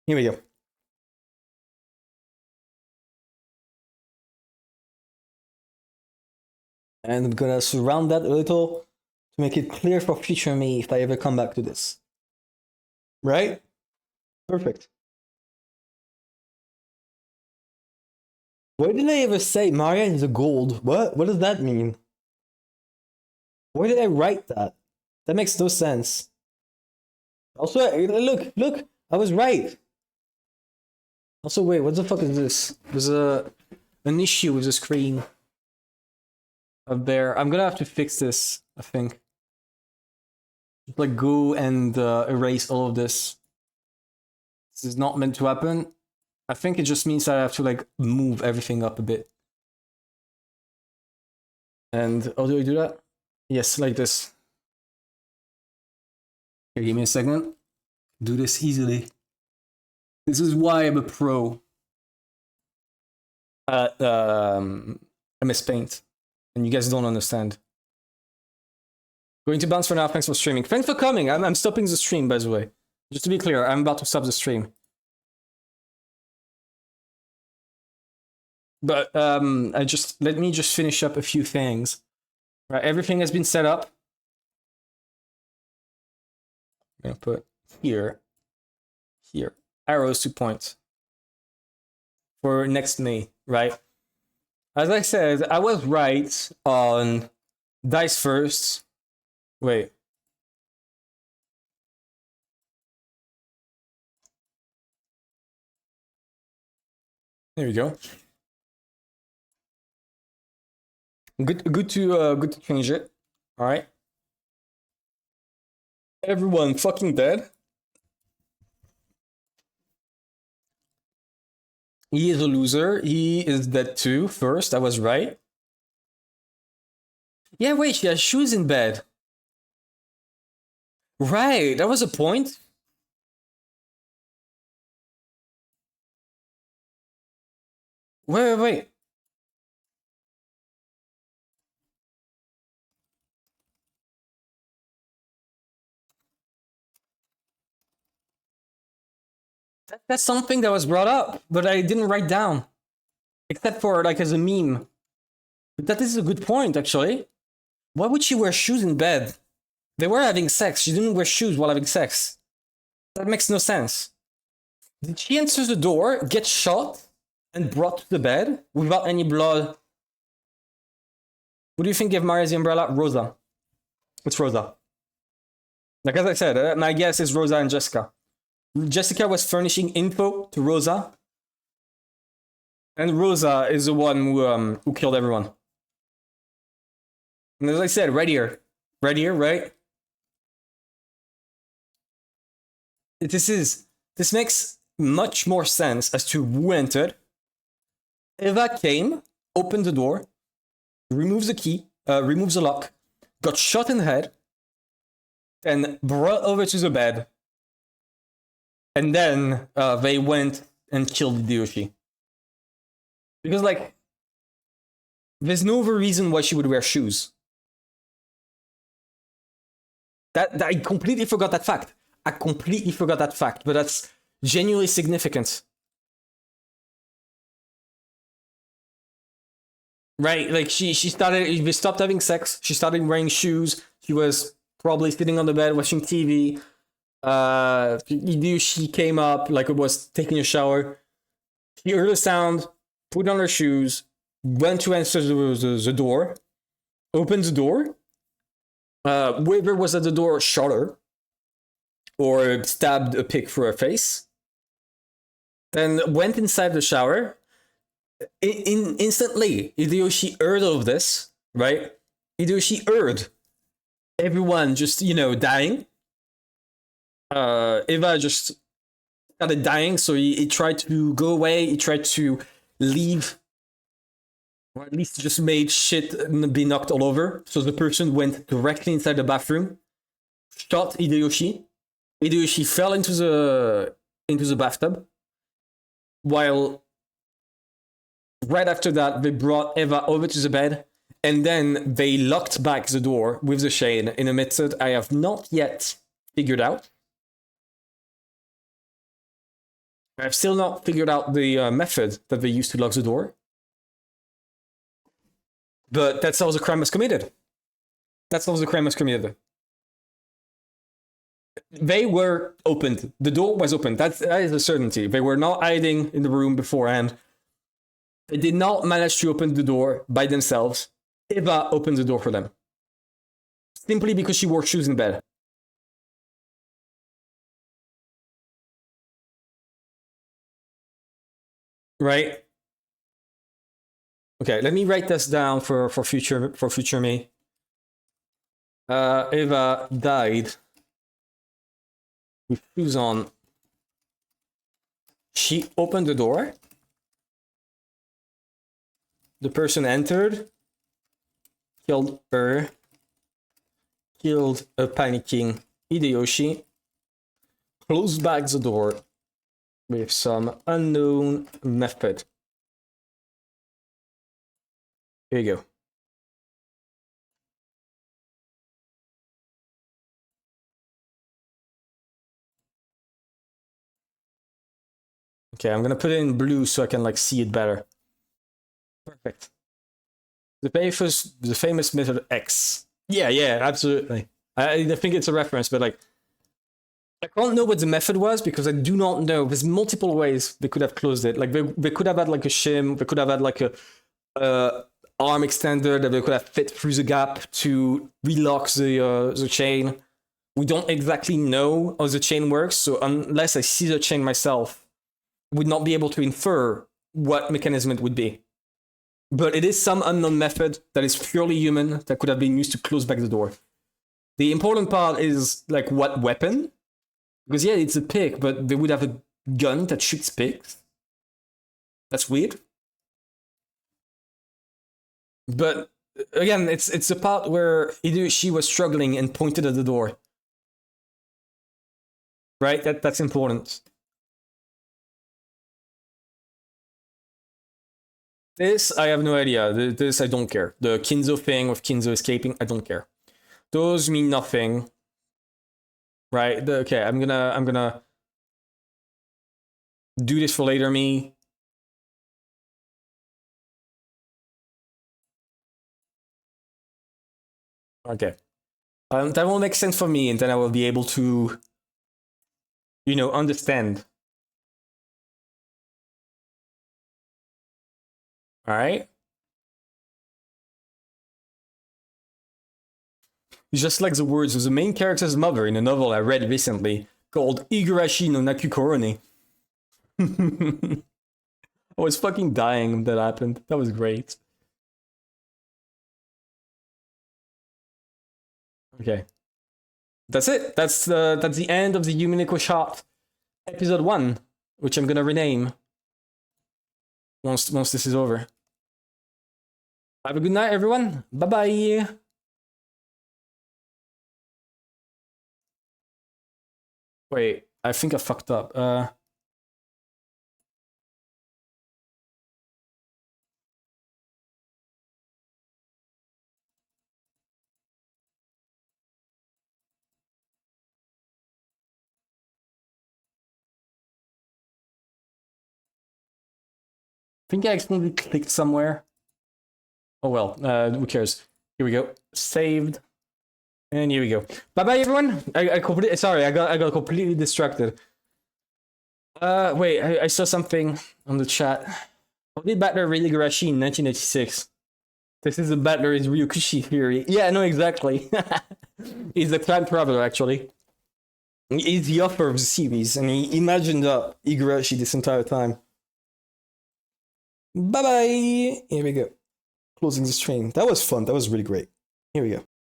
Here we go. And I'm gonna surround that a little to make it clear for future me if I ever come back to this. Right? Perfect. Why did I ever say Maria is a gold? What? What does that mean? Why did I write that? That makes no sense. Also, look, I was right. Also, wait, what the fuck is this? There's an issue with the screen up there. I'm gonna have to fix this, I think. Just like go and erase all of this. This is not meant to happen. I think it just means that I have to like move everything up a bit. And how do I do that? Yes, like this. Here, give me a second. Do this easily. This is why I'm a pro at MS Paint. And you guys don't understand. Going to bounce for now. Thanks for streaming. Thanks for coming. I'm stopping the stream, by the way. Just to be clear, I'm about to stop the stream. But let me just finish up a few things. Right, everything has been set up. I'm gonna put here, arrows to point for next May, right? As I said, I was right on dice first. Wait. There we go. Good to change it. All right. Everyone fucking dead. He is a loser. He is dead too. First, I was right. Yeah, wait, she has shoes in bed. Right, that was a point. Wait. That's something that was brought up, but I didn't write down. Except for, like, as a meme. But that is a good point, actually. Why would she wear shoes in bed? They were having sex. She didn't wear shoes while having sex. That makes no sense. Did she enter the door, get shot, and brought to the bed without any blood? What do you think gave Maria the umbrella? Rosa. It's Rosa. Like as I said, my guess is Rosa and Jessica. Jessica was furnishing info to Rosa. And Rosa is the one who killed everyone. And as I said, right here, right? This makes much more sense as to who entered. Eva came, opened the door, removes the key, removes the lock, got shot in the head, and brought over to the bed. And then they went and killed Hideyoshi. Because, like, there's no other reason why she would wear shoes. That I completely forgot that fact. But that's genuinely significant. Right, like they stopped having sex, she started wearing shoes, she was probably sitting on the bed watching TV. She came up, like it was taking a shower. She heard a sound, put on her shoes, went to answer the door, opened the door. Whoever was at the door shot her, or stabbed a pig through her face. Then went inside the shower. Instantly, Hideyoshi heard all of this, right? Hideyoshi heard everyone just, dying. Eva just started dying, so he tried to go away, he tried to leave, or at least just made shit be knocked all over. So the person went directly inside the bathroom, shot Hideyoshi. Hideyoshi fell into the bathtub, while right after that, they brought Eva over to the bed, and then they locked back the door with the chain in a method I have not yet figured out. I've still not figured out the method that they used to lock the door. But that's how the crime was committed. That's how the crime was committed. They were opened. The door was opened. That is a certainty. They were not hiding in the room beforehand. They did not manage to open the door by themselves. Eva opened the door for them. Simply because she wore shoes in bed. Right? Okay, let me write this down for future me. Eva died with shoes on. She opened the door. The person entered, killed her, killed a panicking Hideyoshi, closed back the door with some unknown method. Here you go. Okay, I'm gonna put it in blue so I can like see it better. Perfect. The famous method X. Yeah, absolutely. I think it's a reference, but like, I can't know what the method was because I do not know. There's multiple ways they could have closed it. Like they could have had like a shim. They could have had like a arm extender that they could have fit through the gap to relock the chain. We don't exactly know how the chain works, so unless I see the chain myself, I would not be able to infer what mechanism it would be. But it is some unknown method that is purely human that could have been used to close back the door. The important part is like what weapon? Because yeah, it's a pick, but they would have a gun that shoots pigs. That's weird. But again, it's the part where she was struggling and pointed at the door. Right? That's important. This, I have no idea. This, I don't care. The Kinzo thing with Kinzo escaping, I don't care. Those mean nothing. Right? Okay, I'm gonna do this for later me. Okay. That will make sense for me, and then I will be able to, you know, understand. Alright? It's just like the words of the main character's mother in a novel I read recently called Igarashi no Nakukoroni. I was fucking dying when that happened. That was great. Okay. That's it. That's the end of the Umineko shot episode 1, which I'm gonna rename once this is over. Have a good night, everyone. Bye-bye. Wait, I think I fucked up. I think I accidentally clicked somewhere. Oh well, who cares? Here we go. Saved. And here we go. Bye-bye, everyone. I completely, sorry, I got completely distracted. Wait, I saw something on the chat. How did Battler raid Igarashi in 1986? This is a Battler is Ryukushi theory. Yeah, no, exactly. He's the clan traveler, actually. He's the author of the series, and he imagined Igarashi this entire time. Bye-bye! Here we go. Closing the stream. That was fun. That was really great. Here we go.